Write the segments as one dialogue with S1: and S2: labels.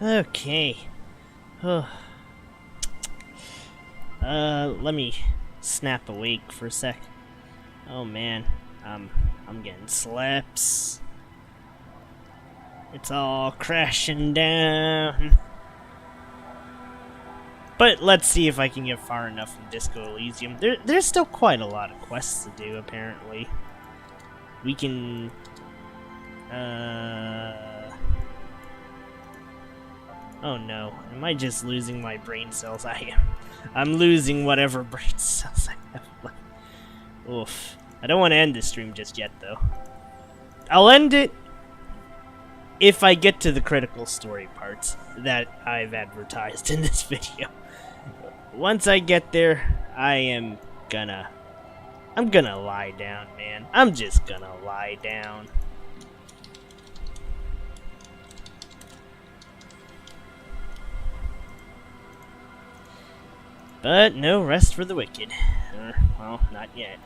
S1: Okay. Let me snap awake for a sec. Oh man, I'm getting slaps. It's all crashing down. But let's see if I can get far enough in Disco Elysium. There's still quite a lot of quests to do, apparently. We can... Oh no, am I just losing my brain cells? I am. I'm losing whatever brain cells I have left. Oof. I don't want to end the stream just yet, though. I'll end it if I get to the critical story parts that I've advertised in this video. Once I get there, I'm gonna lie down, man. I'm just gonna lie down. But no rest for the wicked. Well, not yet.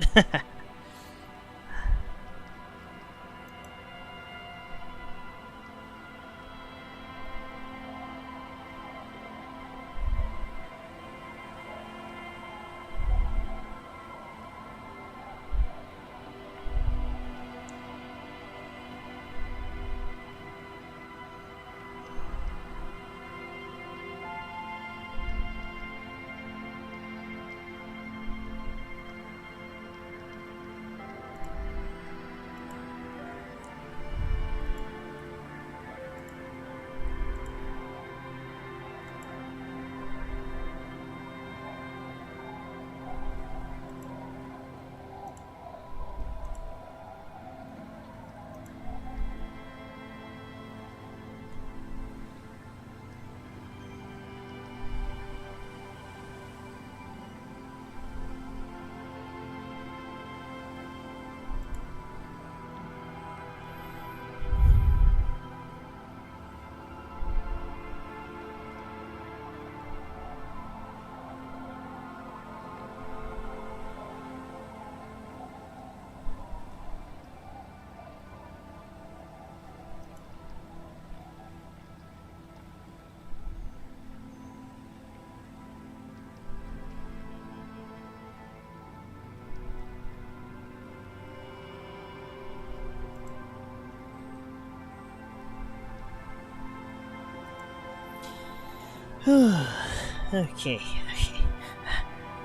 S1: Okay.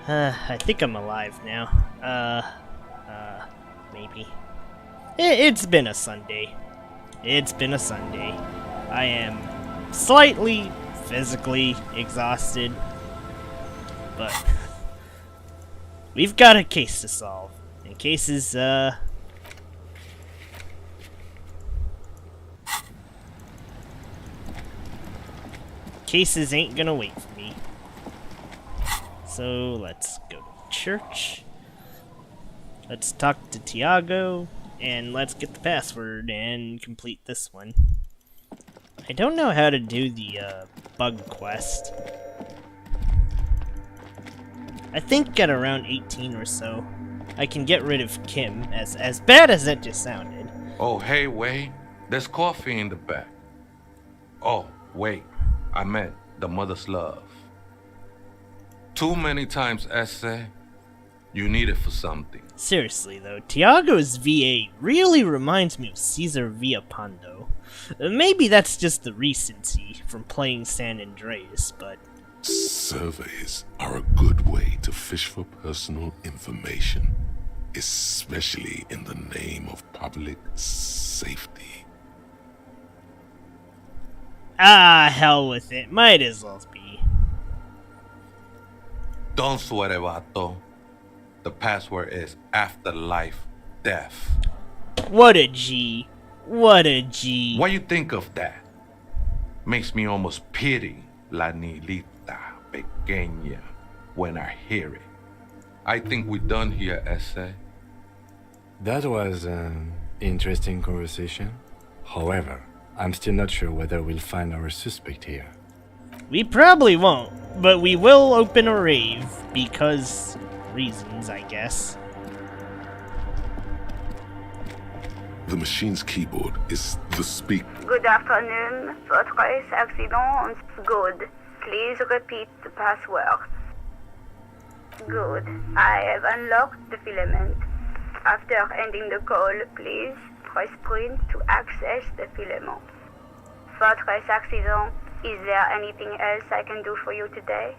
S1: I think I'm alive now. Maybe. It's been a Sunday. It's been a Sunday. I am slightly physically exhausted, but we've got a case to solve. And cases, cases ain't gonna wait for me. So let's go to church. Let's talk to Tiago, and let's get the password and complete this one. I don't know how to do the bug quest. I think at around 18 or so, I can get rid of Kim, as bad as that just sounded.
S2: Oh, hey, wait. There's coffee in the back. Oh, wait. I meant the mother's love. Too many times, essay. You need it for something.
S1: Seriously though, Tiago's VA really reminds me of Cesar Villapando. Maybe that's just the recency from playing San Andreas, but...
S3: Surveys are a good way to fish for personal information, especially in the name of public safety.
S1: Ah, hell with it. Might as well be.
S2: Don't sweat it, vato. The password is afterlife death.
S1: What a G. What a G.
S2: What you think of that? Makes me almost pity La Nilita Pequeña when I hear it. I think we're done here, essay.
S4: That was an interesting conversation. However, I'm still not sure whether we'll find our suspect here.
S1: We probably won't, but we will open a rave because reasons, I guess.
S3: The machine's keyboard is the speak.
S5: Good afternoon. Votre accident. Good. Please repeat the password. Good. I have unlocked the filament. After ending the call, please press print to access the filament. Votre accident. Is there anything else I can do for you today?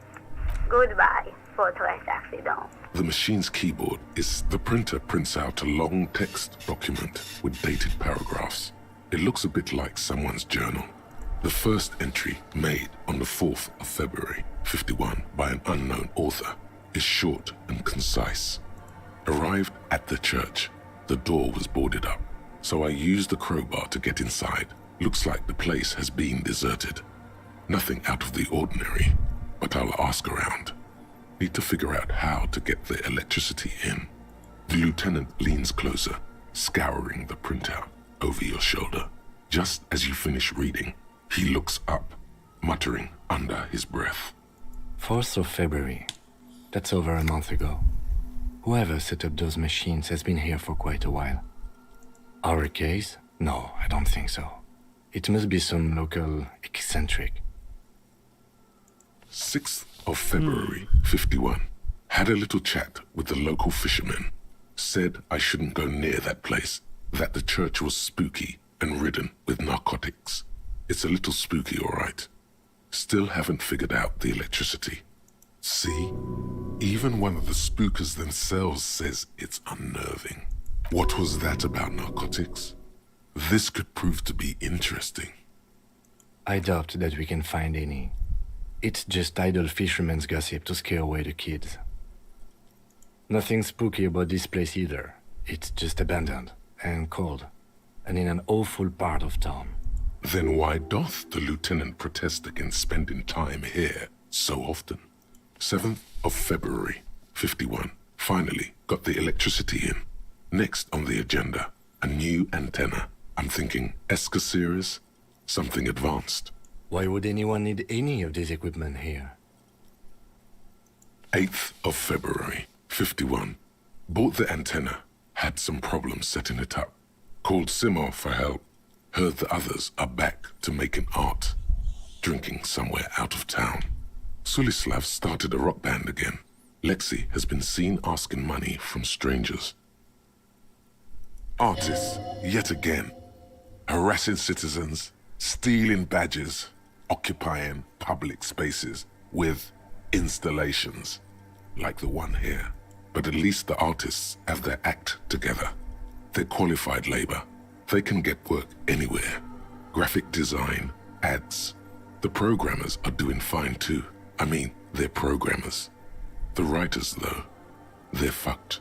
S5: Goodbye, votre accident.
S3: The machine's keyboard is the printer prints out a long text document with dated paragraphs. It looks a bit like someone's journal. The first entry, made on the 4th of February, 51, by an unknown author, is short and concise. Arrived at the church, the door was boarded up, so I used the crowbar to get inside. Looks like the place has been deserted. Nothing out of the ordinary, but I'll ask around. Need to figure out how to get the electricity in. The lieutenant leans closer, scouring the printout over your shoulder. Just as you finish reading, he looks up, muttering under his breath.
S4: 4th of February. That's over a month ago. Whoever set up those machines has been here for quite a while. Our case? No, I don't think so. It must be some local eccentric.
S3: 6th of February, 51. Had a little chat with the local fishermen. Said I shouldn't go near that place, that the church was spooky and ridden with narcotics. It's a little spooky, all right. Still haven't figured out the electricity. See? Even one of the spookers themselves says it's unnerving. What was that about narcotics? This could prove to be interesting.
S4: I doubt that we can find any. It's just idle fishermen's gossip to scare away the kids. Nothing spooky about this place either. It's just abandoned and cold, and in an awful part of town.
S3: Then why doth the lieutenant protest against spending time here so often? 7th of February, 51. Finally got the electricity in. Next on the agenda, a new antenna. I'm thinking ESCA series, something advanced.
S4: Why would anyone need any of this equipment here?
S3: 8th of February, 51. Bought the antenna, had some problems setting it up. Called Simo for help. Heard the others are back to making art. Drinking somewhere out of town. Sulislav started a rock band again. Lexi has been seen asking money from strangers. Artists, yet again. Harassing citizens, stealing badges, occupying public spaces with installations, like the one here. But at least the artists have their act together. They're qualified labor. They can get work anywhere. Graphic design, ads. The programmers are doing fine too. I mean, they're programmers. The writers, though, they're fucked.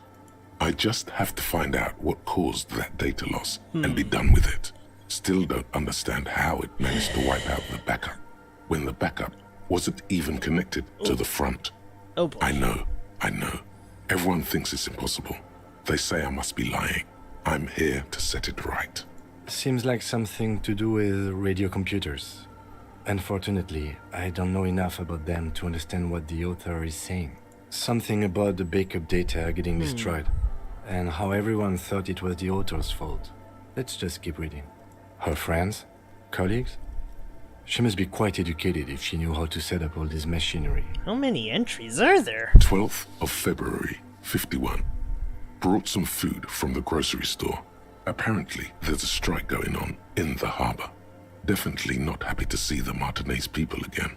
S3: I just have to find out what caused that data loss and be done with it. Still don't understand how it managed to wipe out the backup when the backup wasn't even connected to the front.
S1: Oh boy.
S3: I know. Everyone thinks it's impossible. They say I must be lying. I'm here to set it right.
S4: Seems like something to do with radio computers. Unfortunately, I don't know enough about them to understand what the author is saying. Something about the backup data getting destroyed, and how everyone thought it was the author's fault. Let's just keep reading. Her friends? Colleagues? She must be quite educated if she knew how to set up all this machinery.
S1: How many entries are there?
S3: 12th of February, 51. Brought some food from the grocery store. Apparently, there's a strike going on in the harbor. Definitely not happy to see the Martinez people again.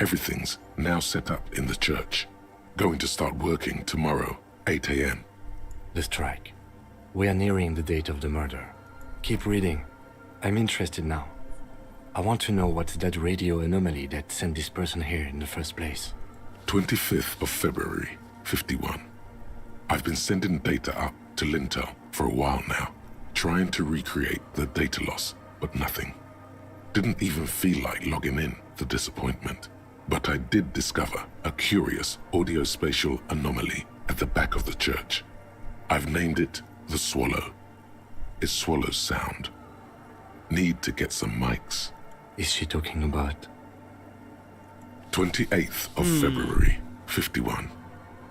S3: Everything's now set up in the church. Going to start working tomorrow, 8 a.m.
S4: The strike. We are nearing the date of the murder. Keep reading. I'm interested now. I want to know what's that radio anomaly that sent this person here in the first place.
S3: 25th of February, 51. I've been sending data up to Lintel for a while now, trying to recreate the data loss, but nothing. Didn't even feel like logging in, the disappointment. But I did discover a curious audio-spatial anomaly at the back of the church. I've named it the Swallow. It swallows sound. Need to get some mics.
S4: Is she talking about?
S3: 28th of February, 51.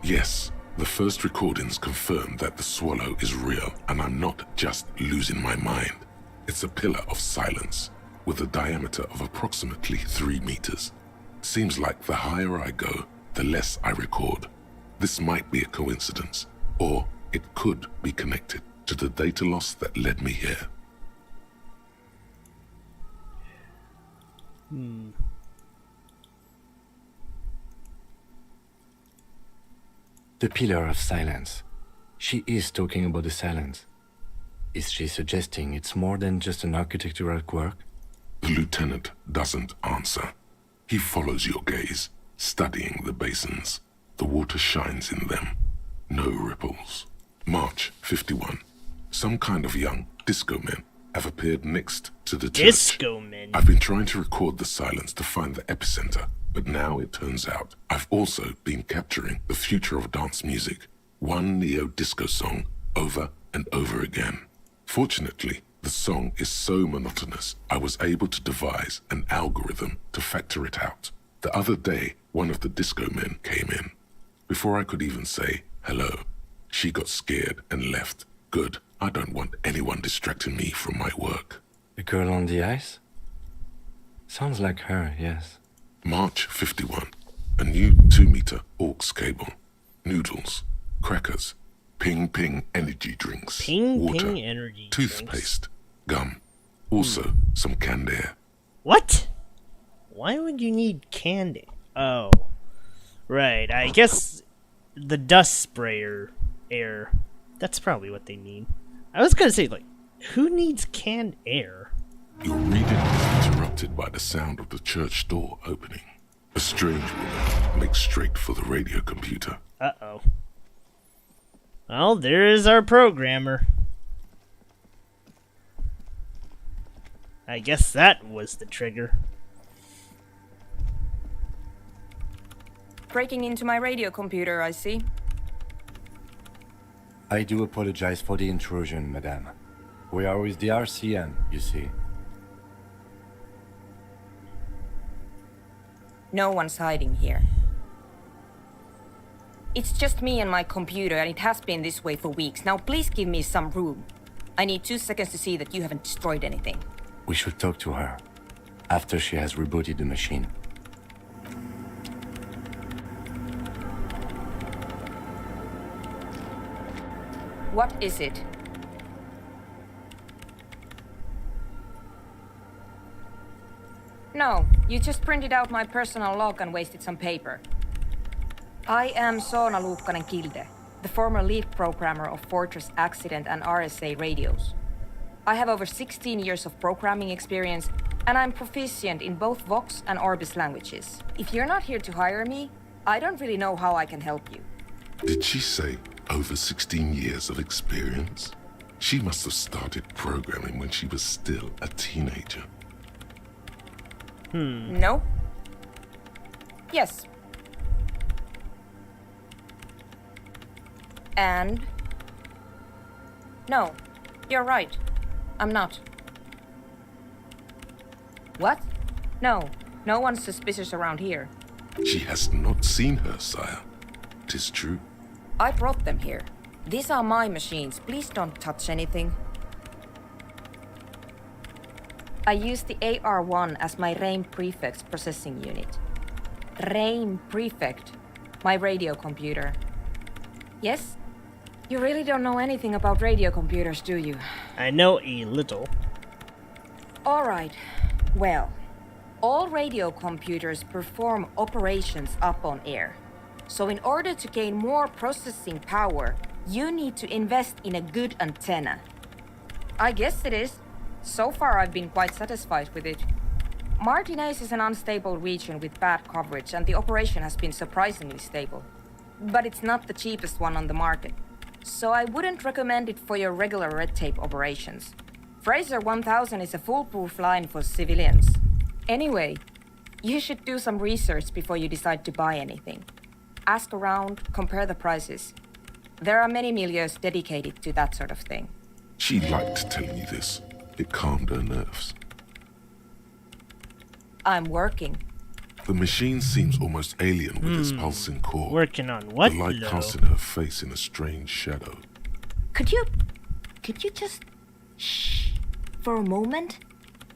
S3: Yes, The first recordings confirm that the swallow is real, and I'm not just losing my mind. It's a pillar of silence, with a diameter of approximately 3 meters. Seems like the higher I go, the less I record. This might be a coincidence, or it could be connected to the data loss that led me here.
S4: The pillar of silence. She is talking about the silence. Is she suggesting it's more than just an architectural quirk?
S3: The lieutenant doesn't answer. He follows your gaze, studying the basins. The water shines in them. No ripples. March 51. Some kind of young disco men have appeared next to the church.
S1: Disco men.
S3: I've been trying to record the silence to find the epicenter, but now it turns out I've also been capturing the future of dance music, one neo-disco song over and over again. Fortunately, the song is so monotonous, I was able to devise an algorithm to factor it out. The other day, one of the disco men came in. Before I could even say hello, she got scared and left. Good, I don't want anyone distracting me from my work.
S4: The girl on the ice? Sounds like her, yes.
S3: March 51. A new 2-meter aux cable. Noodles, crackers, ping energy drinks, water,
S1: Ping energy
S3: toothpaste, gum. Also, some canned air.
S1: What? Why would you need candy? Oh. Right, I guess the dust sprayer air. That's probably what they need. I was gonna say, like, who needs canned air?
S3: Your reading is interrupted by the sound of the church door opening. A strange woman makes straight for the radio computer.
S1: Uh-oh. Well, there is our programmer. I guess that was the trigger.
S6: Breaking into my radio computer, I see.
S4: I do apologize for the intrusion, madame. We are with the RCM, you see.
S6: No one's hiding here. It's just me and my computer, and it has been this way for weeks. Now please give me some room. I need 2 seconds to see that you haven't destroyed anything.
S4: We should talk to her after she has rebooted the machine.
S6: What is it? No, you just printed out my personal log and wasted some paper. I am Soona Luukkanen-Kilde, the former lead programmer of Fortress Accident and RSA radios. I have over 16 years of programming experience, and I'm proficient in both Vox and Orbis languages. If you're not here to hire me, I don't really know how I can help you.
S3: Did she say over 16 years of experience? She must have started programming when she was still a teenager.
S6: No? Yes. And? No, you're right. I'm not. What? No, no one's suspicious around here.
S3: She has not seen her, sire. 'Tis true.
S6: I brought them here. These are my machines. Please don't touch anything. I use the AR-1 as my RAIM Prefect processing unit. RAIM Prefect, my radio computer. Yes? You really don't know anything about radio computers, do you?
S1: I know a little.
S6: All right. Well, all radio computers perform operations up on air. So in order to gain more processing power, you need to invest in a good antenna. I guess it is. So far, I've been quite satisfied with it. Martinez is an unstable region with bad coverage, and the operation has been surprisingly stable. But it's not the cheapest one on the market. So I wouldn't recommend it for your regular red tape operations. Fraser 1000 is a foolproof line for civilians. Anyway, you should do some research before you decide to buy anything. Ask around, compare the prices. There are many milieus dedicated to that sort of thing.
S3: She liked telling you this. It calmed her nerves.
S6: I'm working.
S3: The machine seems almost alien with its pulsing core.
S1: Working on what,
S3: The light
S1: though?
S3: casting her face in a strange shadow.
S6: Could you just shh for a moment?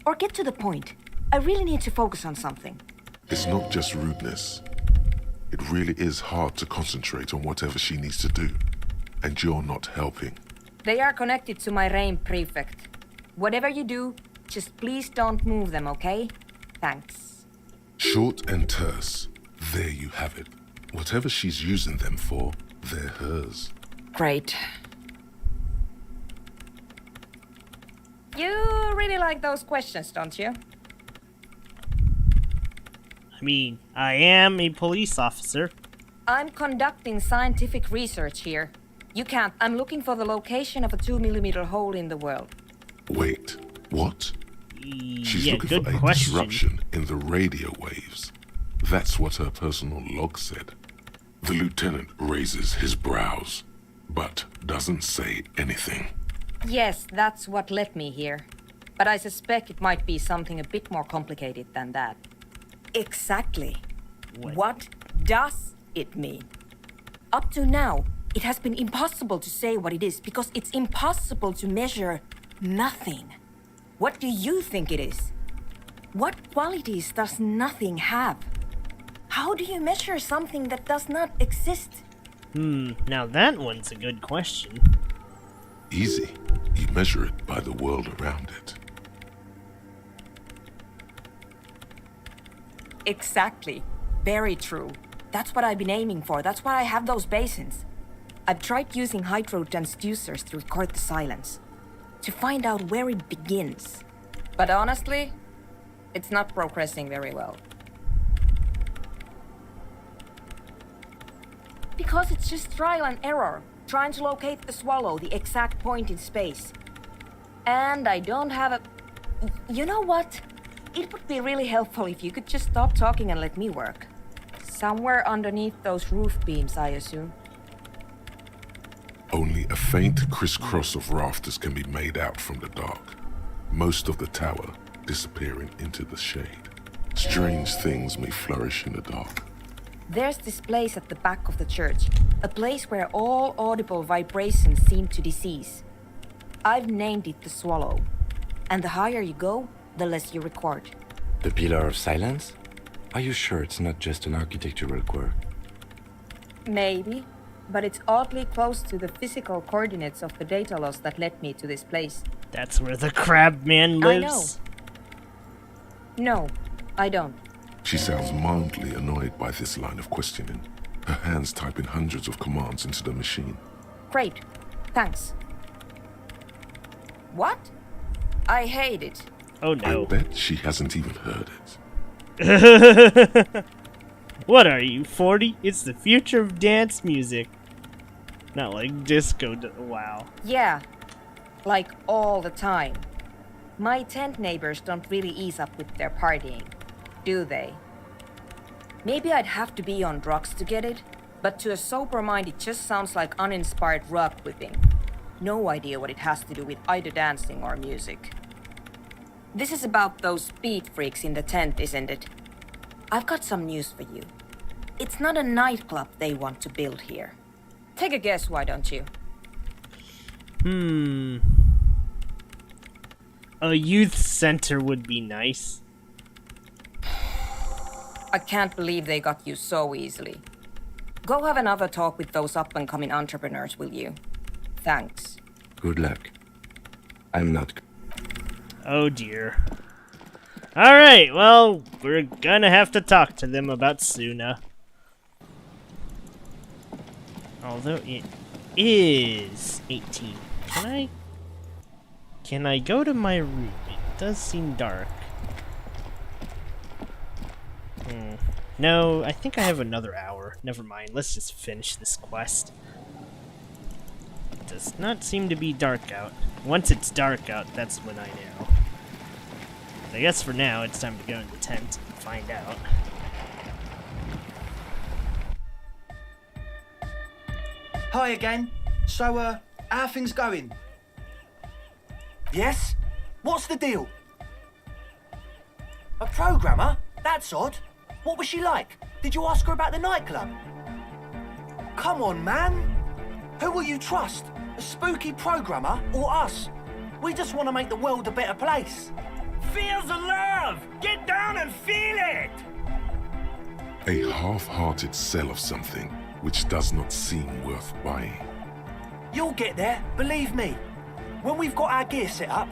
S6: Or get to the point. I really need to focus on something.
S3: It's not just rudeness. It really is hard to concentrate on whatever she needs to do. And you're not helping.
S6: They are connected to my RAIN prefect. Whatever you do, just please don't move them, okay? Thanks.
S3: Short and terse. There you have it. Whatever she's using them for, they're hers.
S6: Great. You really like those questions, don't you?
S1: I mean, I am a police officer.
S6: I'm conducting scientific research here. You can't. I'm looking for the location of a 2mm hole in the world.
S3: Wait, what? She's
S1: Yeah,
S3: looking
S1: good
S3: for a
S1: question.
S3: disruption in the radio waves. That's what her personal log said. The lieutenant raises his brows, but doesn't say anything.
S6: Yes, that's what led me here. But I suspect it might be something a bit more complicated than that. Exactly. What does it mean? Up to now, it has been impossible to say what it is because it's impossible to measure nothing. What do you think it is? What qualities does nothing have? How do you measure something that does not exist?
S1: Now that one's a good question.
S3: Easy. You measure it by the world around it.
S6: Exactly. Very true. That's what I've been aiming for. That's why I have those basins. I've tried using hydro transducers to record the silence, to find out where it begins. But honestly, it's not progressing very well. Because it's just trial and error, trying to locate the swallow, the exact point in space. And I don't have a... You know what? It would be really helpful if you could just stop talking and let me work. Somewhere underneath those roof beams, I assume.
S3: Only a faint crisscross of rafters can be made out from the dark. Most of the tower disappearing into the shade. Strange things may flourish in the dark.
S6: There's this place at the back of the church, a place where all audible vibrations seem to decease. I've named it the Swallow, and the higher you go, the less you record.
S4: The Pillar of Silence? Are you sure it's not just an architectural quirk?
S6: Maybe, but it's oddly close to the physical coordinates of the data loss that led me to this place.
S1: That's where the crab man lives.
S6: I know. No, I don't.
S3: She sounds mildly annoyed by this line of questioning, her hands typing hundreds of commands into the machine.
S6: Great. Thanks. What? I hate it.
S1: Oh
S3: I
S1: no.
S3: bet she hasn't even heard it.
S1: What are you, 40? It's the future of dance music. Not like disco. Wow.
S6: Yeah, like all the time. My tent neighbors don't really ease up with their partying, do they? Maybe I'd have to be on drugs to get it, but to a sober mind it just sounds like uninspired rug whipping. No idea what it has to do with either dancing or music. This is about those speed freaks in the tent, isn't it? I've got some news for you. It's not a nightclub they want to build here. Take a guess, why don't you?
S1: A youth center would be nice.
S6: I can't believe they got you so easily. Go have another talk with those up-and-coming entrepreneurs, will you? Thanks.
S4: Good luck. I'm not...
S1: Oh dear. Alright, well, we're gonna have to talk to them about Suna. Although it is 18. Can I go to my room? It does seem dark. No, I think I have another hour. Never mind, let's just finish this quest. It does not seem to be dark out. Once it's dark out, that's when I know. I guess for now, it's time to go in the tent and find out.
S7: Hi again. So, how are things going? Yes? What's the deal? A programmer? That's odd. What was she like? Did you ask her about the nightclub? Come on, man. Who will you trust? A spooky programmer or us? We just want to make the world a better place.
S8: Feel the love! Get down and feel it!
S3: A half-hearted sell of something which does not seem worth buying.
S7: You'll get there, believe me. When we've got our gear set up,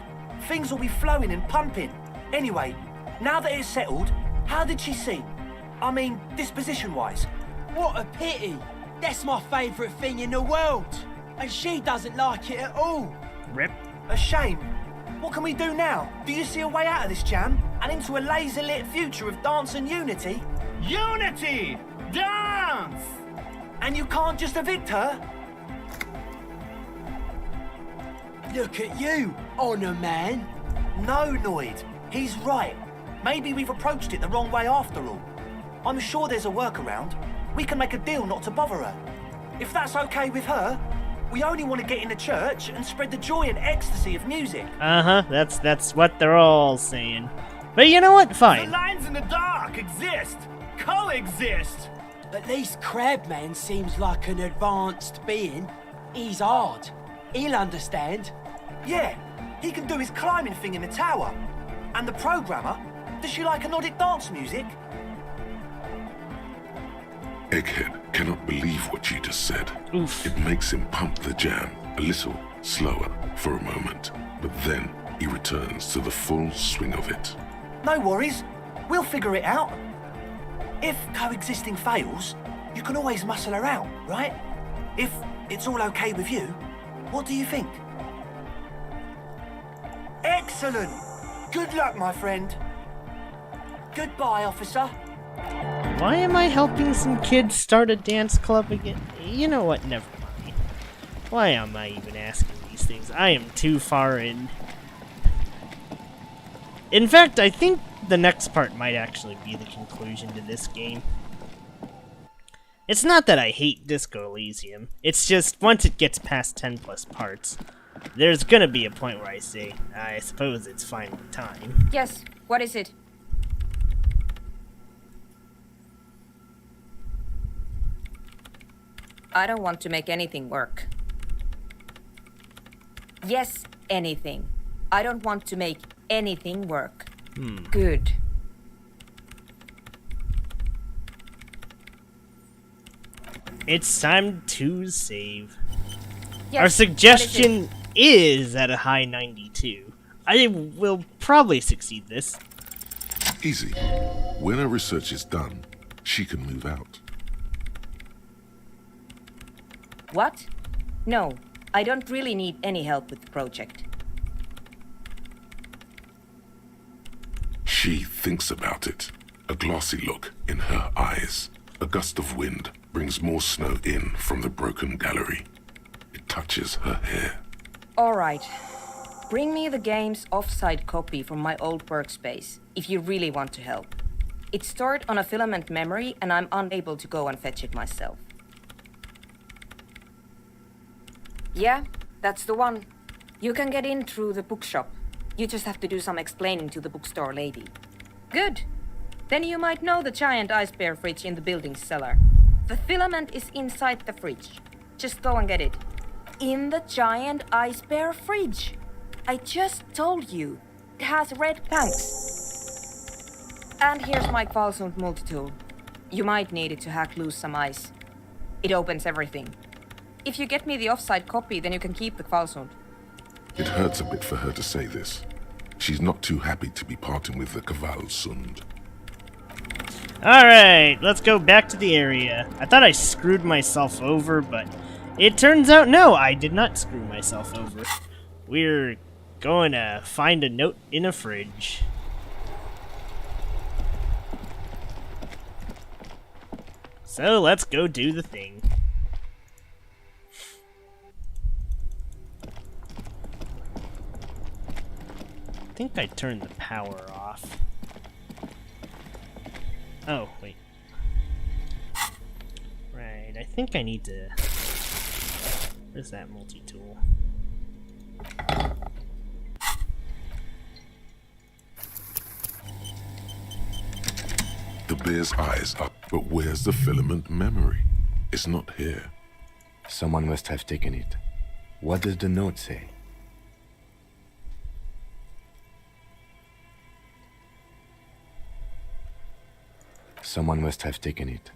S7: things will be flowing and pumping. Anyway, now that it's settled, how did she seem? I mean, disposition-wise.
S9: What a pity. That's my favourite thing in the world. And she doesn't like it at all.
S1: Rip.
S7: A shame. What can we do now? Do you see a way out of this jam? And into a laser-lit future of dance and unity?
S8: Unity! Dance!
S7: And you can't just evict her?
S9: Look at you, honour man.
S7: No, Noid. He's right. Maybe we've approached it the wrong way after all. I'm sure there's a workaround. We can make a deal not to bother her. If that's okay with her, we only want to get in the church and spread the joy and ecstasy of music.
S1: Uh-huh, that's what they're all saying. But you know what?
S8: The
S1: Fine.
S8: lines in the dark exist! Coexist!
S9: At least Crabman seems like an advanced being. He's hard. He'll understand.
S7: Yeah, he can do his climbing thing in the tower. And the programmer, does she like Nordic dance music?
S3: Egghead cannot believe what she just said.
S1: Oof.
S3: It makes him pump the jam a little slower for a moment, but then he returns to the full swing of it.
S7: No worries, we'll figure it out. If coexisting fails, you can always muscle her out, right? If it's all okay with you, what do you think? Excellent! Good luck, my friend. Goodbye, officer.
S1: Why am I helping some kids start a dance club again? You know what? Never mind. Why am I even asking these things? I am too far in. In fact, I think the next part might actually be the conclusion to this game. It's not that I hate Disco Elysium. It's just, once it gets past 10 plus parts, there's gonna be a point where I say, I suppose it's finally time.
S6: Yes, what is it? I don't want to make anything work. Yes, anything. I don't want to make anything work. Good.
S1: It's time to save.
S6: Yes,
S1: Our
S6: what is it?
S1: suggestion is at a high 92. I will probably succeed this.
S3: Easy. When her research is done, she can move out.
S6: What? No, I don't really need any help with the project.
S3: She thinks about it. A glassy look in her eyes. A gust of wind brings more snow in from the broken gallery. It touches her hair.
S6: All right. Bring me the game's offsite copy from my old workspace, if you really want to help. It's stored on a filament memory, and I'm unable to go and fetch it myself. Yeah, that's the one. You can get in through the bookshop. You just have to do some explaining to the bookstore lady. Good. Then you might know the giant ice bear fridge in the building's cellar. The filament is inside the fridge. Just go and get it. In the giant ice bear fridge. I just told you. It has red planks. And here's my Kvalsund multi-tool. You might need it to hack loose some ice. It opens everything. If you get me the offsite copy, then you can keep the Kvalsund.
S3: It hurts a bit for her to say this. She's not too happy to be parting with the Kvalsund.
S1: Alright, let's go back to the area. I thought I screwed myself over, but it turns out no, I did not screw myself over. We're going to find a note in a fridge. So let's go do the thing. I think I turned the power off. Oh, wait. Right, I think I need to... Where's that multi-tool?
S3: The bear's eyes up, but where's the filament memory? It's not here.
S4: Someone must have taken it. What does the note say? Someone must have taken it.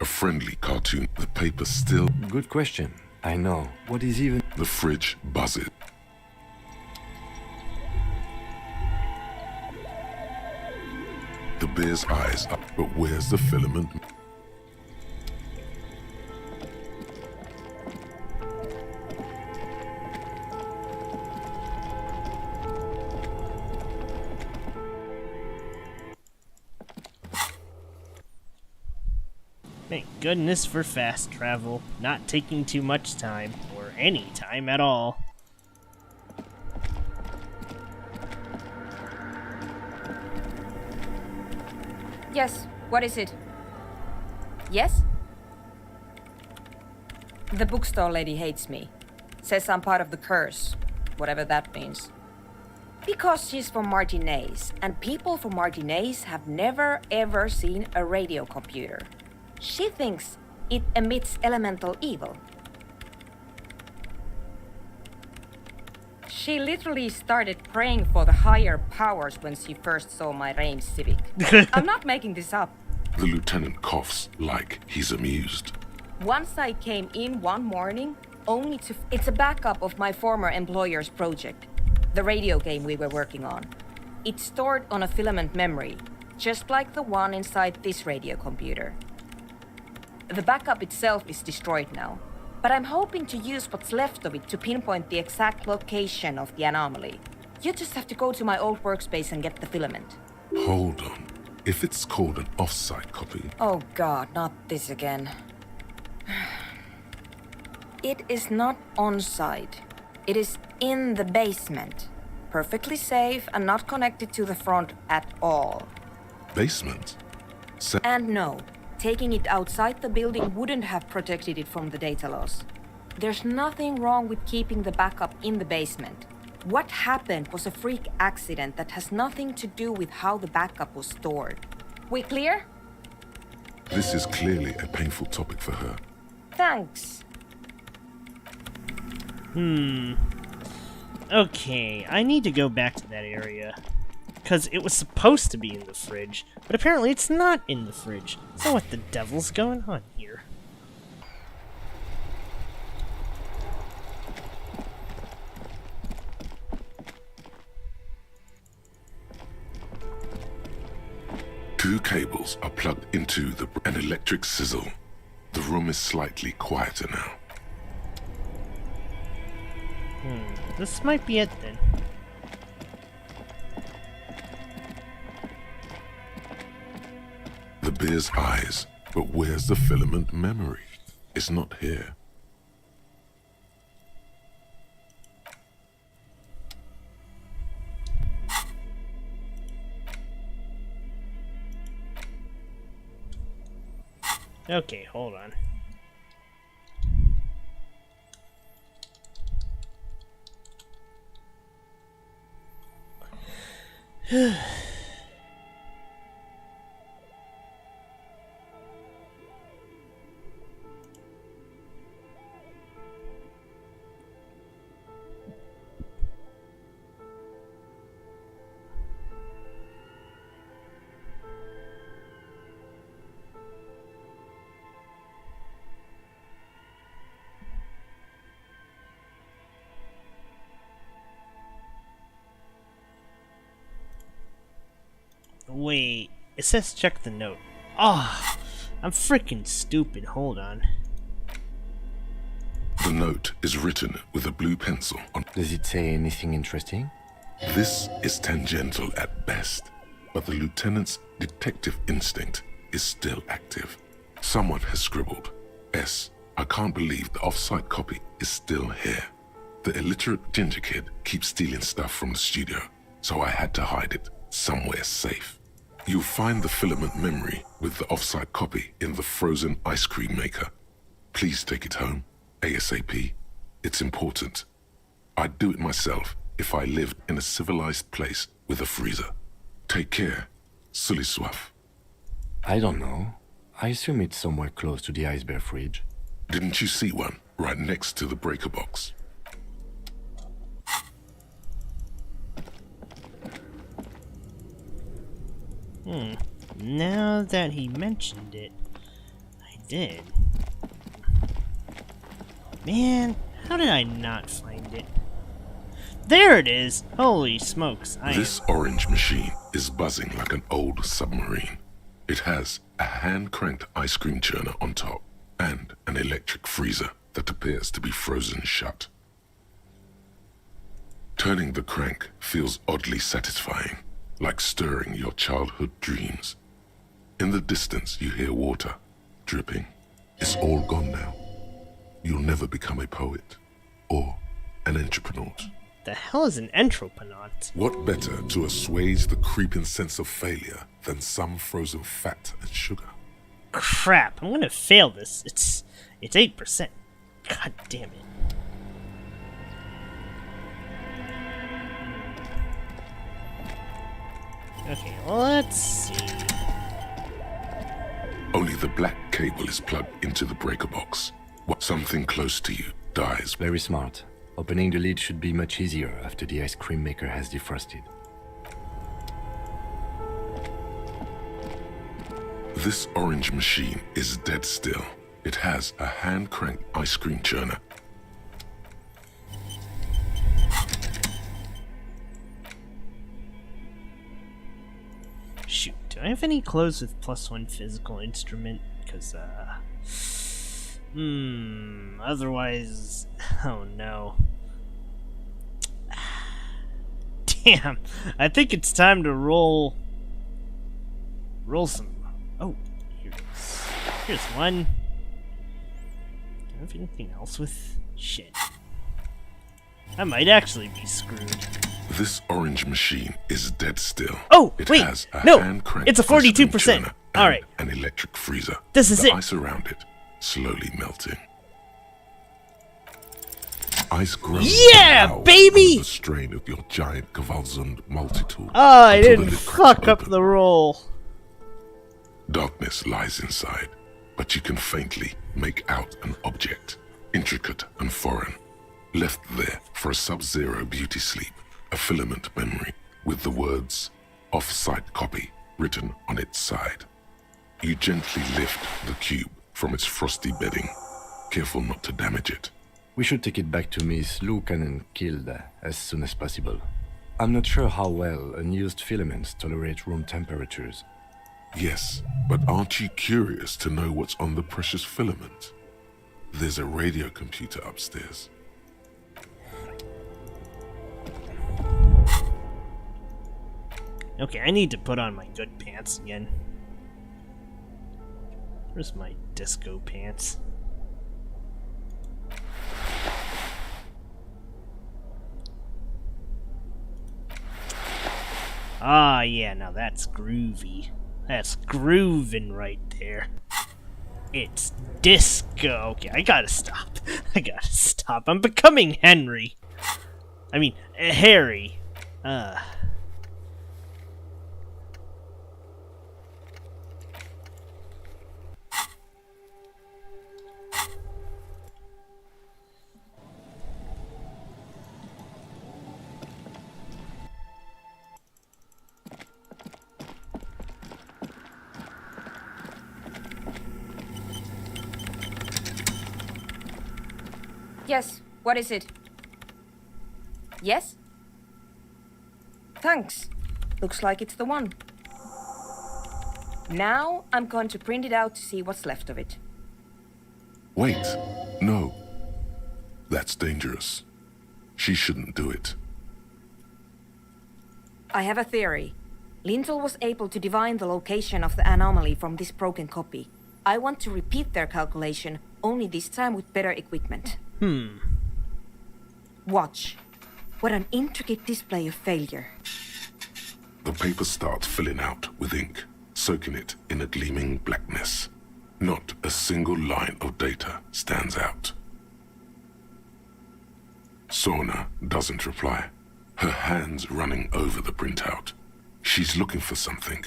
S3: A friendly cartoon. The paper still.
S4: Good question. I know. What is even...
S3: The fridge buzzes. The bear's eyes up, but where's the filament?
S1: Thank goodness for fast travel, not taking too much time, or any time at all.
S6: Yes, what is it? Yes? The bookstore lady hates me. Says I'm part of the curse, whatever that means. Because she's from Martinez, and people from Martinez have never ever seen a radio computer. She thinks it emits elemental evil. She literally started praying for the higher powers when she first saw my range Civic. I'm not making this up.
S3: The lieutenant coughs like he's amused.
S6: Once I came in one morning, only to... It's a backup of my former employer's project, the radio game we were working on. It's stored on a filament memory, just like the one inside this radio computer. The backup itself is destroyed now, but I'm hoping to use what's left of it to pinpoint the exact location of the anomaly. You just have to go to my old workspace and get the filament.
S3: Hold on. If it's called an off-site copy...
S6: Oh god, not this again. It is not on-site. It is in the basement. Perfectly safe and not connected to the front at all.
S3: Basement?
S6: And no. Taking it outside the building wouldn't have protected it from the data loss. There's nothing wrong with keeping the backup in the basement. What happened was a freak accident that has nothing to do with how the backup was stored. We clear?
S3: This is clearly a painful topic for her.
S6: Thanks.
S1: Okay, I need to go back to that area. Because it was supposed to be in the fridge, but apparently it's not in the fridge. So what the devil's going on here?
S3: Two cables are plugged into an electric sizzle. The room is slightly quieter now.
S1: This might be it then.
S3: The bear's eyes, but where's the filament memory? It's not here.
S1: Okay, hold on. Wait, it says check the note. Ah, I'm freaking stupid. Hold on.
S3: The note is written with a blue pencil on.
S4: Does it say anything interesting?
S3: This is tangential at best, but the lieutenant's detective instinct is still active. Someone has scribbled, S. I can't believe the off-site copy is still here. The illiterate ginger kid keeps stealing stuff from the studio, so I had to hide it somewhere safe. You'll find the filament memory with the off-site copy in the frozen ice cream maker. Please take it home, ASAP. It's important. I'd do it myself if I lived in a civilized place with a freezer. Take care, Sully Swaff.
S4: I don't know. I assume it's somewhere close to the iceberg fridge.
S3: Didn't you see one right next to the breaker box?
S1: Now that he mentioned it, I did. Man, how did I not find it? There it is! Holy smokes,
S3: This orange machine is buzzing like an old submarine. It has a hand-cranked ice cream churner on top and an electric freezer that appears to be frozen shut. Turning the crank feels oddly satisfying, like stirring your childhood dreams. In the distance you hear water dripping. It's all gone now. You'll never become a poet or an entrepreneur.
S1: The hell is an entreprenant?
S3: What better to assuage the creeping sense of failure than some frozen fat and sugar?
S1: Crap, I'm gonna fail this. It's 8%. God damn it. Okay, let's see.
S3: Only the black cable is plugged into the breaker box. What something close to you dies.
S4: Very smart. Opening the lid should be much easier after the ice cream maker has defrosted.
S3: This orange machine is dead still. It has a hand-cranked ice cream churner.
S1: Shoot, do I have any clothes with +1 physical instrument? Because, otherwise, oh no. Damn, I think it's time to roll some, oh, here's one. Do I have anything else with, shit. I might actually be screwed.
S3: This orange machine is dead still.
S1: Oh,
S3: it
S1: wait,
S3: has a
S1: no,
S3: hand-cranked
S1: it's a 42%. All right,
S3: an electric freezer.
S1: This is
S3: the
S1: it.
S3: Ice around it slowly melting. Ice grows.
S1: Yeah, baby!
S3: Under the strain of your giant Gewaltsund multi-tool.
S1: Oh, I
S3: until the
S1: didn't
S3: lid cracks
S1: fuck up
S3: open.
S1: the roll.
S3: Darkness lies inside, but you can faintly make out an object, intricate and foreign, left there for a sub-zero beauty sleep, a filament memory with the words "off-site copy" written on its side. You gently lift the cube from its frosty bedding, careful not to damage it.
S4: We should take it back to Miss Lukanen killed as soon as possible. I'm not sure how well unused filaments tolerate room temperatures.
S3: Yes, but aren't you curious to know what's on the precious filament? There's a radio computer upstairs.
S1: Okay, I need to put on my good pants again. Where's my disco pants? Ah, yeah, now that's groovy. That's grooving right there. It's disco. Okay, I gotta stop. I gotta stop. I'm becoming Henry. I mean, Harry.
S6: Yes, what is it? Yes? Thanks. Looks like it's the one. Now I'm going to print it out to see what's left of it.
S3: Wait, no. That's dangerous. She shouldn't do it.
S6: I have a theory. Lintel was able to divine the location of the anomaly from this broken copy. I want to repeat their calculation, only this time with better equipment. Watch. What an intricate display of failure.
S3: The paper starts filling out with ink, soaking it in a gleaming blackness. Not a single line of data stands out. Sorna doesn't reply, her hands running over the printout. She's looking for something.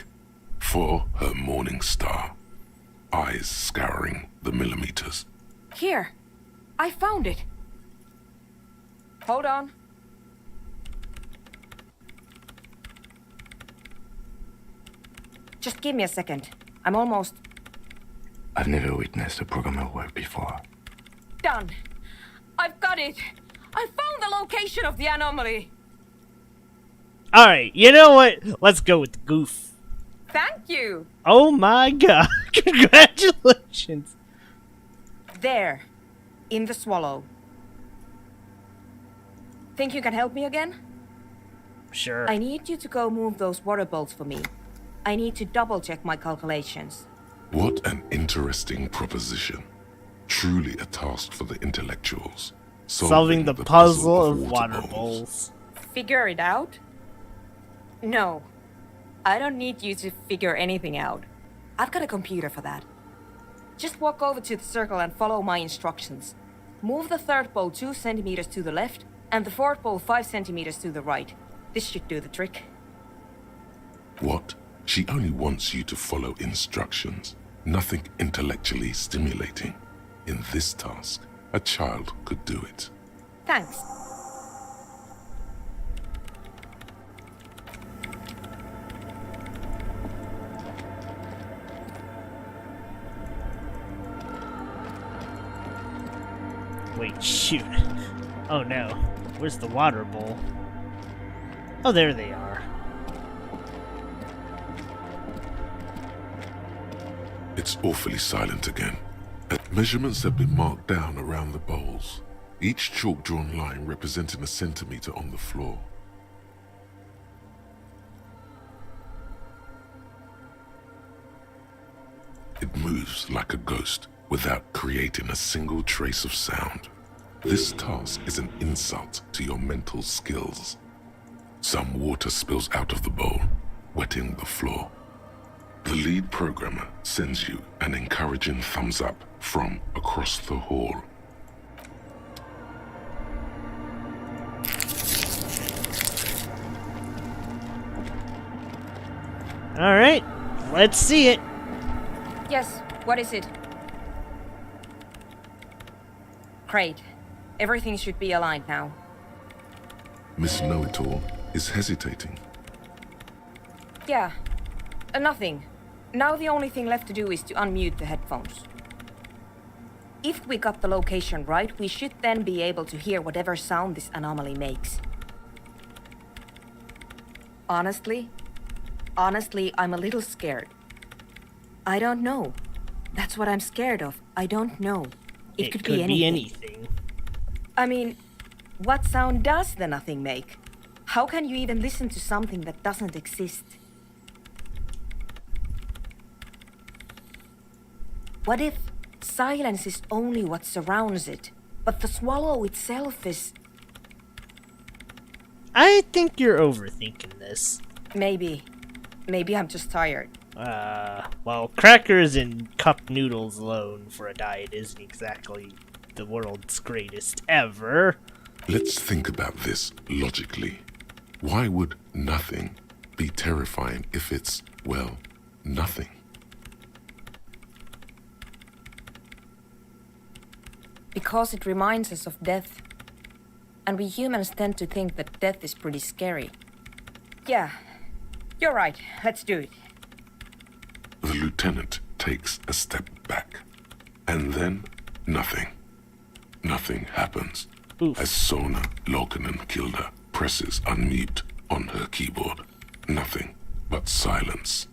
S3: for her morning star, eyes scouring the millimeters.
S6: Here, I found it. Hold on. Just give me a second. I'm almost...
S4: I've never witnessed a programmer work before.
S6: done. I've got it. I found the location of the anomaly.
S1: Alright, you know what? Let's go with the goof.
S6: Thank you.
S1: Oh my god. Congratulations.
S6: There. In the swallow. Think you can help me again?
S1: Sure.
S6: I need you to go move those water bolts for me. I need to double check my calculations.
S3: What an interesting proposition. Truly a task for the intellectuals.
S1: Solving the puzzle of water bowls.
S6: Figure it out? No. I don't need you to figure anything out. I've got a computer for that. Just walk over to the circle and follow my instructions. Move the third bowl 2 centimeters to the left and the fourth bowl 5 centimeters to the right. This should do the trick.
S3: What? She only wants you to follow instructions. Nothing intellectually stimulating. In this task, a child could do it.
S6: Thanks.
S1: Wait, shoot. Oh no. Where's the water bowl? Oh, there they are.
S3: It's awfully silent again. Measurements have been marked down around the bowls, each chalk-drawn line representing a centimeter on the floor. It moves like a ghost without creating a single trace of sound. This task is an insult to your mental skills. Some water spills out of the bowl, wetting the floor. The lead programmer sends you an encouraging thumbs up from across the hall.
S1: Alright, let's see it.
S6: Yes, what is it? Great. Everything should be aligned now.
S3: Miss Know-It-All is hesitating.
S6: Yeah, nothing. Now the only thing left to do is to unmute the headphones. If we got the location right, we should then be able to hear whatever sound this anomaly makes. Honestly, I'm a little scared. I don't know. That's what I'm scared of. I don't know. It could be anything. I mean, what sound does the nothing make? How can you even listen to something that doesn't exist? What if silence is only what surrounds it, but the swallow itself is...
S1: I think you're overthinking this.
S6: Maybe. Maybe I'm just tired.
S1: Well, crackers and cup noodles alone for a diet isn't exactly the world's greatest ever.
S3: Let's think about this logically. Why would nothing be terrifying if it's, well, nothing?
S6: Because it reminds us of death. And we humans tend to think that death is pretty scary. Yeah, you're right. Let's do it.
S3: The lieutenant takes a step back. And then, nothing. Nothing happens.
S1: Oof.
S3: As Sona Lokinen-Kilda presses unmute on her keyboard. Nothing but silence.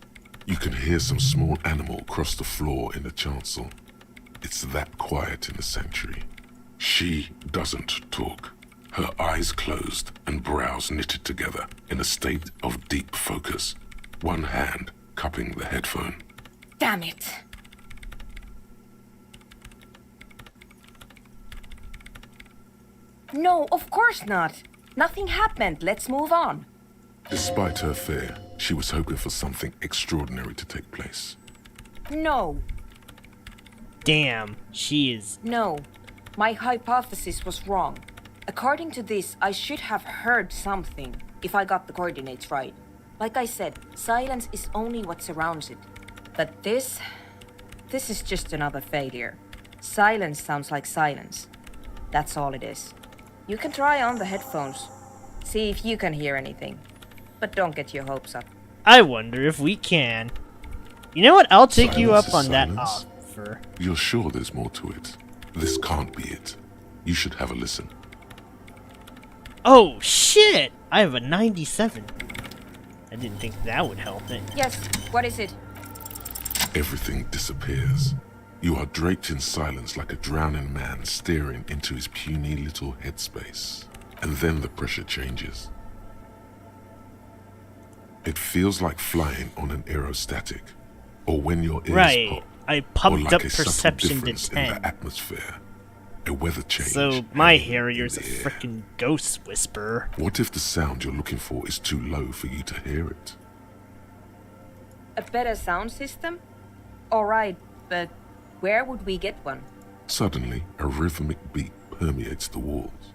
S3: You can hear some small animal cross the floor in the chancel. It's that quiet in the sanctuary. She doesn't talk. Her eyes closed and brows knitted together in a state of deep focus. One hand cupping the headphone.
S6: Damn it. No, of course not. Nothing happened. Let's move on.
S3: Despite her fear, she was hoping for something extraordinary to take place.
S6: No.
S1: Damn, she is...
S6: No. My hypothesis was wrong. According to this, I should have heard something if I got the coordinates right. Like I said, silence is only what surrounds it. But this is just another failure. Silence sounds like silence. That's all it is. You can try on the headphones. See if you can hear anything. But don't get your hopes up.
S1: I wonder if we can. You know what? I'll take you
S3: Silence
S1: up
S3: is
S1: on that
S3: silence.
S1: offer.
S3: You're sure there's more to it? This can't be it. You should have a listen.
S1: Oh, shit! I have a 97. I didn't think that would help it.
S6: Yes, what is it?
S3: Everything disappears. You are draped in silence like a drowning man staring into his puny little headspace. And then the pressure changes. It feels like flying on an aerostatic, or when your ears
S1: Right.
S3: pop,
S1: I
S3: or
S1: pumped
S3: like
S1: up
S3: a subtle
S1: perception to
S3: difference in
S1: 10.
S3: the atmosphere. A weather change.
S1: So my
S3: hanging in
S1: Harrier's a
S3: the air.
S1: freaking ghost whisperer.
S3: What if the sound you're looking for is too low for you to hear it?
S6: A better sound system? Alright, but where would we get one?
S3: Suddenly, a rhythmic beat permeates the walls,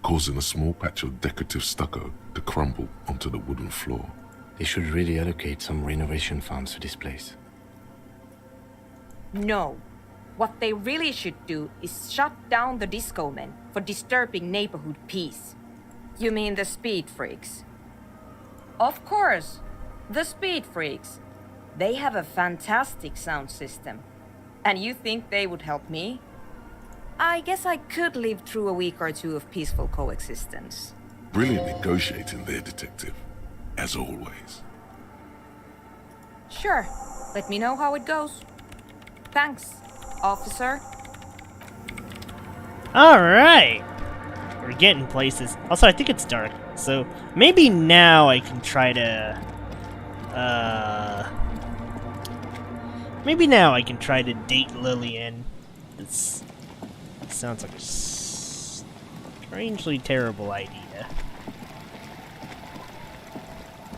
S3: causing a small patch of decorative stucco to crumble onto the wooden floor.
S4: They should really allocate some renovation funds to this place.
S6: No. What they really should do is shut down the disco men for disturbing neighborhood peace. You mean the speed freaks? Of course, the speed freaks. They have a fantastic sound system. And you think they would help me? I guess I could live through a week or two of peaceful coexistence.
S3: Brilliant negotiating there, detective. As always.
S6: Sure, let me know how it goes. Thanks, officer.
S1: Alright! We're getting places. Also, I think it's dark, so maybe now I can try to... Maybe now I can try to date Lillian. It sounds like a strangely terrible idea.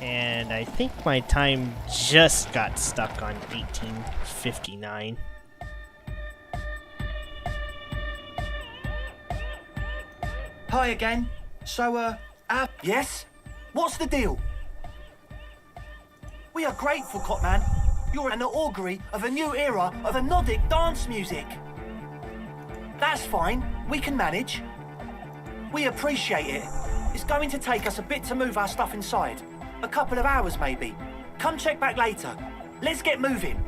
S1: And I think my time just got stuck on 1859.
S7: Hi again. So, yes? What's the deal? We are grateful, Copman. You're an augury of a new era of anodic dance music. That's fine. We can manage. We appreciate it. It's going to take us a bit to move our stuff inside. A couple of hours, maybe. Come check back later. Let's get moving.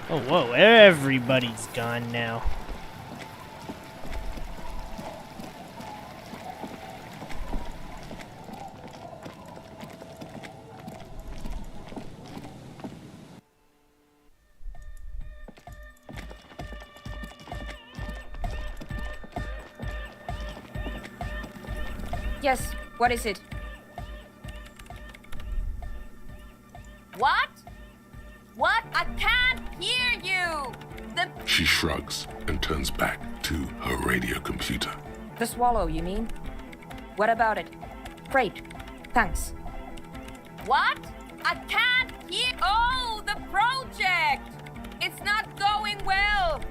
S1: Oh, whoa, everybody's gone now.
S6: Yes, what is it? What? What? I can't hear you!
S3: She shrugs and turns back to her radio computer.
S6: The swallow, you mean? What about it? Great. Thanks. What? I can't hear. Oh, the project! It's not going well.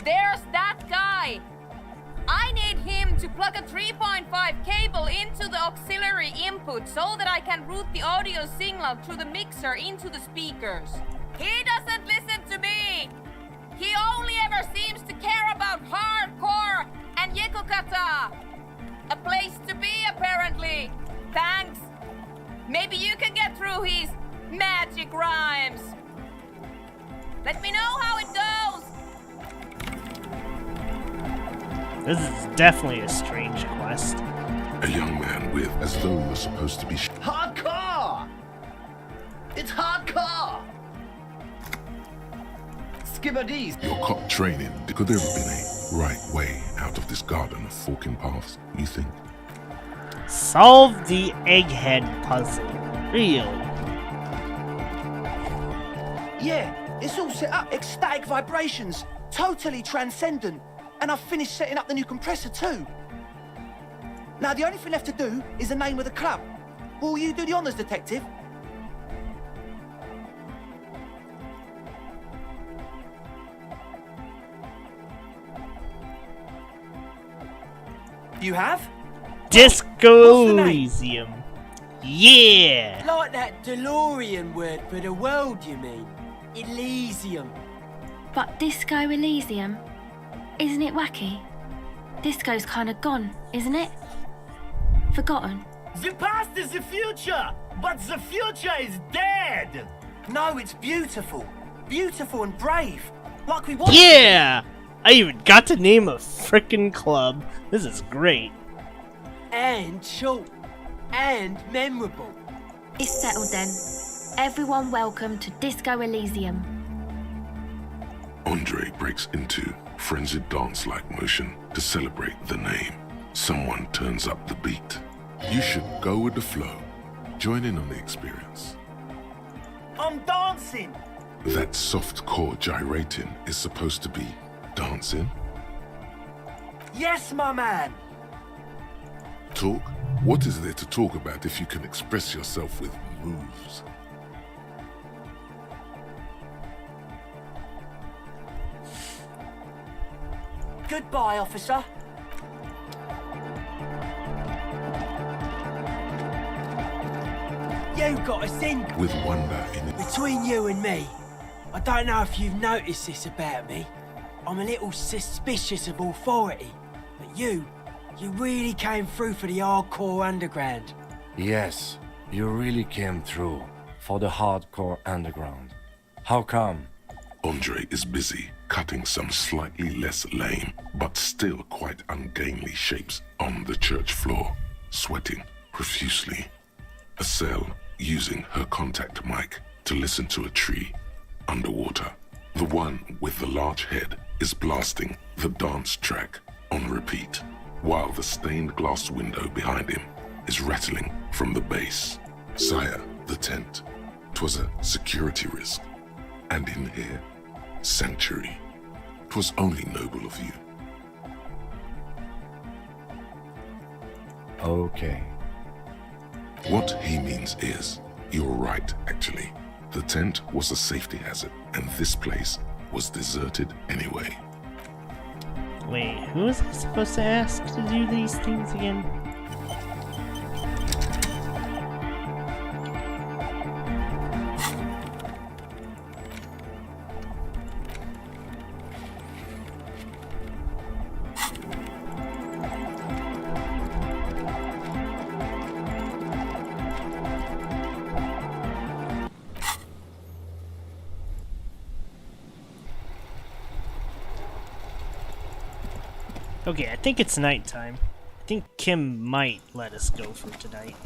S6: There's that guy. I need him to plug a 3.5 cable into the auxiliary input so that I can route the audio signal through the mixer into the speakers. He doesn't listen to me. He only ever seems to care about hardcore and yekukata. A place to be, apparently. Thanks. Maybe you can get through his magic rhymes. Let me know how it goes.
S1: This is definitely a strange quest.
S3: A young man with, as though you're supposed to be
S10: Hardcore! It's hardcore! Skibberdees.
S3: your cop training. Could there have been a right way out of this garden of forking paths, you think?
S1: Solve the egghead puzzle. Really?
S7: Yeah, it's all set up. Ecstatic vibrations. Totally transcendent. And I've finished setting up the new compressor too. Now the only thing left to do is the name of the club. Will you do the honors, detective? You have?
S1: Disco
S7: What's the name?
S1: Elysium. Yeah!
S9: Like that DeLorean word for the world, you mean? Elysium.
S11: But Disco Elysium? Isn't it wacky? Disco's kind of gone, isn't it? Forgotten.
S8: The past is the future, but the future is dead.
S7: No, it's beautiful. Beautiful and brave. Like we want.
S1: Yeah! I even got to name a frickin' club. This is great.
S9: And short. And memorable.
S11: It's settled then. Everyone welcome to Disco Elysium.
S3: Andre breaks into frenzied dance-like motion to celebrate the name. Someone turns up the beat. You should go with the flow. Join in on the experience.
S8: I'm dancing.
S3: That soft core gyrating is supposed to be dancing?
S7: Yes, my man.
S3: Talk? What is there to talk about if you can express yourself with moves?
S7: Goodbye, officer.
S9: You got a thing
S3: With wonder in it.
S9: between you and me. I don't know if you've noticed this about me. I'm a little suspicious of authority. But you really came through for the hardcore underground.
S4: Yes, you really came through for the hardcore underground. How come?
S3: Andre is busy cutting some slightly less lame, but still quite ungainly shapes on the church floor, sweating profusely. Estelle using her contact mic to listen to a tree underwater. The one with the large head is blasting the dance track on repeat, while the stained glass window behind him is rattling from the bass. Sire, the tent. 'Twas a security risk. And in here, sanctuary. 'Twas only noble of you.
S4: Okay.
S3: What he means is, you're right, actually. The tent was a safety hazard, and this place was deserted anyway.
S1: Wait, who was I supposed to ask to do these things again? Okay, I think it's nighttime. I think Kim might let us go for tonight.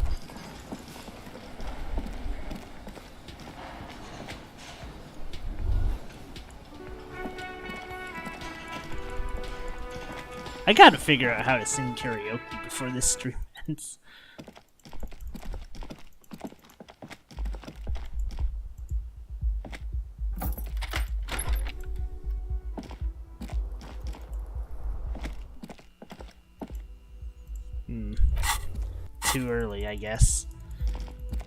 S1: I gotta figure out how to sing karaoke before this stream ends. Too early, I guess.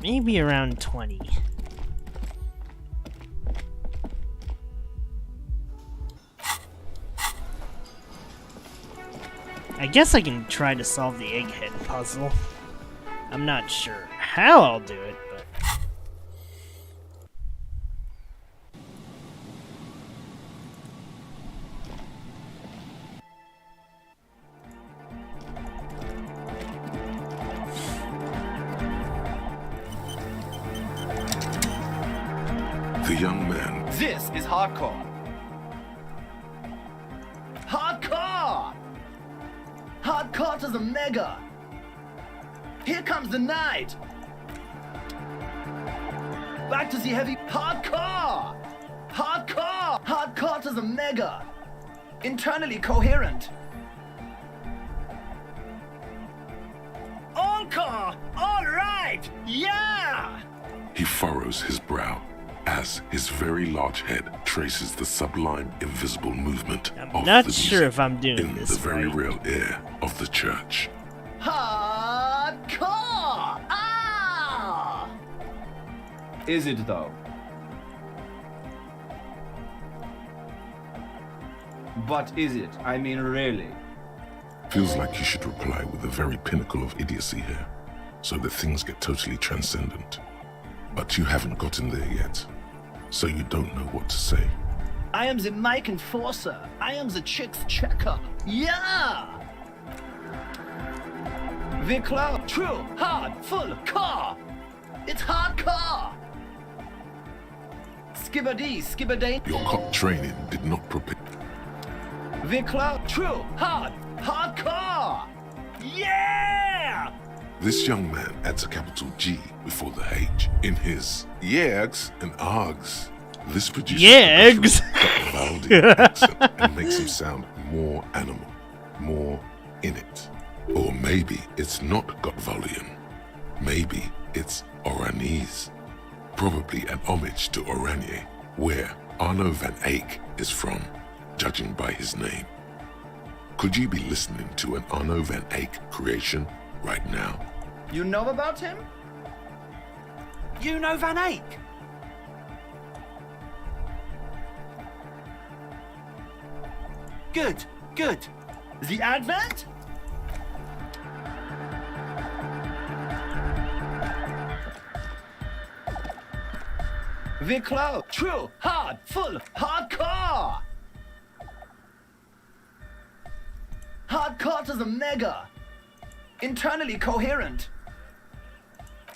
S1: Maybe around 20. I guess I can try to solve the egghead puzzle. I'm not sure how I'll do it, but...
S3: The young man.
S10: This is hardcore. Hardcore! Hardcore to the mega! Here comes the night! Back to the heavy hardcore! Hardcore! Hardcore to the mega! Internally coherent.
S8: Encore! All right! Yeah!
S3: He furrows his brow as his very large head traces the sublime invisible movement
S1: I'm
S3: of
S1: not
S3: the
S1: sure
S3: music
S1: if I'm doing
S3: in
S1: this
S3: the very
S1: right.
S3: real air of the church.
S10: Hardcore! Ah!
S12: Is it though? But is it? I mean, really?
S3: Feels like you should reply with the very pinnacle of idiocy here, so that things get totally transcendent. But you haven't gotten there yet, so you don't know what to say.
S10: I am the mic enforcer. I am the chicks checker. Yeah! The cloud, true, hard, full, car. It's hardcore. Skibbity, skibbiday.
S3: Your cop training did not prepare.
S10: The cloud, true, hardcore. Yeah!
S3: This young man adds a capital G before the H in his yegs and args. This produces
S1: Yegs.
S3: a Valdian accent and makes him sound more animal, more in it. Or maybe it's not Gotvalian. Maybe it's Oranese. Probably an homage to Oranje, where Arno van Eyck is from, judging by his name. Could you be listening to an Arno van Eyck creation right now?
S10: You know about him?
S7: You know Van Eyck? Good, good.
S10: The Advent? The cloud, true, hard, full, hardcore. Hardcore to the mega. Internally coherent.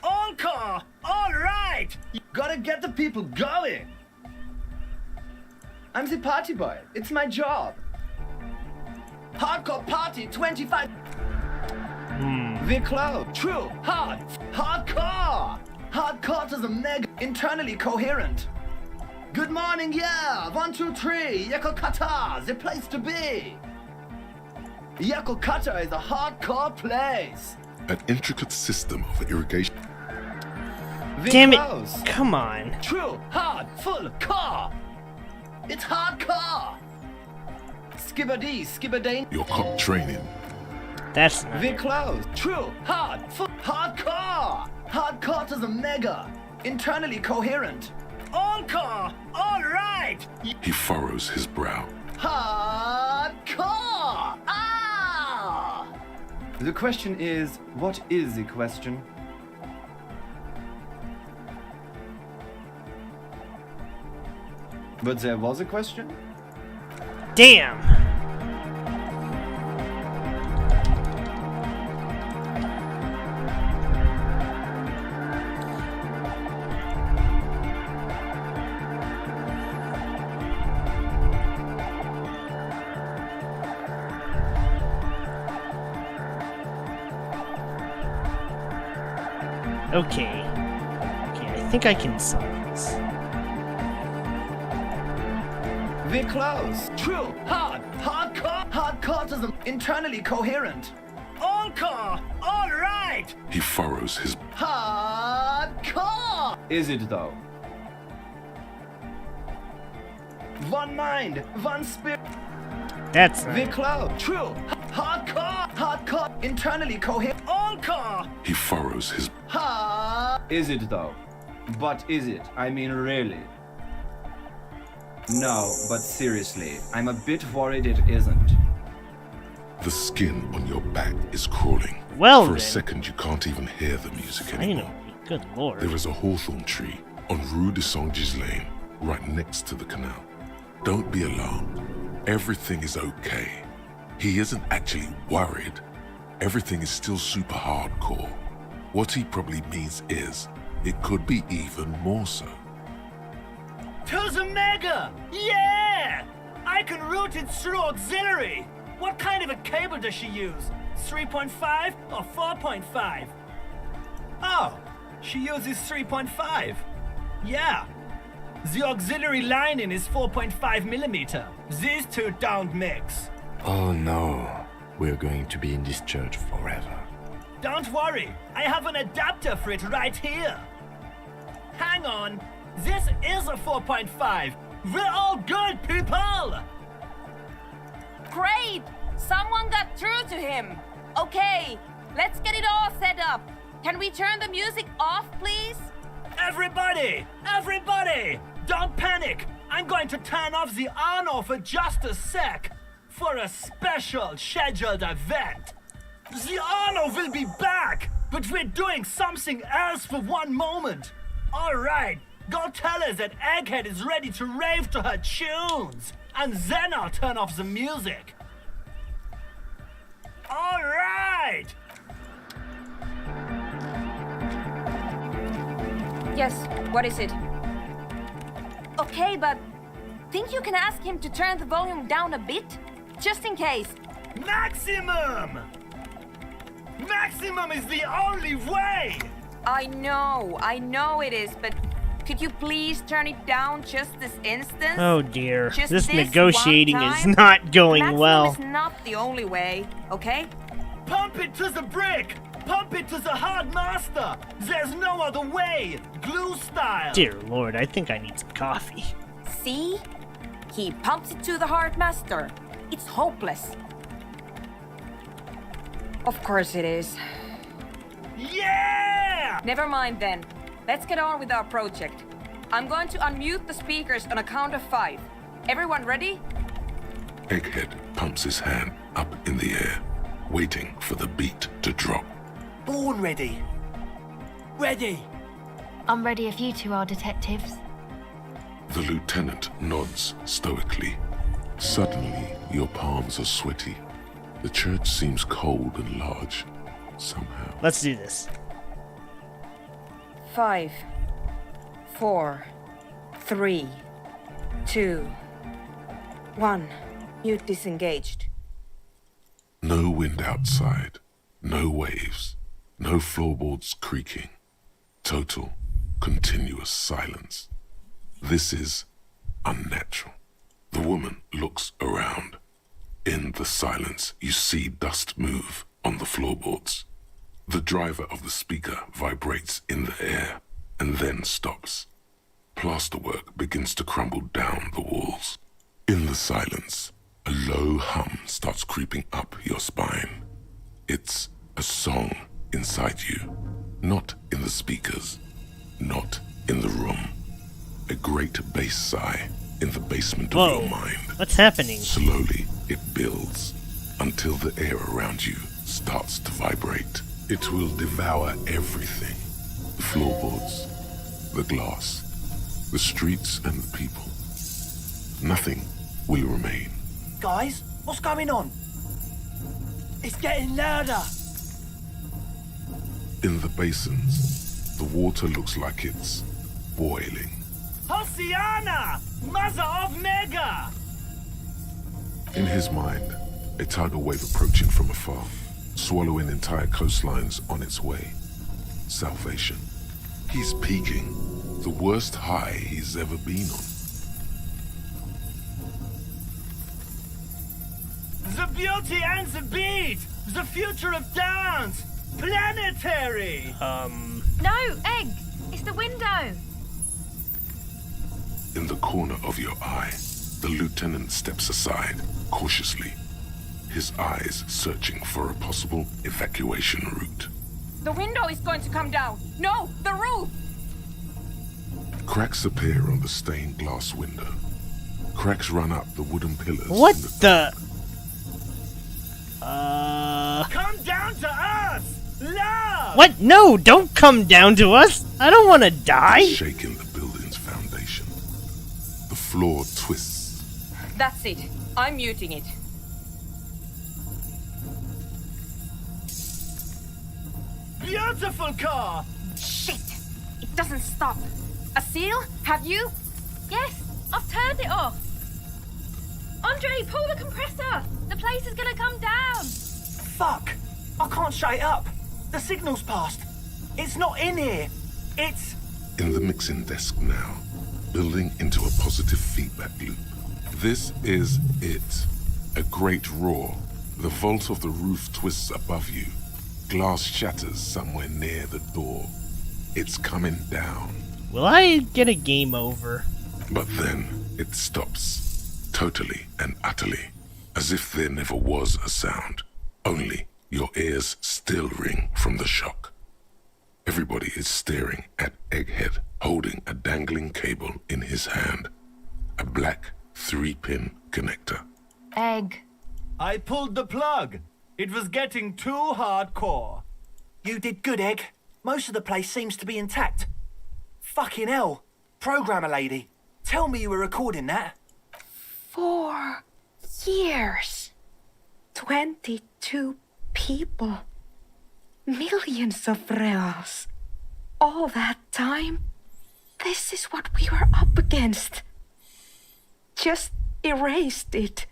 S8: Encore! All right!
S10: Gotta get the people going. I'm the party boy. It's my job. Hardcore party 25. The cloud, true, hard, hardcore. Hardcore to the mega. Internally coherent. Good morning, yeah. 1, 2, 3. Yakolkata, the place to be. Yakolkata is a hardcore place.
S3: An intricate system of irrigation.
S1: Damn it! Come on.
S10: True, hard, full, car. It's hardcore. Skibbity, skibbiday.
S3: Your cop training.
S1: That's not
S10: The
S1: it.
S10: clothes, true, hard, full, hardcore. Hardcore to the mega. Internally coherent.
S8: Encore! All right!
S3: He furrows his brow.
S10: Hardcore! Ah!
S12: The question is, what is the question? But there was a question?
S1: Damn! Okay. Okay, I think I can solve this.
S10: The clothes, true, hard, hardcore, hardcore to the internally coherent.
S8: Encore! All right!
S3: He furrows his...
S10: Hardcore!
S12: Is it though?
S10: One mind, one spirit.
S1: That's
S10: The
S1: right.
S10: cloud, true, hardcore, hardcore, internally coherent.
S8: Encore!
S3: He furrows his...
S12: Is it though? But is it? I mean really? No, but seriously, I'm a bit worried it isn't.
S3: The skin on your back is crawling.
S1: Well
S3: For a
S1: then.
S3: second you can't even hear the music anymore.
S1: Finally. Good lord.
S3: There is a hawthorn tree on Rue de Saint-Ghislain, right next to the canal. Don't be alarmed. Everything is okay. He isn't actually worried. Everything is still super hardcore. What he probably means is, it could be even more so.
S8: To the mega! Yeah! I can route it through auxiliary. What kind of a cable does she use? 3.5 or 4.5? Oh, she uses 3.5. Yeah. The auxiliary lining is 4.5 millimeter. These two don't mix.
S4: Oh no, we're going to be in this church forever.
S8: Don't worry, I have an adapter for it right here. Hang on, this is a 4.5. We're all good, people!
S6: Great! Someone got through to him. Okay, let's get it all set up. Can we turn the music off, please?
S8: Everybody! Everybody! Don't panic! I'm going to turn off the on-off for just a sec. for a special scheduled event. The honor will be back, but we're doing something else for one moment. All right, go tell her that Egghead is ready to rave to her tunes, and then I'll turn off the music. All right!
S6: Yes, what is it? Okay, but think you can ask him to turn the volume down a bit? Just in case.
S8: Maximum! Maximum is the only way!
S6: I know it is, but could you please turn it down just this instant?
S1: Oh dear,
S6: Just
S1: this
S6: this
S1: negotiating
S6: one
S1: is
S6: time?
S1: not going
S6: Maximum
S1: well.
S6: is not the only way, okay?
S8: Pump it to the brick! Pump it to the hard master! There's no other way! Glue style!
S1: Dear Lord, I think I need some coffee.
S6: See? He pumps it to the hard master. It's hopeless. Of course it is.
S8: Yeah!
S6: Never mind then. Let's get on with our project. I'm going to unmute the speakers on a count of 5. Everyone ready?
S3: Egghead pumps his hand up in the air, waiting for the beat to drop.
S7: Born ready.
S9: Ready.
S11: I'm ready if you two are detectives.
S3: The lieutenant nods stoically. Suddenly, your palms are sweaty. The church seems cold and large, somehow.
S1: Let's do this.
S6: 5, 4, 3, 2, 1. Mute disengaged.
S3: No wind outside, no waves, no floorboards creaking. Total, continuous silence. This is unnatural. The woman looks around. In the silence, you see dust move on the floorboards. The driver of the speaker vibrates in the air and then stops. Plasterwork begins to crumble down the walls. In the silence, a low hum starts creeping up your spine. It's a song inside you, not in the speakers, not in the room. A great bass sigh in the basement of
S1: Whoa,
S3: your mind.
S1: what's happening?
S3: Slowly, it builds until the air around you starts to vibrate. It will devour everything. The floorboards, the glass, the streets and the people. Nothing will remain.
S7: Guys, what's going on?
S9: It's getting louder.
S3: In the basins, the water looks like it's boiling.
S8: Hosiana! Mother of Mega!
S3: In his mind, a tidal wave approaching from afar, swallowing entire coastlines on its way. Salvation. He's peaking, the worst high he's ever been on.
S8: The beauty and the beat! The future of dance! Planetary!
S11: No, Egg! It's the window!
S3: In the corner of your eye, the lieutenant steps aside, cautiously, his eyes searching for a possible evacuation route.
S6: The window is going to come down. No, the roof!
S3: Cracks appear on the stained glass window. Cracks run up the wooden pillars.
S1: What
S3: in
S1: the?
S8: Come down to us! Love!
S1: What? No, don't come down to us! I don't want to die!
S3: Shaking the building's foundation. The floor twists.
S6: That's it. I'm muting it.
S8: Beautiful car!
S6: Shit! It doesn't stop. A seal? Have you?
S11: Yes, I've turned it off. Andre, pull the compressor. The place is gonna come down.
S7: Fuck! I can't shut it up. The signal's passed. It's not in here. It's...
S3: In the mixing desk now, building into a positive feedback loop. This is it. A great roar. The vault of the roof twists above you. Glass shatters somewhere near the door. It's coming down.
S1: Will I get a game over?
S3: But then it stops. Totally and utterly. As if there never was a sound. Only your ears still ring from the shock. Everybody is staring at Egghead, holding a dangling cable in his hand. A black 3-pin connector.
S11: Egg,
S8: I pulled the plug. It was getting too hardcore.
S7: You did good, Egg. Most of the place seems to be intact. Fucking hell. Programmer lady, tell me you were recording that.
S6: 4 years. 22 people. Millions of reals. All that time? This is what we were up against. Just erased it.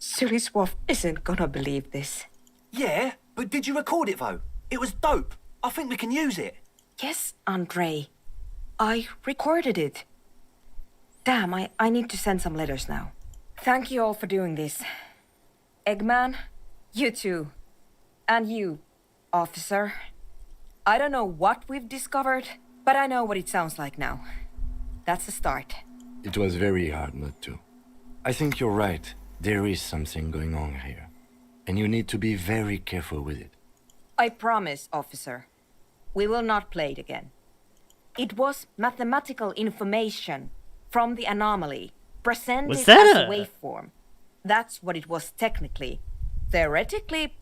S6: Suliswolf isn't gonna believe this.
S7: Yeah, but did you record it though? It was dope. I think we can use it.
S6: Yes, Andre. I recorded it. Damn, I need to send some letters now. Thank you all for doing this. Eggman, you too. And you, officer. I don't know what we've discovered, but I know what it sounds like now. That's a start.
S4: It was very hard not to. I think you're right. There is something going on here. And you need to be very careful with it.
S6: I promise, officer. We will not play it again. It was mathematical information from the anomaly, presented as a waveform. That's what it was technically. Theoretically...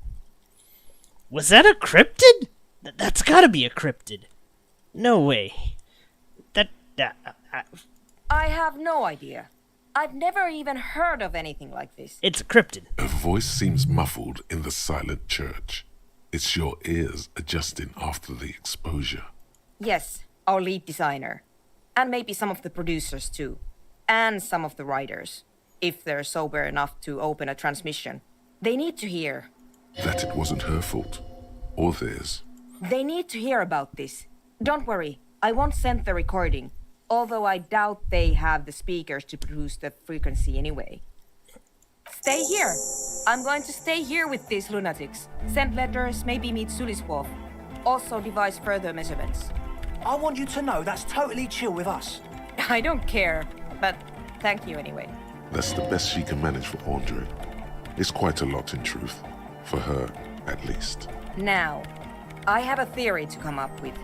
S1: Was that a cryptid? That's gotta be a cryptid. No way.
S6: I have no idea. I've never even heard of anything like this.
S1: It's a cryptid.
S3: A voice seems muffled in the silent church. It's your ears adjusting after the exposure.
S6: Yes, our lead designer. And maybe some of the producers too. And some of the writers. If they're sober enough to open a transmission. They need to hear.
S3: That it wasn't her fault. Or theirs.
S6: They need to hear about this. Don't worry, I won't send the recording. Although I doubt they have the speakers to produce the frequency anyway. Stay here. I'm going to stay here with these lunatics. Send letters, maybe meet Suliswolf. Also devise further measurements.
S7: I want you to know that's totally chill with us.
S6: I don't care, but thank you anyway.
S3: That's the best she can manage for Andre. It's quite a lot in truth. For her, at least.
S6: Now, I have a theory to come up with.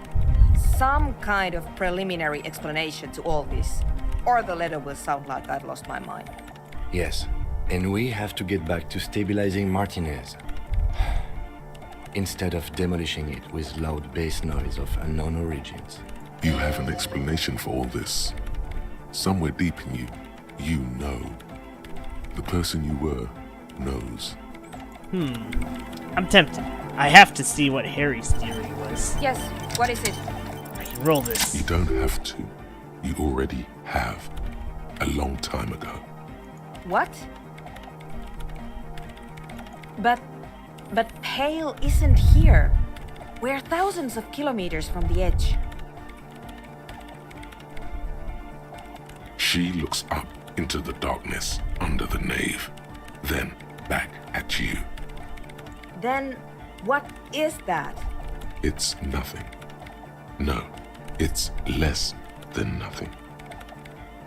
S6: Some kind of preliminary explanation to all this. Or the letter will sound like I've lost my mind.
S4: Yes, and we have to get back to stabilizing Martinez. Instead of demolishing it with loud bass noise of unknown origins.
S3: You have an explanation for all this. Somewhere deep in you, you know. The person you were knows.
S1: I'm tempted. I have to see what Harry's theory was.
S6: Yes, what is it?
S1: I can roll this.
S3: You don't have to. You already have. A long time ago.
S6: What? But Pale isn't here. We're thousands of kilometers from the edge.
S3: She looks up into the darkness under the nave, then back at you.
S6: Then what is that?
S3: It's nothing. No, it's less than nothing.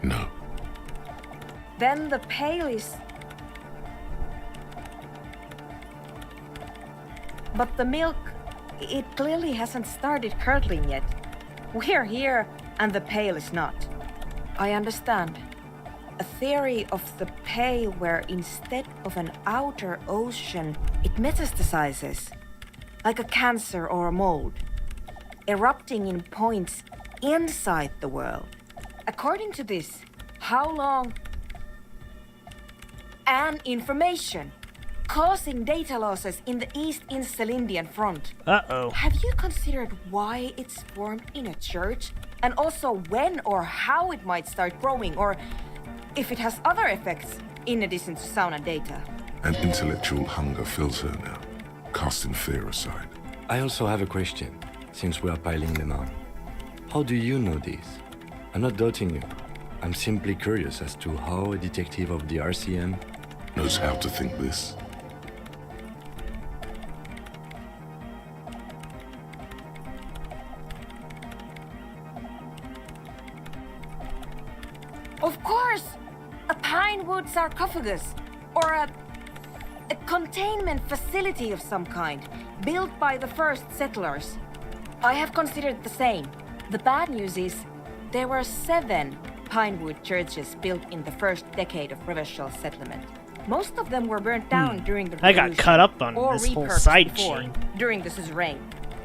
S3: No.
S6: Then the Pale is... But the milk, it clearly hasn't started curdling yet. We're here, and the Pale is not. I understand. A theory of the Pale where instead of an outer ocean, it metastasizes. Like a cancer or a mold. Erupting in points inside the world. According to this, how long... And information. Causing data losses in the East Incelindian front.
S1: Uh-oh.
S6: Have you considered why it's formed in a church? And also when or how it might start growing, or if it has other effects, in addition to sound and data?
S3: An intellectual hunger fills her now, casting fear aside.
S4: I also have a question, since we are piling them on. How do you know this? I'm not doubting you. I'm simply curious as to how a detective of the RCM
S3: knows how to think this.
S6: Of course! A pinewood sarcophagus, or a containment facility of some kind, built by the first settlers. I have considered the same. The bad news is, there were 7 pinewood churches built in the first decade of provincial settlement. Most of them were burnt down during the
S1: I got
S6: Revolution,
S1: cut up on
S6: or
S1: this whole
S6: repurposed
S1: side
S6: before,
S1: chain.
S6: during the suzerain.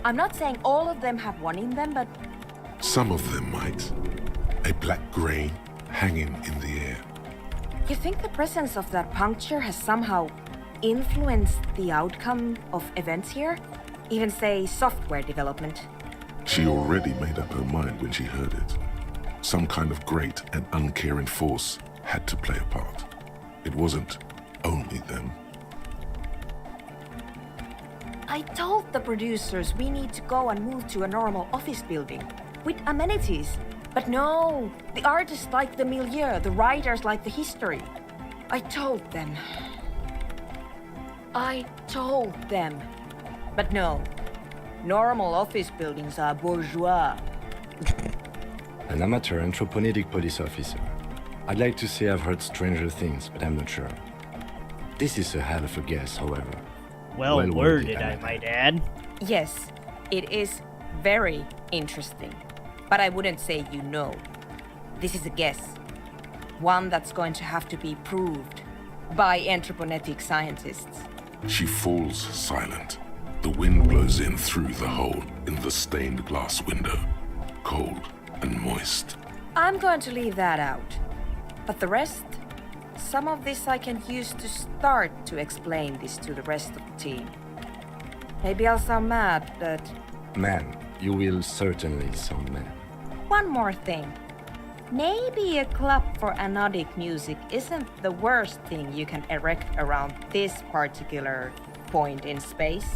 S6: I'm not saying all of them have one in them, but
S3: Some of them might. A black grain hanging in the air.
S6: you think the presence of that puncture has somehow influenced the outcome of events here? Even say software development?
S3: She already made up her mind when she heard it. Some kind of great and uncaring force had to play a part. It wasn't only them.
S6: I told the producers we need to go and move to a normal office building with amenities. But no, the artists like the milieu, the writers like the history. I told them. But no, normal office buildings are bourgeois.
S4: An amateur anthropomedic police officer. I'd like to say I've heard stranger things, but I'm not sure. This is a hell of a guess, however.
S1: Well
S4: Well
S1: worded,
S4: worded,
S1: I might add.
S6: Yes, it is very interesting. But I wouldn't say you know. This is a guess. One that's going to have to be proved by anthroponetic scientists.
S3: She falls silent. The wind blows in through the hole in the stained glass window. Cold and moist.
S6: I'm going to leave that out. But the rest? Some of this I can use to start to explain this to the rest of the team. Maybe I'll sound mad, but
S4: Man, you will certainly sound mad.
S6: one more thing. Maybe a club for anodic music isn't the worst thing you can erect around this particular point in space.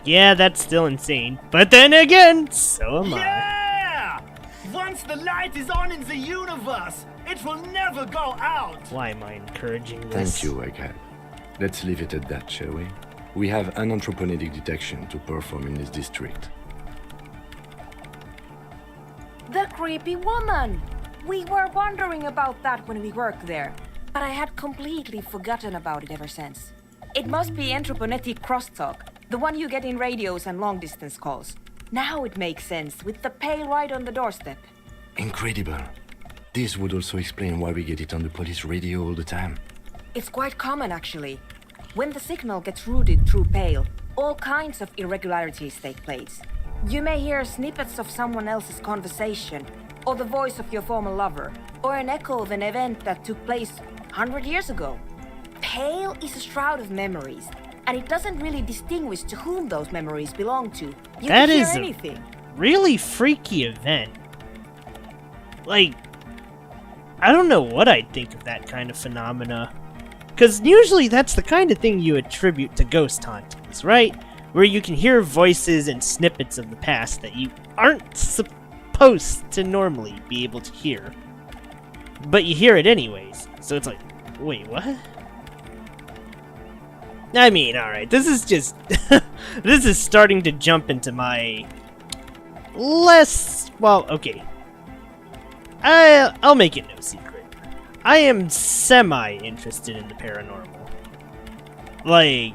S1: Yeah, that's still insane. But then again, so am I.
S8: Yeah! Once the light is on in the universe, it will never go out.
S1: Why am I encouraging this?
S4: Thank you, Egghead. Let's leave it at that, shall we? We have an anthropomedic detection to perform in this district.
S6: The creepy woman! We were wondering about that when we worked there, but I had completely forgotten about it ever since. It must be anthroponetic crosstalk, the one you get in radios and long-distance calls. Now it makes sense, with the pail right on the doorstep.
S4: Incredible. This would also explain why we get it on the police radio all the time.
S6: It's quite common, actually. When the signal gets routed through pail, all kinds of irregularities take place. You may hear snippets of someone else's conversation, or the voice of your former lover, or an echo of an event that took place 100 years ago. Pale is a shroud of memories, and it doesn't really distinguish to whom those memories belong to. You
S1: That
S6: can hear
S1: is a
S6: anything.
S1: really freaky event. Like, I don't know what I'd think of that kind of phenomena. Because usually that's the kind of thing you attribute to ghost hauntings, right? Where you can hear voices and snippets of the past that you aren't supposed to normally be able to hear. But you hear it anyways. So it's like, wait, what? I mean, alright, this is just... this is starting to jump into my... less... well, okay. I'll make it no secret. I am semi-interested in the paranormal. Like...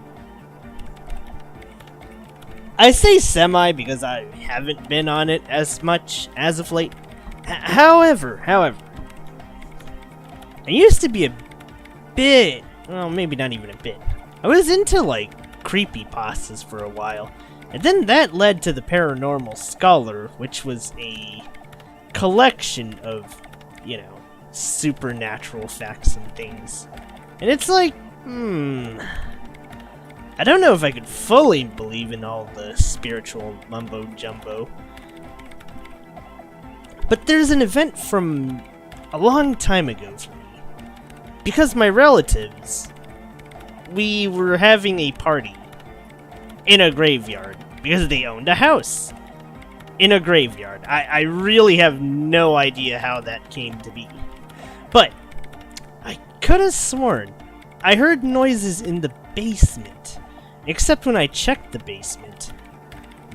S1: I say semi because I haven't been on it as much as of late. However, I used to be a bit... well, maybe not even a bit. I was into, like, creepypastas for a while. And then that led to the Paranormal Scholar, which was a collection of, you know, supernatural facts and things. And it's like, I don't know if I could fully believe in all the spiritual mumbo-jumbo. But there's an event from a long time ago for me. Because my relatives... we were having a party in a graveyard because they owned a house in a graveyard. I really have no idea how that came to be. But I could have sworn I heard noises in the basement. Except when I checked the basement,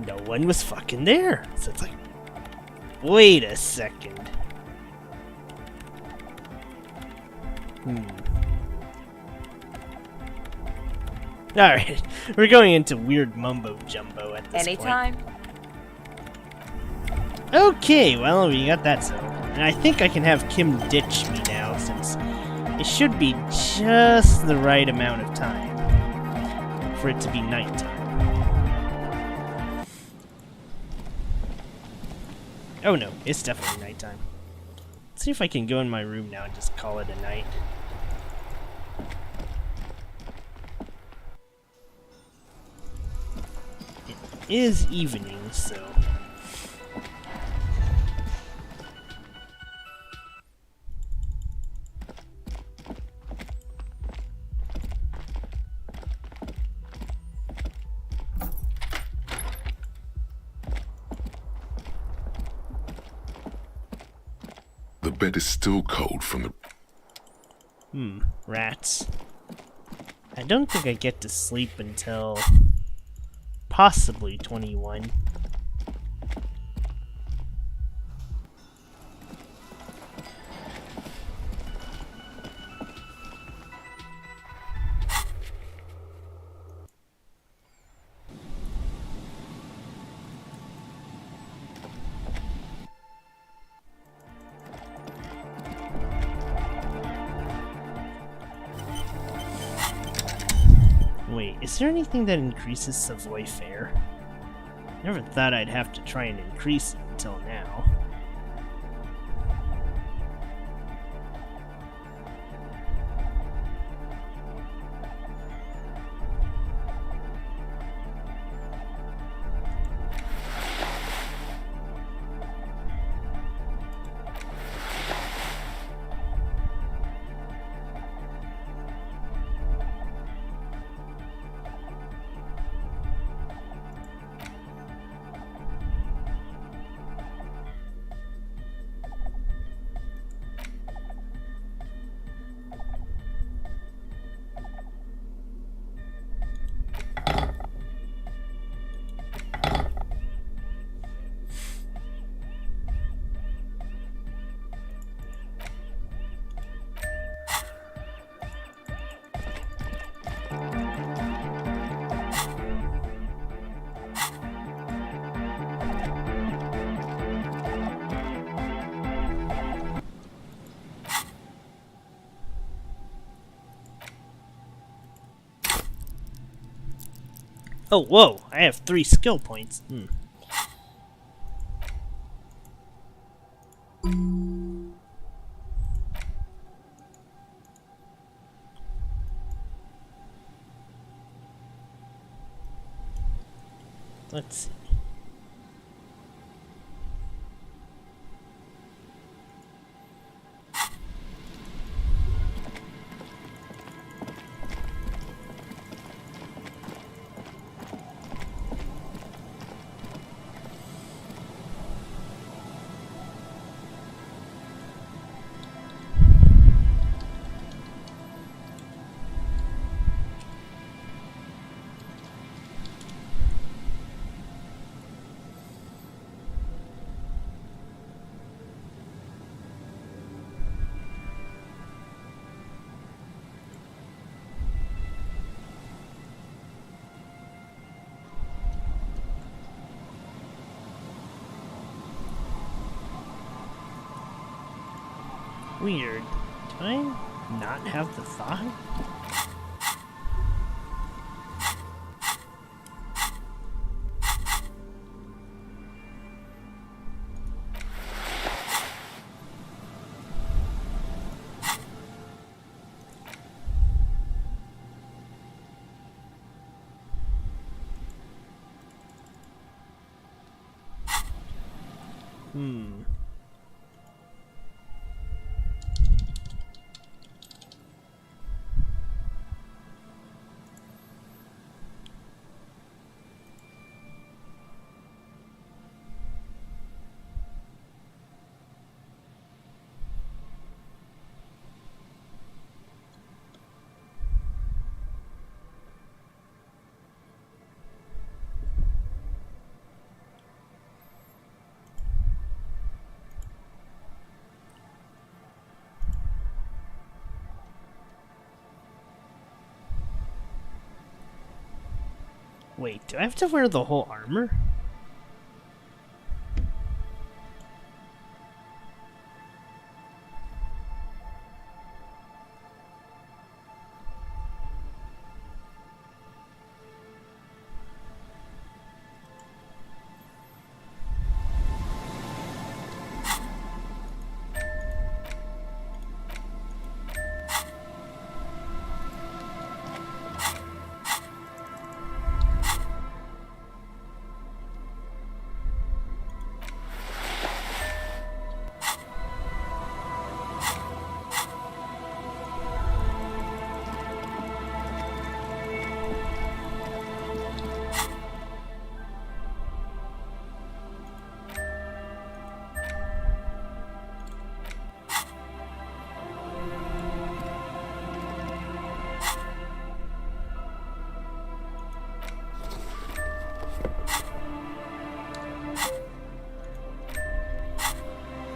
S1: no one was fucking there. So it's like, wait a second. Alright, we're going into weird mumbo-jumbo at this
S6: Anytime.
S1: point. Okay, well, we got that settled. And I think I can have Kim ditch me now, since it should be just the right amount of time for it to be nighttime. Oh no, it's definitely nighttime. Let's see if I can go in my room now and just call it a night. It is evening, so...
S3: The bed is still cold from the...
S1: Rats. I don't think I get to sleep until... possibly 21. Wait, is there anything that increases Savoy fare? Never thought I'd have to try and increase it until now. Oh, whoa! I have 3 skill points. Let's see. Weird. Do I not have the thigh? Wait, do I have to wear the whole armor?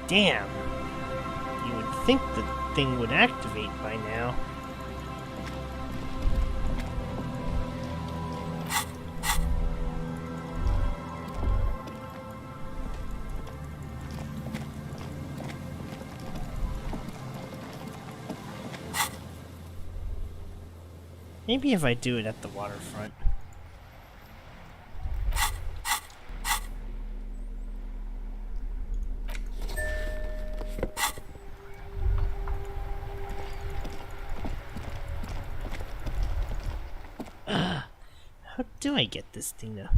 S1: Damn. You would think the thing would activate by now. Maybe if I do it at the waterfront. How do I get this thing to...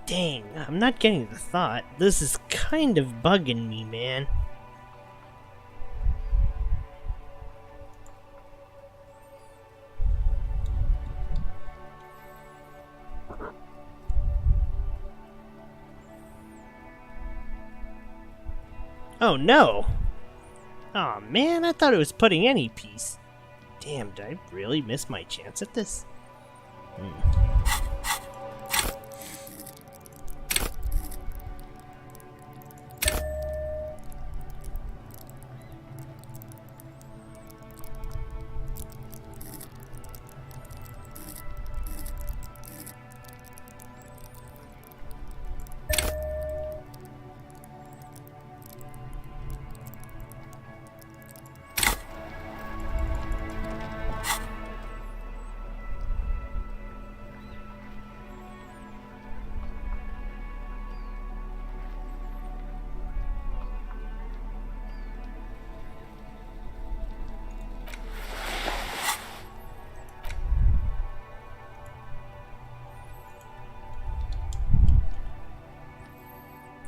S1: Dang, I'm not getting the thought. This is kind of bugging me, man. Oh no! Aw man, I thought it was putting any piece. Damn, did I really miss my chance at this?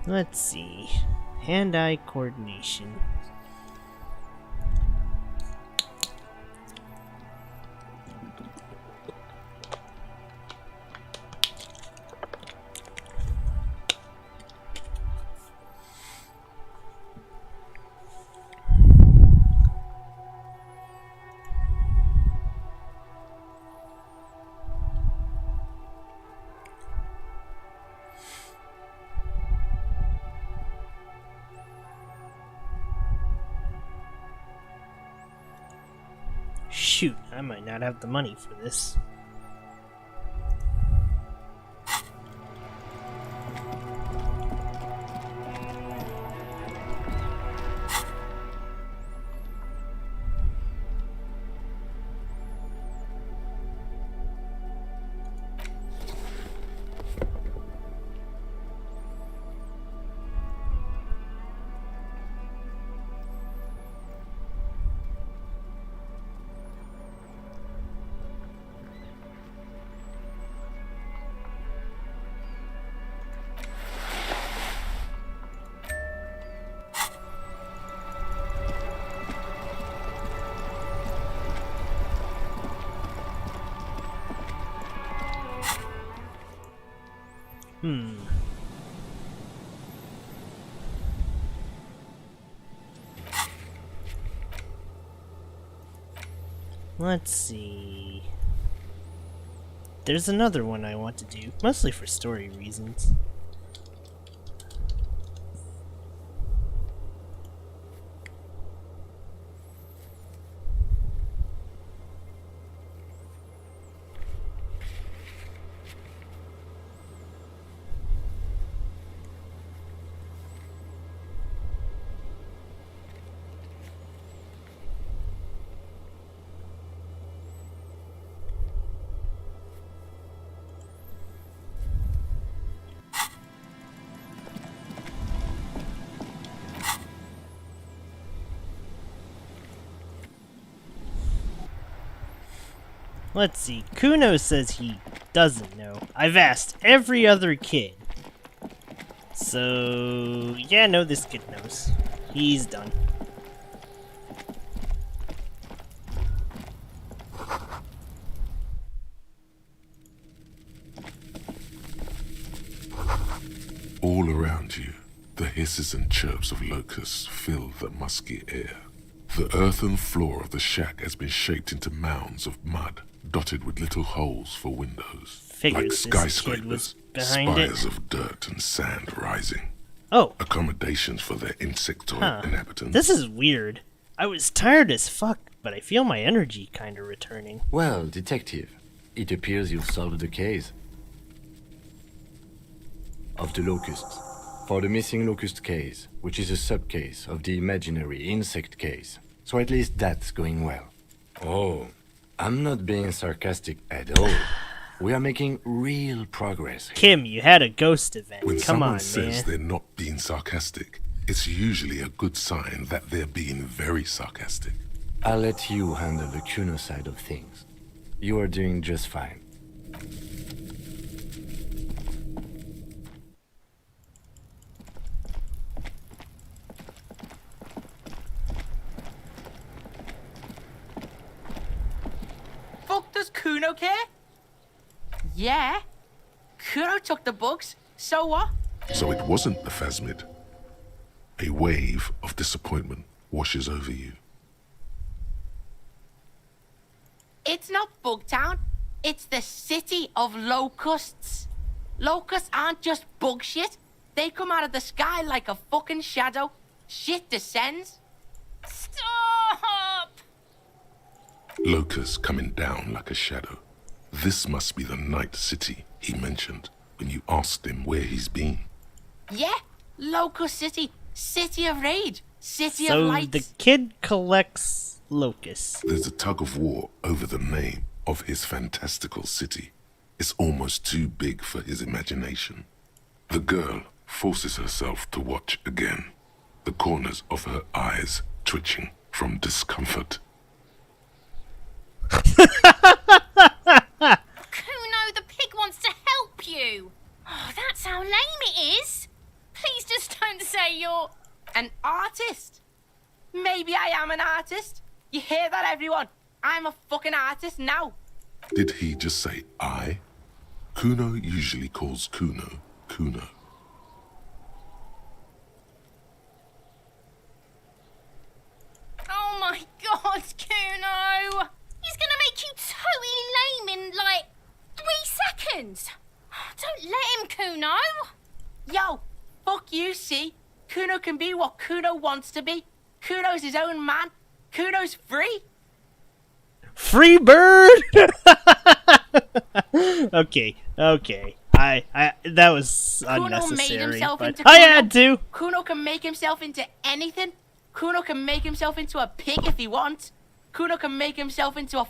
S1: Let's see. Hand-eye coordination. Shoot, I might not have the money for this. Let's see. There's another one I want to do, mostly for story reasons. Let's see. Kuno says he doesn't know. I've asked every other kid. So, yeah, no, this kid knows. He's done.
S3: All around you, the hisses and chirps of locusts fill the musky air. The earthen floor of the shack has been shaped into mounds of mud, dotted with little holes for windows. Like skyscrapers, spires of dirt and sand rising.
S1: Oh.
S3: Accommodations for their insectoid inhabitants.
S1: This is weird. I was tired as fuck, but I feel my energy kinda returning.
S4: Well, detective, it appears you've solved the case of the locusts. For the missing locust case, which is a sub-case of the imaginary insect case. So at least that's going well. Oh, I'm not being sarcastic at all. We are making real progress here.
S1: Kim, you had a ghost event.
S3: When
S1: Come on,
S3: someone says they're not being sarcastic, it's usually a good sign that they're being very sarcastic.
S4: I'll let you handle the Kuno side of things. You are doing just fine.
S13: Does Kuno care? Yeah. Kuno took the bugs, so what?
S3: So it wasn't the phasmid. A wave of disappointment washes over you.
S13: It's not Bugtown. It's the city of locusts. Locusts aren't just bug shit. They come out of the sky like a fucking shadow. Shit descends. Stop!
S3: Locusts coming down like a shadow. This must be the night city he mentioned when you asked him where he's been.
S13: Yeah, Locust City. City of rage. City
S1: so
S13: of lights.
S1: The kid collects locusts.
S3: There's a tug of war over the name of his fantastical city. It's almost too big for his imagination. The girl forces herself to watch again, the corners of her eyes twitching from discomfort.
S11: Kuno, the pig wants to help you. Oh, that's how lame it is. Please just don't say you're...
S13: An artist? Maybe I am an artist. You hear that, everyone? I'm a fucking artist now.
S3: Did he just say I? Kuno usually calls Kuno, Kuno.
S11: Oh my god, Kuno! He's gonna make you totally lame in, like, 3 seconds. Don't let him, Kuno.
S13: Yo, fuck you, see? Kuno can be what Kuno wants to be. Kuno's his own man. Kuno's free.
S1: Free bird! Okay. That was unnecessary, but I had to.
S13: Kuno can make himself into anything. Kuno can make himself into a pig if he wants. Kuno can make himself into a...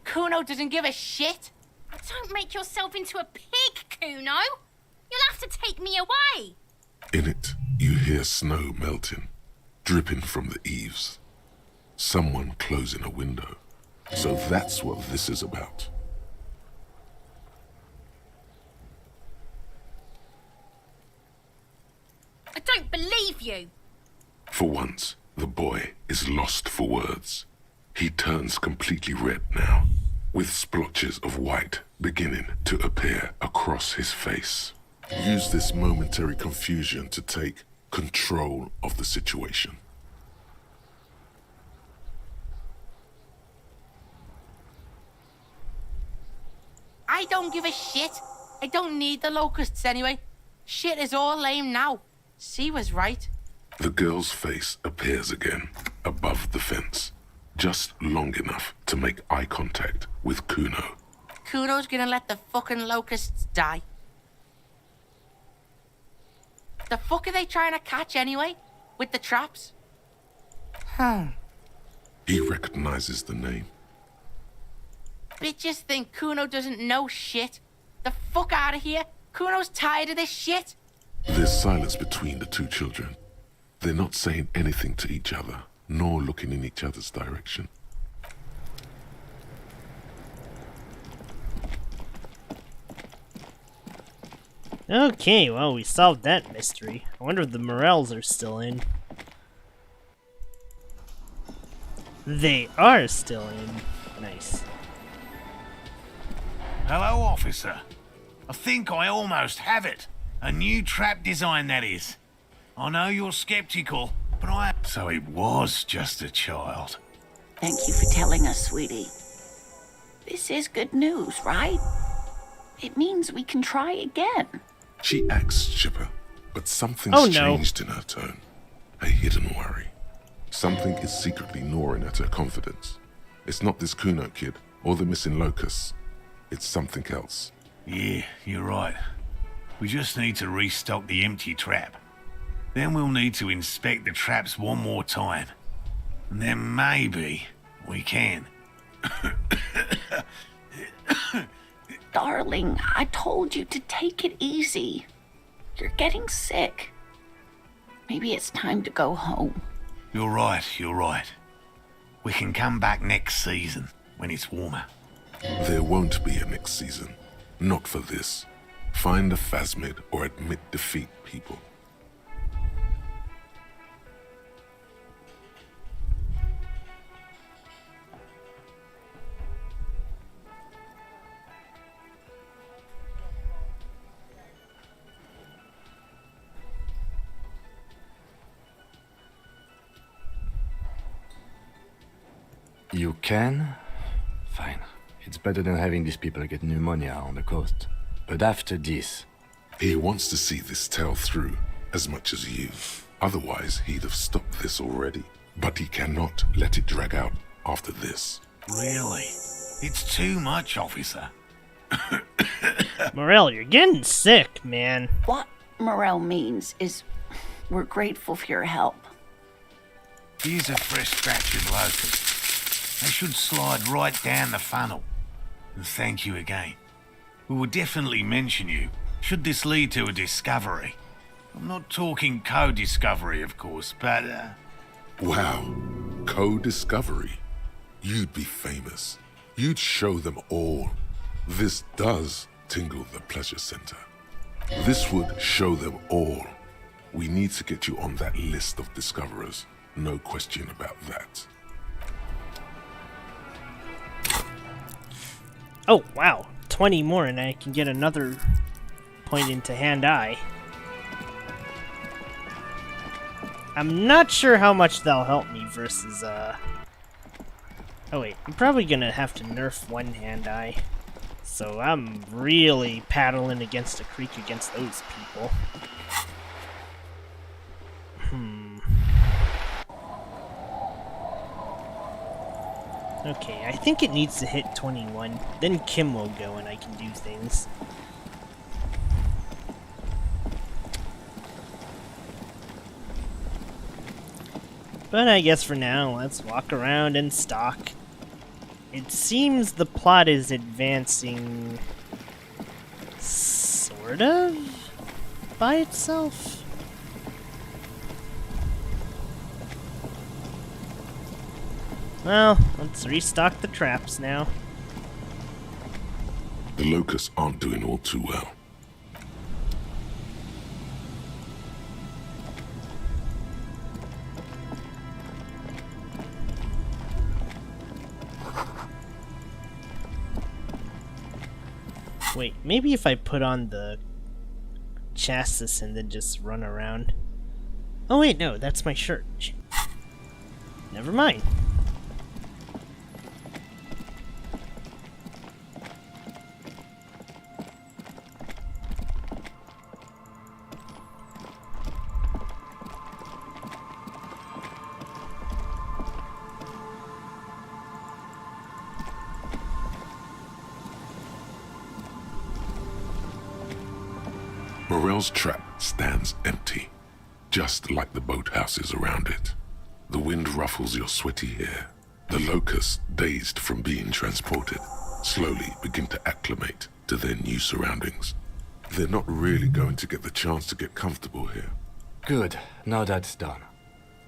S13: Kuno doesn't give a shit.
S11: Don't make yourself into a pig, Kuno. You'll have to take me away.
S3: In it, you hear snow melting, dripping from the eaves. Someone closing a window. So that's what this is about.
S11: I don't believe you.
S3: For once, the boy is lost for words. He turns completely red now, with splotches of white beginning to appear across his face. Use this momentary confusion to take control of the situation.
S13: I don't give a shit. I don't need the locusts anyway. Shit is all lame now. She was right.
S3: The girl's face appears again, above the fence, just long enough to make eye contact with Kuno.
S13: Kuno's gonna let the fucking locusts die. The fuck are they trying to catch anyway? With the traps?
S3: He recognizes the name.
S13: Bitches think Kuno doesn't know shit. The fuck out of here. Kuno's tired of this shit.
S3: There's silence between the two children. They're not saying anything to each other, nor looking in each other's direction.
S1: Okay, well, we solved that mystery. I wonder if the Morels are still in. They are still in. Nice.
S14: Hello, officer. I think I almost have it. A new trap design, that is. I know you're skeptical, but So it was just a child.
S15: Thank you for telling us, sweetie. This is good news, right? It means we can try again.
S3: She acts chipper, but something's changed in her tone. A hidden worry. Something is secretly gnawing at her confidence. It's not this Kuno kid, or the missing locusts. It's something else.
S14: Yeah, you're right. We just need to restock the empty trap. Then we'll need to inspect the traps one more time. And then maybe we can.
S15: Darling, I told you to take it easy. You're getting sick. Maybe it's time to go home.
S14: You're right, you're right. We can come back next season, when it's warmer.
S3: There won't be a next season. Not for this. Find a phasmid or admit defeat, people.
S4: You can? Fine. It's better than having these people get pneumonia on the coast. But after this...
S3: He wants to see this tale through, as much as you. Otherwise, he'd have stopped this already. But he cannot let it drag out after this.
S14: Really? It's too much, officer.
S1: Morel, you're getting sick, man.
S15: What Morel means is we're grateful for your help.
S14: Here's a fresh batch of locusts. They should slide right down the funnel. And thank you again. We will definitely mention you, should this lead to a discovery. I'm not talking co-discovery, of course, but,
S3: Wow. Co-discovery? You'd be famous. You'd show them all. This does tingle the pleasure center. This would show them all. We need to get you on that list of discoverers. No question about that.
S1: Oh, wow. 20 more and I can get another point into hand-eye. I'm not sure how much that'll help me versus, Oh wait, I'm probably gonna have to nerf one hand-eye. So I'm really paddling against a creek against those people. Okay, I think it needs to hit 21. Then Kim will go and I can do things. But I guess for now, let's walk around and stalk. It seems the plot is advancing... sort of? By itself? Well, let's restock the traps now.
S3: The locusts aren't doing all too well.
S1: Wait, maybe if I put on the chassis and then just run around. Oh wait, no, that's my shirt. Never mind.
S3: Morel's trap stands empty, just like the boathouses around it. The wind ruffles your sweaty hair. The locusts, dazed from being transported, slowly begin to acclimate to their new surroundings. They're not really going to get the chance to get comfortable here.
S4: Good, now that's done.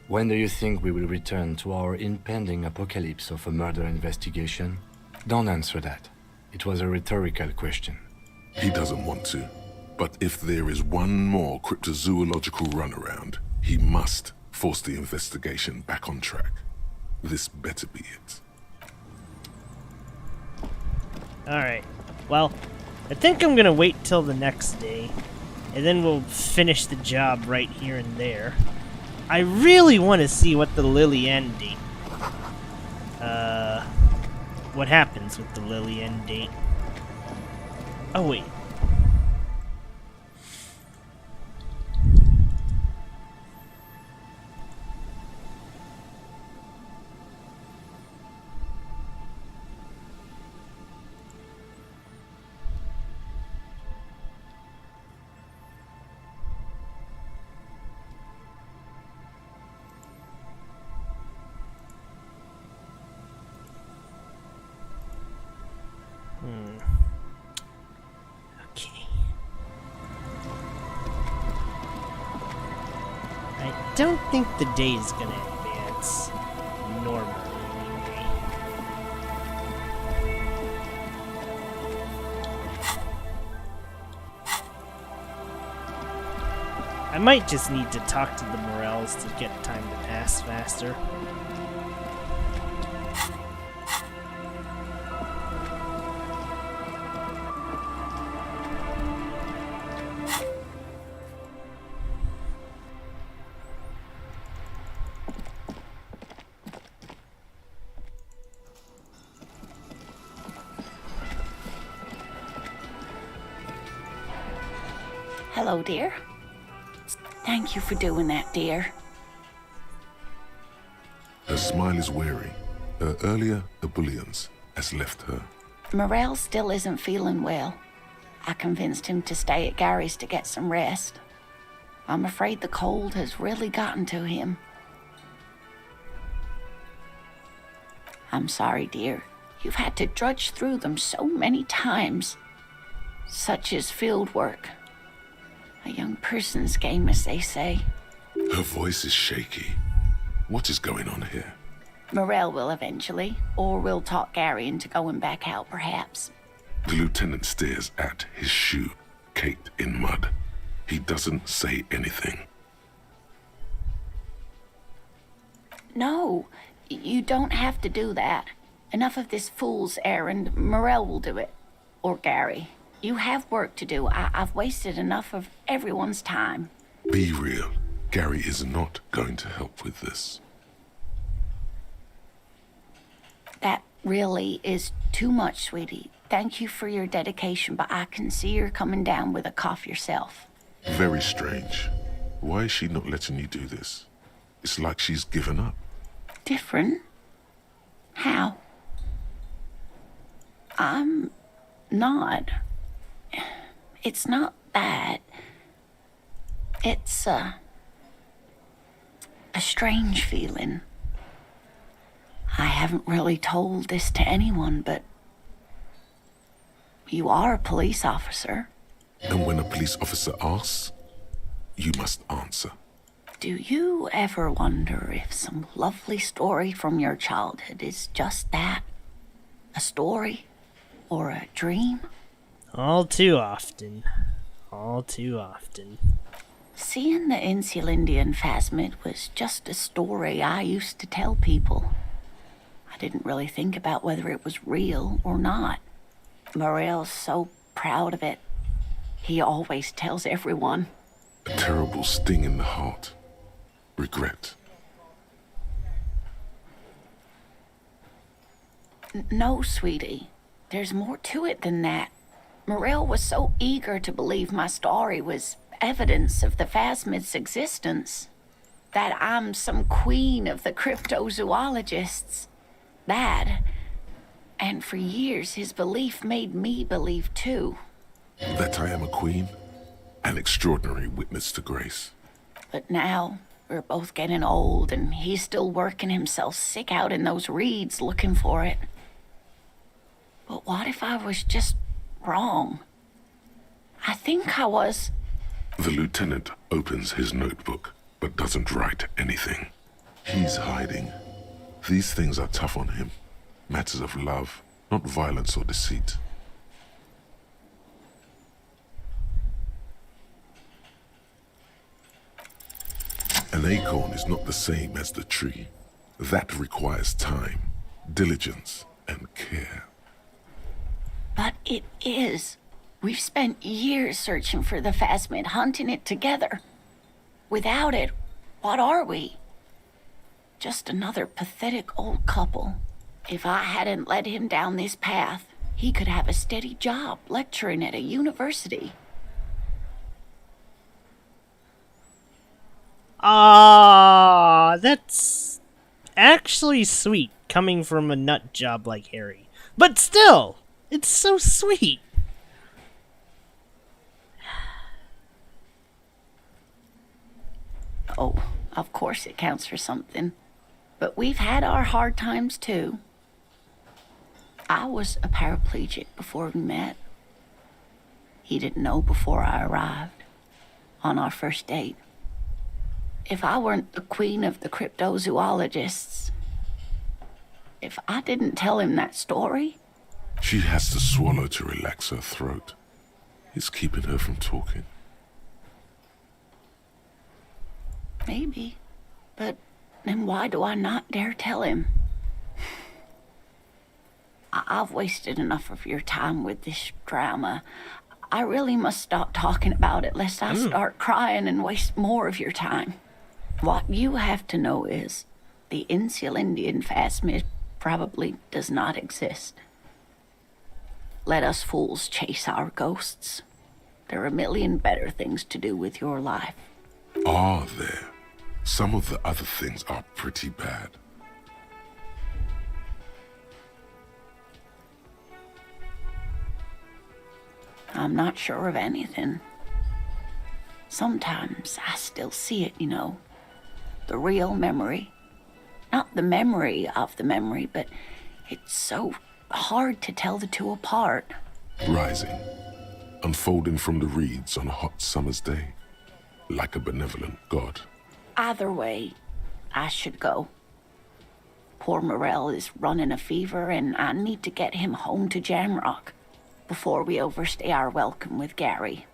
S4: When do you think we will return to our impending apocalypse of a murder investigation? Don't answer that. It was a rhetorical question.
S3: He doesn't want to. But if there is one more cryptozoological runaround, he must force the investigation back on track. This better be it.
S1: Alright, well, I think I'm gonna wait till the next day, and then we'll finish the job right here and there. I really want to see what the Lily ending. What happens with the Lily ending. Oh, wait. Okay. I don't think the day is gonna advance normally anyway. I might just need to talk to the Morels to get time to pass faster.
S15: Hello, dear. Thank you for doing that, dear.
S3: Her smile is weary. Her earlier ebullience has left her.
S15: Morel still isn't feeling well. I convinced him to stay at Gary's to get some rest. I'm afraid the cold has really gotten to him. I'm sorry, dear. You've had to drudge through them so many times. Such is field work. A young person's game, as they say.
S3: Her voice is shaky. What is going on here?
S15: Morel will eventually, or we'll talk Gary into going back out, perhaps.
S3: The lieutenant stares at his shoe, caked in mud. He doesn't say anything.
S15: No, you don't have to do that. Enough of this fool's errand. Morel will do it. Or Gary. You have work to do. I've wasted enough of everyone's time.
S3: Be real. Gary is not going to help with this.
S15: That really is too much, sweetie. Thank you for your dedication, but I can see you're coming down with a cough yourself.
S3: Very strange. Why is she not letting you do this? It's like she's given up.
S15: Different? How? I'm not. It's not that. It's a strange feeling. I haven't really told this to anyone, but you are a police officer.
S3: And when a police officer asks, you must answer.
S15: Do you ever wonder if some lovely story from your childhood is just that? A story? Or a dream?
S1: All too often. All too often.
S15: Seeing the Insulindian phasmid was just a story I used to tell people. I didn't really think about whether it was real or not. Morel's so proud of it. He always tells everyone.
S3: A terrible sting in the heart. Regret.
S15: No, sweetie. There's more to it than that. Morel was so eager to believe my story was evidence of the phasmid's existence, that I'm some queen of the cryptozoologists. That, and for years his belief made me believe too.
S3: That I am a queen? An extraordinary witness to grace.
S15: But now, we're both getting old, and he's still working himself sick out in those reeds looking for it. But what if I was just wrong? I think I was.
S3: The lieutenant opens his notebook, but doesn't write anything. He's hiding. These things are tough on him. Matters of love, not violence or deceit. An acorn is not the same as the tree. That requires time, diligence, and care.
S15: But it is. We've spent years searching for the phasmid, hunting it together. Without it, what are we? Just another pathetic old couple. If I hadn't led him down this path, he could have a steady job lecturing at a university.
S1: Ah, that's actually sweet coming from a nut job like Harry. But still, it's so sweet.
S15: Oh, of course it counts for something. But we've had our hard times too. I was a paraplegic before we met. He didn't know before I arrived. On our first date. If I weren't the queen of the cryptozoologists, if I didn't tell him that story...
S3: She has to swallow to relax her throat. It's keeping her from talking.
S15: Maybe. But then why do I not dare tell him? I've wasted enough of your time with this drama. I really must stop talking about it lest I start crying and waste more of your time. What you have to know is the Insulindian phasmid probably does not exist. Let us fools chase our ghosts. There are a million better things to do with your life.
S3: Are there? Some of the other things are pretty bad.
S15: I'm not sure of anything. Sometimes I still see it, you know. The real memory. Not the memory of the memory, but it's so hard to tell the two apart.
S3: Rising, unfolding from the reeds on a hot summer's day, like a benevolent god.
S15: Either way, I should go. Poor Morel is running a fever, and I need to get him home to Jamrock before we overstay our welcome with Gary.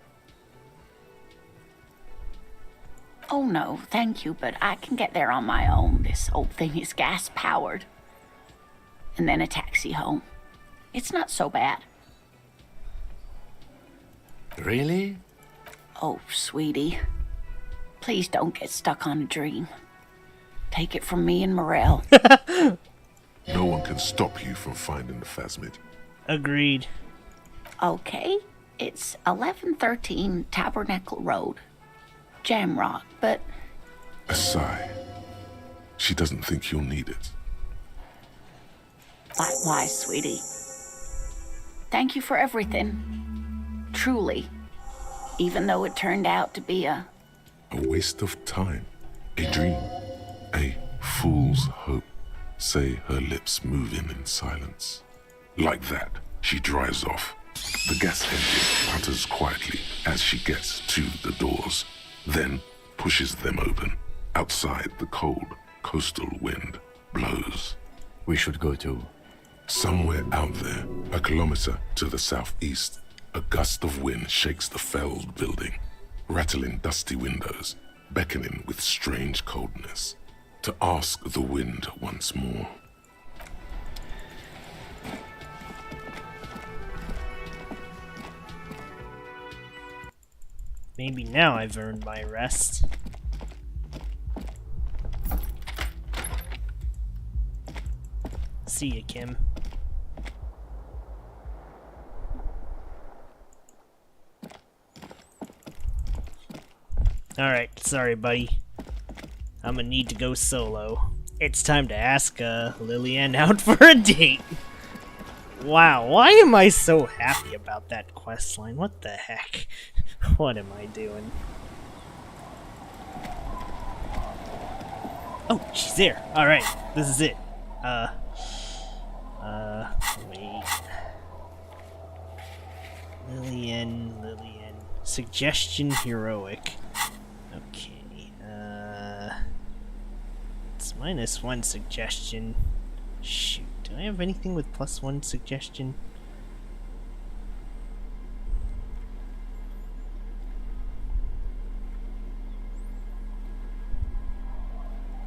S15: Oh no, thank you, but I can get there on my own. This old thing is gas-powered. And then a taxi home. It's not so bad.
S4: Really?
S15: Oh, sweetie. Please don't get stuck on a dream. Take it from me and Morel.
S3: No one can stop you from finding the phasmid.
S1: Agreed.
S15: Okay, it's 1113 Tabernacle Road. Jamrock, but...
S3: A sigh. She doesn't think you'll need it.
S15: Likewise, sweetie. Thank you for everything. Truly. Even though it turned out to be a
S3: waste of time. A dream. A fool's hope. Say her lips moving in silence. Like that, she drives off. The gas engine putters quietly as she gets to the doors, then pushes them open. Outside, the cold, coastal wind blows.
S4: We should go to...
S3: Somewhere out there, a kilometer to the southeast, a gust of wind shakes the felled building, rattling dusty windows, beckoning with strange coldness. To ask the wind once more.
S1: Maybe now I've earned my rest. See ya, Kim. Alright, sorry, buddy. I'm gonna need to go solo. It's time to ask Lillian out for a date. Wow, why am I so happy about that questline? What the heck? What am I doing? Oh, she's there. Alright, this is it. Wait. Lillian. Suggestion heroic. Okay, it's -1 suggestion. Shoot, do I have anything with +1 suggestion?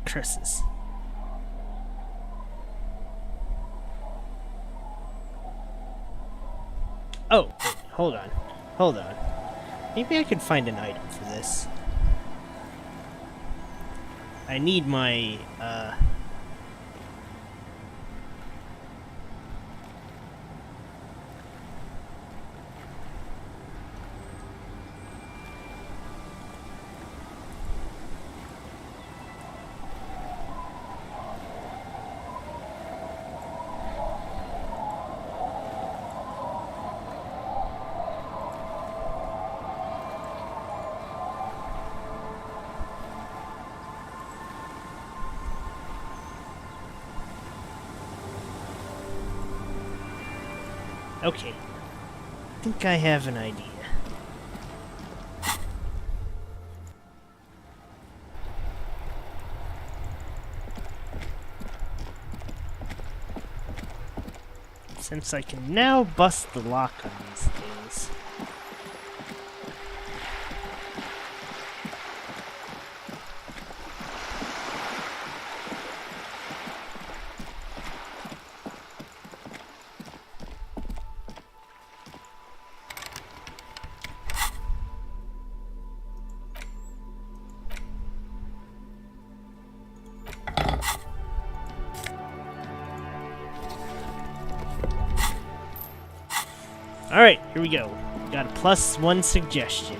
S1: Curses. Oh, wait, hold on. Maybe I could find an item for this. I need my, okay. I think I have an idea. Since I can now bust the lock on these things. Alright, here we go. Got a +1 suggestion.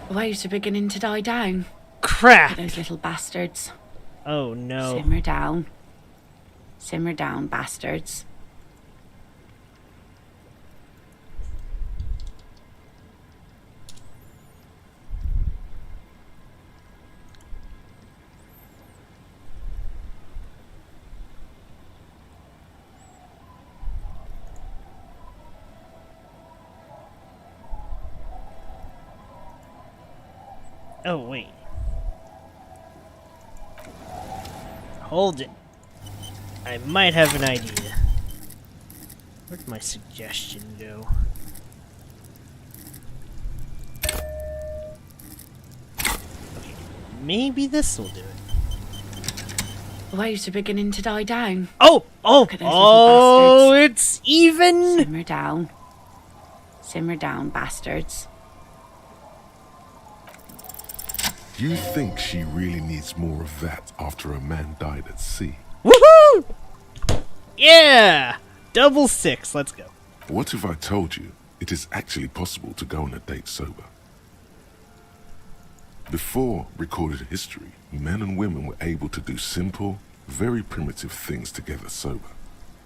S15: The waves are beginning to die down.
S1: Crap!
S15: Those little bastards.
S1: Oh no.
S15: Simmer down. Simmer down, bastards.
S1: Oh, wait. Hold it. I might have an idea. Where'd my suggestion go? Okay, maybe this will do it.
S15: The waves are beginning to die down.
S1: Oh!
S15: Look at those
S1: Oh!
S15: little
S1: It's
S15: bastards.
S1: even!
S15: Simmer down. Simmer down, bastards.
S3: You think she really needs more of that after a man died at sea?
S1: Woohoo! Yeah! Double 6, let's go.
S3: What if I told you it is actually possible to go on a date sober? Before recorded history, men and women were able to do simple, very primitive things together sober.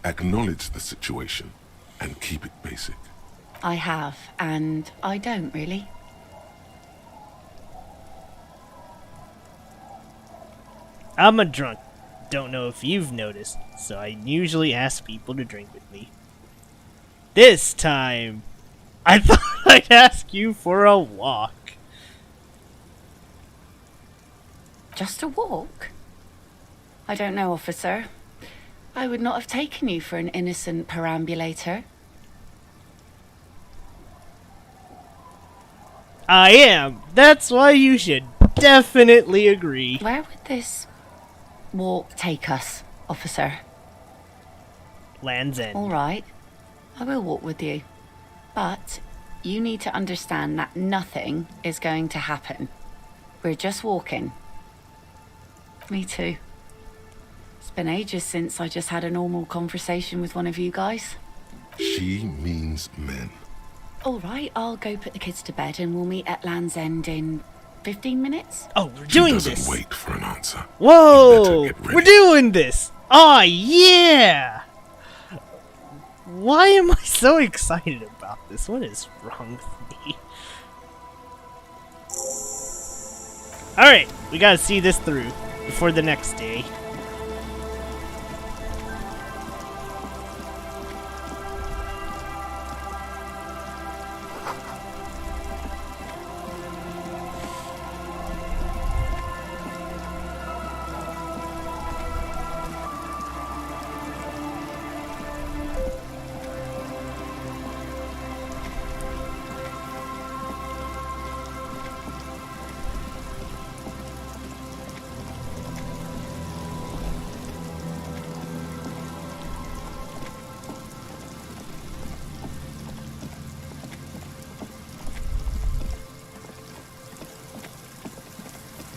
S3: Acknowledge the situation and keep it basic.
S15: I have, and I don't really.
S1: I'm a drunk. Don't know if you've noticed, so I usually ask people to drink with me. This time, I thought I'd ask you for a walk.
S15: Just a walk? I don't know, officer. I would not have taken you for an innocent perambulator.
S1: I am. That's why you should definitely agree.
S15: Where would this walk take us, officer?
S1: Land's End.
S15: All right. I will walk with you. But you need to understand that nothing is going to happen. We're just walking. Me too. It's been ages since I just had a normal conversation with one of you guys.
S3: She means men.
S15: All right, I'll go put the kids to bed and we'll meet at Land's End in 15 minutes.
S1: Oh, we're doing
S3: She doesn't
S1: this.
S3: wait for an answer.
S1: Whoa! We're doing this. Oh, yeah! Why am I so excited about this? What is wrong with me? Alright, we gotta see this through before the next day.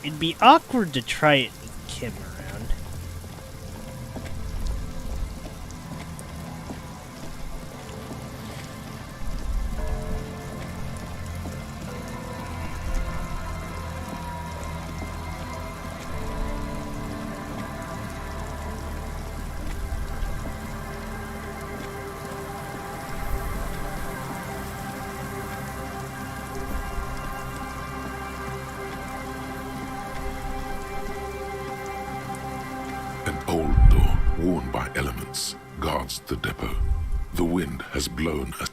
S1: It'd be awkward to try it with Kim around.
S3: An old door, worn by elements, guards the depot. The wind has blown a...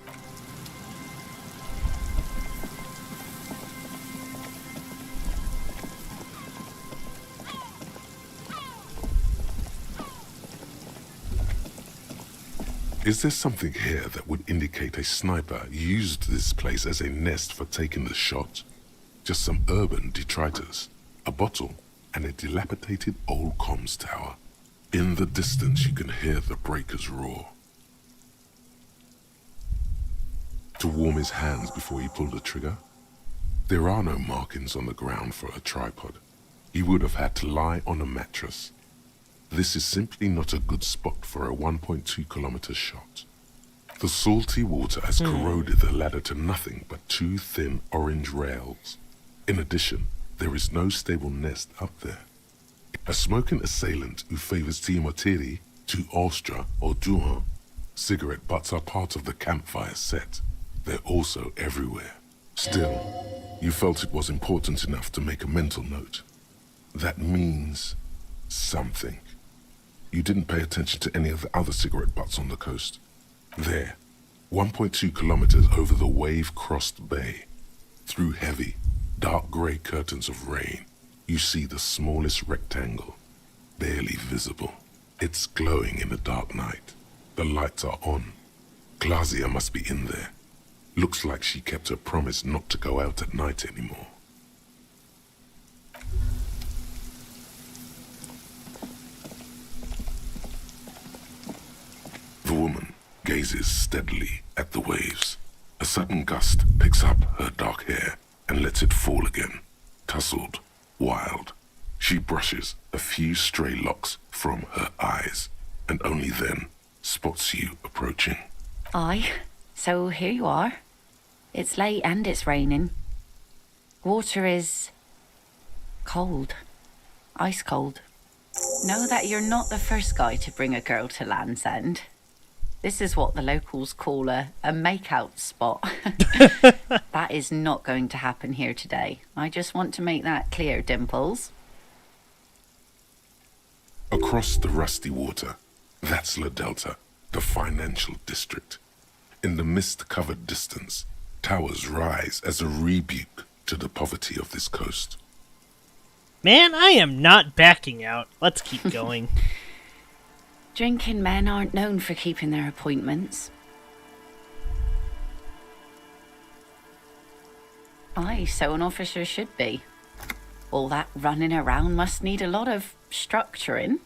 S3: Is there something here that would indicate a sniper used this place as a nest for taking the shot? Just some urban detritus, a bottle, and a dilapidated old comms tower. In the distance, you can hear the breakers roar. To warm his hands before he pulled the trigger? There are no markings on the ground for a tripod. He would have had to lie on a mattress. This is simply not a good spot for a 1.2 kilometer shot. The salty water has corroded the ladder to nothing but two thin orange rails. In addition, there is no stable nest up there. A smoking assailant who favors Timotiri to Ostra or Duhan. Cigarette butts are part of the campfire set. They're also everywhere. Still, you felt it was important enough to make a mental note. That means something. You didn't pay attention to any of the other cigarette butts on the coast. There, 1.2 kilometers over the wave-crossed bay, through heavy, dark grey curtains of rain, you see the smallest rectangle, barely visible. It's glowing in the dark night. The lights are on. Glazia must be in there. Looks like she kept her promise not to go out at night anymore. The woman gazes steadily at the waves. A sudden gust picks up her dark hair and lets it fall again, tousled, wild. She brushes a few stray locks from her eyes, and only then spots you approaching.
S15: Aye, so here you are. It's late and it's raining. Water is cold. Ice cold. Know that you're not the first guy to bring a girl to Land's End. This is what the locals call a make-out spot. That is not going to happen here today. I just want to make that clear, Dimples.
S3: Across the rusty water, that's La Delta, the financial district. In the mist-covered distance, towers rise as a rebuke to the poverty of this coast.
S1: Man, I am not backing out. Let's keep going.
S15: Drinking men aren't known for keeping their appointments. Aye, so an officer should be. All that running around must need a lot of structuring.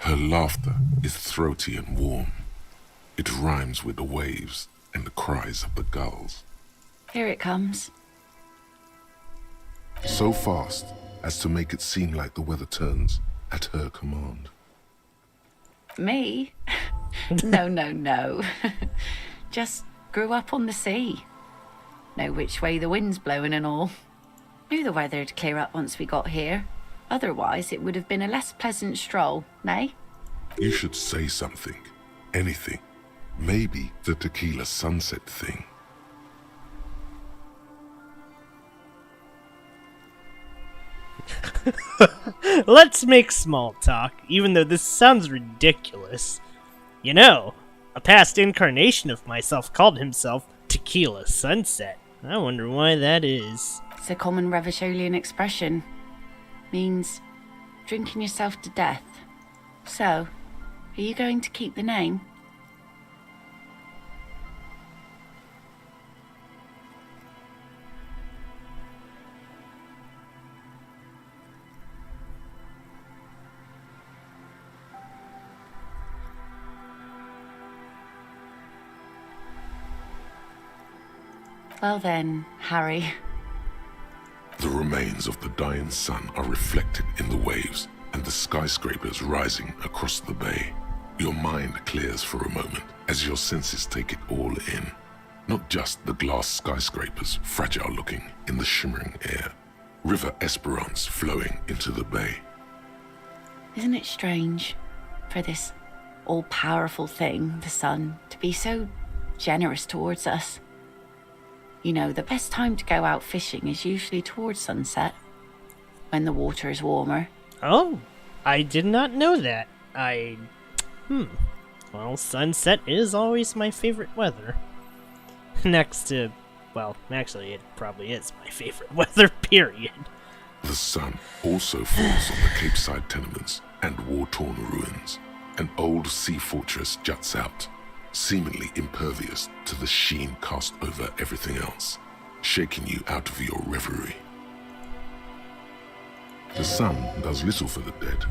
S3: Her laughter is throaty and warm. It rhymes with the waves and the cries of the gulls.
S15: Here it comes.
S3: So fast as to make it seem like the weather turns at her command.
S15: Me? No. Just grew up on the sea. Know which way the wind's blowing and all. Knew the weather'd clear up once we got here. Otherwise, it would have been a less pleasant stroll, nay?
S3: You should say something. Anything. Maybe the tequila sunset thing.
S1: Let's make small talk, even though this sounds ridiculous. You know, a past incarnation of myself called himself Tequila Sunset. I wonder why that is.
S15: It's a common Revacholian expression. Means drinking yourself to death. So, are you going to keep the name? Well then, Harry.
S3: The remains of the dying sun are reflected in the waves and the skyscrapers rising across the bay. Your mind clears for a moment as your senses take it all in. Not just the glass skyscrapers, fragile looking in the shimmering air. River Esperance flowing into the bay.
S15: Isn't it strange for this all-powerful thing, the sun, to be so generous towards us? You know, the best time to go out fishing is usually towards sunset, when the water is warmer.
S1: Oh, I did not know that. Well, sunset is always my favorite weather. Next to, well, actually, it probably is my favorite weather, period.
S3: The sun also falls on the Capeside tenements and war-torn ruins. An old sea fortress juts out, seemingly impervious to the sheen cast over everything else, shaking you out of your reverie. The sun does little for the dead,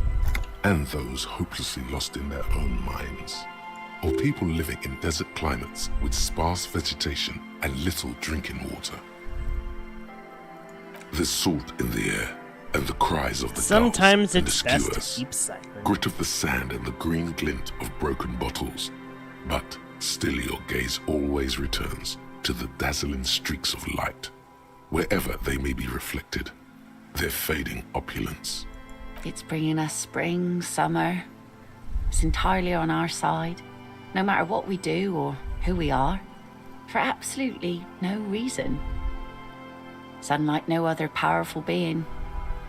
S3: and those hopelessly lost in their own minds, or people living in desert climates with sparse vegetation and little drinking water. There's salt in the air, and the cries of the
S1: sometimes
S3: gulls and
S1: it's
S3: the
S1: best
S3: skewers,
S1: to keep silent.
S3: grit of the sand and the green glint of broken bottles. But still your gaze always returns to the dazzling streaks of light, wherever they may be reflected, their fading opulence.
S15: It's bringing us spring, summer. It's entirely on our side, no matter what we do or who we are, for absolutely no reason. It's unlike no other powerful being,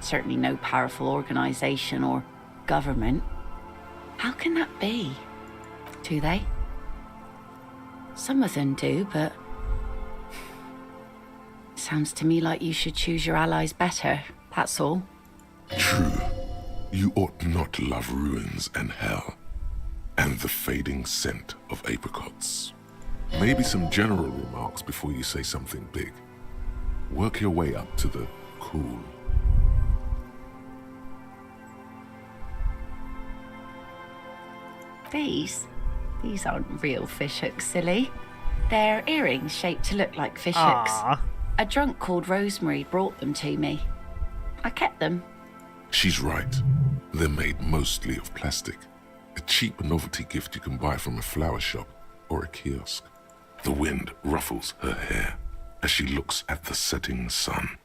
S15: certainly no powerful organization or government. How can that be? Do they? Some of them do, but sounds to me like you should choose your allies better, that's all.
S3: True. You ought not love ruins and hell, and the fading scent of apricots. Maybe some general remarks before you say something big. Work your way up to the cool.
S15: These aren't real fishhooks, silly. They're earrings shaped to look like fishhooks.
S1: Aww.
S15: A drunk called Rosemary brought them to me. I kept them.
S3: She's right. They're made mostly of plastic. A cheap novelty gift you can buy from a flower shop or a kiosk. The wind ruffles her hair as she looks at the setting sun.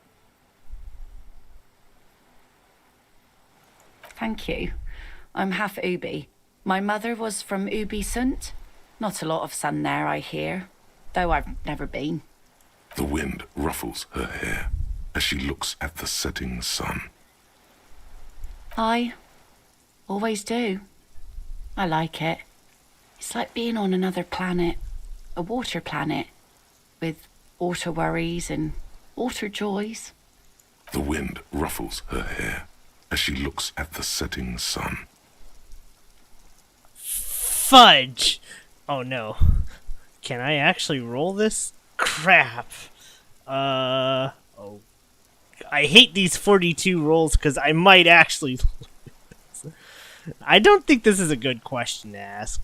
S15: Thank you. I'm half Ubi. My mother was from Ubi Sunt. Not a lot of sun there, I hear, though I've never been.
S3: The wind ruffles her hair as she looks at the setting sun.
S15: I always do. I like it. It's like being on another planet. a water planet with water worries and water joys.
S3: The wind ruffles her hair as she looks at the setting sun.
S1: Fudge! Oh no. Can I actually roll this? Crap. Oh. I hate these 42 rolls because I might actually lose. I don't think this is a good question to ask.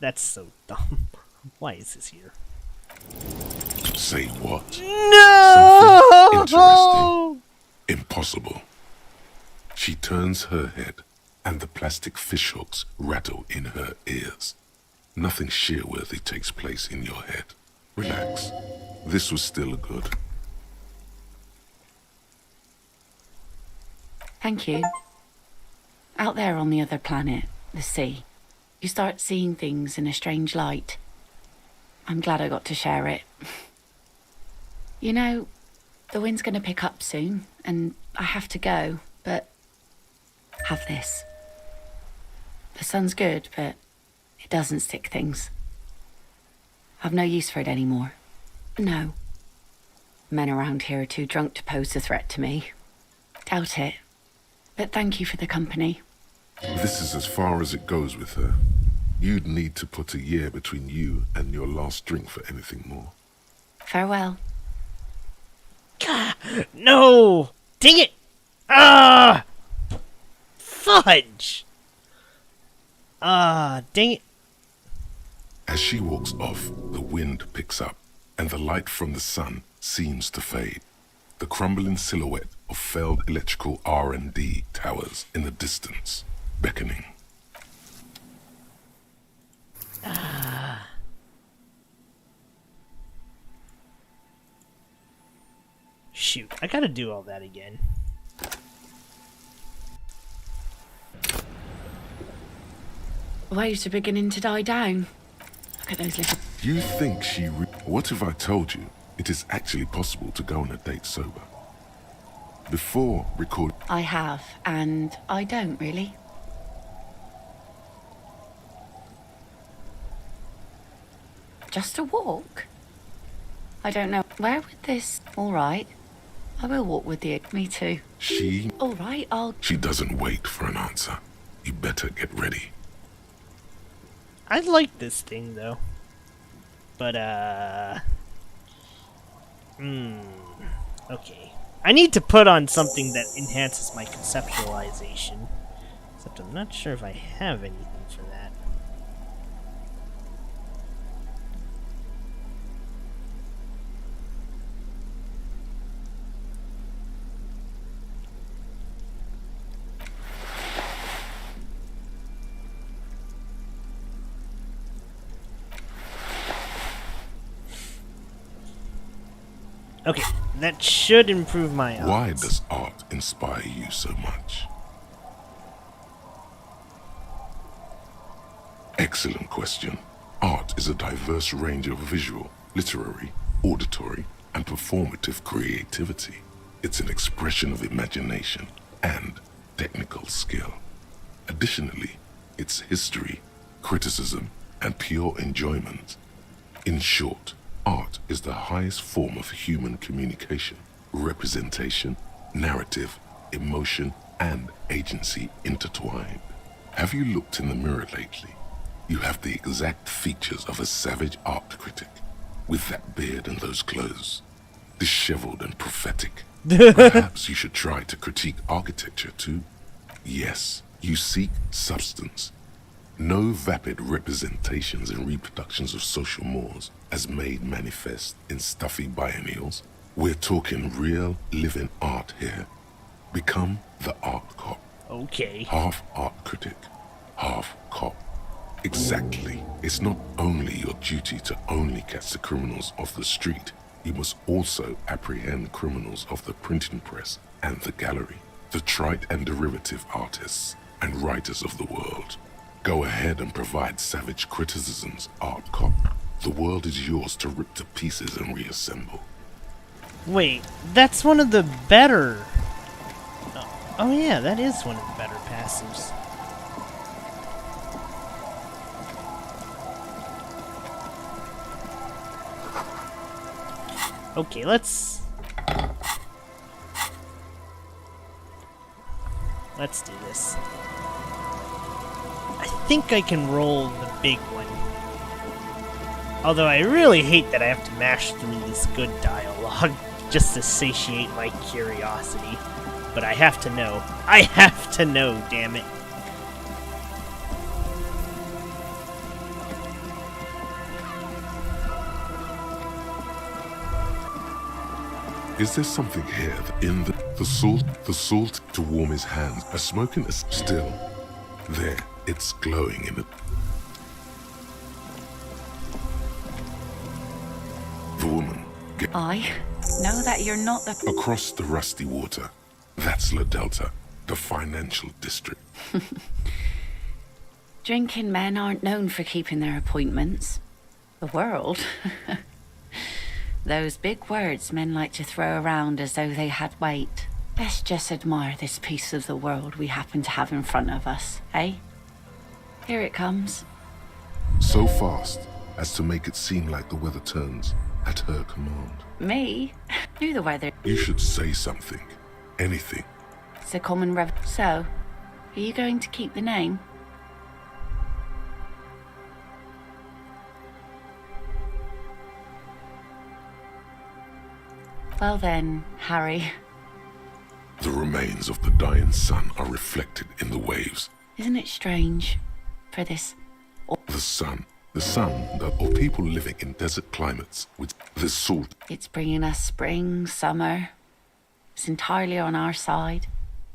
S1: That's so dumb. Why is this here?
S3: Say what?
S1: No!
S3: Something interesting. Impossible. She turns her head, and the plastic fishhooks rattle in her ears. Nothing shear-worthy takes place in your head. Relax. This was still good.
S15: Thank you. Out there on the other planet, the sea, you start seeing things in a strange light. I'm glad I got to share it. You know, the wind's gonna pick up soon, and I have to go, but have this. The sun's good, but it doesn't stick things. I've no use for it anymore. No. Men around here are too drunk to pose a threat to me. Doubt it. But thank you for the company.
S3: This is as far as it goes with her. You'd need to put a year between you and your last drink for anything more.
S15: Farewell.
S1: No! Dang it! Ah! Fudge! Ah, dang it.
S3: As she walks off, the wind picks up, and the light from the sun seems to fade. The crumbling silhouette of failed electrical R&D towers in the distance, beckoning.
S1: Shoot, I gotta do all that again.
S15: Waves are beginning to die down. Look at those little...
S3: You think she... What if I told you it is actually possible to go on a date sober? Before record...
S15: I have, and I don't really. Just a walk? I don't know. Where would this... All right. I will walk with you. Me too.
S3: She...
S15: All right, I'll...
S3: She doesn't wait for an answer. You better get ready.
S1: I like this thing, though. But, okay. I need to put on something that enhances my conceptualization. Except I'm not sure if I have anything for that. Okay, that should improve my odds.
S3: Why does art inspire you so much? Excellent question. Art is a diverse range of visual, literary, auditory, and performative creativity. It's an expression of imagination and technical skill. Additionally, it's history, criticism, and pure enjoyment. In short, art is the highest form of human communication, representation, narrative, emotion, and agency intertwined. Have you looked in the mirror lately? You have the exact features of a savage art critic, with that beard and those clothes, disheveled and prophetic. Perhaps you should try to critique architecture too. Yes, you seek substance. No vapid representations and reproductions of social mores as made manifest in stuffy biennials. We're talking real, living art here. Become the art cop.
S1: Okay.
S3: Half art critic, half cop. Exactly. It's not only your duty to only catch the criminals off the street, you must also apprehend criminals of the printing press and the gallery, the trite and derivative artists and writers of the world. Go ahead and provide savage criticisms, art cop. The world is yours to rip to pieces and reassemble.
S1: Wait, that's one of the better... Oh yeah, that is one of the better passives. Okay, let's do this. I think I can roll the big one. Although I really hate that I have to mash through this good dialogue just to satiate my curiosity. But I have to know. I have to know, damn it.
S3: Is there something here in the salt to warm his hands? A smoking is still there. It's glowing in it. The woman.
S15: I know that you're not the...
S3: Across the rusty water. That's La Delta, the financial district.
S15: Drinking men aren't known for keeping their appointments. The world? Those big words men like to throw around as though they had weight. Let's just admire this piece of the world we happen to have in front of us, eh? Here it comes.
S3: So fast as to make it seem like the weather turns at her command.
S15: Me? Do the weather.
S3: You should say something. Anything.
S15: It's a common rev... So, are you going to keep the name? Well then, Harry.
S3: The remains of the dying sun are reflected in the waves.
S15: Isn't it strange for this...
S3: The sun, or people living in desert climates with the salt.
S15: It's bringing us spring, summer. It's entirely on our side.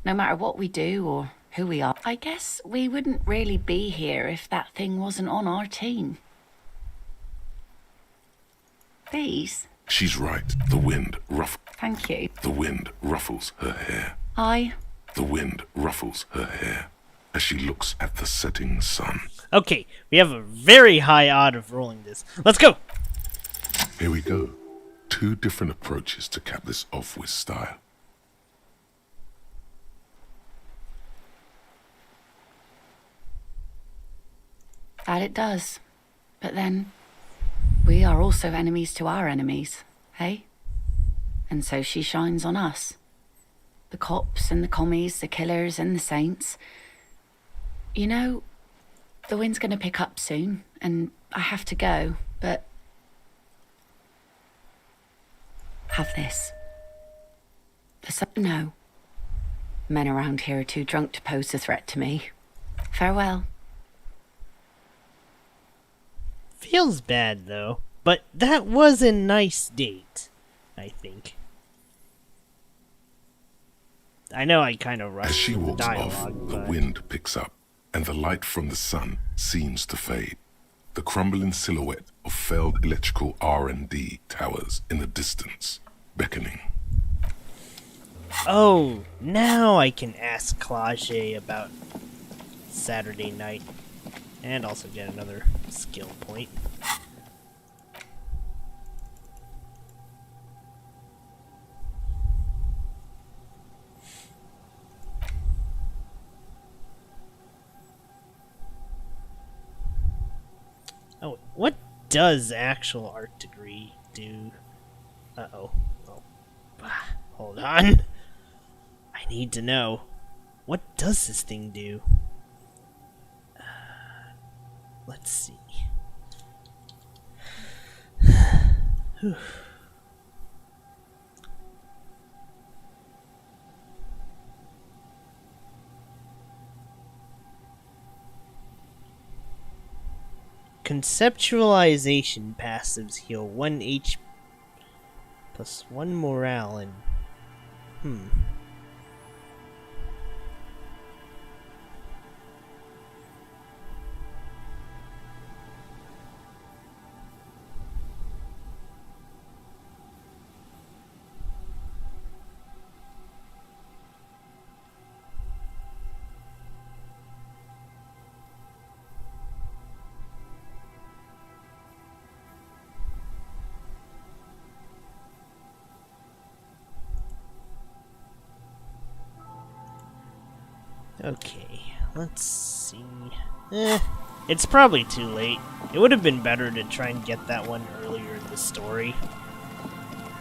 S15: No matter what we do or who we are. I guess we wouldn't really be here if that thing wasn't on our team. These?
S3: She's right. The wind
S15: Thank you.
S3: The wind ruffles her hair. The wind ruffles her hair as she looks at the setting sun.
S1: Okay, we have a very high odd of rolling this. Let's go!
S3: Here we go. 2 different approaches to cap this off with style.
S15: That it does. But then, we are also enemies to our enemies, hey? And so she shines on us. The cops and the commies, the killers and the saints. You know, the wind's gonna pick up soon, and I have to go, but... Have this. No. Men around here are too drunk to pose a threat to me. Farewell.
S1: Feels bad, though. But that was a nice date, I think. I know I kind of rushed
S3: As she
S1: the
S3: walks
S1: dialogue,
S3: off,
S1: but...
S3: the wind picks up, and the light from the sun seems to fade. The crumbling silhouette of failed electrical R&D towers in the distance, beckoning.
S1: Oh, now I can ask Clage about Saturday night. And also get another skill point. Oh, what does actual art degree do? Uh-oh. Oh. Hold on. I need to know. What does this thing do? Let's see. Conceptualization passives heal 1 HP plus 1 morale and... Okay, let's see. It's probably too late. It would have been better to try and get that one earlier in the story.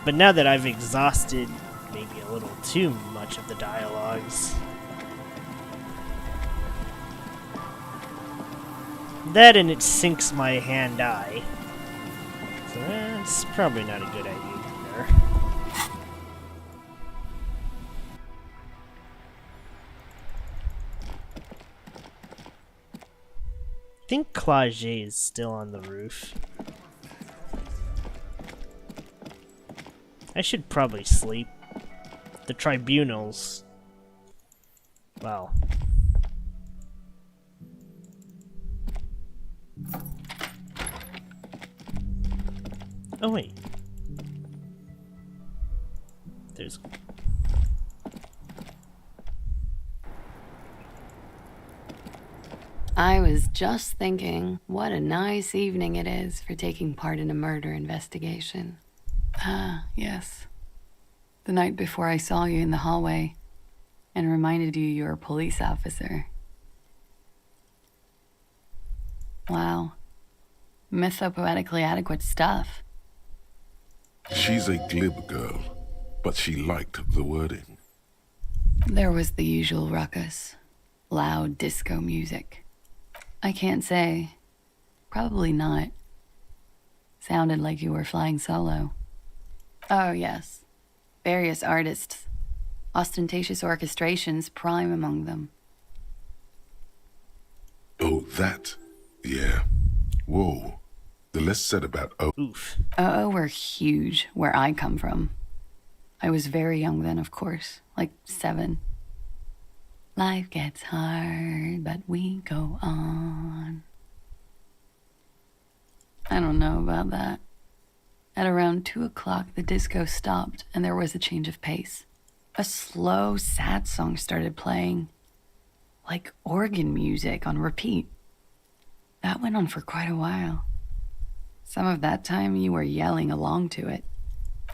S1: But now that I've exhausted maybe a little too much of the dialogues, that and it sinks my hand-eye. So that's probably not a good idea either. I think Claude is still on the roof. I should probably sleep. The tribunals. Wow. Oh wait. There's...
S16: I was just thinking, what a nice evening it is for taking part in a murder investigation. Ah, yes. The night before I saw you in the hallway and reminded you you're a police officer. Wow. Mythopoetically adequate stuff.
S3: She's a glib girl, but she liked the wording.
S16: There was the usual ruckus. Loud disco music. I can't say. Probably not. Sounded like you were flying solo. Oh, yes. Various artists. Ostentatious orchestrations prime among them.
S3: Oh, that? Yeah. Whoa. The less said about
S1: Oof.
S16: were huge where I come from. I was very young then, of course. Like 7. Life gets hard, but we go on. I don't know about that. At around 2 o'clock, the disco stopped and there was a change of pace. A slow, sad song started playing. Like organ music on repeat. That went on for quite a while. Some of that time you were yelling along to it.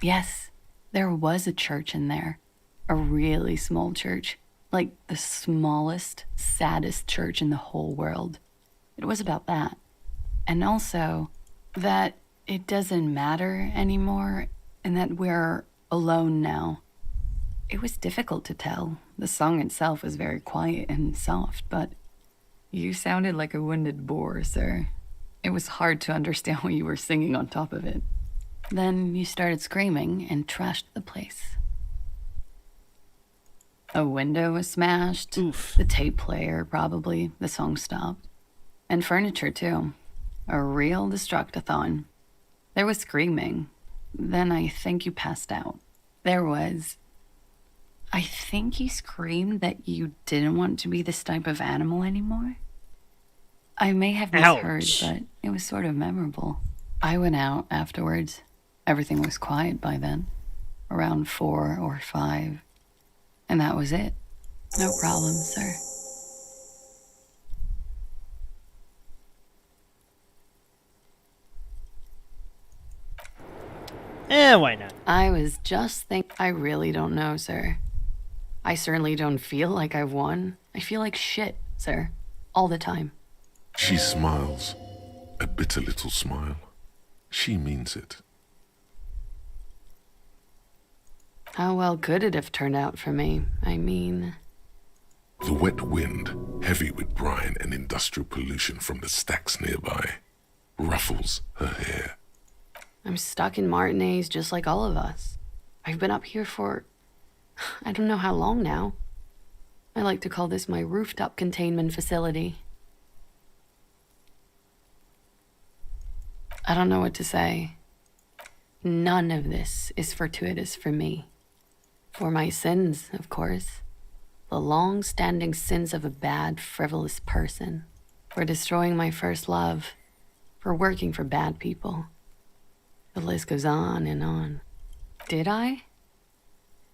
S16: Yes, there was a church in there. A really small church. Like the smallest, saddest church in the whole world. It was about that. And also that it doesn't matter anymore and that we're alone now. It was difficult to tell. The song itself was very quiet and soft, but you sounded like a wounded boar, sir. It was hard to understand what you were singing on top of it. Then you started screaming and trashed the place. A window was smashed.
S1: Oof.
S16: The tape player, probably. The song stopped. And furniture, too. A real destructathon. There was screaming. Then I think you passed out. There was... I think you screamed that you didn't want to be this type of animal anymore. I may have misheard, but it was sort of memorable. I went out afterwards. Everything was quiet by then. Around 4 or 5. And that was it. No problem, sir.
S1: Why not?
S16: I was just I really don't know, sir. I certainly don't feel like I've won. I feel like shit, sir. All the time.
S3: She smiles. A bitter little smile. She means it.
S16: How well could it have turned out for me? I mean...
S3: The wet wind, heavy with brine and industrial pollution from the stacks nearby, ruffles her hair.
S16: I'm stuck in Martinez just like all of us. I've been up here for... I don't know how long now. I like to call this my rooftop containment facility. I don't know what to say. None of this is fortuitous for me. For my sins, of course. The long-standing sins of a bad, frivolous person. For destroying my first love. For working for bad people. The list goes on and on. Did I?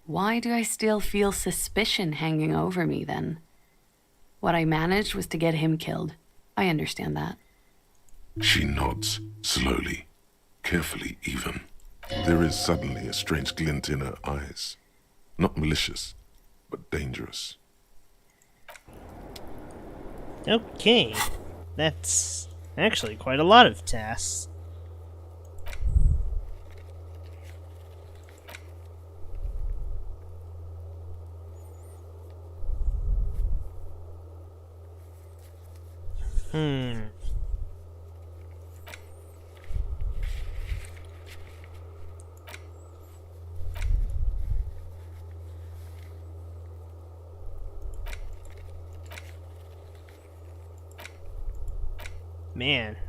S16: Why do I still feel suspicion hanging over me then? What I managed was to get him killed. I understand that.
S3: She nods, slowly, carefully even. There is suddenly a strange glint in her eyes. Not malicious, but dangerous.
S1: Okay. That's actually quite a lot of tasks. Man,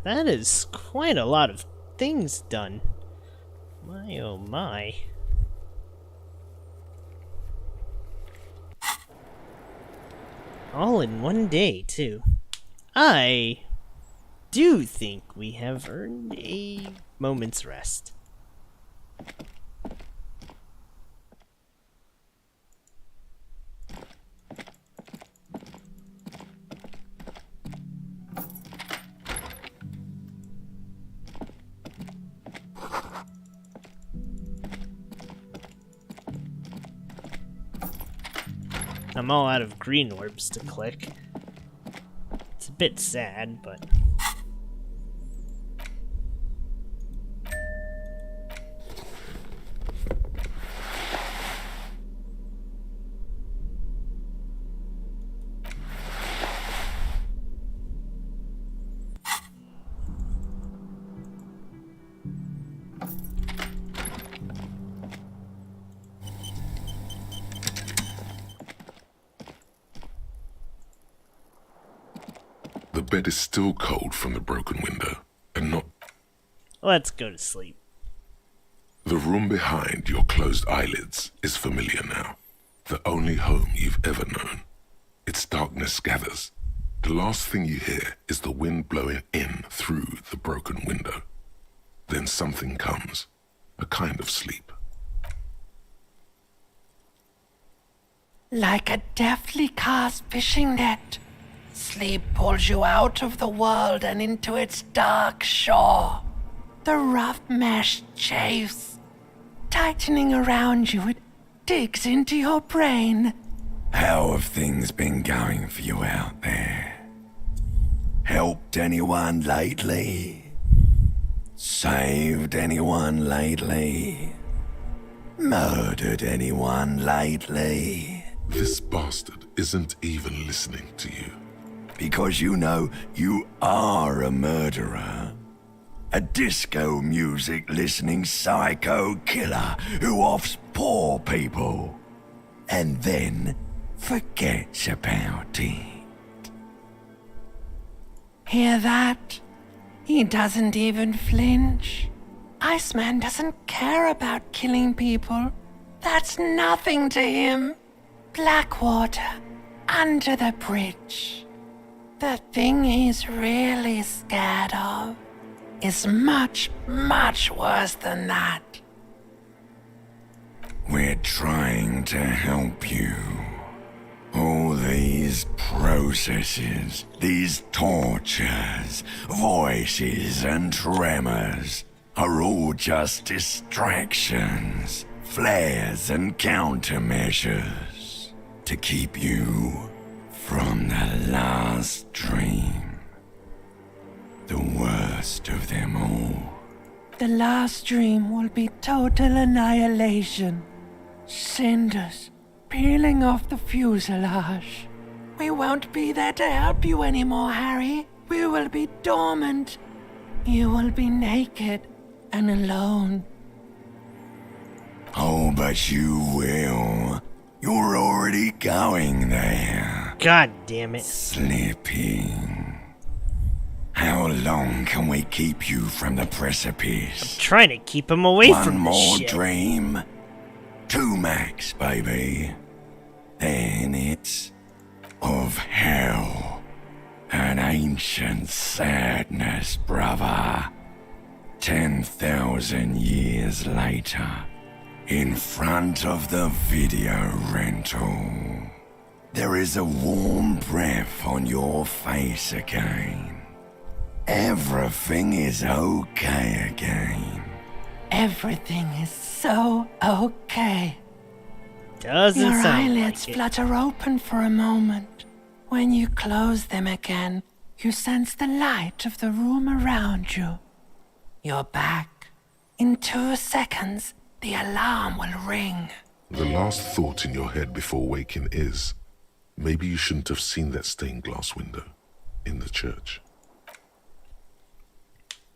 S1: that is quite a lot of things done. My oh my. All in one day, too. I do think we have earned a moment's rest. I'm all out of green orbs to click. It's a bit sad, but...
S3: The bed is still cold from the broken window, and not...
S1: Let's go to sleep.
S3: The room behind your closed eyelids is familiar now. The only home you've ever known. Its darkness gathers. The last thing you hear is the wind blowing in through the broken window. Then something comes, a kind of sleep.
S17: Like a deftly cast fishing net, sleep pulls you out of the world and into its dark shore. The rough mesh chafes, tightening around you, it digs into your brain.
S18: How have things been going for you out there? Helped anyone lately? Saved anyone lately? Murdered anyone lately?
S3: This bastard isn't even listening to you.
S18: Because you know you are a murderer. A disco music listening psycho killer who offs poor people and then forgets about it.
S17: Hear that? He doesn't even flinch. Iceman doesn't care about killing people. That's nothing to him. Blackwater, under the bridge. The thing he's really scared of is much, much worse than that.
S18: We're trying to help you. All these processes, these tortures, voices and tremors are all just distractions, flares and countermeasures to keep you from the last dream. The worst of them all.
S17: The last dream will be total annihilation. Cinders peeling off the fuselage. We won't be there to help you anymore, Harry. We will be dormant. You will be naked and alone.
S18: Oh, but you will. You're already going there.
S1: God damn it.
S18: Slipping. How long can we keep you from the precipice?
S1: I'm trying to keep him away from this
S18: One more
S1: shit.
S18: dream. 2 max, baby. Then it's of hell. An ancient sadness, brother. 10,000 years later, in front of the video rental, there is a warm breath on your face again. Everything is okay again.
S17: Everything is so okay.
S1: Doesn't
S17: Your
S1: sound
S17: eyelids
S1: like it.
S17: flutter open for a moment. When you close them again, you sense the light of the room around you. You're back. In 2 seconds, the alarm will ring.
S3: The last thought in your head before waking is, maybe you shouldn't have seen that stained glass window in the church.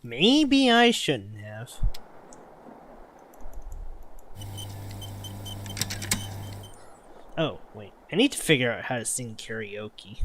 S1: Maybe I shouldn't have. Oh, wait. I need to figure out how to sing karaoke.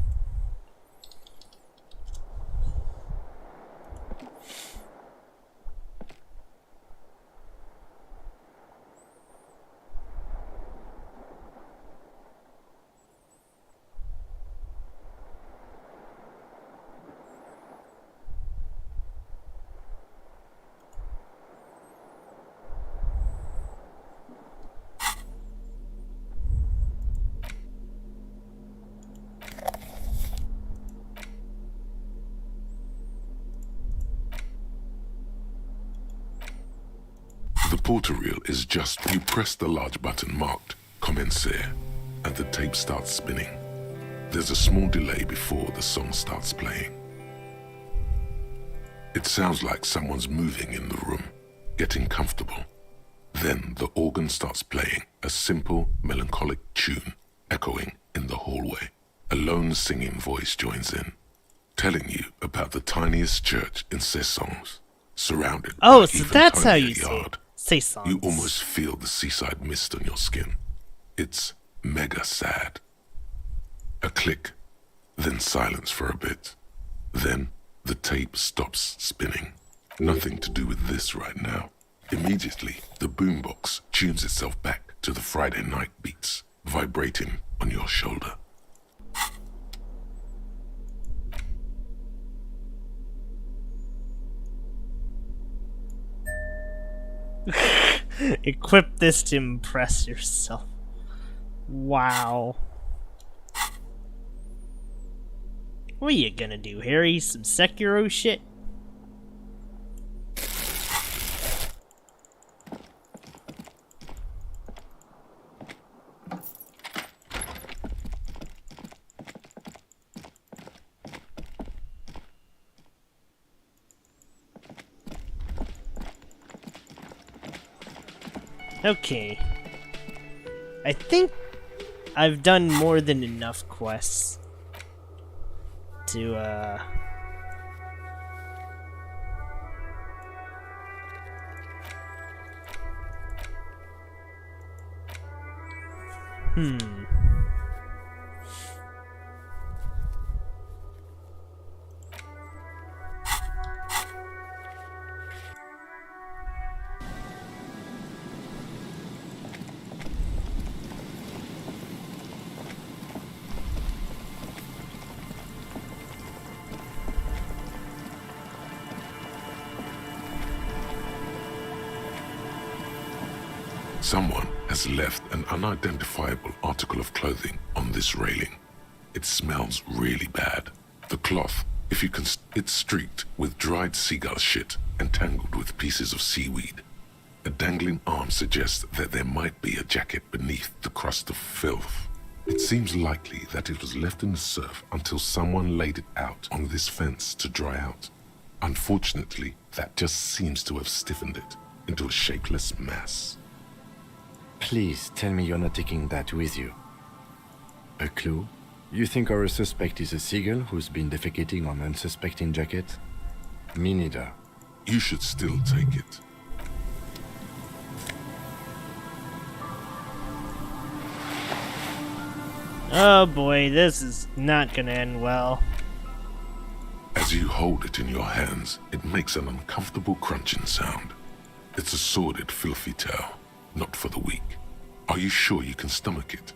S3: The porter reel is just you press the large button marked Commencer and the tape starts spinning. There's a small delay before the song starts playing. It sounds like someone's moving in the room, getting comfortable. Then the organ starts playing a simple, melancholic tune echoing in the hallway. A lone singing voice joins in, telling you about the tiniest church in Cessons, surrounded
S1: by
S3: an
S1: so
S3: even
S1: that's how
S3: tinier
S1: you
S3: yard.
S1: say songs.
S3: You almost feel the seaside mist on your skin. It's mega sad. A click, then silence for a bit. Then the tape stops spinning. Nothing to do with this right now. Immediately, the boombox tunes itself back to the Friday night beats, vibrating on your shoulder.
S1: Equip this to impress yourself. Wow. What are you gonna do, Harry? Some Sekiro shit? Okay. I think I've done more than enough quests to,
S3: Someone has left an unidentifiable article of clothing on this railing. It smells really bad. The cloth, if you can, it's streaked with dried seagull shit and tangled with pieces of seaweed. A dangling arm suggests that there might be a jacket beneath the crust of filth. It seems likely that it was left in the surf until someone laid it out on this fence to dry out. Unfortunately, that just seems to have stiffened it into a shapeless mass.
S4: Please tell me you're not taking that with you. A clue? You think our suspect is a seagull who's been defecating on unsuspecting jacket? Me neither.
S3: You should still take it.
S1: oh boy, this is not gonna end well.
S3: As you hold it in your hands, it makes an uncomfortable crunching sound. It's a sordid, filthy tale, not for the weak. Are you sure you can stomach it?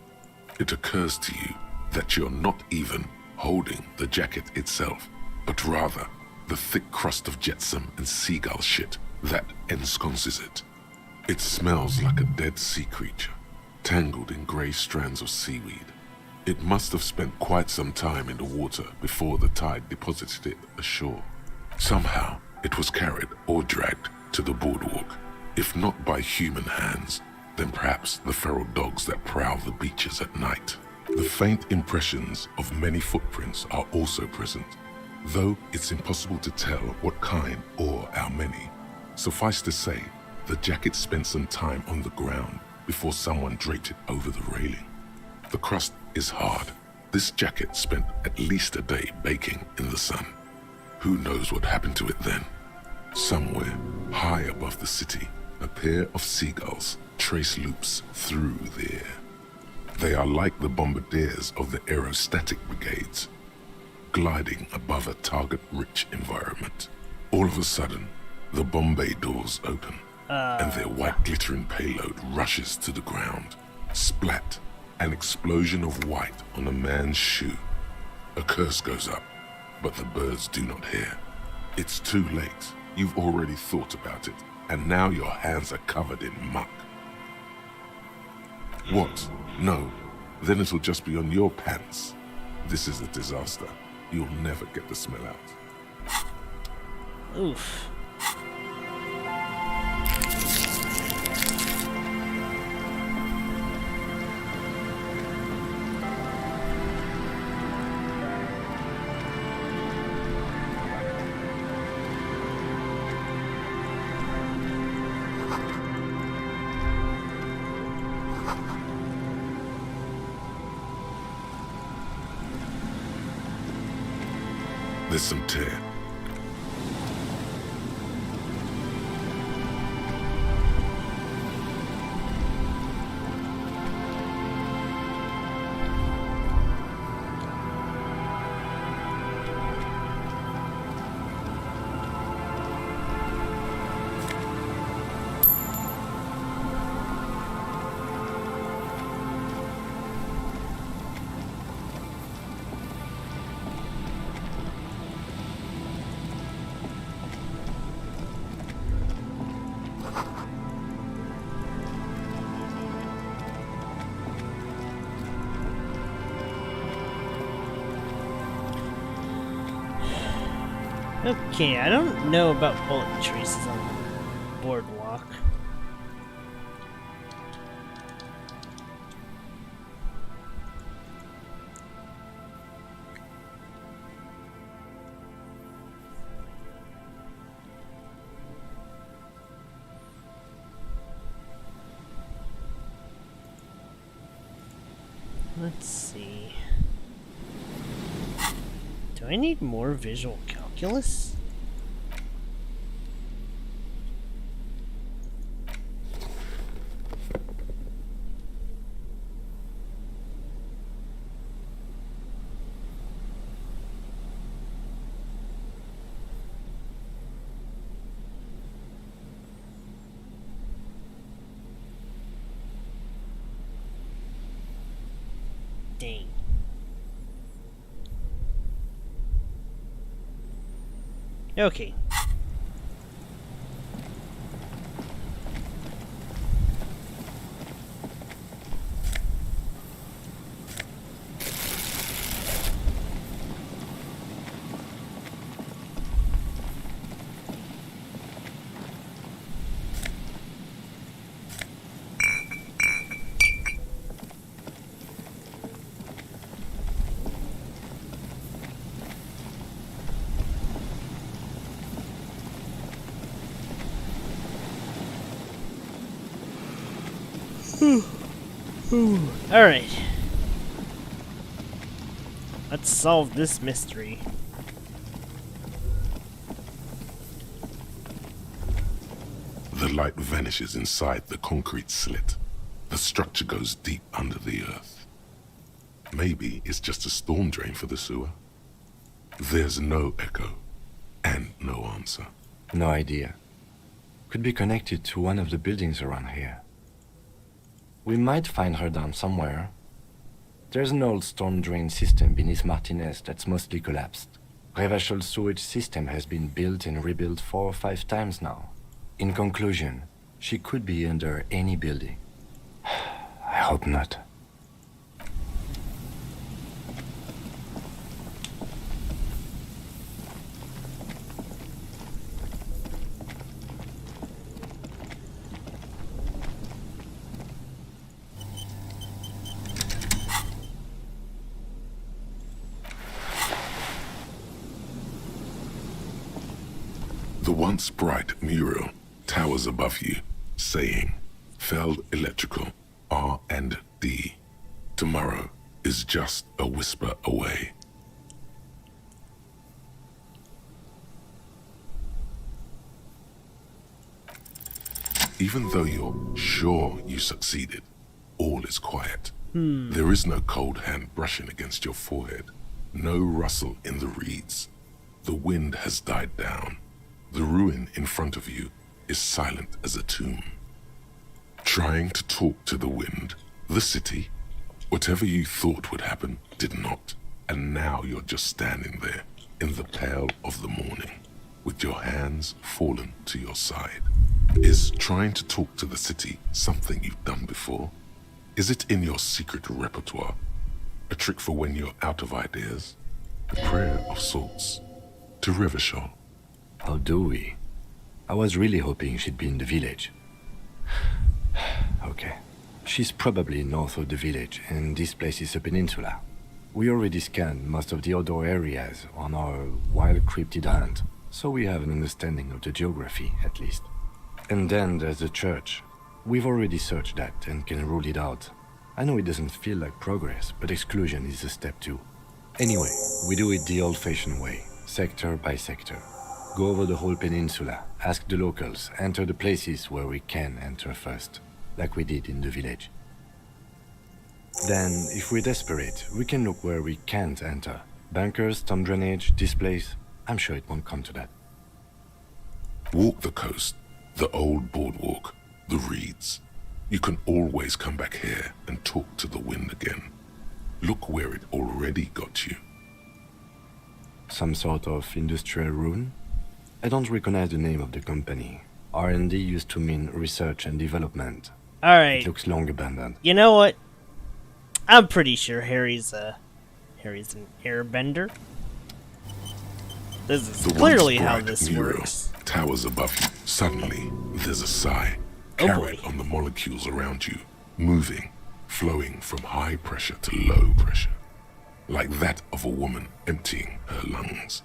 S3: It occurs to you that you're not even holding the jacket itself, but rather the thick crust of jetsam and seagull shit that ensconces it. It smells like a dead sea creature, tangled in grey strands of seaweed. It must have spent quite some time in the water before the tide deposited it ashore. Somehow, it was carried or dragged to the boardwalk. If not by human hands, then perhaps the feral dogs that prowl the beaches at night. The faint impressions of many footprints are also present, though it's impossible to tell what kind or how many. Suffice to say, the jacket spent some time on the ground before someone draped it over the railing. The crust is hard. This jacket spent at least a day baking in the sun. Who knows what happened to it then? Somewhere, high above the city, a pair of seagulls trace loops through the air. They are like the bombardiers of the aerostatic brigades, gliding above a target-rich environment. All of a sudden, the bomb bay doors open, and their white glittering payload rushes to the ground. Splat, an explosion of white on a man's shoe. A curse goes up, but the birds do not hear. It's too late. You've already thought about it, and now your hands are covered in muck. What? No. Then it'll just be on your pants. This is a disaster. You'll never get the smell out.
S1: Oof.
S3: There's some tear.
S1: Okay, I don't know about bullet traces on the boardwalk. Let's see. Do I need more visual calculus? Dang. Okay. Alright. Let's solve this mystery.
S3: The light vanishes inside the concrete slit. The structure goes deep under the earth. Maybe it's just a storm drain for the sewer. There's no echo and no answer.
S4: No idea. Could be connected to one of the buildings around here. We might find her down somewhere. There's an old storm drain system beneath Martinez that's mostly collapsed. Revachol sewage system has been built and rebuilt 4 or 5 times now. In conclusion, she could be under any building. I hope not.
S3: The once bright mural towers above you, saying, Feld Electrical, R&D. Tomorrow is just a whisper away. Even though you're sure you succeeded, all is quiet. There is no cold hand brushing against your forehead, no rustle in the reeds. The wind has died down. The ruin in front of you is silent as a tomb. Trying to talk to the wind, the city, whatever you thought would happen did not. And now you're just standing there in the pale of the morning, with your hands fallen to your side. Is trying to talk to the city something you've done before? Is it in your secret repertoire? A trick for when you're out of ideas? A prayer of sorts? To Revachol?
S4: How do we? I was really hoping she'd be in the village. Okay. She's probably north of the village, and this place is a peninsula. We already scanned most of the outdoor areas on our wild cryptid hunt, so we have an understanding of the geography, at least. And then there's the church. We've already searched that and can rule it out. I know it doesn't feel like progress, but exclusion is a step too. Anyway, we do it the old-fashioned way, sector by sector. Go over the whole peninsula, ask the locals, enter the places where we can enter first, like we did in the village. Then, if we're desperate, we can look where we can't enter. Bunkers, storm drainage, this place. I'm sure it won't come to that.
S3: Walk the coast, the old boardwalk, the reeds. You can always come back here and talk to the wind again. Look where it already got you.
S4: Some sort of industrial ruin? I don't recognize the name of the company. R&D used to mean research and development.
S1: Alright.
S4: It looks long abandoned.
S1: You know what? I'm pretty sure Harry's an airbender. This is clearly how this works.
S3: Towers above you. Suddenly, there's a sigh. Carried on the molecules around you, moving, flowing from high pressure to low pressure, like that of a woman emptying her lungs.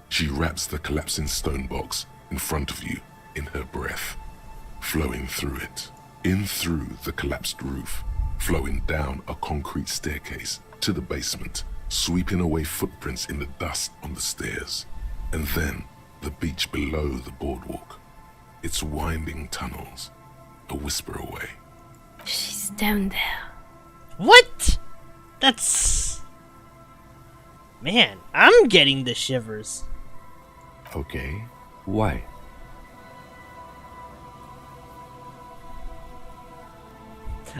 S3: She wraps the collapsing stone box in front of you in her breath, flowing through it, in through the collapsed roof, flowing down a concrete staircase to the basement, sweeping away footprints in the dust on the stairs, and then the beach below the boardwalk, its winding tunnels, a whisper away.
S11: She's down there.
S1: What? That's... Man, I'm getting the shivers.
S4: Okay, why?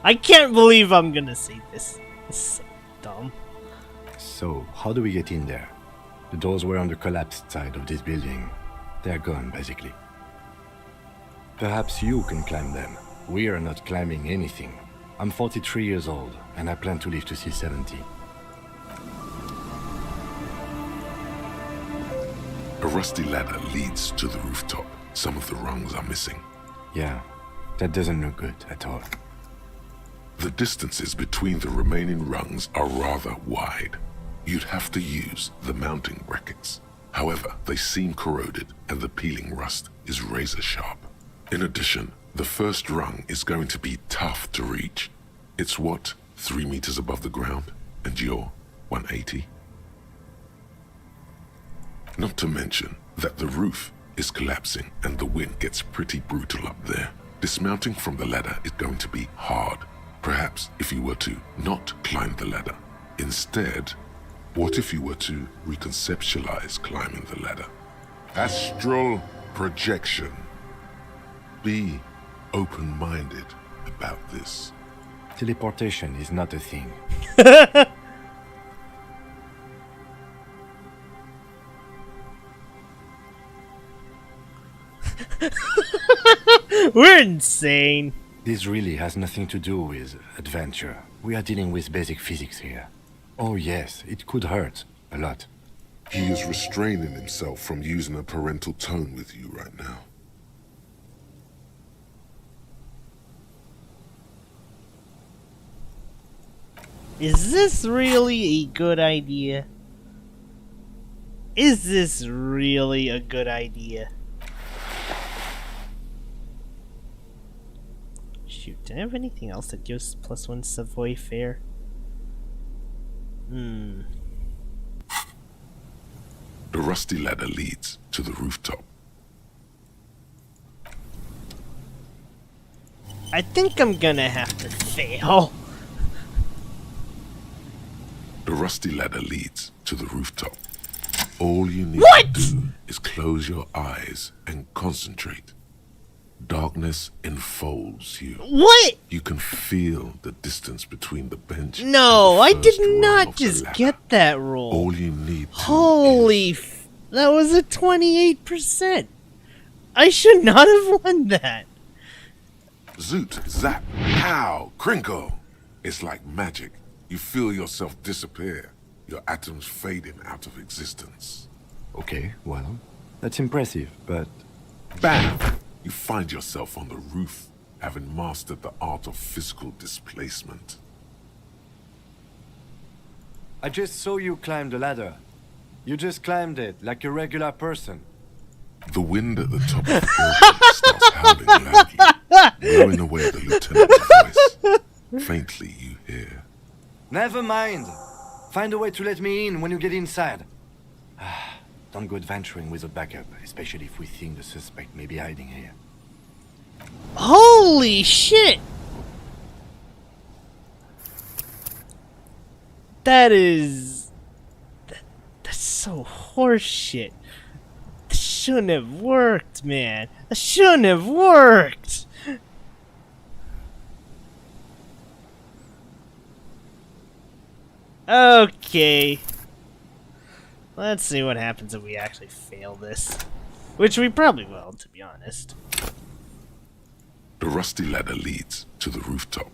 S1: I can't believe I'm gonna say this. This is so dumb.
S4: So, how do we get in there? The doors were on the collapsed side of this building. They're gone, basically. Perhaps you can climb them. We are not climbing anything. I'm 43 years old, and I plan to live to see 70.
S3: A rusty ladder leads to the rooftop. Some of the rungs are missing.
S4: Yeah, that doesn't look good at all.
S3: The distances between the remaining rungs are rather wide. You'd have to use the mounting brackets. However, they seem corroded and the peeling rust is razor sharp. In addition, the first rung is going to be tough to reach. It's what, 3 meters above the ground? And you're 180? Not to mention that the roof is collapsing and the wind gets pretty brutal up there. Dismounting from the ladder is going to be hard. Perhaps if you were to not climb the ladder. Instead, what if you were to reconceptualize climbing the ladder? Astral projection. Be open-minded about this.
S4: Teleportation is not a thing.
S1: We're insane.
S4: This really has nothing to do with adventure. We are dealing with basic physics here. Oh yes, it could hurt. A lot.
S3: He is restraining himself from using a parental tone with you right now.
S1: Is this really a good idea? Is this really a good idea? Shoot, do I have anything else that gives +1 Savoy fare?
S3: The rusty ladder leads to the rooftop.
S1: I think I'm gonna have to fail.
S3: The rusty ladder leads to the rooftop. All you need
S1: What?
S3: to do is close your eyes and concentrate. Darkness enfolds you.
S1: What?
S3: You can feel the distance between the bench.
S1: No, I
S3: and the first
S1: did
S3: rung
S1: not
S3: of the
S1: just
S3: ladder.
S1: get that roll.
S3: All you need to
S1: Holy that was a 28%. I should not have won that.
S3: Zoot, zap, pow, crinkle. It's like magic. You feel yourself disappear. Your atoms fading out of existence.
S4: Okay, well, that's impressive, but...
S3: Bam! You find yourself on the roof, having mastered the art of physical displacement.
S4: I just saw you climb the ladder. You just climbed it like a regular person.
S3: The wind at the top of the building starts howling loudly, blowing away the lieutenant's voice. Faintly you hear.
S4: Never mind. Find a way to let me in when you get inside. Don't go adventuring without backup, especially if we think the suspect may be hiding here.
S1: Holy shit! That is... That's so horseshit. That shouldn't have worked, man. That shouldn't have worked! Okay. Let's see what happens if we actually fail this. Which we probably will, to be honest.
S3: The rusty ladder leads to the rooftop.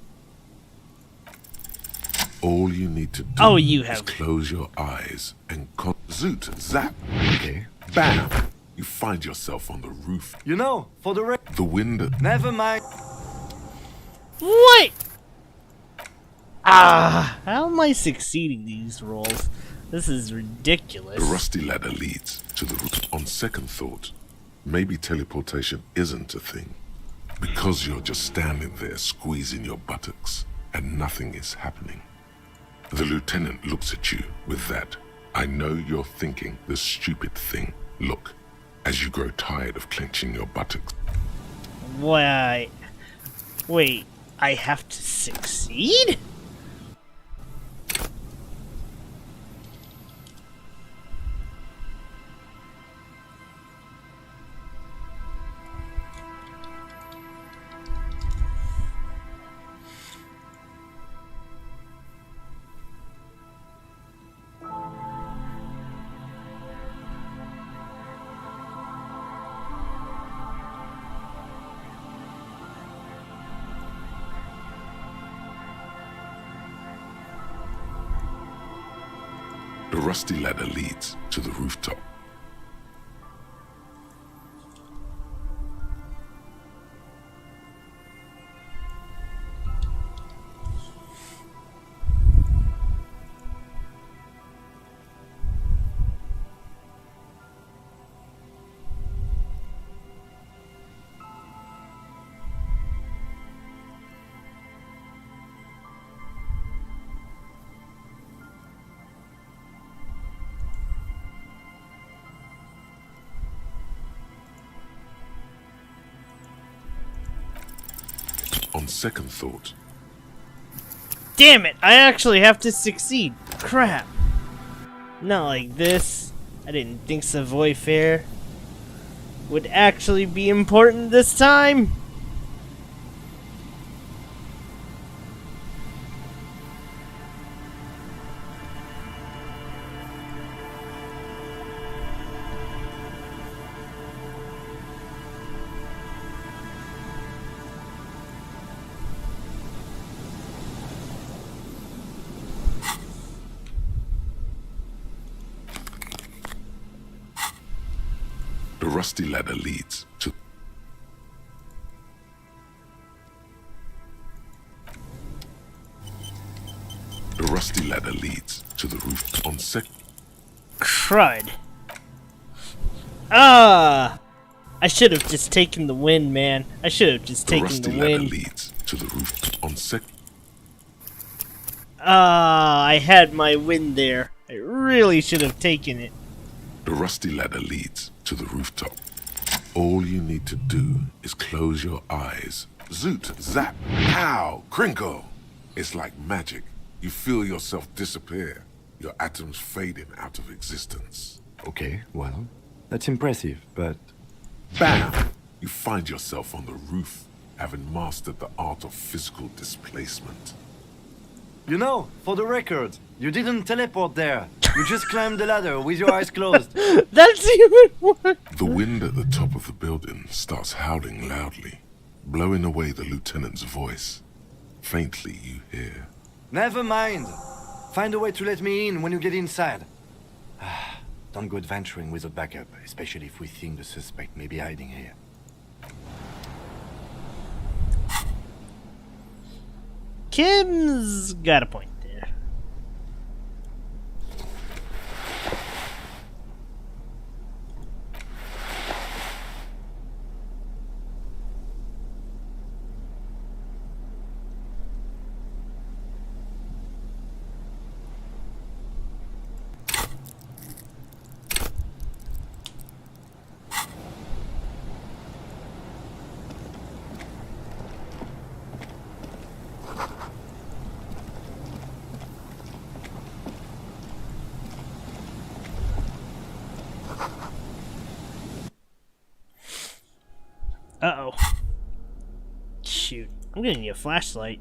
S3: All you need to do is close your eyes and zoot, zap.
S4: Okay.
S3: Bam! You find yourself on the roof.
S4: You know, for the
S3: wind...
S4: Never mind.
S1: What? How am I succeeding these rolls? This is ridiculous.
S3: The rusty ladder leads to the roof. On second thought, maybe teleportation isn't a thing. Because you're just standing there squeezing your buttocks and nothing is happening. The lieutenant looks at you with that, I know you're thinking the stupid thing look as you grow tired of clenching your buttocks.
S1: Why? Wait, I have to succeed?
S3: The rusty ladder leads to the rooftop. On second thought.
S1: Damn it! I actually have to succeed. Crap. Not like this. I didn't think Savoy Fair would actually be important this time.
S3: The rusty ladder leads to... The rusty ladder leads to the roof on second...
S1: Crud. I should have just taken the win, man. I should have just taken the
S3: rusty ladder
S1: win.
S3: leads to the roof on second...
S1: I had my win there. I really should have taken it.
S3: The rusty ladder leads to the rooftop. All you need to do is close your eyes Zoot, zap, pow, crinkle. It's like magic. You feel yourself disappear, your atoms fading out of existence.
S4: Okay, well, that's impressive, but...
S3: Bam! You find yourself on the roof, having mastered the art of physical displacement.
S19: You know, for the record, you didn't teleport there. You just climbed the ladder with your eyes closed.
S1: That's even worse.
S3: The wind at the top of the building starts howling loudly, blowing away the lieutenant's voice. Faintly you hear.
S19: Never mind. Find a way to let me in when you get inside. Don't go adventuring without backup, especially if we think the suspect may be hiding here.
S1: Kim's got a point there. Uh-oh. Shoot. I'm gonna need a flashlight.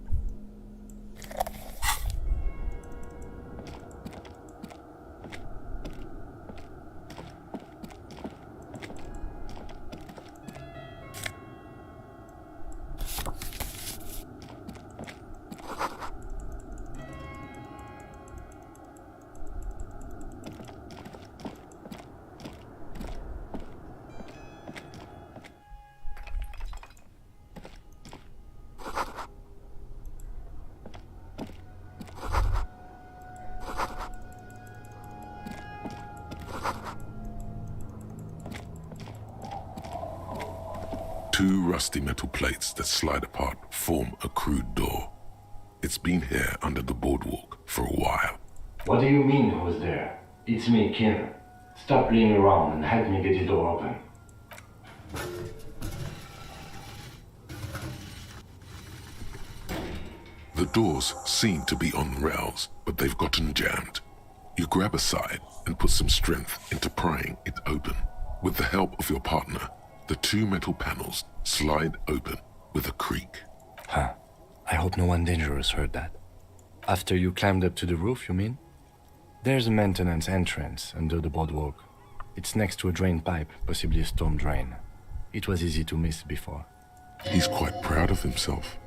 S3: Two rusty metal plates that slide apart form a crude door. It's been here under the boardwalk for a while.
S4: What do you mean who's there? It's me, Kim. Stop playing around and help me get the door open.
S3: The doors seem to be on rails, but they've gotten jammed. You grab a side and put some strength into prying it open. With the help of your partner, the two metal panels slide open with a creak.
S4: Huh. I hope no one dangerous heard that. After you climbed up to the roof, you mean? There's a maintenance entrance under the boardwalk. It's next to a drain pipe, possibly a storm drain. It was easy to miss before.
S3: He's quite proud of himself.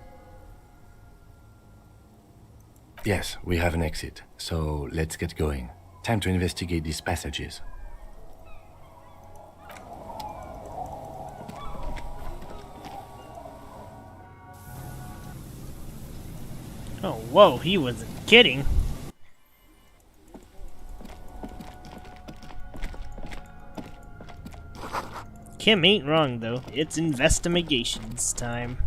S4: Yes, we have an exit, so let's get going. Time to investigate these passages.
S1: Oh, whoa, he wasn't kidding. Kim ain't wrong, though. It's investigations time.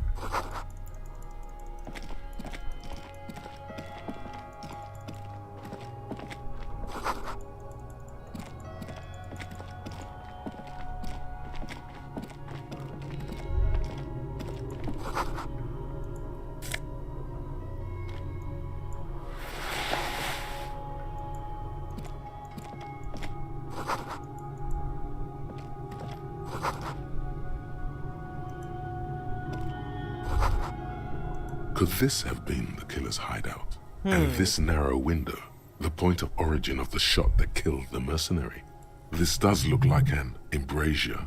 S3: Could this have been the killer's hideout? And this narrow window, the point of origin of the shot that killed the mercenary? This does look like an embrasure,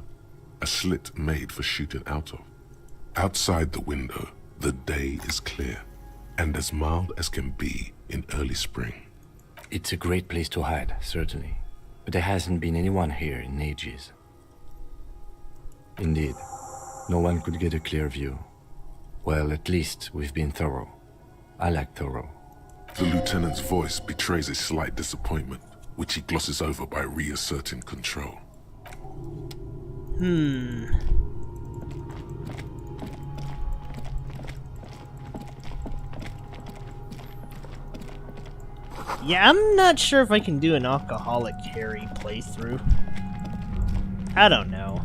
S3: a slit made for shooting out of. Outside the window, the day is clear, and as mild as can be in early spring.
S4: It's a great place to hide, certainly. But there hasn't been anyone here in ages. Indeed, no one could get a clear view. Well, at least we've been thorough. I like thorough.
S3: The lieutenant's voice betrays a slight disappointment, which he glosses over by reasserting control.
S1: Yeah, I'm not sure if I can do an alcoholic Harry playthrough. I don't know.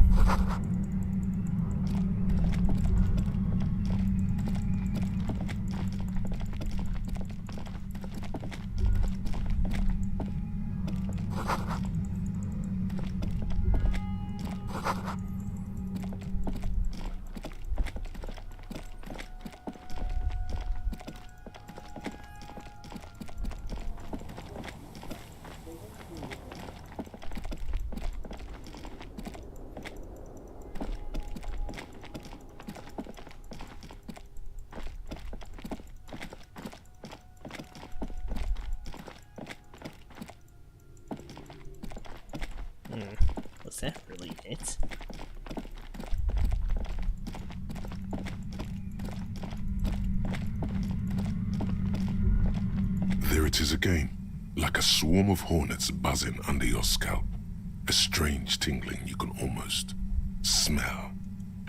S1: Was that really it?
S3: There it is again, like a swarm of hornets buzzing under your scalp. A strange tingling you can almost smell.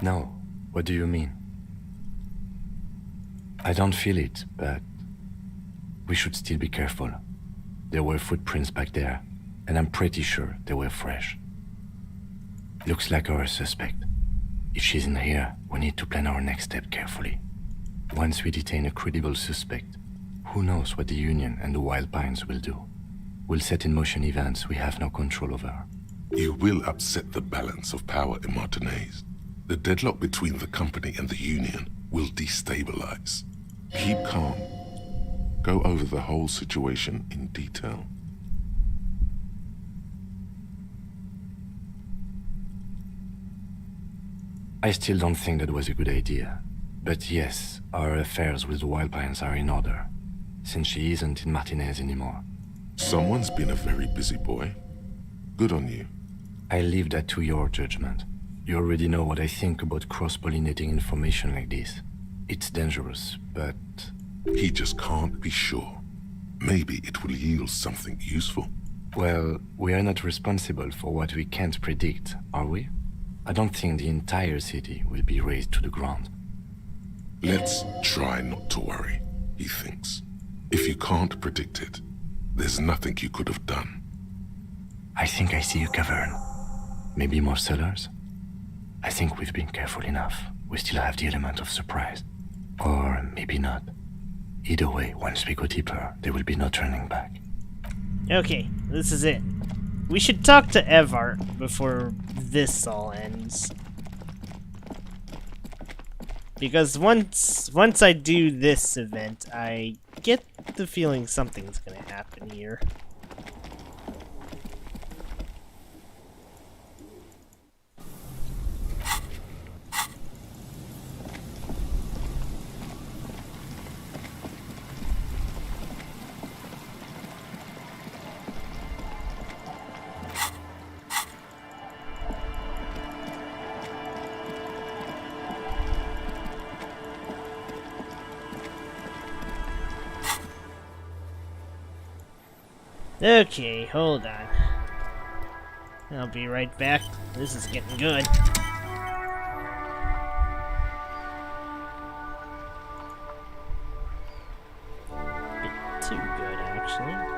S4: No, what do you mean? I don't feel it, but we should still be careful. There were footprints back there, and I'm pretty sure they were fresh. Looks like our suspect. If she's in here, we need to plan our next step carefully. Once we detain a credible suspect, who knows what the Union and the Wild Pines will do? We'll set in motion events we have no control over.
S3: You will upset the balance of power in Martinez. The deadlock between the company and the Union will destabilize. Keep calm. Go over the whole situation in detail.
S4: I still don't think that was a good idea. But yes, our affairs with the Wild Pines are in order, since she isn't in Martinez anymore.
S3: Someone's been a very busy boy. Good on you.
S4: I leave that to your judgment. You already know what I think about cross-pollinating information like this. It's dangerous, but...
S3: He just can't be sure. Maybe it will yield something useful.
S4: Well, we are not responsible for what we can't predict, are we? I don't think the entire city will be razed to the ground.
S3: Let's try not to worry, he thinks. If you can't predict it, there's nothing you could have done.
S4: I think I see a cavern. Maybe more cellars? I think we've been careful enough. We still have the element of surprise. Or maybe not. Either way, once we go deeper, there will be no turning back.
S1: Okay, this is it. We should talk to Evart before this all ends. Because once I do this event, I get the feeling something's gonna happen here. Okay, hold on. I'll be right back. This is getting good. Bit too good, actually.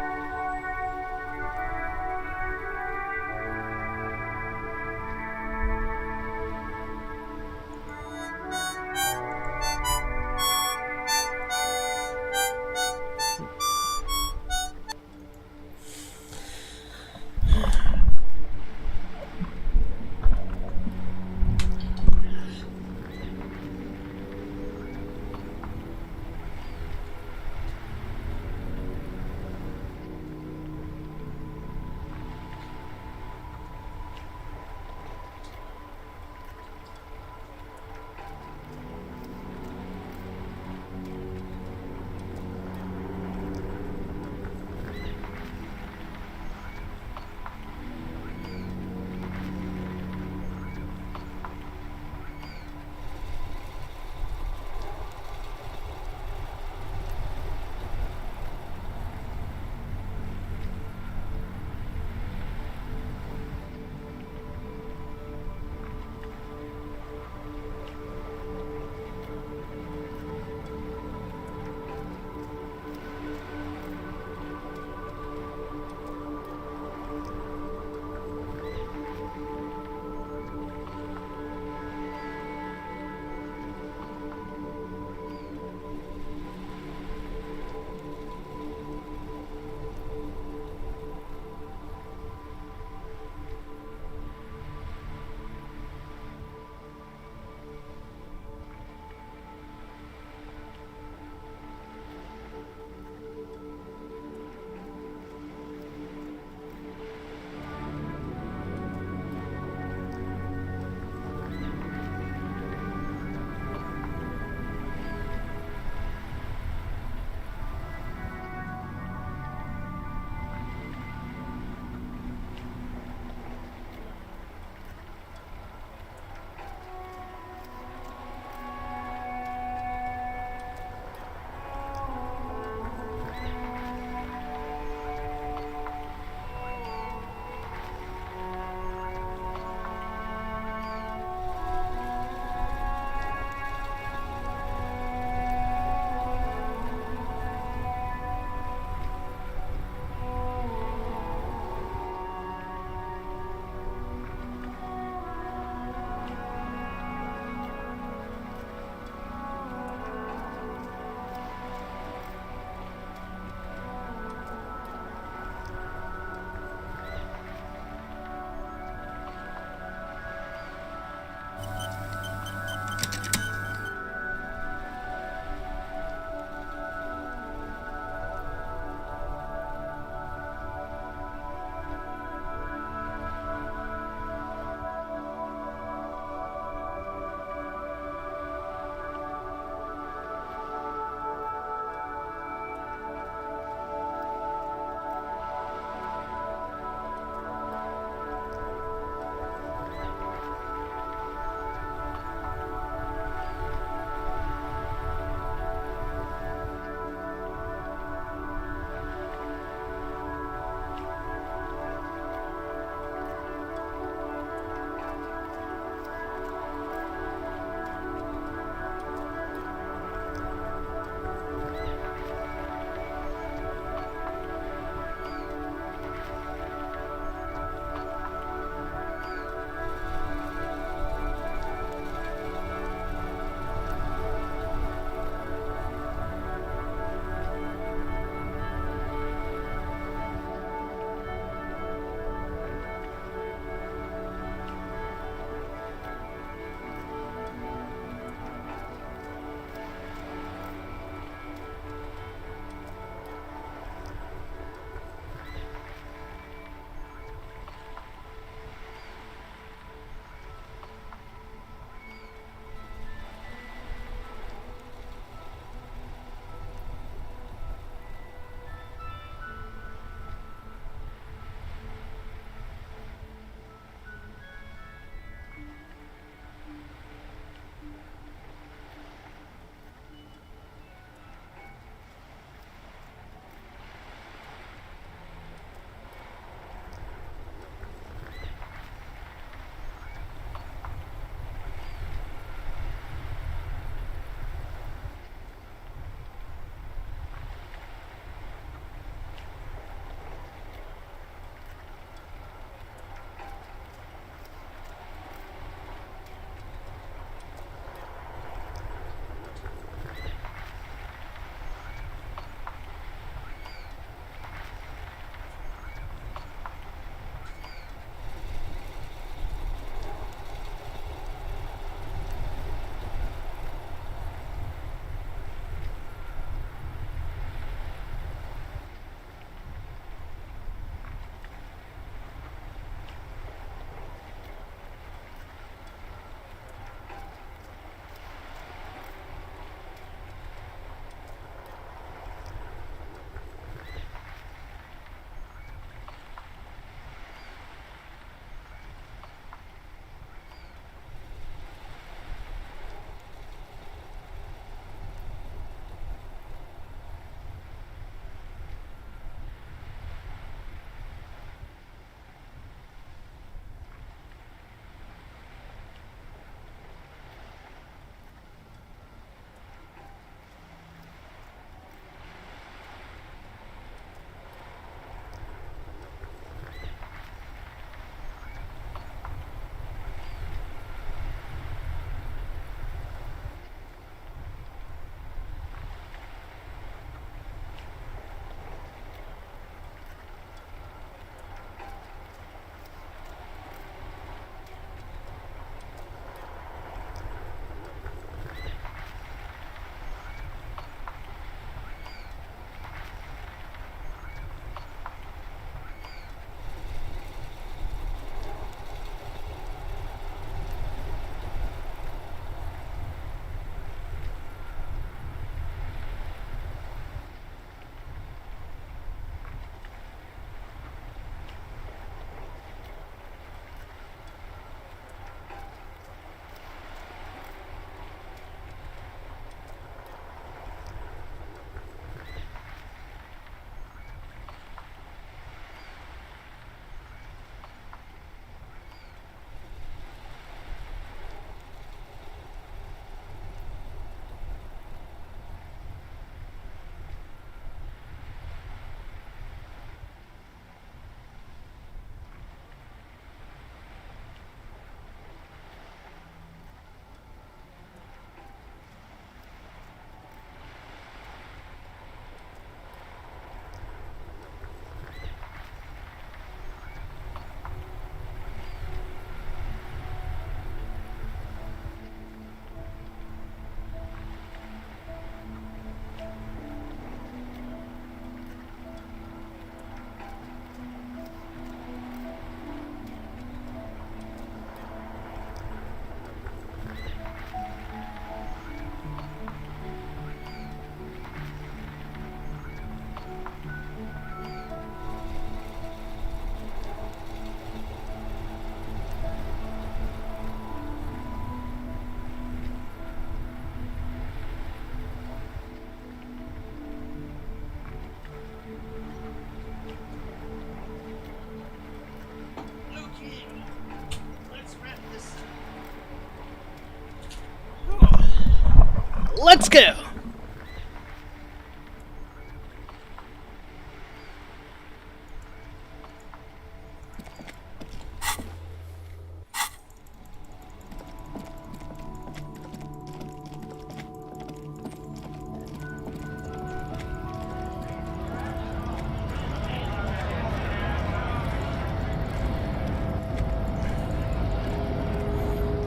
S1: Let's go!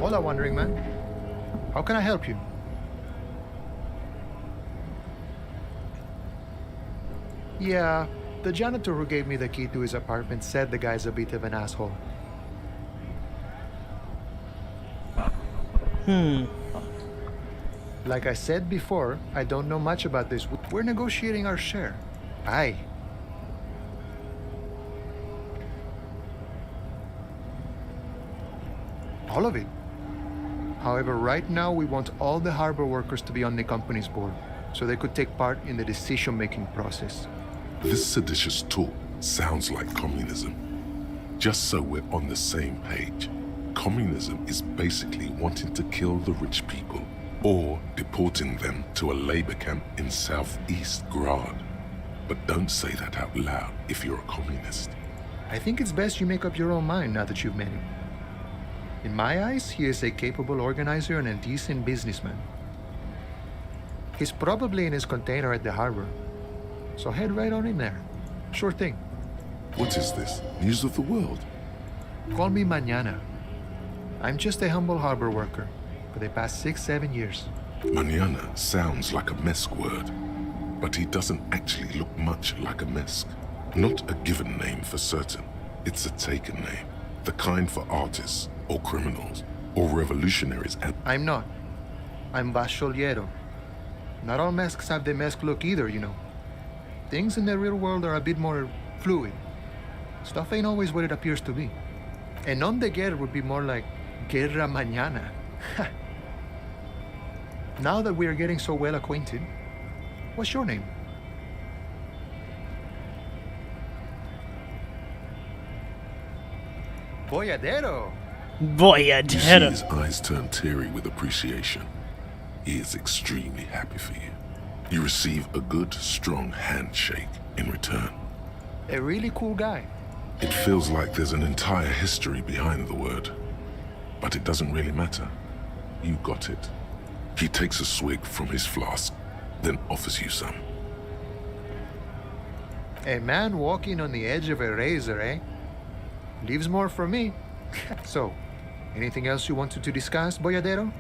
S20: Hola, Wandering Man. How can I help you? Yeah, the janitor who gave me the key to his apartment said the guy's a bit of an asshole. Like I said before, I don't know much about this. We're negotiating our share. Aye. All of it. However, right now we want all the harbor workers to be on the company's board, so they could take part in the decision-making process.
S3: This seditious talk sounds like communism. Just so we're on the same page, communism is basically wanting to kill the rich people or deporting them to a labor camp in Southeast Grad. But don't say that out loud if you're a communist.
S20: I think it's best you make up your own mind now that you've met him. In my eyes, he is a capable organizer and a decent businessman. He's probably in his container at the harbor, so head right on in there. Sure thing.
S3: What is this? News of the world?
S20: Call me Mañana. I'm just a humble harbor worker for the past 6-7 years.
S3: Mañana sounds like a Mesk word, but he doesn't actually look much like a Mesk. Not a given name for certain. It's a taken name. The kind for artists, or criminals, or revolutionaries and—
S20: I'm not. I'm Bacholiero. Not all Mesks have the Mesk look either, you know. Things in the real world are a bit more fluid. Stuff ain't always what it appears to be. And on the guerra would be more like Guerra Mañana. Now that we are getting so well acquainted, what's your name? Boyadero.
S3: You see his eyes turn teary with appreciation. He is extremely happy for you. You receive a good, strong handshake in return.
S20: A really cool guy.
S3: It feels like there's an entire history behind the word. But it doesn't really matter. You got it. He takes a swig from his flask, then offers you some.
S20: A man walking on the edge of a razor, eh? Leaves more for me. So, anything else you wanted to discuss, Boyadero?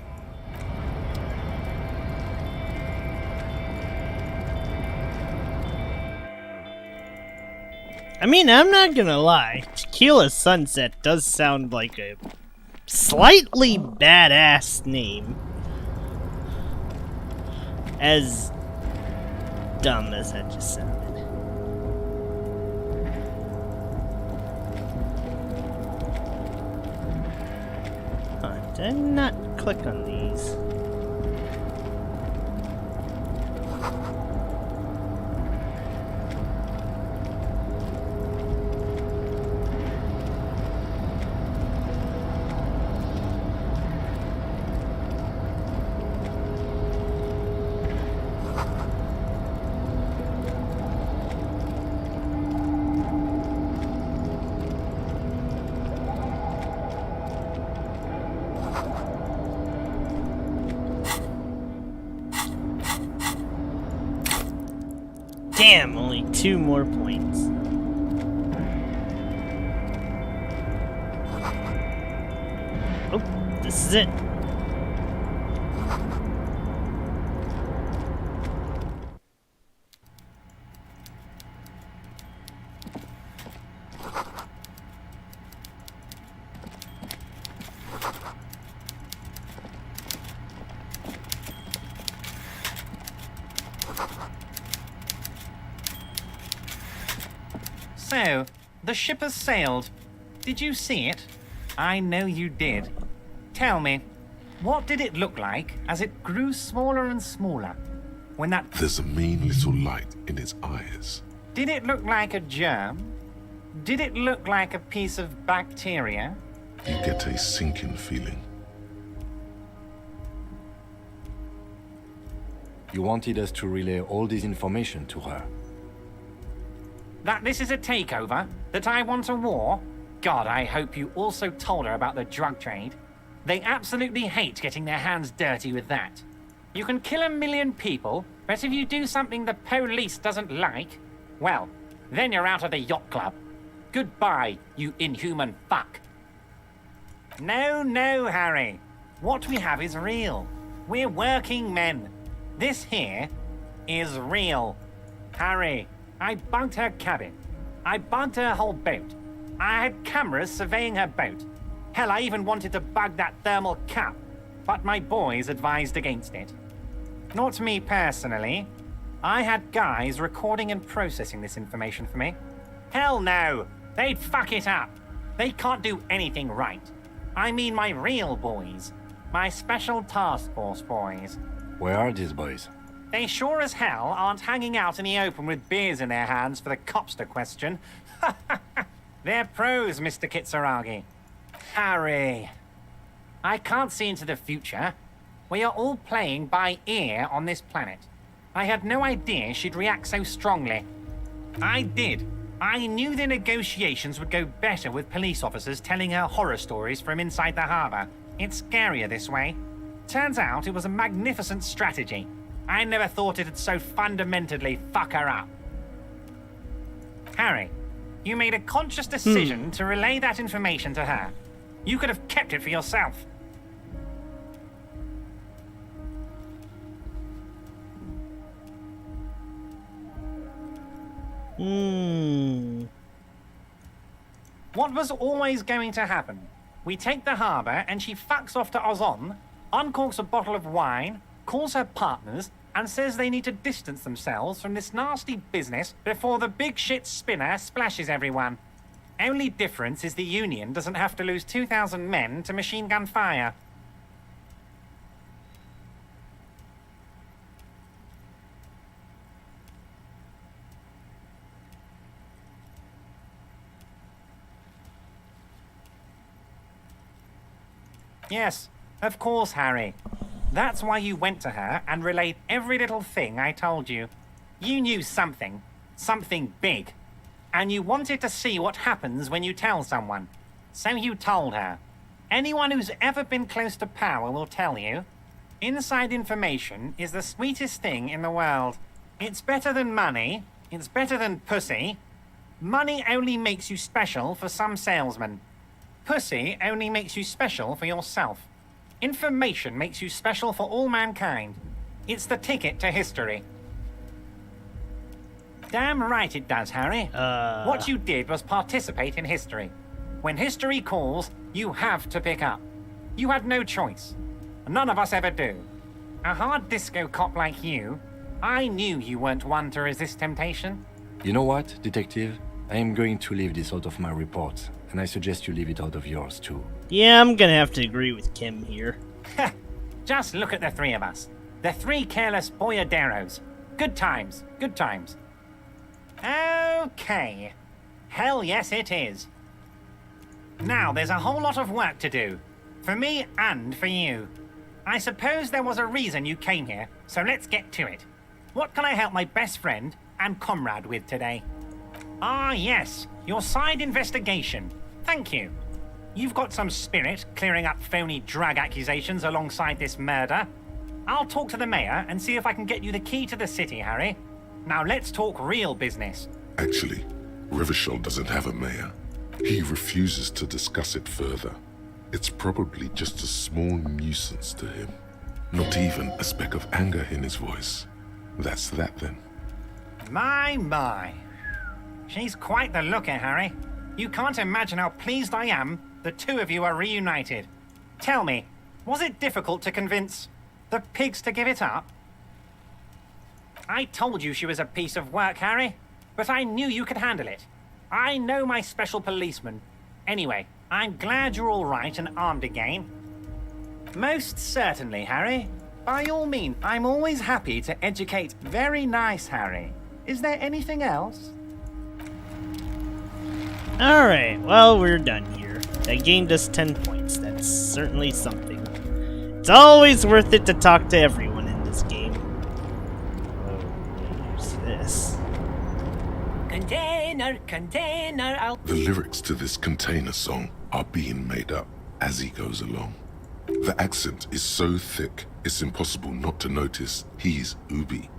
S1: I mean, I'm not gonna lie. Tequila Sunset does sound like a slightly badass name. As dumb as that just sounded. Did I not click on these? Damn, only 2 more points. Oh, this is it.
S21: So, the ship has sailed. Did you see it? I know you did. Tell me, what did it look like as it grew smaller and smaller? When that...
S3: There's a mean little light in its eyes.
S21: Did it look like a germ? Did it look like a piece of bacteria?
S3: You get a sinking feeling.
S4: You wanted us to relay all this information to her.
S21: That this is a takeover? That I want a war? God, I hope you also told her about the drug trade. They absolutely hate getting their hands dirty with that. You can kill 1 million people, but if you do something the police doesn't like, well, then you're out of the yacht club. Goodbye, you inhuman fuck. No, no, Harry. What we have is real. We're working men. This here is real. Harry, I bugged her cabin. I bugged her whole boat. I had cameras surveying her boat. Hell, I even wanted to bug that thermal cap, but my boys advised against it. Not me personally. I had guys recording and processing this information for me. Hell no! They'd fuck it up. They can't do anything right. I mean my real boys. My special task force boys.
S4: Where are these boys?
S21: They sure as hell aren't hanging out in the open with beers in their hands for the cops to question. They're pros, Mr. Kitsuragi. Harry. I can't see into the future. We are all playing by ear on this planet. I had no idea she'd react so strongly. I did. I knew the negotiations would go better with police officers telling her horror stories from inside the harbor. It's scarier this way. Turns out it was a magnificent strategy. I never thought it'd so fundamentally fuck her up. Harry, you made a conscious decision to relay that information to her. You could have kept it for yourself. What was always going to happen? We take the harbour and she fucks off to Ozon, uncorks a bottle of wine, calls her partners, and says they need to distance themselves from this nasty business before the big shit spinner splashes everyone. Only difference is the Union doesn't have to lose 2,000 men to machine gun fire. Yes, of course, Harry. That's why you went to her and relayed every little thing I told you. You knew something. Something big. And you wanted to see what happens when you tell someone. So you told her. Anyone who's ever been close to power will tell you. Inside information is the sweetest thing in the world. It's better than money. It's better than pussy. Money only makes you special for some salesmen. Pussy only makes you special for yourself. Information makes you special for all mankind. It's the ticket to history. Damn right it does, Harry. What you did was participate in history. When history calls, you have to pick up. You had no choice. None of us ever do. A hard disco cop like you, I knew you weren't one to resist temptation.
S4: You know what, Detective? I am going to leave this out of my report, and I suggest you leave it out of yours too.
S1: Yeah, I'm gonna have to agree with Kim here.
S21: Just look at the three of us. The three careless boyaderos. Good times, good times. Okay. Hell yes it is. Now there's a whole lot of work to do. For me and for you. I suppose there was a reason you came here, so let's get to it. What can I help my best friend and comrade with today? Ah yes, your side investigation. Thank you. You've got some spirit clearing up phony drug accusations alongside this murder. I'll talk to the mayor and see if I can get you the key to the city, Harry. Now let's talk real business.
S3: Actually, Rivershell doesn't have a mayor. He refuses to discuss it further. It's probably just a small nuisance to him. Not even a speck of anger in his voice. That's that then.
S21: My. She's quite the looker, Harry. You can't imagine how pleased I am the two of you are reunited. Tell me, was it difficult to convince the pigs to give it up? I told you she was a piece of work, Harry, but I knew you could handle it. I know my special policeman. Anyway, I'm glad you're all right and armed again. Most certainly, Harry. By all means, I'm always happy to educate. Very nice, Harry. Is there anything else?
S1: Alright, well, we're done here. That gained us 10 points. That's certainly something. It's always worth it to talk to everyone in this game.
S8: Container.
S3: The lyrics to this container song are being made up as he goes along. The accent is so thick, it's impossible not to notice he's Ubi,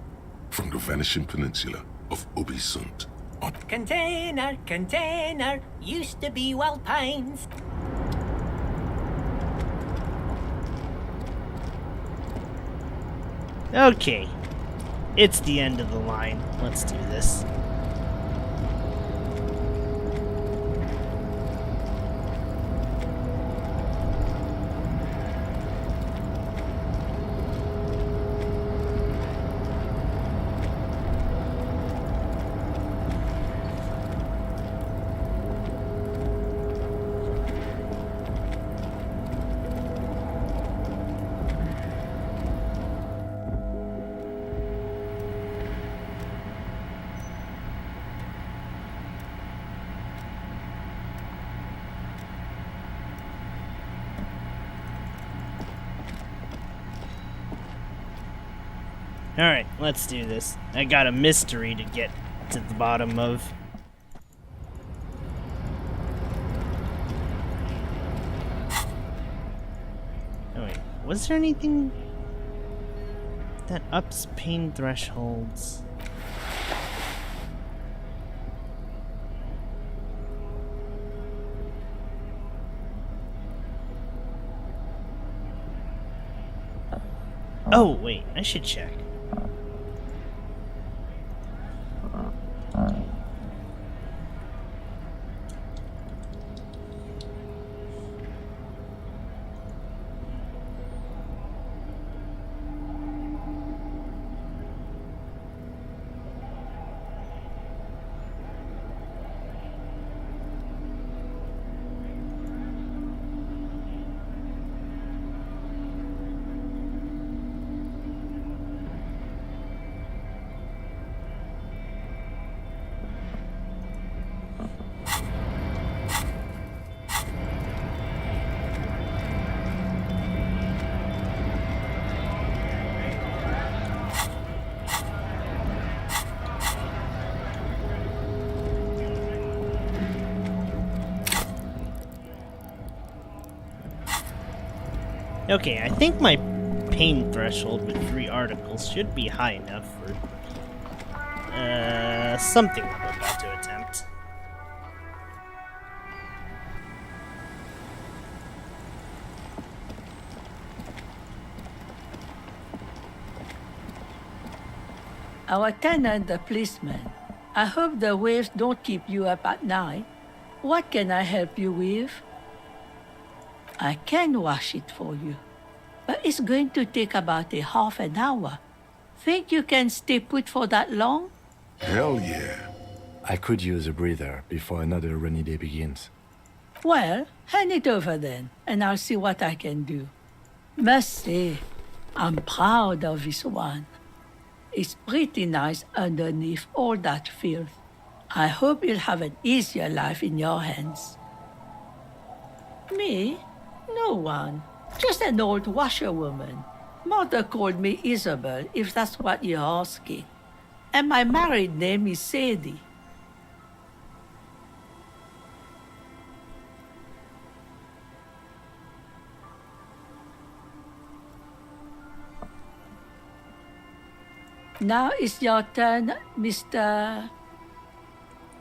S3: from the vanishing peninsula of Ubisund.
S8: Container. Used to be Wild Pines.
S1: Okay. It's the end of the line. Let's do this. Alright, let's do this. I got a mystery to get to the bottom of. Oh wait, was there anything that ups pain thresholds? Oh wait, I should check. Okay, I think my pain threshold with 3 articles should be high enough for something I'm about to attempt.
S2: Our tenant, the policeman. I hope the waves don't keep you up at night. What can I help you with? I can wash it for you, but it's going to take about a half an hour. Think you can stay put for that long?
S3: Hell yeah.
S4: I could use a breather before another rainy day begins.
S2: Well, hand it over then, and I'll see what I can do. Must say, I'm proud of this one. It's pretty nice underneath all that filth. I hope you'll have an easier life in your hands. Me? No one. Just an old washerwoman. Mother called me Isabel, if that's what you're asking. And my married name is Sadie. Now it's your turn, Mr.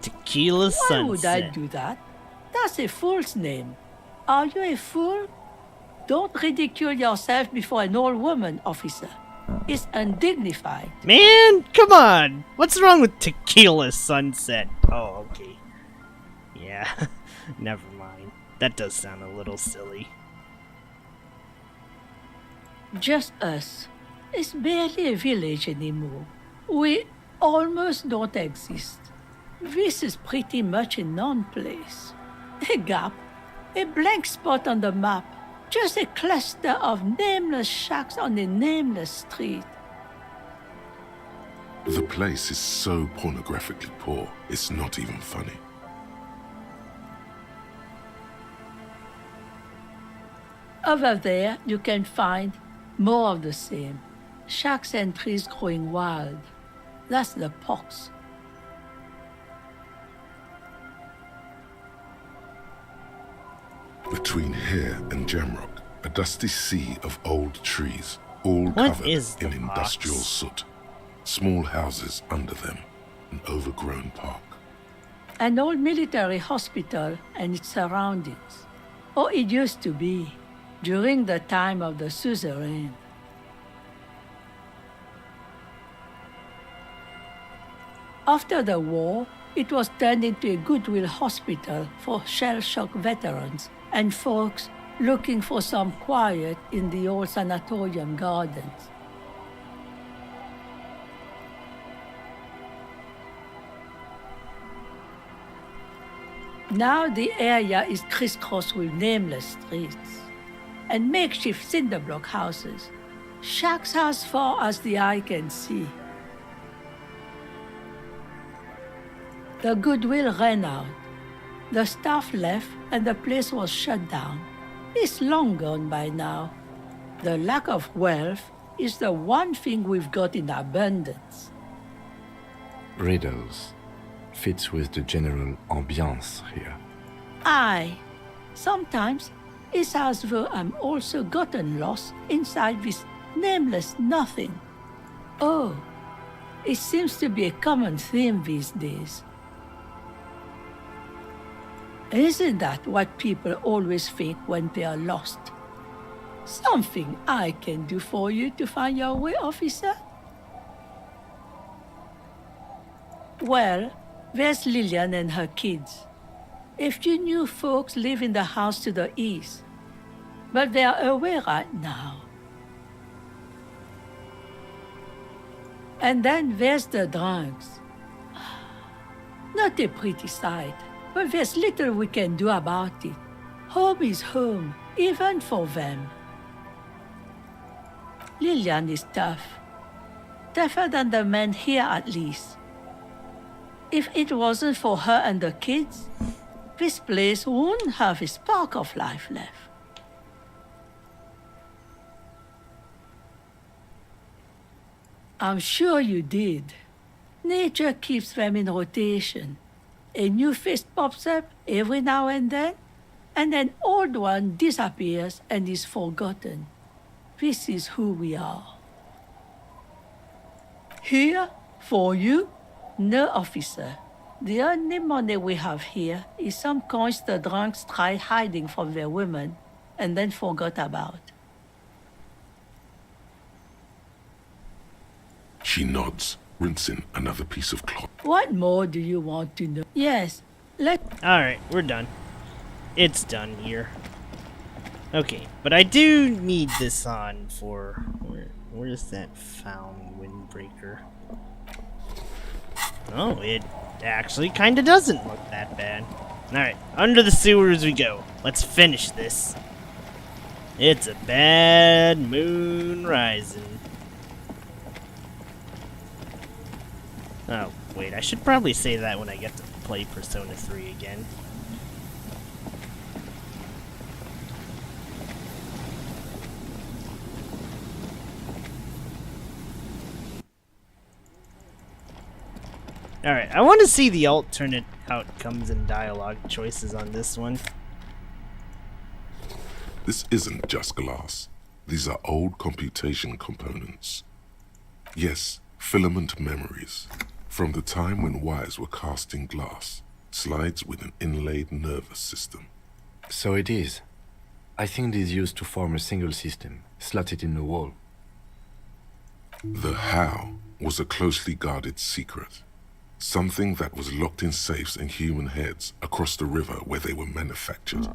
S1: Tequila Sunset.
S2: Why would I do that? That's a fool's name. Are you a fool? Don't ridicule yourself before an old woman, officer. It's undignified.
S1: Man, come on! What's wrong with Tequila Sunset? Oh, okay. Yeah, never mind. That does sound a little silly.
S2: Just us. It's barely a village anymore. We almost don't exist. This is pretty much a non-place. A gap, a blank spot on the map, just a cluster of nameless shacks on a nameless street.
S3: The place is so pornographically poor, it's not even funny.
S2: Over there, you can find more of the same. Shacks and trees growing wild. That's the pox.
S3: Between here and Jamrock, a dusty sea of old trees, all
S1: What
S3: covered
S1: is the
S3: in industrial
S1: box?
S3: soot. Small houses under them, an overgrown park.
S2: An old military hospital and its surroundings. Or it used to be, during the time of the suzerain. After the war, it was turned into a goodwill hospital for shell-shock veterans and folks looking for some quiet in the old sanatorium gardens. Now the area is crisscrossed with nameless streets and makeshift cinder block houses, shacks as far as the eye can see. The goodwill ran out. The staff left and the place was shut down. It's long gone by now. The lack of wealth is the one thing we've got in abundance.
S4: Riddles fits with the general ambiance here.
S2: Aye. Sometimes it's as though I'm also gotten lost inside this nameless nothing. Oh, it seems to be a common theme these days. Isn't that what people always think when they are lost? Something I can do for you to find your way, officer? Well, there's Lillian and her kids. A few new folks live in the house to the east, but they are away right now. And then there's the drunks. Not a pretty sight, but there's little we can do about it. Home is home, even for them. Lillian is tough. Tougher than the men here, at least. If it wasn't for her and the kids, this place wouldn't have a spark of life left. I'm sure you did. Nature keeps them in rotation. A new face pops up every now and then an old one disappears and is forgotten. This is who we are. Here, for you, no officer. The only money we have here is some coins the drunks tried hiding from their women and then forgot about.
S3: She nods, rinsing another piece of cloth.
S2: What more do you want to know? Yes,
S1: Alright, we're done. It's done here. Okay, but I do need this on for... Where's that found windbreaker? Oh, it actually kinda doesn't look that bad. Alright, under the sewers we go. Let's finish this. It's a bad moon rising. Oh, wait, I should probably say that when I get to play Persona 3 again. Alright, I want to see the alternate outcomes and dialogue choices on this one.
S3: This isn't just glass. These are old computation components. Yes, filament memories. From the time when wires were cast in glass, slides with an inlaid nervous system.
S4: So it is. I think these used to form a single system, slotted in the wall.
S3: The how was a closely guarded secret. Something that was locked in safes in human heads across the river where they were manufactured.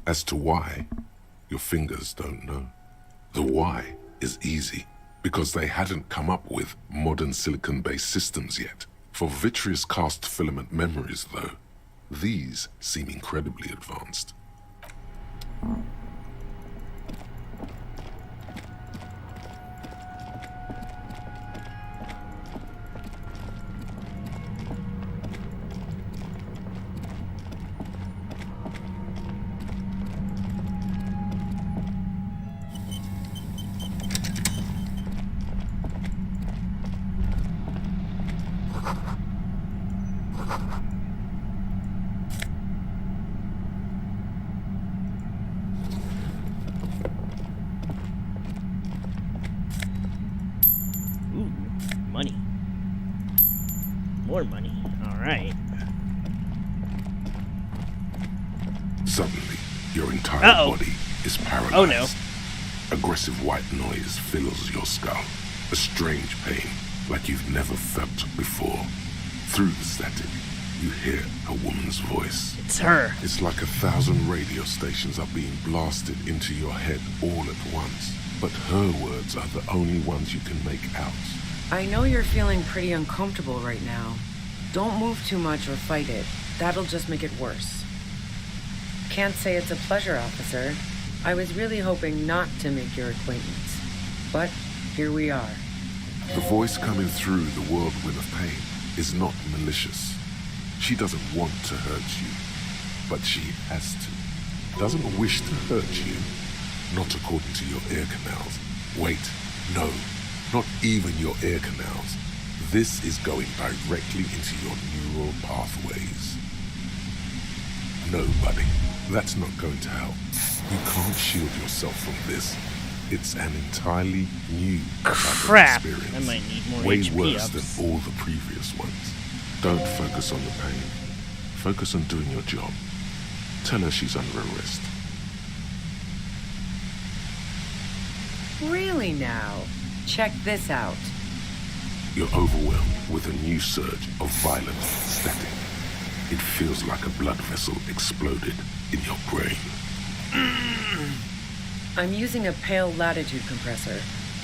S3: As to why, your fingers don't know. The why is easy, because they hadn't come up with modern silicon-based systems yet. For vitreous cast filament memories, though, these seem incredibly advanced.
S1: More money. Alright.
S3: Suddenly, your entire body is paralyzed.
S1: Oh no.
S3: Aggressive white noise fills your skull. A strange pain, like you've never felt before. Through the static, you hear a woman's voice.
S1: It's her.
S3: It's like 1,000 radio stations are being blasted into your head all at once. But her words are the only ones you can make out.
S5: I know you're feeling pretty uncomfortable right now. Don't move too much or fight it. That'll just make it worse. Can't say it's a pleasure, officer. I was really hoping not to make your acquaintance. But here we are.
S3: The voice coming through the whirlwind of pain is not malicious. She doesn't want to hurt you, but she has to. Doesn't wish to hurt you, not according to your ear canals. Wait, no, not even your ear canals. This is going directly into your neural pathways. No, buddy, that's not going to help. You can't shield yourself from this. It's an entirely new
S1: Crap.
S3: experience.
S1: I might need more
S3: way
S1: HP
S3: worse
S1: ups.
S3: than all the previous ones. Don't focus on the pain. Focus on doing your job. Tell her she's under arrest.
S5: Really now? Check this out.
S3: You're overwhelmed with a new surge of violent static. It feels like a blood vessel exploded in your brain.
S5: I'm using a pale latitude compressor.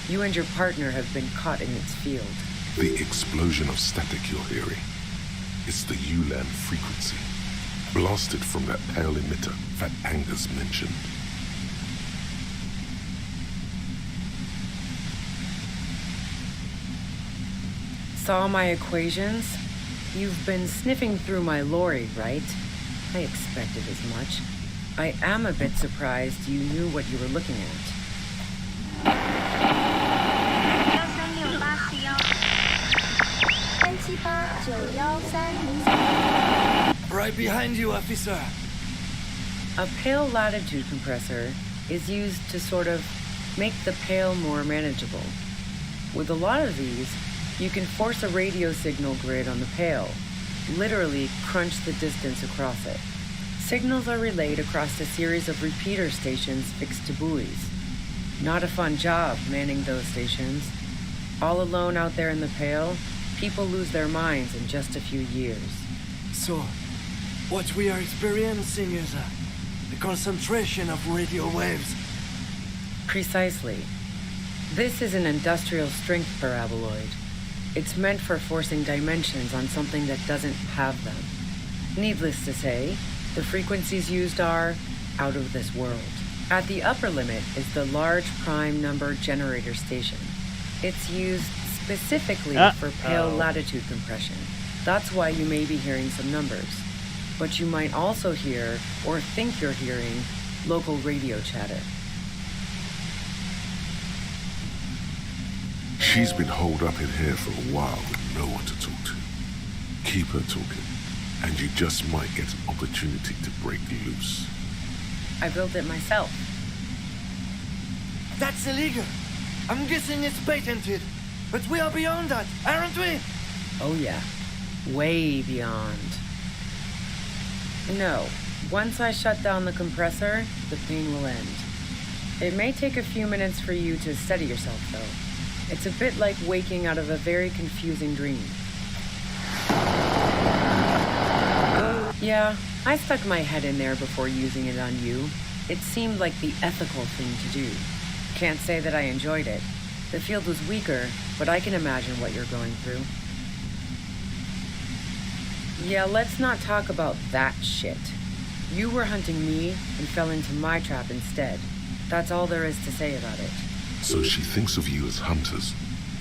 S5: You and your partner have been caught in its field.
S3: The explosion of static you're hearing. It's the ULAN frequency, blasted from that pale emitter that Angus mentioned.
S5: Saw my equations? You've been sniffing through my lorry, right? I expected as much. I am a bit surprised you knew what you were looking at.
S22: Right behind you, officer.
S5: A pale latitude compressor is used to sort of make the pale more manageable. With a lot of these, you can force a radio signal grid on the pale, literally crunch the distance across it. Signals are relayed across a series of repeater stations fixed to buoys. Not a fun job manning those stations. All alone out there in the pale, people lose their minds in just a few years.
S22: So, what we are experiencing is a concentration of radio waves.
S5: Precisely. This is an industrial strength paraboloid. It's meant for forcing dimensions on something that doesn't have them. Needless to say, the frequencies used are out of this world. At the upper limit is the large prime number generator station. It's used specifically for pale latitude compression. That's why you may be hearing some numbers. But you might also hear, or think you're hearing, local radio chatter.
S3: She's been holed up in here for a while with no one to talk to. Keep her talking, and you just might get an opportunity to break loose.
S5: I built it myself.
S22: That's illegal. I'm guessing it's patented. But we are beyond that, aren't we?
S5: Oh yeah, way beyond. No, once I shut down the compressor, the pain will end. It may take a few minutes for you to steady yourself, though. It's a bit like waking out of a very confusing dream. Yeah, I stuck my head in there before using it on you. It seemed like the ethical thing to do. Can't say that I enjoyed it. The field was weaker, but I can imagine what you're going through. Yeah, let's not talk about that shit. You were hunting me and fell into my trap instead. That's all there is to say about it.
S3: So she thinks of you as hunters,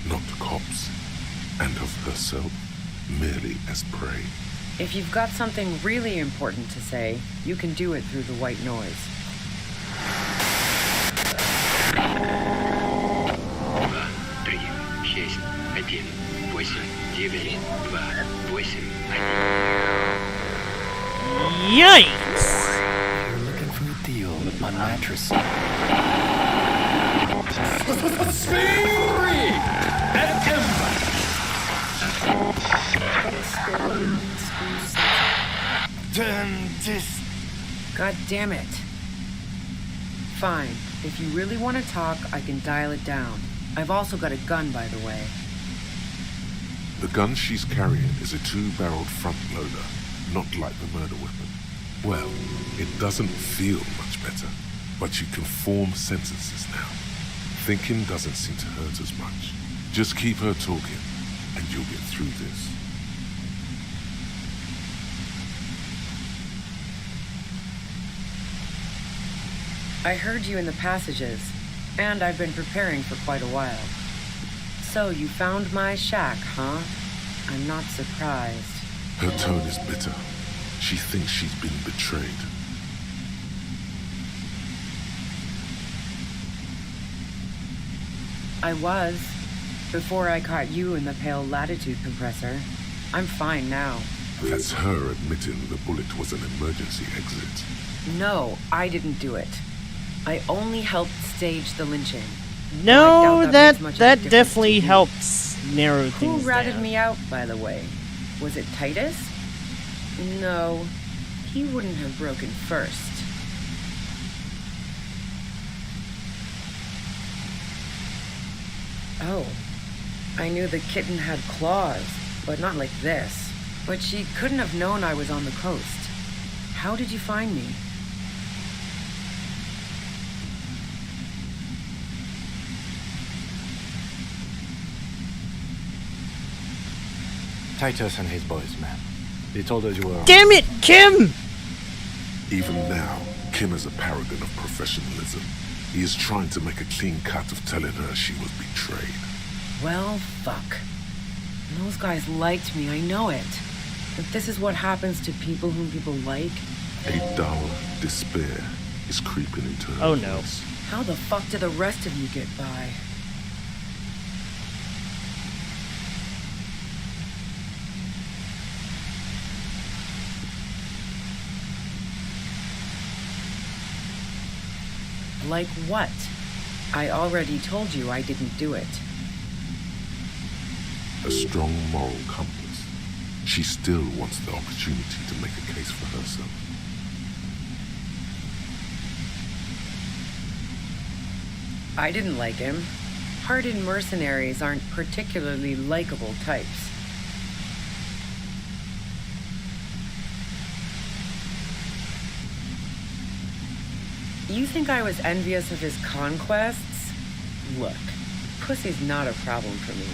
S3: not cops, and of herself merely as prey.
S5: If you've got something really important to say, you can do it through the white noise.
S1: Yikes!
S22: You're looking for a deal on mattress.
S23: Speed 3 at Ember.
S18: turn this...
S5: God damn it. Fine. If you really want to talk, I can dial it down. I've also got a gun, by the way.
S3: The gun she's carrying is a 2-barreled front loader, not like the murder weapon. Well, it doesn't feel much better, but you can form sentences now. Thinking doesn't seem to hurt as much. Just keep her talking, and you'll get through this.
S5: I heard you in the passages, and I've been preparing for quite a while. So you found my shack, huh? I'm not surprised.
S3: Her tone is bitter. She thinks she's been betrayed.
S5: I was, before I caught you in the pale latitude compressor. I'm fine now.
S3: That's her admitting the bullet was an emergency exit.
S5: No, I didn't do it. I only helped stage the lynching.
S1: No, that
S5: makes much of a difference
S1: definitely
S5: to you.
S1: helps narrow
S5: Who
S1: things
S5: ratted
S1: down.
S5: me out, by the way? Was it Titus? No, he wouldn't have broken first. Oh, I knew the kitten had claws, but not like this. But she couldn't have known I was on the coast. How did you find me?
S4: Titus and his boys, man. They told us you were...
S1: Damn it, Kim!
S3: Even now, Kim is a paragon of professionalism. He is trying to make a clean cut of telling her she was betrayed.
S5: Well, fuck. Those guys liked me, I know it. If this is what happens to people whom people like...
S3: A dull despair is creeping into her.
S1: Oh no.
S3: voice.
S5: How the fuck do the rest of you get by? Like what? I already told you I didn't do it.
S3: A strong moral compass. She still wants the opportunity to make a case for herself.
S5: I didn't like him. Hardened mercenaries aren't particularly likable types. You think I was envious of his conquests? Look, pussy's not a problem for me,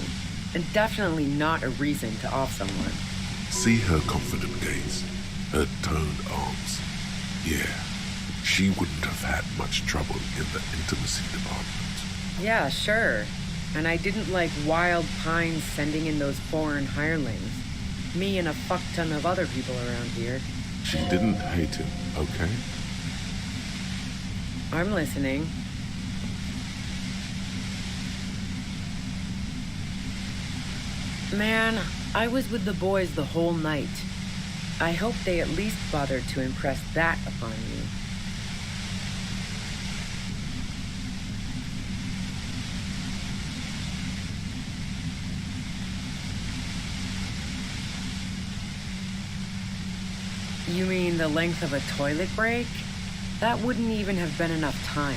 S5: and definitely not a reason to off someone.
S3: See her confident gaze, her toned arms. Yeah, she wouldn't have had much trouble in the intimacy department.
S5: Yeah, sure. And I didn't like Wild Pines sending in those foreign hirelings. Me and a fuck ton of other people around here.
S3: She didn't hate him, okay?
S5: I'm listening. Man, I was with the boys the whole night. I hope they at least bothered to impress that upon you. You mean the length of a toilet break? That wouldn't even have been enough time.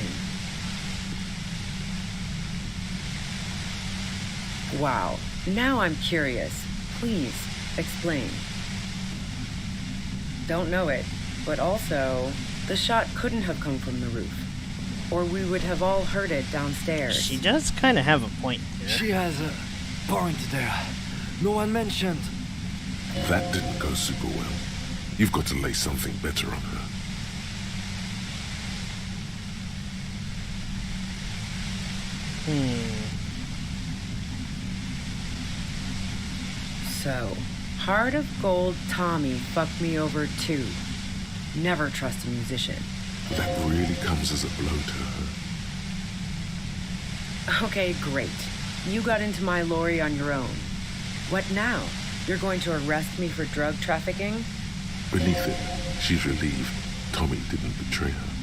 S5: Wow, now I'm curious. Please, explain. Don't know it, but also, the shot couldn't have come from the roof. Or we would have all heard it downstairs.
S1: She does kind of have a point there.
S22: She has a point there. No one mentioned.
S3: That didn't go super well. You've got to lay something better on her.
S5: So, Heart of Gold Tommy fucked me over too. Never trust a musician.
S3: That really comes as a blow to her.
S5: Okay, great. You got into my lorry on your own. What now? You're going to arrest me for drug trafficking?
S3: Beneath it, she's relieved Tommy didn't betray her.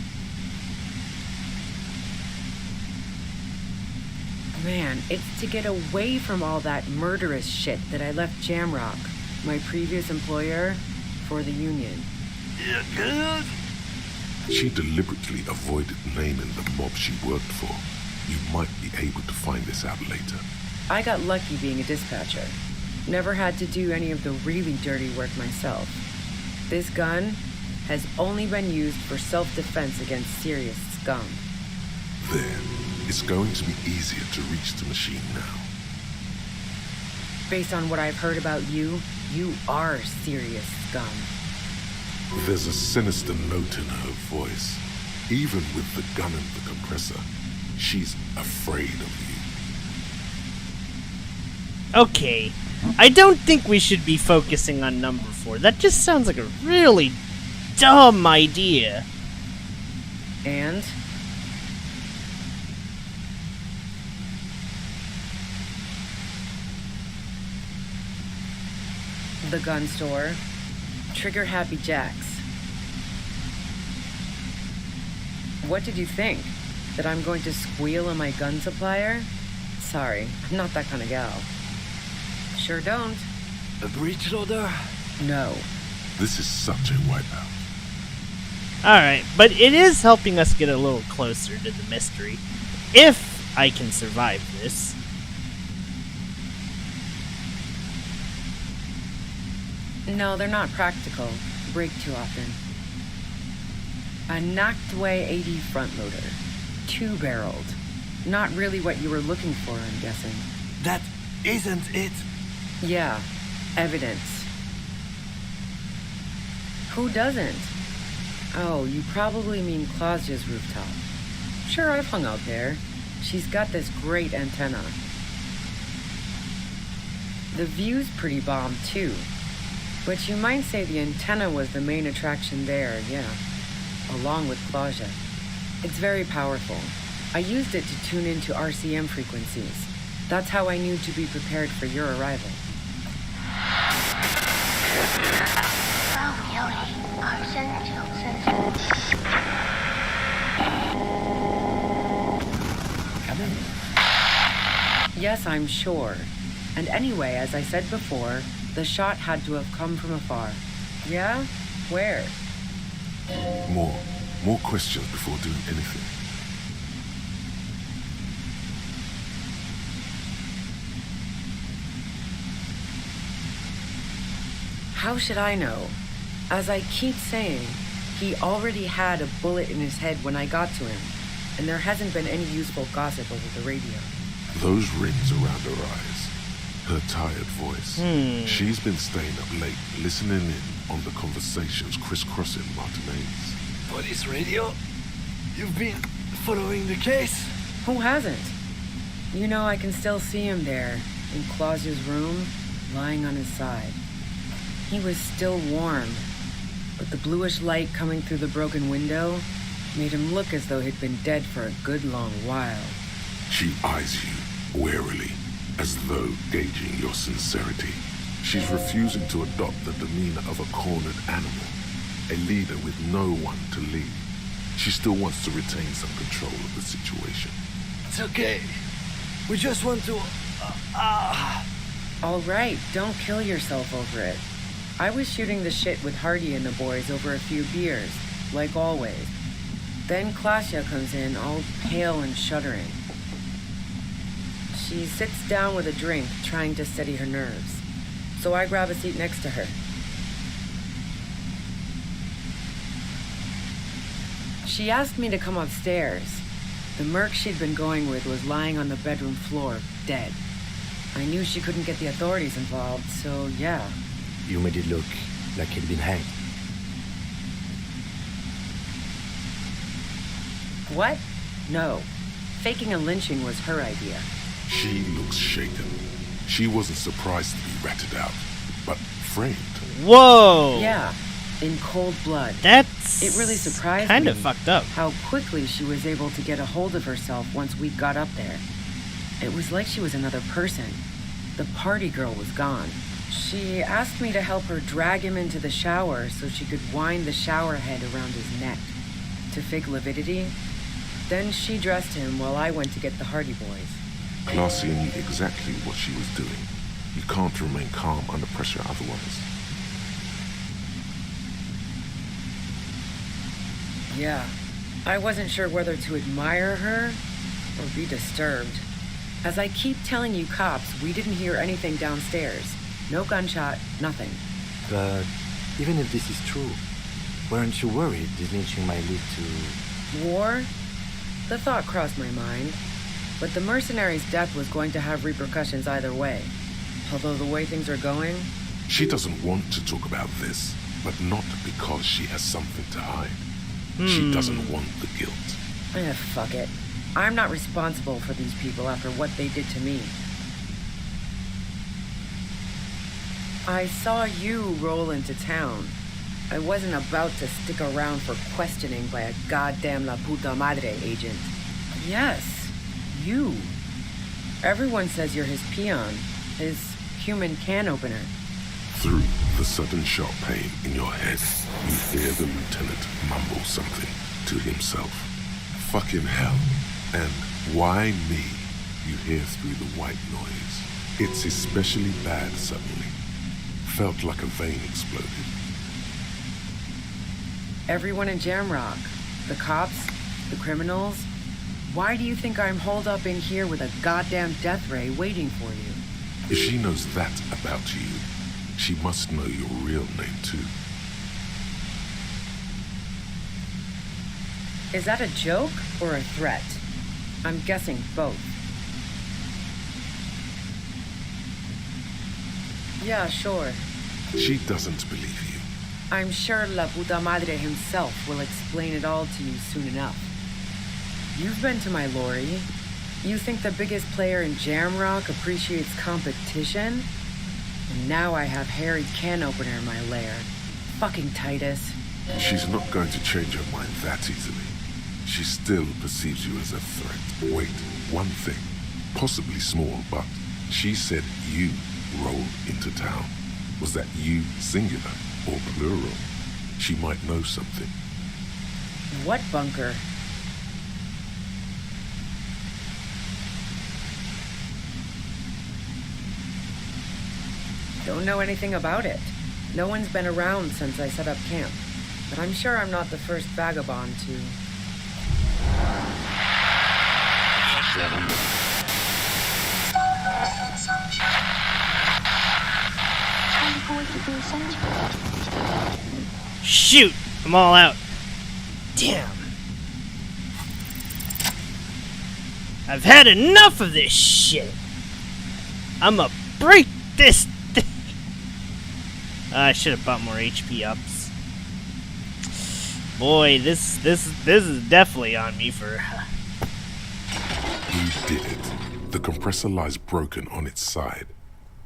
S5: Man, it's to get away from all that murderous shit that I left Jamrock, my previous employer, for the Union.
S18: You good?
S3: She deliberately avoided naming the mob she worked for. You might be able to find this out later.
S5: I got lucky being a dispatcher. Never had to do any of the really dirty work myself. This gun has only been used for self-defense against serious scum.
S3: There. It's going to be easier to reach the machine now.
S5: Based on what I've heard about you, you are serious scum.
S3: There's a sinister note in her voice. Even with the gun and the compressor, she's afraid of you.
S1: Okay. I don't think we should be focusing on number 4. That just sounds like a really dumb idea.
S5: And? The gun store. Trigger Happy Jacks. What did you think? That I'm going to squeal on my gun supplier? Sorry, I'm not that kind of gal. Sure don't.
S22: A breach order?
S5: No.
S3: This is such a wipeout.
S1: Alright, but it is helping us get a little closer to the mystery. If I can survive this.
S5: No, they're not practical. Break too often. A knocked away 80 front loader. 2-barreled. Not really what you were looking for, I'm guessing.
S22: That isn't it.
S5: Yeah, evidence. Who doesn't? Oh, you probably mean Claudia's rooftop. Sure, I've hung out there. She's got this great antenna. The view's pretty bomb, too. But you might say the antenna was the main attraction there, yeah. Along with Claudia. It's very powerful. I used it to tune into RCM frequencies. That's how I knew to be prepared for your arrival. Yes, I'm sure. And anyway, as I said before, the shot had to have come from afar. Yeah? Where?
S3: More questions before doing anything.
S5: How should I know? As I keep saying, he already had a bullet in his head when I got to him, and there hasn't been any useful gossip over the radio.
S3: Those rings around her eyes, her tired voice. She's been staying up late, listening in on the conversations crisscrossing Martinez.
S22: Police radio? You've been following the case?
S5: Who hasn't? You know, I can still see him there, in Claudia's room, lying on his side. He was still warm, but the bluish light coming through the broken window made him look as though he'd been dead for a good long while.
S3: She eyes you warily, as though gauging your sincerity. She's refusing to adopt the demeanor of a cornered animal, a leader with no one to lead. She still wants to retain some control of the situation.
S22: It's okay. We just want to...
S5: All right, don't kill yourself over it. I was shooting the shit with Hardy and the boys over a few beers, like always. Then Claudia comes in, all pale and shuddering. She sits down with a drink, trying to steady her nerves. So I grab a seat next to her. She asked me to come upstairs. The merc she'd been going with was lying on the bedroom floor, dead. I knew she couldn't get the authorities involved, so yeah.
S4: You made it look like he'd been hanged.
S5: What? No. Faking a lynching was her idea.
S3: She looks shaken. She wasn't surprised to be ratted out, but framed.
S1: Whoa!
S5: Yeah, in cold blood.
S1: That's...
S5: It really surprised me.
S1: Kind of fucked up.
S5: How quickly she was able to get a hold of herself once we got up there. It was like she was another person. The party girl was gone. She asked me to help her drag him into the shower so she could wind the shower head around his neck. To fake lividity. Then she dressed him while I went to get the Hardy boys.
S3: Claudia knew exactly what she was doing. You can't remain calm under pressure otherwise.
S5: Yeah. I wasn't sure whether to admire her or be disturbed. As I keep telling you cops, we didn't hear anything downstairs. No gunshot, nothing.
S4: But even if this is true, weren't you worried this lynching might lead to...
S5: War? The thought crossed my mind. But the mercenary's death was going to have repercussions either way. Although the way things are going...
S3: She doesn't want to talk about this, but not because she has something to hide. She doesn't want the guilt.
S5: Fuck it. I'm not responsible for these people after what they did to me. I saw you roll into town. I wasn't about to stick around for questioning by a goddamn La Puta Madre agent. Yes, you. Everyone says you're his peon, his human can opener.
S3: Through the sudden sharp pain in your head, you hear the lieutenant mumble something to himself. Fucking hell. And why me? You hear through the white noise. It's especially bad suddenly. Felt like a vein exploded.
S5: Everyone in Jamrock, the cops, the criminals. Why do you think I'm holed up in here with a goddamn death ray waiting for you?
S3: If she knows that about you, she must know your real name too.
S5: Is that a joke or a threat? I'm guessing both. Yeah, sure.
S3: She doesn't believe you.
S5: I'm sure La Puta Madre himself will explain it all to you soon enough. You've been to my lorry. You think the biggest player in Jamrock appreciates competition? And now I have Harry Can Opener in my lair. Fucking Titus.
S3: She's not going to change her mind that easily. She still perceives you as a threat. Wait, one thing, possibly small, but she said you rolled into town. Was that you singular or plural? She might know something.
S5: What bunker? Don't know anything about it. No one's been around since I set up camp. But I'm sure I'm not the first vagabond to...
S1: Shoot! I'm all out. Damn. I've had enough of this shit. I'ma break this thing. I should have bought more HP ups. Boy, this is definitely on me for...
S3: You did it. The compressor lies broken on its side.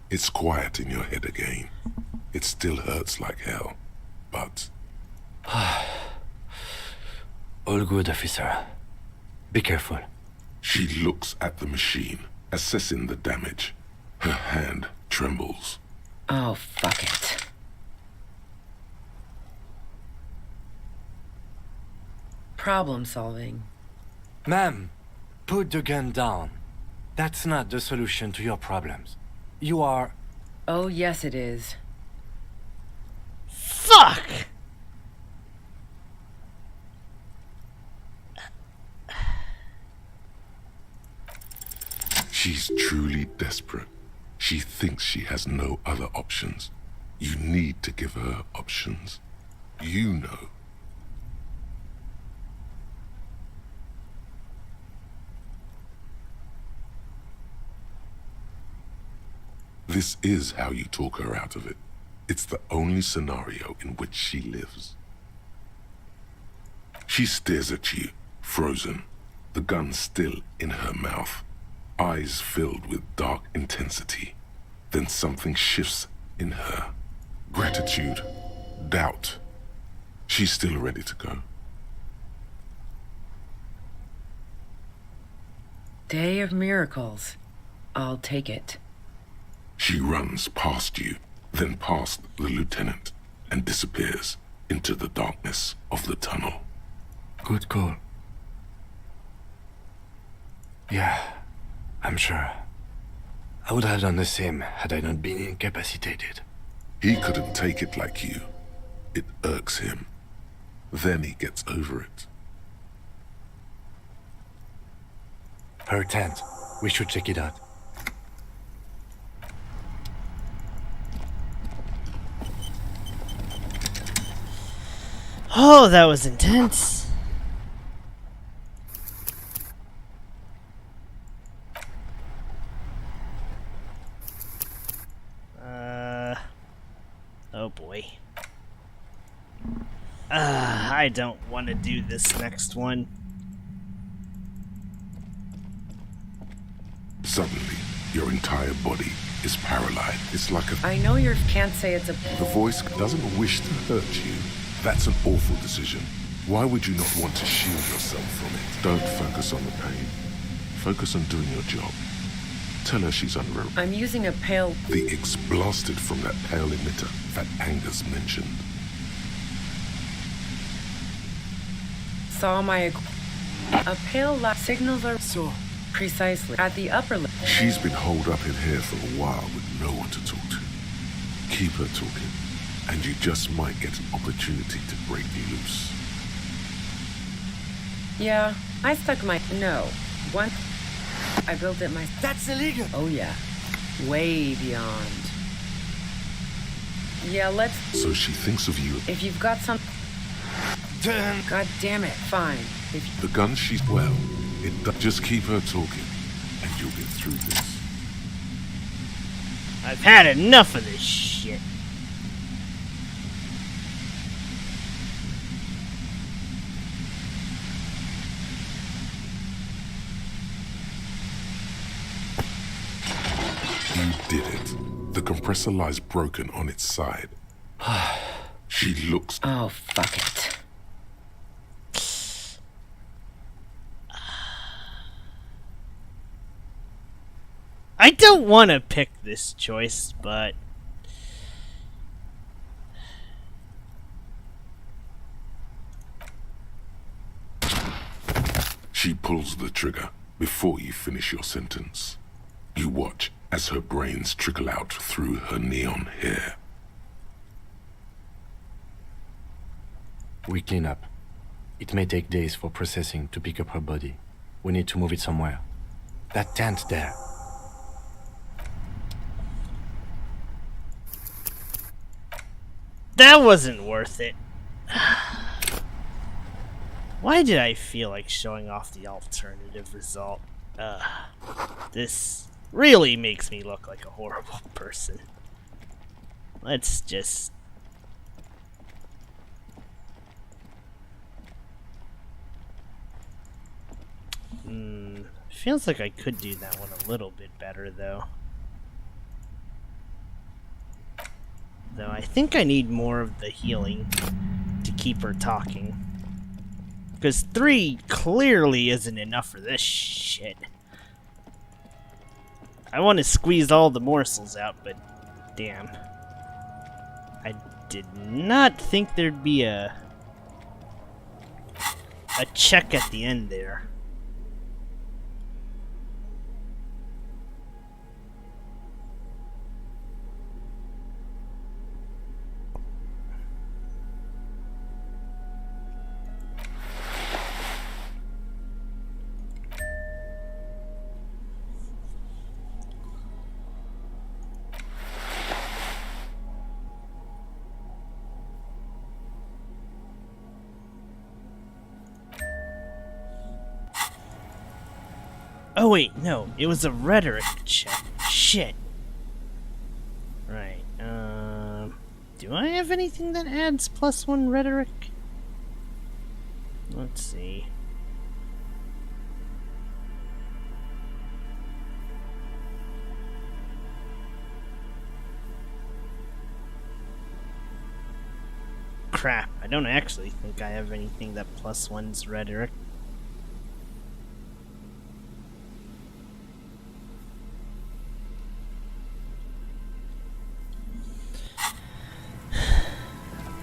S3: It's quiet in your head again. It still hurts like hell, but...
S4: All good, officer. Be careful.
S3: She looks at the machine, assessing the damage. Her hand trembles.
S5: Oh, fuck it. Problem solving.
S4: Ma'am, put the gun down. That's not the solution to your problems. You are...
S5: Oh, yes it is.
S1: Fuck!
S3: She's truly desperate. She thinks she has no other options. You need to give her options. You know. This is how you talk her out of it. It's the only scenario in which she lives. She stares at you, frozen, the gun still in her mouth, eyes filled with dark intensity. Then something shifts in her. Gratitude, doubt. She's still ready to go.
S5: Day of miracles. I'll take it.
S3: She runs past you, then past the lieutenant, and disappears into the darkness of the tunnel.
S4: Good call. Yeah, I'm sure. I would have done the same had I not been incapacitated.
S3: He couldn't take it like you. It irks him. then he gets over it.
S4: Her tent. We should check it out.
S1: Oh, that was intense. Oh boy. I don't want to do this next one.
S3: Suddenly, your entire body is paralyzed. It's like a...
S5: I know you can't say it's a...
S3: The voice doesn't wish to hurt you. That's an awful decision. Why would you not want to shield yourself from it? Don't focus on the pain. Focus on doing your job. Tell her she's under arrest.
S5: I'm using a pale...
S3: The X blasted from that pale emitter that Angus mentioned.
S5: Saw my... A pale light signals are...
S9: So...
S5: Precisely. At the upper level.
S3: She's been holed up in here for a while with no one to talk to. Keep her talking, and you just might get an opportunity to break me loose.
S5: Yeah, I stuck my... No. Once... I built it myself.
S9: That's illegal!
S5: Oh yeah. Way beyond. Yeah, let's...
S3: So she thinks of you...
S5: If you've got some... God damn it, fine. If...
S3: The gun she's... Well, just keep her talking, and you'll get through this.
S1: I've had enough of this shit.
S3: You did it. The compressor lies broken on its side. She looks...
S5: Oh, fuck it.
S1: I don't want to pick this choice, but...
S3: She pulls the trigger before you finish your sentence. You watch as her brains trickle out through her neon hair.
S4: We clean up. It may take days for processing to pick up her body. We need to move it somewhere. That tent there.
S1: That wasn't worth it. Why did I feel like showing off the alternative result? This really makes me look like a horrible person. Let's just... Feels like I could do that one a little bit better, though. Though I think I need more of the healing to keep her talking. Because 3 clearly isn't enough for this shit. I want to squeeze all the morsels out, but damn. I did not think there'd be a check at the end there. Oh wait, no, it was a rhetoric check. Shit. Right, do I have anything that adds +1 rhetoric? Let's see. Crap, I don't actually think I have anything that +1's rhetoric.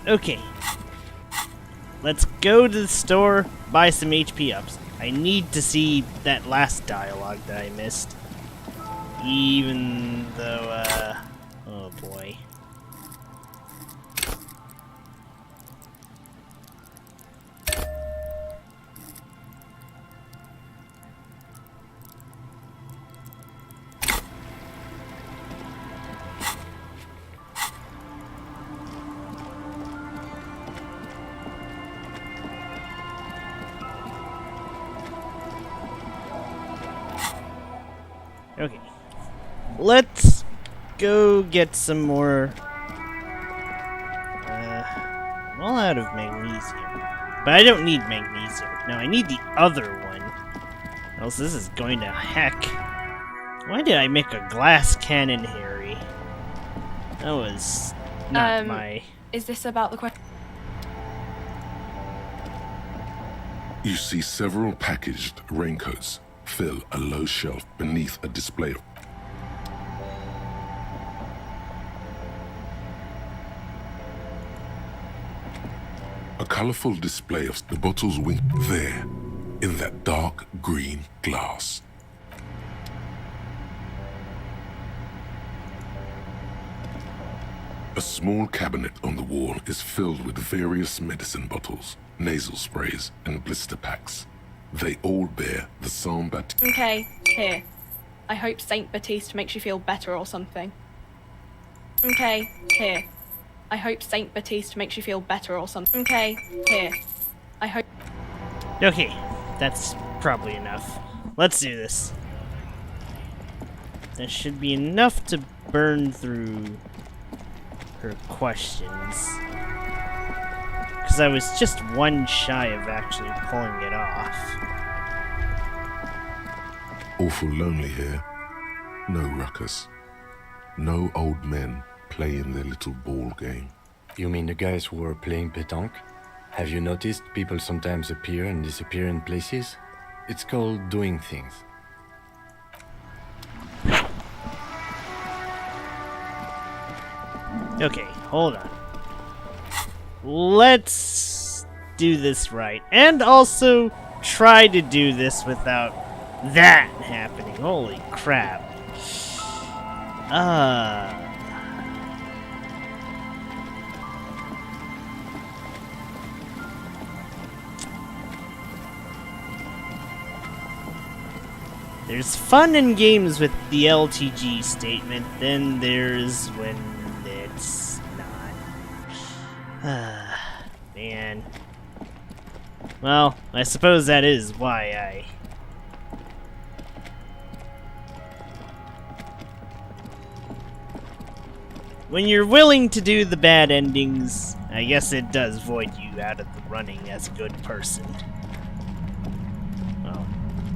S1: Okay. Let's go to the store, buy some HP ups. I need to see that last dialogue that I missed. Even though, oh boy. Okay. Let's go get some more. I'm all out of magnesium. But I don't need magnesium. No, I need the other one. Or else this is going to heck. Why did I make a glass cannon, Harry? That was not my...
S10: Is this about the question?
S3: You see several packaged raincoats fill a low shelf beneath a display. A colorful display of the bottles wink there, in that dark green glass. A small cabinet on the wall is filled with various medicine bottles, nasal sprays, and blister packs. They all bear the Saint Baptiste.
S10: Okay, here. I hope Saint Baptiste makes you feel better or something. Okay, here. I hope Saint Baptiste makes you feel better or something. Okay, here. I hope...
S1: Okay, that's probably enough. Let's do this. That should be enough to burn through her questions. Because I was just one shy of actually pulling it off.
S3: Awful lonely here. No ruckus. No old men playing their little ball game.
S4: You mean the guys who were playing pétanque? Have you noticed people sometimes appear and disappear in places? It's called doing things.
S1: Okay, hold on. Let's do this right. And also try to do this without that happening. Holy crap. There's fun and games with the LTG statement, then there's when it's not. Man. Well, I suppose that is why I... When you're willing to do the bad endings, I guess it does void you out of the running as a good person. Well,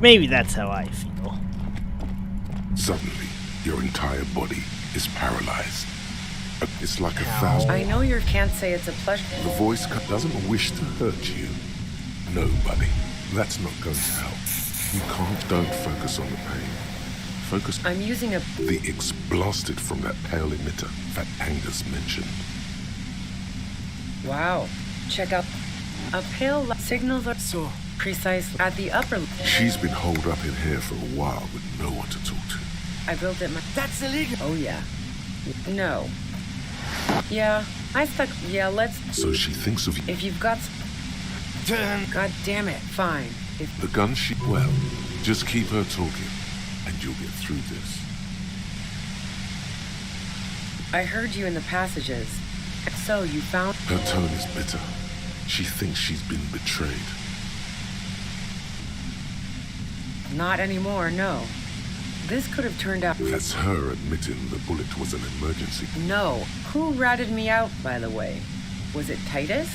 S1: maybe that's how I feel.
S3: Suddenly, your entire body is paralyzed. It's like 1,000...
S5: I know you can't say it's a pleasure.
S3: The voice doesn't wish to hurt you. No, buddy. That's not going to help. Don't focus on the pain. Focus...
S5: I'm using a...
S3: The X blasted from that pale emitter that Angus mentioned.
S5: Wow. Check out... A pale signals are...
S9: So...
S5: Precisely. At the upper...
S3: She's been holed up in here for a while with no one to talk to.
S5: I built it
S9: That's illegal!
S5: Oh, yeah. No. Yeah, I stuck... Yeah, let's...
S3: So she thinks of you...
S5: If you've got... God damn it, fine.
S3: The gun she... Well, just keep her talking, and you'll get through this.
S5: I heard you in the passages. So, you found...
S3: Her tone is bitter. She thinks she's been betrayed.
S5: Not anymore, no. This could have turned out...
S3: That's her admitting the bullet was an emergency.
S5: No. Who ratted me out, by the way? Was it Titus?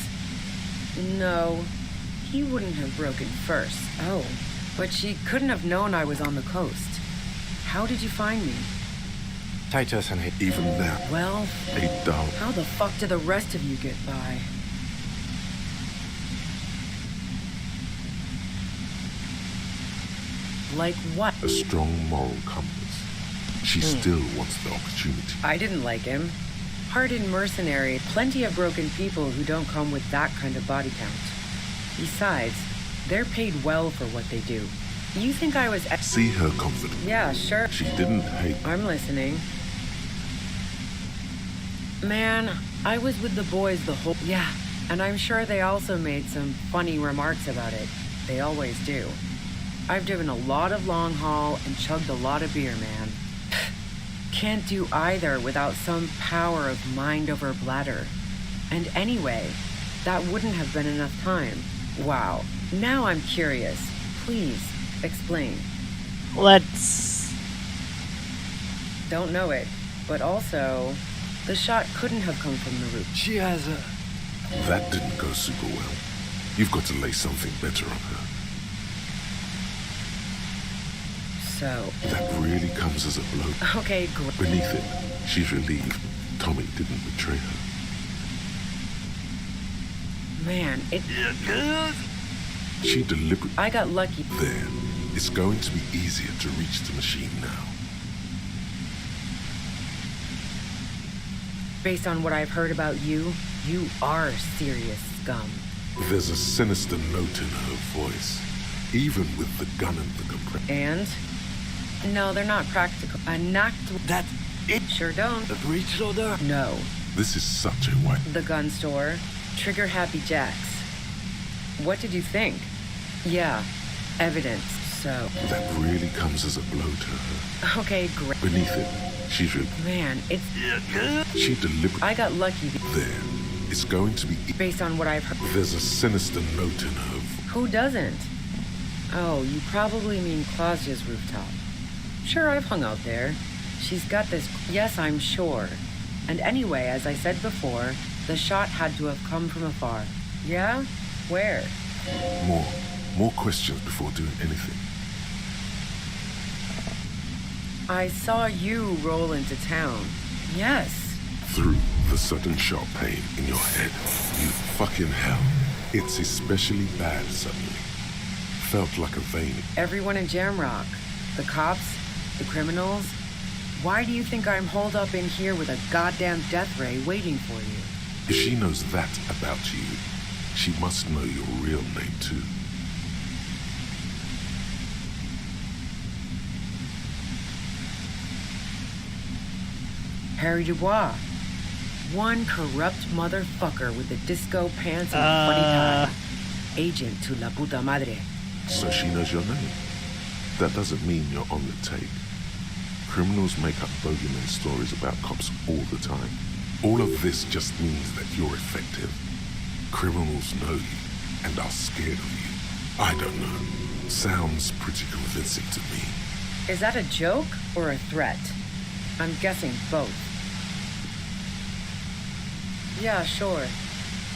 S5: No. He wouldn't have broken first. Oh. But she couldn't have known I was on the coast. How did you find me?
S4: Titus and he...
S3: Even now.
S5: Well...
S3: A dull...
S5: How the fuck do the rest of you get by? Like what?
S3: A strong moral compass. She still wants the opportunity.
S5: I didn't like him. Hardened mercenary, plenty of broken people who don't come with that kind of body count. Besides, they're paid well for what they do. You think I was...
S3: See her confident.
S5: Yeah, sure.
S3: She didn't hate...
S5: I'm listening. Man, I was with the boys the whole... Yeah, and I'm sure they also made some funny remarks about it. They always do. I've driven a lot of long haul and chugged a lot of beer, man. Can't do either without some power of mind over bladder. And anyway, that wouldn't have been enough time. Wow. Now I'm curious. Please, explain.
S1: Let's
S5: don't know it. But also, the shot couldn't have come from the roof.
S9: She has a...
S3: That didn't go super well. You've got to lay something better on her.
S5: So...
S3: That really comes as a blow.
S5: Okay, great.
S3: Beneath it, she's relieved Tommy didn't betray her.
S5: Man, it...
S3: She deliberately...
S5: I got lucky.
S3: There. It's going to be easier to reach the machine now.
S5: Based on what I've heard about you, you are serious scum.
S3: There's a sinister note in her voice, even with the gun and the compressor.
S5: And? No, they're not practical. A knocked...
S9: That... It...
S5: Sure don't.
S9: The breech loader?
S5: No.
S3: This is such a white...
S5: The gun store. Trigger Happy Jacks. What did you think? Yeah, evidence, so...
S3: That really comes as a blow to her.
S5: Okay, great.
S3: Beneath it, she's...
S5: Man, it's...
S3: She deliberately...
S5: I got lucky.
S3: There. It's going to be...
S5: Based on what I've heard...
S3: There's a sinister note in her...
S5: Who doesn't? Oh, you probably mean Claudia's rooftop. Sure, I've hung out there. She's got this... Yes, I'm sure. And anyway, as I said before, the shot had to have come from afar. Yeah? Where?
S3: More questions before doing anything.
S5: I saw you roll into town. Yes.
S3: Through the sudden sharp pain in your head. You fucking hell. It's especially bad suddenly. Felt like a vein.
S5: Everyone in Jamrock. The cops, the criminals. Why do you think I'm holed up in here with a goddamn death ray waiting for you?
S3: If she knows that about you, she must know your real name too.
S5: Harry Dubois. One corrupt motherfucker with the disco pants and funny tie. Agent to la puta madre.
S3: So she knows your name. That doesn't mean you're on the take. Criminals make up bogeyman stories about cops all the time. All of this just means that you're effective. Criminals know you and are scared of you. I don't know. Sounds pretty convincing to me.
S5: Is that a joke or a threat? I'm guessing both. Yeah, sure.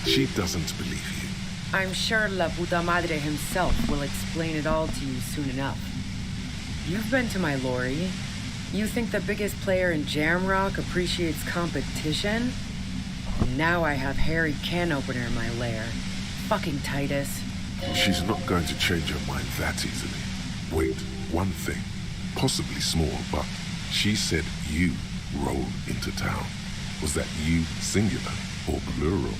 S3: She doesn't believe you.
S5: I'm sure La Puta Madre himself will explain it all to you soon enough. You've been to my lorry. You think the biggest player in Jamrock appreciates competition? Now I have Harry Can Opener in my lair. Fucking Titus.
S3: She's not going to change her mind that easily. Wait, one thing. Possibly small, but she said you rolled into town. Was that you singular or plural?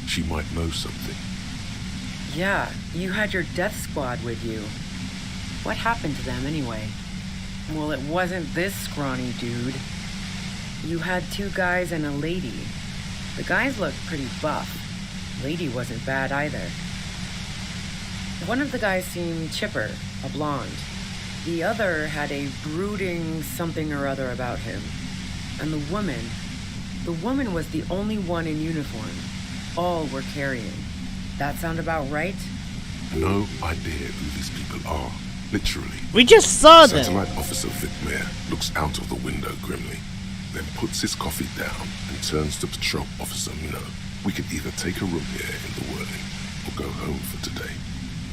S3: She might know something.
S5: Yeah, you had your death squad with you. What happened to them anyway? Well, it wasn't this scrawny dude. You had 2 guys and a lady. The guys looked pretty buff. Lady wasn't bad either. One of the guys seemed chipper, a blonde. The other had a brooding something or other about him. And the woman was the only one in uniform. All were carrying. That sound about right?
S3: No idea who these people are. Literally.
S1: We just saw them.
S3: Satellite Officer Vic Mayer looks out of the window grimly, then puts his coffee down and turns to Patrol Officer Mino. We can either take a room here in the whirling or go home for today.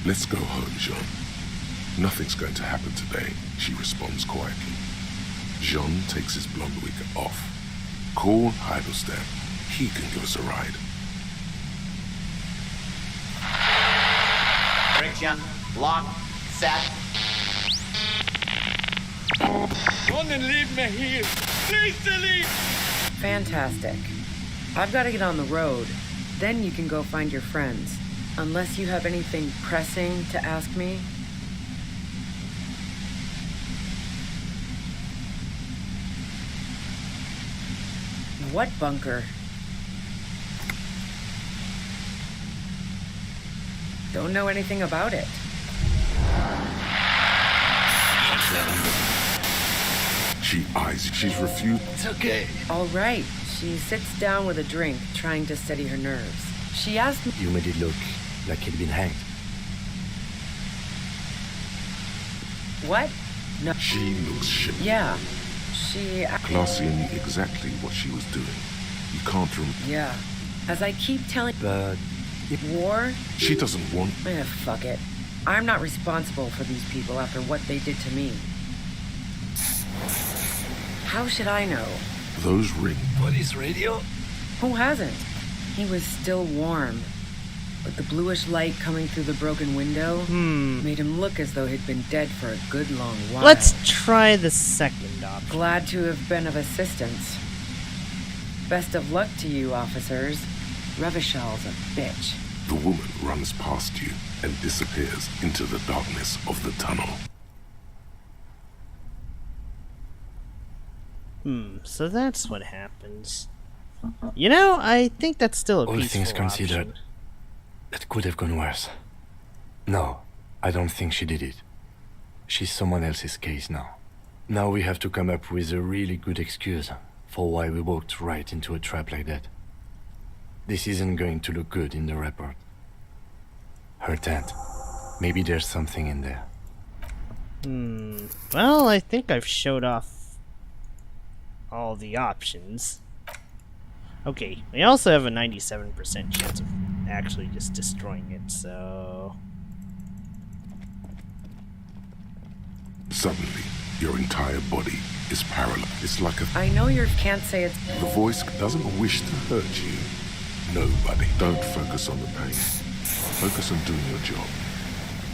S3: Let's go home, Jean. Nothing's going to happen today, she responds quietly. Jean takes his blonde wig off. Call Heidelstein. He can give us a ride.
S7: Friction, lock, set.
S9: Don't leave me here. Please delete.
S5: Fantastic. I've got to get on the road. Then you can go find your friends. Unless you have anything pressing to ask me. What bunker? Don't know anything about it.
S3: She eyes you. She's refused.
S9: It's okay.
S5: All right. She sits down with a drink, trying to steady her nerves. She asked me...
S4: You made it look like he'd been hanged.
S5: What? No.
S3: She looks shit.
S5: Yeah.
S3: Glacia knew exactly what she was doing. You can't
S5: Yeah. As I keep telling...
S19: But...
S5: War?
S3: She doesn't want...
S5: Fuck it. I'm not responsible for these people after what they did to me. How should I know?
S3: Those rings.
S22: What is radio?
S5: Who hasn't? He was still warm. But the bluish light coming through the broken window made him look as though he'd been dead for a good long while.
S1: Let's try the second option.
S5: Glad to have been of assistance. Best of luck to you, officers. Revishal's a bitch.
S3: The woman runs past you and disappears into the darkness of the tunnel.
S1: So that's what happens. You know, I think that's still a
S4: All
S1: peaceful
S4: things considered,
S1: option.
S4: it could have gone worse. No, I don't think she did it. She's someone else's case now. Now we have to come up with a really good excuse for why we walked right into a trap like that. This isn't going to look good in the report. Her tent. Maybe there's something in there.
S1: Well, I think I've showed off all the options. Okay, we also have a 97% chance of actually just destroying it, so...
S3: Suddenly, your entire body is paralyzed. It's like a...
S5: I know you can't say it's...
S3: The voice doesn't wish to hurt you. No, buddy. Don't focus on the pain. Focus on doing your job.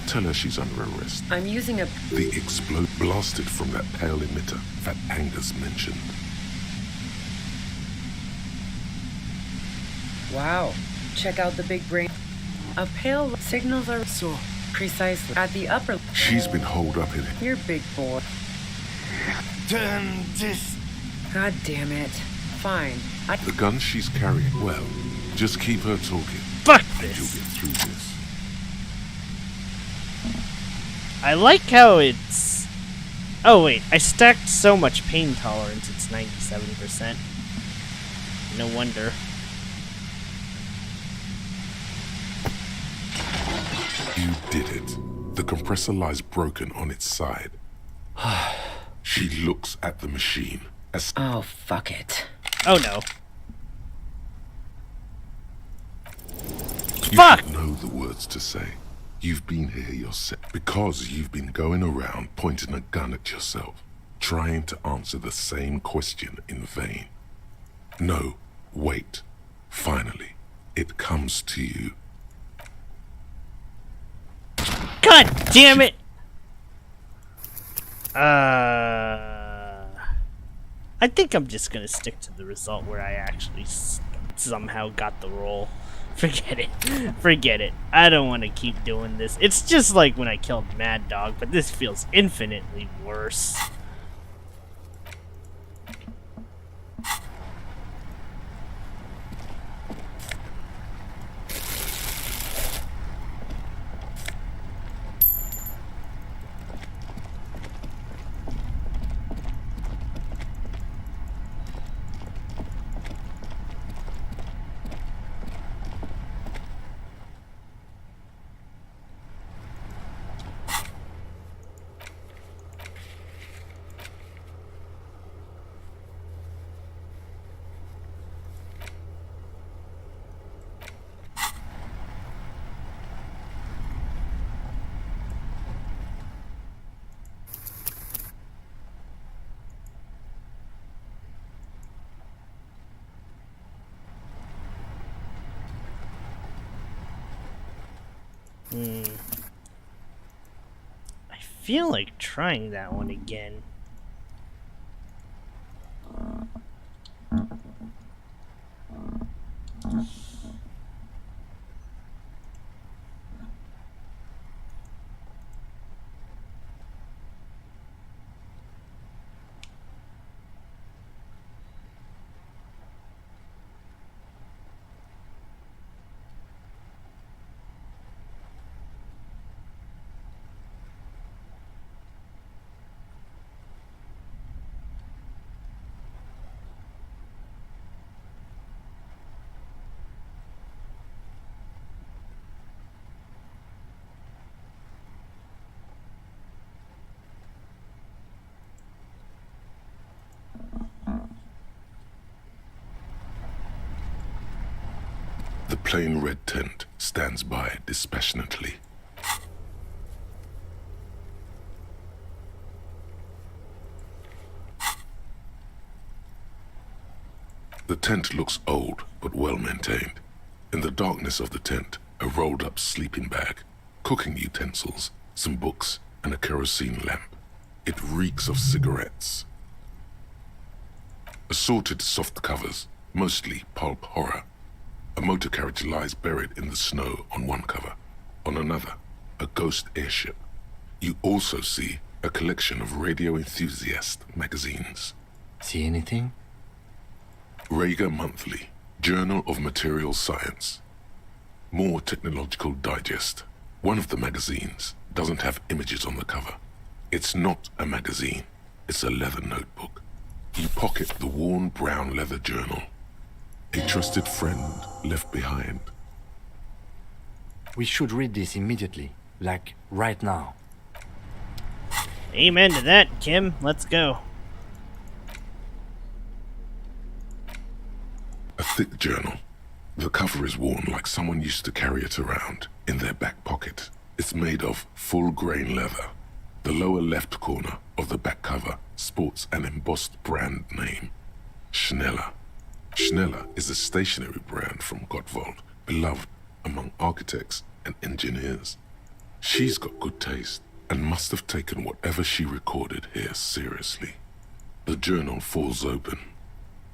S3: Tell her she's under arrest.
S5: I'm using a...
S3: The explode blasted from that pale emitter that Angus mentioned.
S5: Wow. Check out the big brain. A pale signals are so precisely at the upper...
S3: She's been holed up in it.
S5: You're big boy.
S22: Turn this...
S5: God damn it. Fine.
S3: The gun she's carrying, well, just keep her talking.
S1: Fuck
S3: and
S1: this.
S3: you'll get through this.
S1: I like how it's... Oh wait, I stacked so much pain tolerance, it's 97%. No wonder.
S3: You did it. The compressor lies broken on its side. She looks at the machine as...
S5: Oh, fuck it.
S1: Oh no.
S3: You
S1: Fuck!
S3: should know the words to say. You've been here yourself because you've been going around pointing a gun at yourself, trying to answer the same question in vain. No, wait. Finally, it comes to you.
S1: God damn it! I think I'm just gonna stick to the result where I actually somehow got the role. Forget it. Forget it. I don't want to keep doing this. It's just like when I killed Mad Dog, but this feels infinitely worse. I feel like trying that one again.
S3: plain red tent stands by dispassionately. The tent looks old but well maintained. In the darkness of the tent, a rolled up sleeping bag, cooking utensils, some books, and a kerosene lamp. It reeks of cigarettes. Assorted soft covers, mostly pulp horror. A motor carriage lies buried in the snow on one cover. On another, a ghost airship. You also see a collection of radio enthusiast magazines.
S4: See anything?
S3: Rager Monthly, Journal of Material Science. More Technological Digest. One of the magazines doesn't have images on the cover. It's not a magazine, it's a leather notebook. You pocket the worn brown leather journal. A trusted friend left behind.
S4: We should read this immediately, like right now.
S1: Amen to that, Kim. Let's go.
S3: A thick journal. The cover is worn like someone used to carry it around in their back pocket. It's made of full-grain leather. The lower left corner of the back cover sports an embossed brand name, Schneller. Schneller is a stationery brand from Gottwald, beloved among architects and engineers. She's got good taste and must have taken whatever she recorded here seriously. The journal falls open.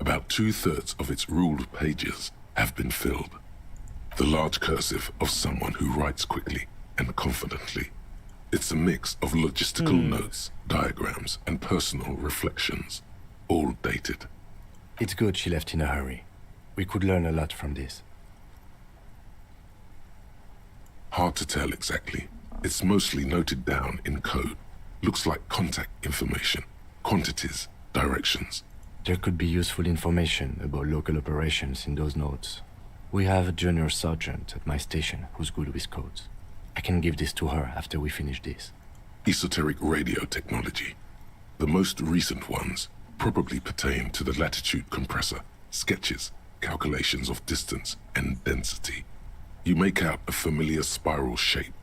S3: About 2/3 of its ruled pages have been filled. The large cursive of someone who writes quickly and confidently. It's a mix of logistical notes, diagrams, and personal reflections, all dated.
S4: It's good she left in a hurry. We could learn a lot from this.
S3: Hard to tell exactly. It's mostly noted down in code. Looks like contact information, quantities, directions.
S4: There could be useful information about local operations in those notes. We have a junior sergeant at my station who's good with codes. I can give this to her after we finish this.
S3: Esoteric radio technology. The most recent ones probably pertain to the latitude compressor, sketches, calculations of distance and density. You make out a familiar spiral shape.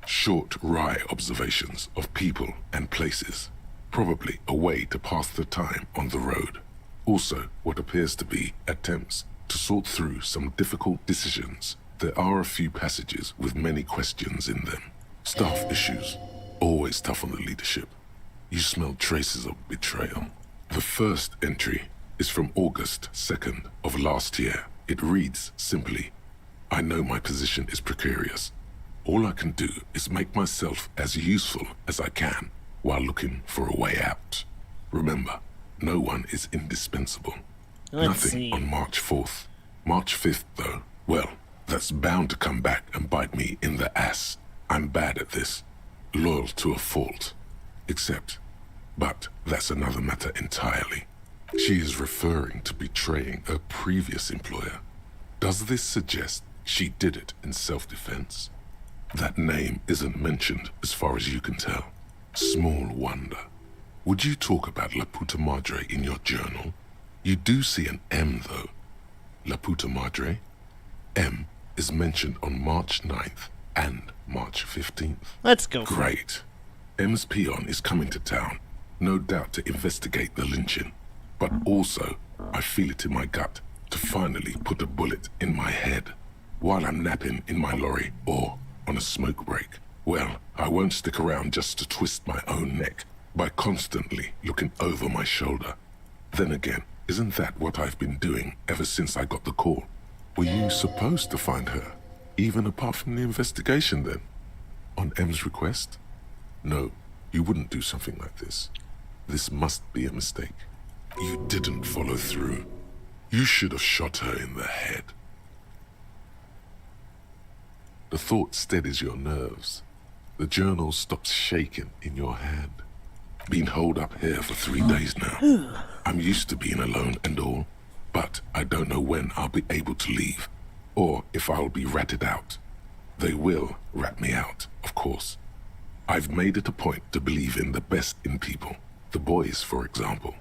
S3: Short, wry observations of people and places. Probably a way to pass the time on the road. Also, what appears to be attempts to sort through some difficult decisions. There are a few passages with many questions in them. Staff issues. Always tough on the leadership. You smell traces of betrayal. The first entry is from August 2nd of last year. It reads simply, I know my position is precarious. All I can do is make myself as useful as I can while looking for a way out. Remember, no one is indispensable. Nothing on March 4th. March 5th, though, well, that's bound to come back and bite me in the ass. I'm bad at this. Loyal to a fault. But that's another matter entirely. She is referring to betraying a previous employer. Does this suggest she did it in self-defense? That name isn't mentioned as far as you can tell. Small wonder. Would you talk about La Puta Madre in your journal? You do see an M, though. La Puta Madre? M is mentioned on March 9th and March 15th.
S1: Let's go.
S3: Great. M's peon is coming to town, no doubt to investigate the lynching. But also, I feel it in my gut to finally put a bullet in my head while I'm napping in my lorry or on a smoke break. Well, I won't stick around just to twist my own neck by constantly looking over my shoulder. Then again, isn't that what I've been doing ever since I got the call? Were you supposed to find her, even apart from the investigation then? On M's request? No, you wouldn't do something like this. This must be a mistake. You didn't follow through. You should have shot her in the head. The thought steadies your nerves. The journal stops shaking in your hand. Been holed up here for 3 days now. I'm used to being alone and all, but I don't know when I'll be able to leave, or if I'll be ratted out. They will rat me out, of course. I've made it a point to believe in the best in people, the boys, for example.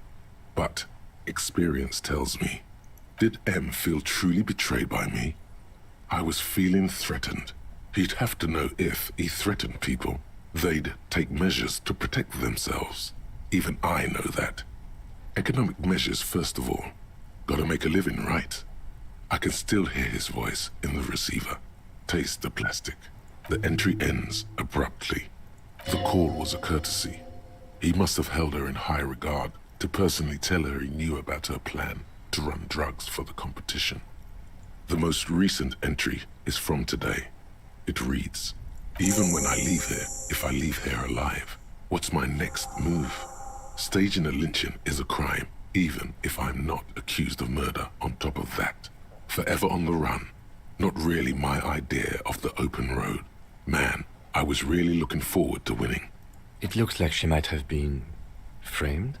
S3: But experience tells me, did M feel truly betrayed by me? I was feeling threatened. He'd have to know if he threatened people, they'd take measures to protect themselves. Even I know that. Economic measures first of all. Gotta make a living, right? I can still hear his voice in the receiver. Taste the plastic. The entry ends abruptly. The call was a courtesy. He must have held her in high regard to personally tell her he knew about her plan to run drugs for the competition. The most recent entry is from today. It reads, "Even when I leave here, if I leave here alive, what's my next move? Staging a lynching is a crime, even if I'm not accused of murder on top of that. Forever on the run. Not really my idea of the open road. Man, I was really looking forward to winning."
S4: It looks like she might have been framed.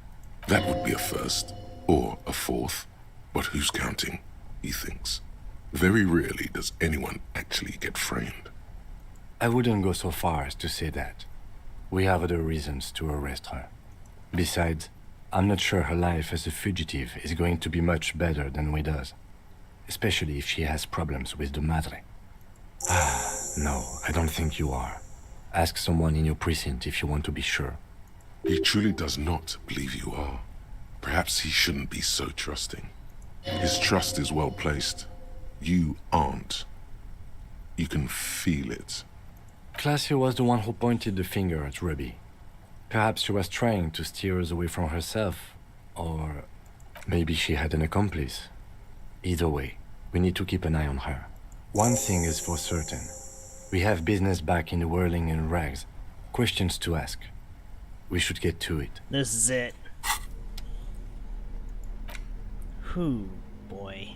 S3: That would be a first, or a fourth. But who's counting, he thinks. Very rarely does anyone actually get framed.
S4: I wouldn't go so far as to say that. We have other reasons to arrest her. Besides, I'm not sure her life as a fugitive is going to be much better than we does. Especially if she has problems with the madre. No, I don't think you are. Ask someone in your precinct if you want to be sure.
S3: He truly does not believe you are. Perhaps he shouldn't be so trusting. His trust is well placed. You aren't. You can feel it.
S4: Classy was the one who pointed the finger at Ruby. Perhaps she was trying to steer us away from herself, or maybe she had an accomplice. Either way, we need to keep an eye on her. One thing is for certain. We have business back in the whirling and rags. Questions to ask. We should get to it.
S1: This is it. Whew, boy.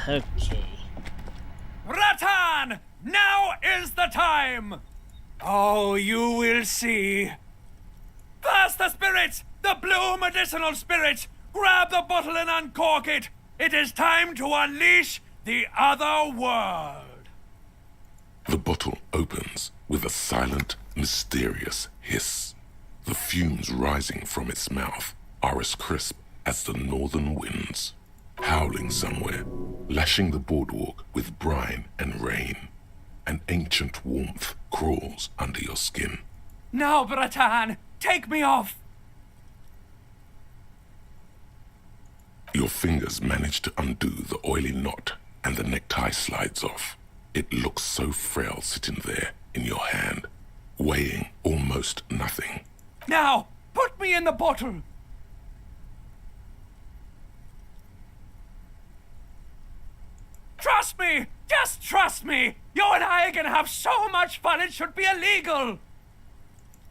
S1: Okay.
S6: Rattan! Now is the time! Oh, you will see. Pass the spirits! The blue medicinal spirits! Grab the bottle and uncork it! It is time to unleash the other world!
S3: The bottle opens with a silent, mysterious hiss. The fumes rising from its mouth are as crisp as the northern winds. Howling somewhere, lashing the boardwalk with brine and rain. An ancient warmth crawls under your skin.
S6: Now, Bratan, take me off!
S3: Your fingers manage to undo the oily knot, and the necktie slides off. It looks so frail sitting there in your hand, weighing almost nothing.
S6: Now, put me in the bottle! Trust me! Just trust me! You and I are gonna have so much fun it should be illegal!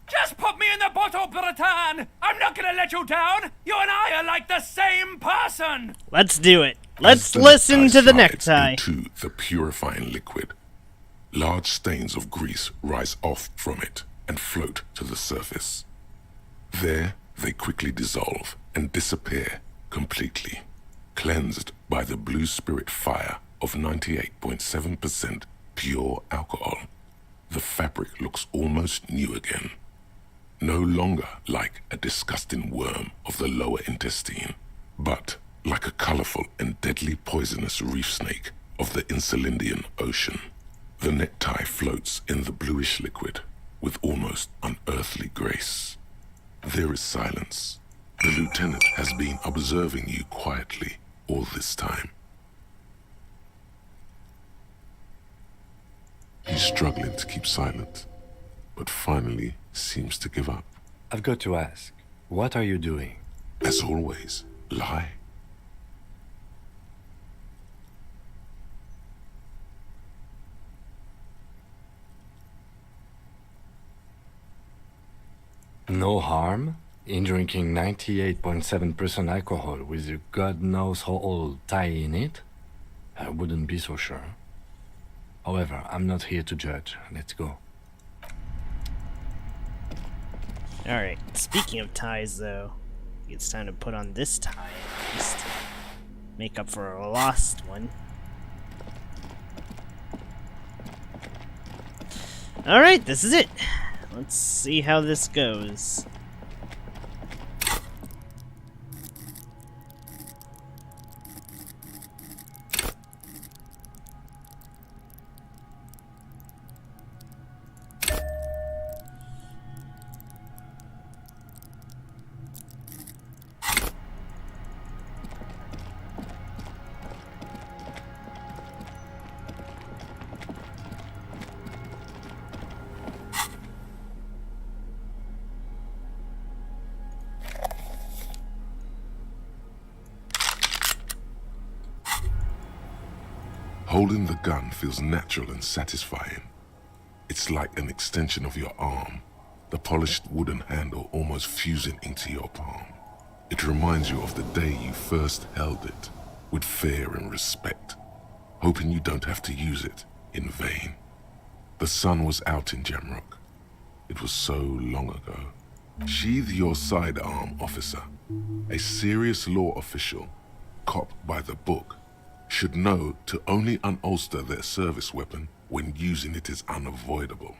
S6: Just put me in the bottle, Bratan! I'm not gonna let you down! You and I are like the same person!
S1: Let's do it. Let's listen to the necktie.
S3: Into the purifying liquid. Large stains of grease rise off from it and float to the surface. There, they quickly dissolve and disappear completely, cleansed by the blue spirit fire of 98.7% pure alcohol. The fabric looks almost new again. No longer like a disgusting worm of the lower intestine, but like a colorful and deadly poisonous reef snake of the Insulindian Ocean. The necktie floats in the bluish liquid with almost unearthly grace. There is silence. The lieutenant has been observing you quietly all this time. He's struggling to keep silent, but finally seems to give up.
S4: I've got to ask, what are you doing?
S3: As always, lie.
S4: No harm in drinking 98.7% alcohol with a god knows how old tie in it? I wouldn't be so sure. However, I'm not here to judge. Let's go.
S1: Alright, speaking of ties though, it's time to put on this tie at least. Make up for a lost one. Alright, this is it. Let's see how this goes.
S3: Holding the gun feels natural and satisfying. It's like an extension of your arm, the polished wooden handle almost fusing into your palm. It reminds you of the day you first held it, with fear and respect, hoping you don't have to use it in vain. The sun was out in Jamrock. It was so long ago. Sheathe your sidearm, officer. A serious law official, cop by the book, should know to only unholster their service weapon when using it is unavoidable.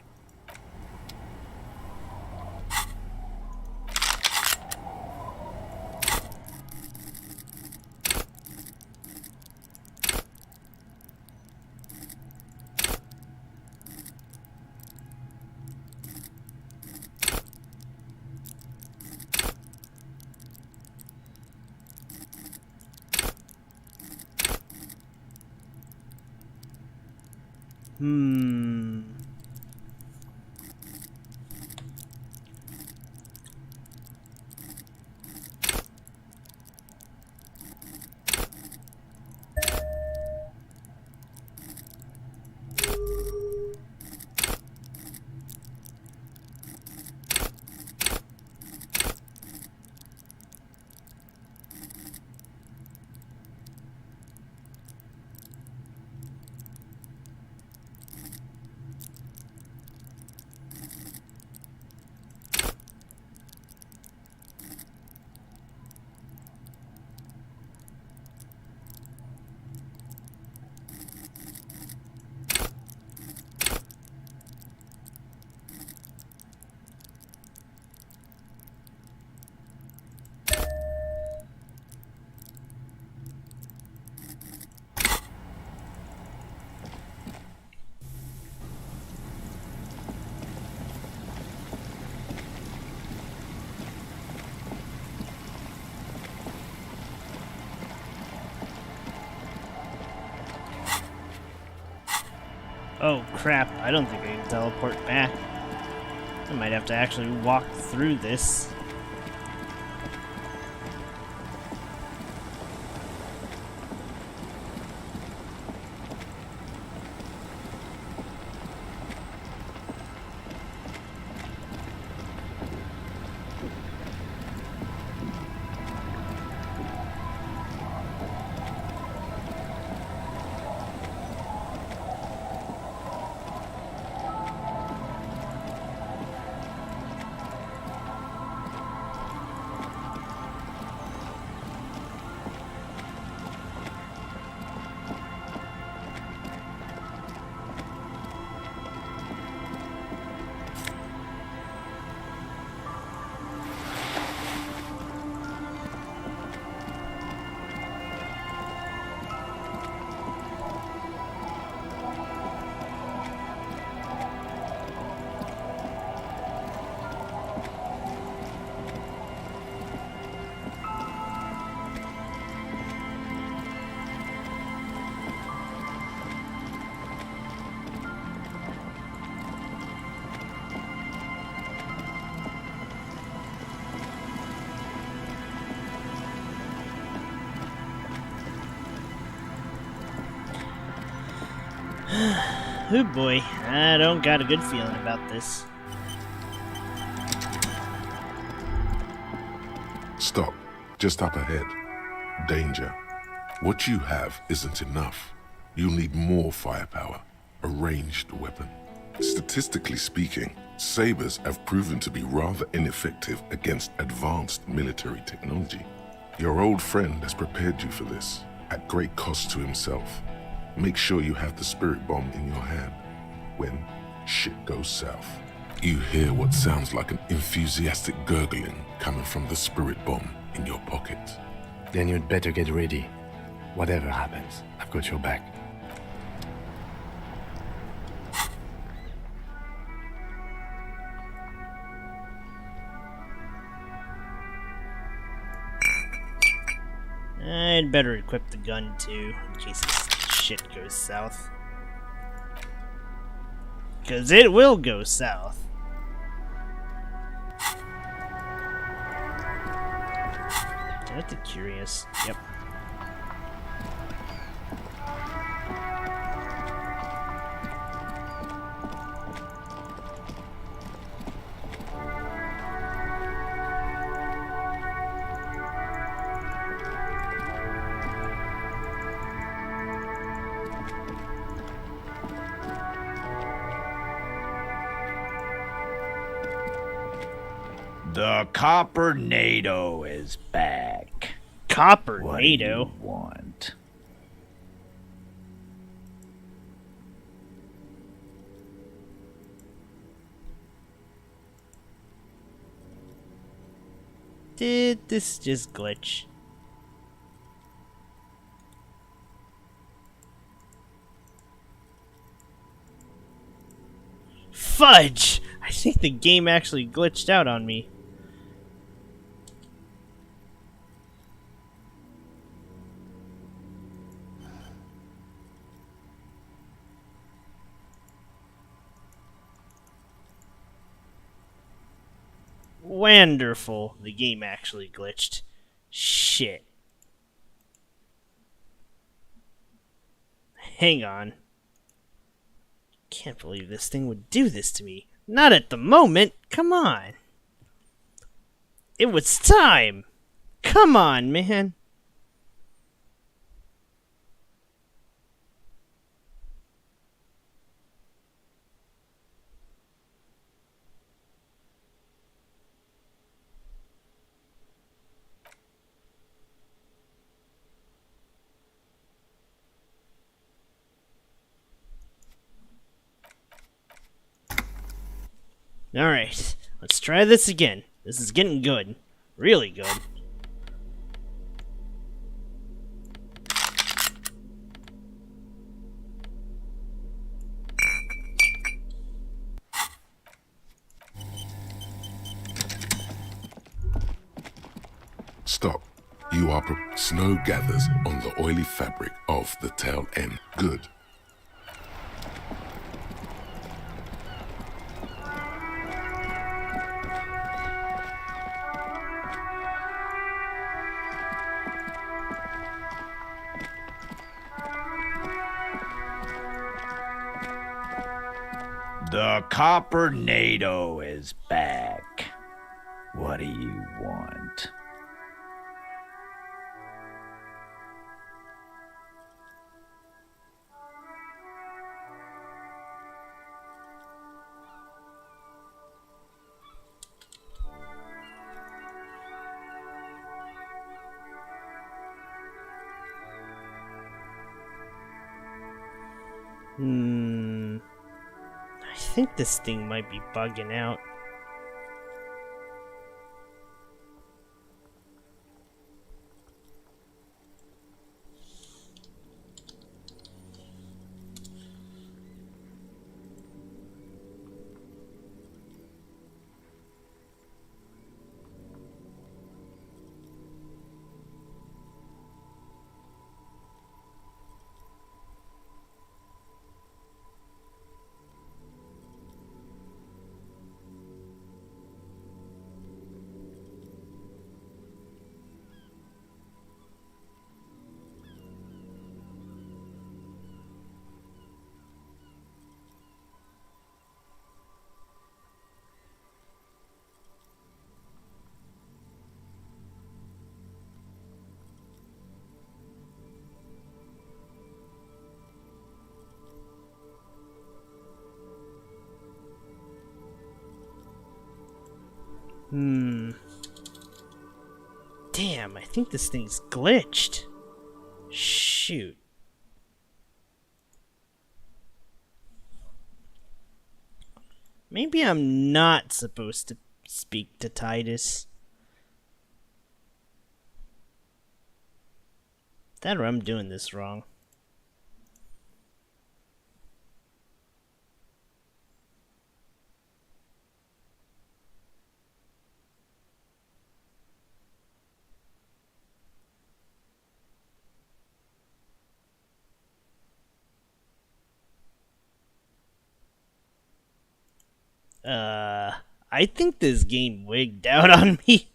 S1: Oh crap, I don't think I can teleport back. I might have to actually walk through this. Oh boy, I don't got a good feeling about this.
S3: Stop. Just up ahead. Danger. What you have isn't enough. You'll need more firepower. A ranged weapon. Statistically speaking, sabers have proven to be rather ineffective against advanced military technology. Your old friend has prepared you for this, at great cost to himself. Make sure you have the spirit bomb in your hand when shit goes south. You hear what sounds like an enthusiastic gurgling coming from the spirit bomb in your pocket.
S4: Then you'd better get ready. Whatever happens, I've got your back.
S1: I'd better equip the gun too, in case this shit goes south. 'Cause it will go south. That's curious. Yep.
S12: The Copper NATO is back.
S1: Copper
S12: What do
S1: NATO?
S12: you want?
S1: Did this just glitch? Fudge! I think the game actually glitched out on me. Wonderful. The game actually glitched. Shit. Hang on. Can't believe this thing would do this to me. Not at the moment. Come on. It was time. Come on, man. Alright, let's try this again. This is getting good. Really good.
S3: Stop. You are snow gathers on the oily fabric of the tail end. Good.
S12: The Copper NATO is back. What do you want?
S1: I think this thing might be bugging out. Damn, I think this thing's glitched. Shoot. Maybe I'm not supposed to speak to Titus. That or I'm doing this wrong. I think this game wigged out on me.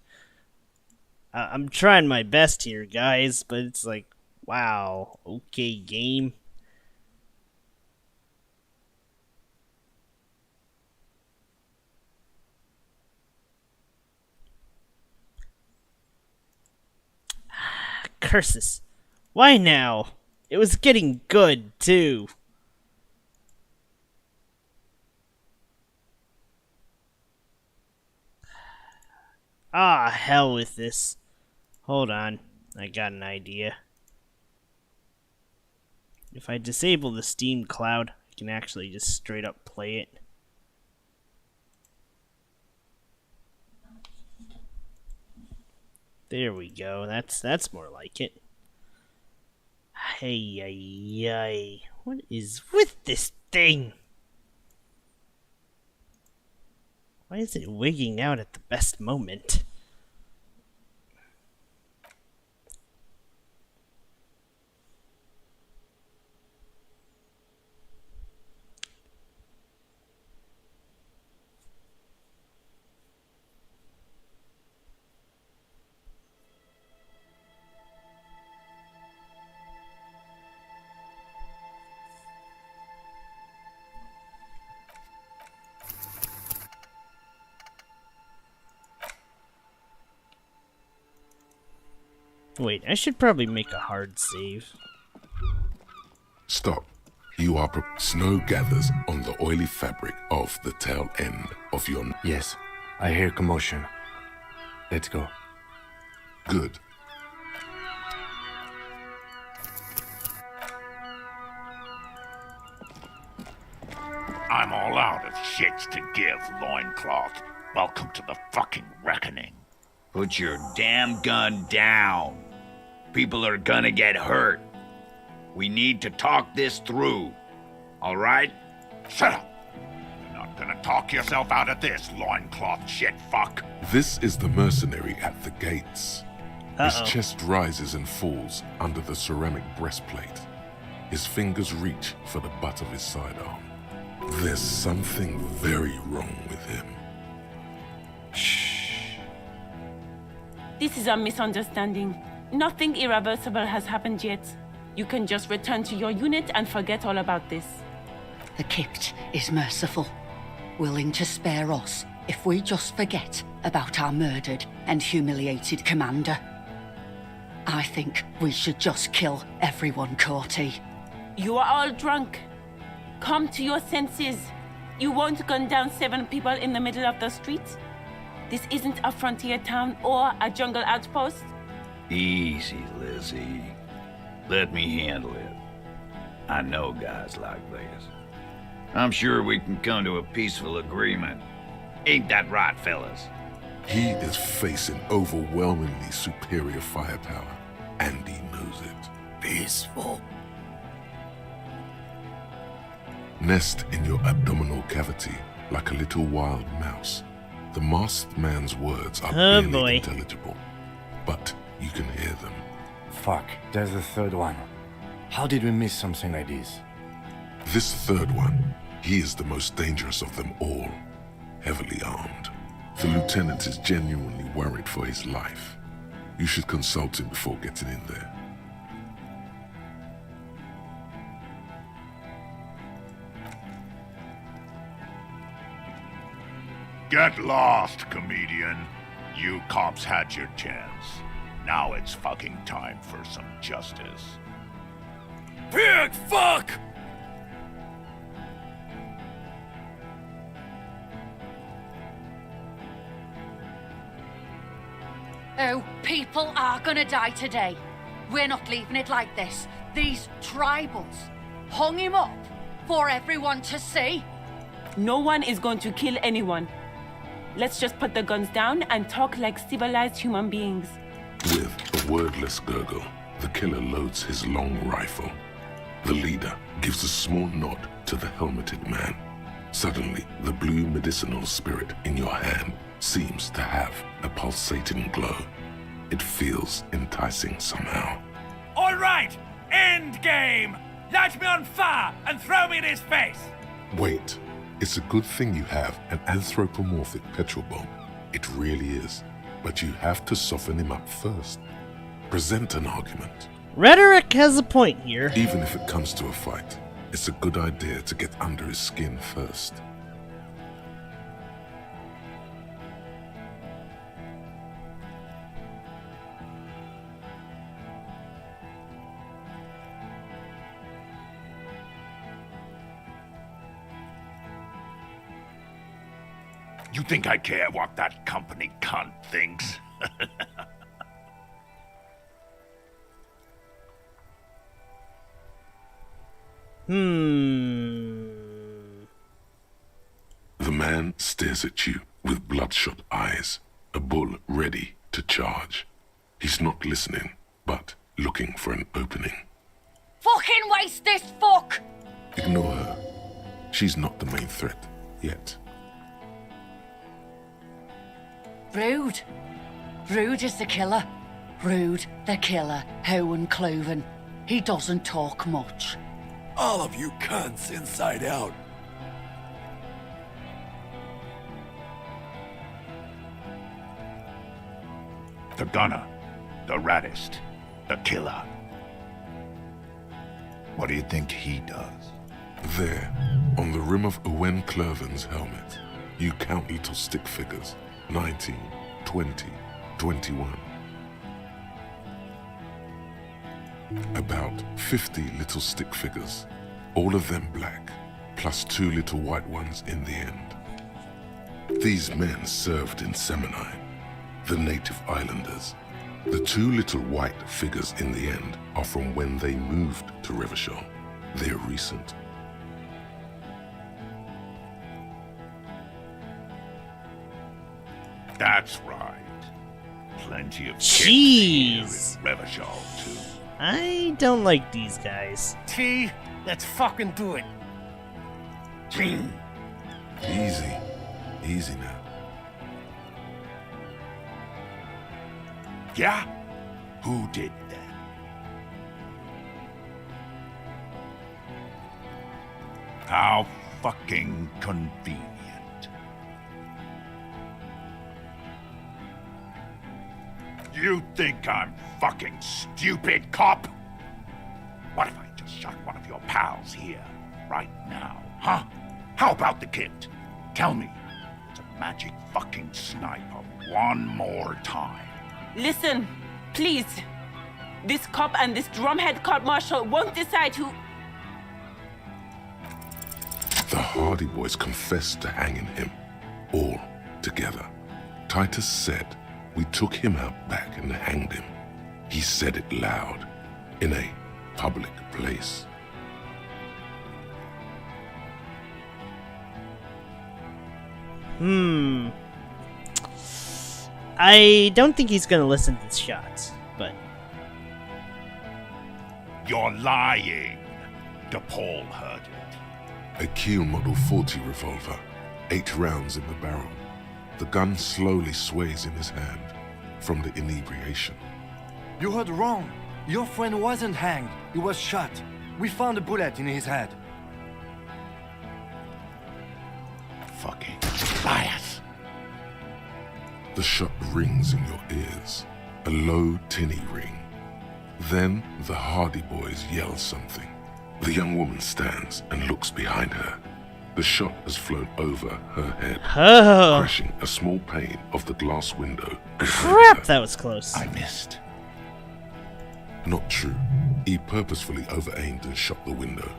S1: I'm trying my best here, guys, but it's like, wow, okay, game. Curses. Why now? It was getting good, too. Ah, hell with this. Hold on, I got an idea. If I disable the Steam Cloud, I can actually just straight up play it. There we go, that's more like it. Hey, ay, ay. What is with this thing? Why is it wigging out at the best moment? Wait, I should probably make a hard save.
S3: Stop. You are... Snow gathers on the oily fabric of the tail end of your...
S4: Yes, I hear commotion. Let's go.
S3: Good.
S12: I'm all out of shits to give, loincloth. Welcome to the fucking reckoning. Put your damn gun down. People are gonna get hurt. We need to talk this through. All right? Shut up. You're not gonna talk yourself out of this, loincloth shit fuck.
S3: This is the mercenary at the gates.
S1: Uh-oh.
S3: His chest rises and falls under the ceramic breastplate. His fingers reach for the butt of his sidearm. There's something very wrong with him.
S13: Shh. This is a misunderstanding. Nothing irreversible has happened yet. You can just return to your unit and forget all about this.
S14: The Kipt is merciful, willing to spare us if we just forget about our murdered and humiliated commander. I think we should just kill everyone, Courty.
S13: You are all drunk. Come to your senses. You won't gun down 7 people in the middle of the street. This isn't a frontier town or a jungle outpost.
S12: Easy, Lizzie. Let me handle it. I know guys like this. I'm sure we can come to a peaceful agreement. Ain't that right, fellas?
S3: He is facing overwhelmingly superior firepower, and he knows it.
S12: Peaceful.
S3: Nest in your abdominal cavity like a little wild mouse. The masked man's words are barely intelligible, but you can hear them.
S4: Fuck, there's a third one. How did we miss something like this?
S3: This third one, he is the most dangerous of them all, heavily armed. The lieutenant is genuinely worried for his life. You should consult him before getting in there.
S12: Get lost, comedian. You cops had your chance. Now it's fucking time for some justice.
S6: Pig fuck!
S14: Oh, people are gonna die today. We're not leaving it like this. These tribals hung him up for everyone to see.
S13: No one is going to kill anyone. Let's just put the guns down and talk like civilized human beings.
S3: With a wordless gurgle, the killer loads his long rifle. The leader gives a small nod to the helmeted man. Suddenly, the blue medicinal spirit in your hand seems to have a pulsating glow. It feels enticing somehow.
S6: All right, end game! Light me on fire and throw me in his face!
S3: Wait, it's a good thing you have an anthropomorphic petrol bomb. It really is. But you have to soften him up first. Present an argument.
S1: Rhetoric has a point here.
S3: Even if it comes to a fight, it's a good idea to get under his skin first.
S12: You think I care what that company cunt thinks?
S3: The man stares at you with bloodshot eyes, a bull ready to charge. He's not listening, but looking for an opening.
S14: Fucking waste this fuck!
S3: Ignore her. She's not the main threat yet.
S14: Rude. Rude is the killer. Rude, the killer, Owen Cloven. He doesn't talk much.
S18: All of you cunts inside out.
S12: The gunner, the raddest, the killer. What do you think he does?
S3: There, on the rim of Owen Cloven's helmet, you count little stick figures. 19, 20, 21. About 50 little stick figures, all of them black, plus 2 little white ones in the end. These men served in Seminine, the native islanders. The 2 little white figures in the end are from when they moved to Revachol. They're recent.
S12: That's right. Plenty of
S1: Jeez.
S12: kids here in Revachol, too.
S1: I don't like these guys.
S8: T, let's fucking do it.
S3: Easy. Easy now.
S12: Yeah? Who did that? How fucking convenient. You think I'm fucking stupid, cop? What if I just shot one of your pals here, right now, huh? How about the kid? Tell me, it's a magic fucking sniper one more time.
S13: Listen, please. This cop and this drumhead court marshal won't decide who...
S3: The Hardy Boys confessed to hanging him, all together. Titus said, "We took him out back and hanged him." He said it loud, in a public place.
S1: I don't think he's gonna listen to the shots, but...
S12: You're lying. DePaul heard it.
S3: A Kiel Model 40 revolver, 8 rounds in the barrel. The gun slowly sways in his hand from the inebriation.
S19: You heard wrong. Your friend wasn't hanged. He was shot. We found a bullet in his head.
S12: Fucking liars.
S3: The shot rings in your ears, a low, tinny ring. Then the Hardy Boys yell something. The young woman stands and looks behind her. The shot has flown over her head, crashing a small pane of the glass window.
S1: Crap, that was close.
S12: I missed.
S3: Not true. He purposefully over-aimed and shot the window.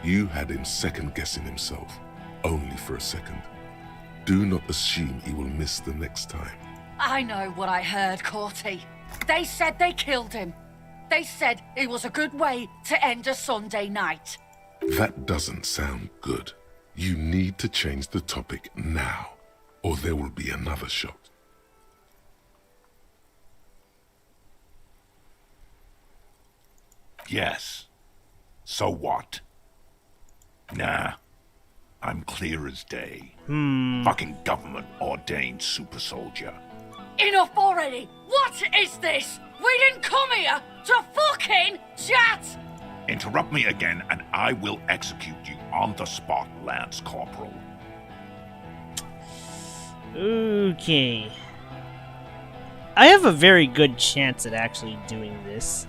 S3: You had him second-guessing himself, only for a second. Do not assume he will miss the next time.
S14: I know what I heard, Corty. They said they killed him. They said it was a good way to end a Sunday night.
S3: That doesn't sound good. You need to change the topic now, or there will be another shot.
S12: Yes. So what? Nah. I'm clear as day. Fucking government-ordained super soldier.
S14: Enough already! What is this? We didn't come here to fucking chat!
S12: Interrupt me again and I will execute you on the spot, Lance Corporal.
S1: Okay. I have a very good chance at actually doing this.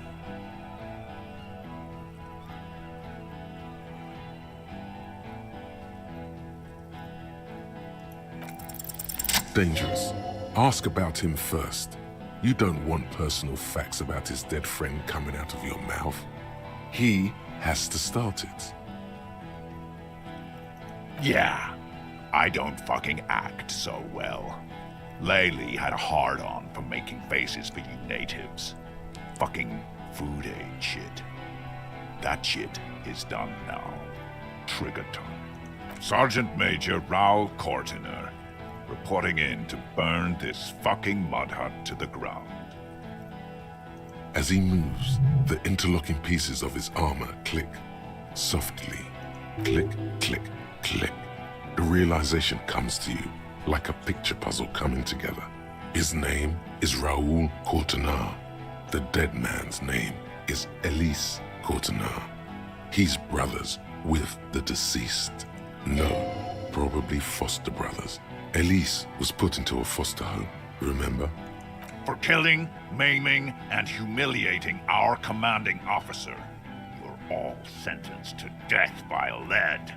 S3: Dangerous. Ask about him first. You don't want personal facts about his dead friend coming out of your mouth. He has to start it.
S12: Yeah, I don't fucking act so well. Laylee had a hard-on for making faces for you natives. Fucking food aid shit. That shit is done now. Trigger time. Sergeant Major Raoul Cortiner, reporting in to burn this fucking mud hut to the ground.
S3: As he moves, the interlocking pieces of his armor click, softly. Click, click, click. The realization comes to you, like a picture puzzle coming together. His name is Raoul Cortiner. The dead man's name is Elise Cortiner. He's brothers with the deceased. No, probably foster brothers. Elise was put into a foster home, remember?
S12: For killing, maiming, and humiliating our commanding officer, you're all sentenced to death by lead.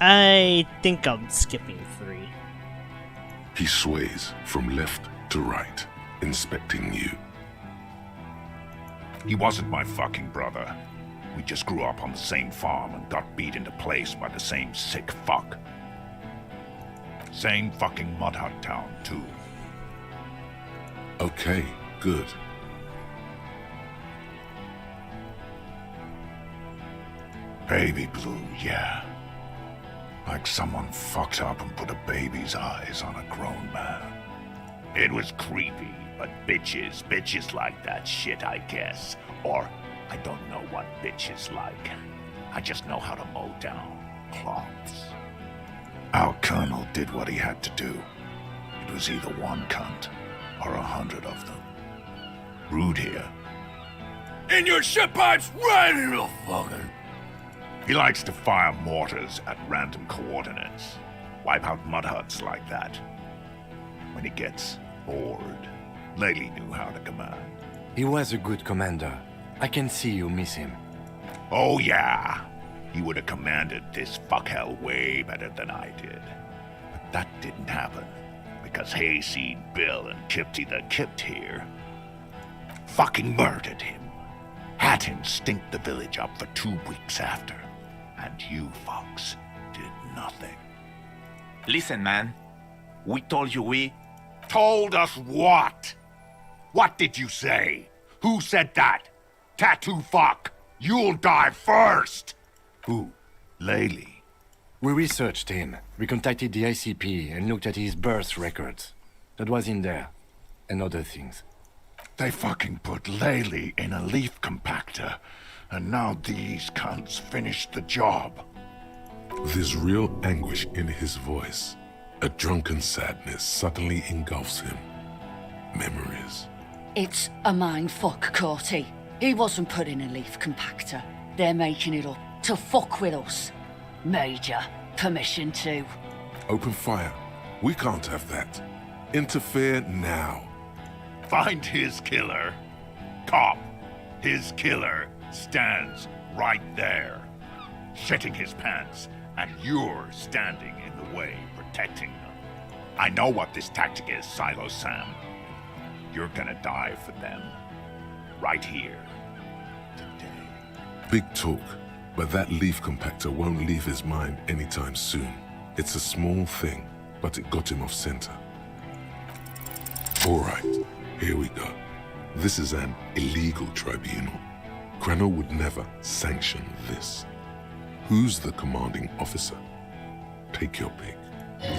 S1: I think I'm skipping 3.
S3: He sways from left to right, inspecting you.
S12: He wasn't my fucking brother. We just grew up on the same farm and got beat into place by the same sick fuck. Same fucking mud hut town, too.
S3: Okay, good.
S12: Baby blue, yeah. Like someone fucked up and put a baby's eyes on a grown man. It was creepy, but bitches like that shit, I guess. Or, I don't know what bitches like. I just know how to mow down cloths. Our colonel did what he had to do. It was either one cunt, or 100 of them. Rude here. In your shit pipes, right in the fucking... He likes to fire mortars at random coordinates. Wipe out mud huts like that. When he gets bored, Laylee knew how to command.
S4: He was a good commander. I can see you miss him.
S12: Oh yeah, he would have commanded this fuckhell way better than I did. But that didn't happen, because Hayseed Bill and Kipty the Kipt here fucking murdered him. Had him stink the village up for 2 weeks after. And you fucks did nothing.
S15: Listen, man. We told you we...
S12: Told us what? What did you say? Who said that? Tattoo fuck! You'll die first! Who? Laylee?
S4: We researched him. We contacted the ICP and looked at his birth records. That was in there. And other things.
S12: They fucking put Laylee in a leaf compactor. And now these cunts finished the job.
S3: There's real anguish in his voice. A drunken sadness suddenly engulfs him. Memories.
S14: It's a mind fuck, Corty. He wasn't put in a leaf compactor. They're making it up to fuck with us. Major, permission to...
S3: Open fire. We can't have that. Interfere now.
S12: Find his killer. Cop. His killer stands right there, shitting his pants, and you're standing in the way, protecting them. I know what this tactic is, Silo Sam. You're gonna die for them. Right here.
S3: Big talk, but that leaf compactor won't leave his mind anytime soon. It's a small thing, but it got him off center. All right, here we go. This is an illegal tribunal. Crano would never sanction this. Who's the commanding officer? Take your pick.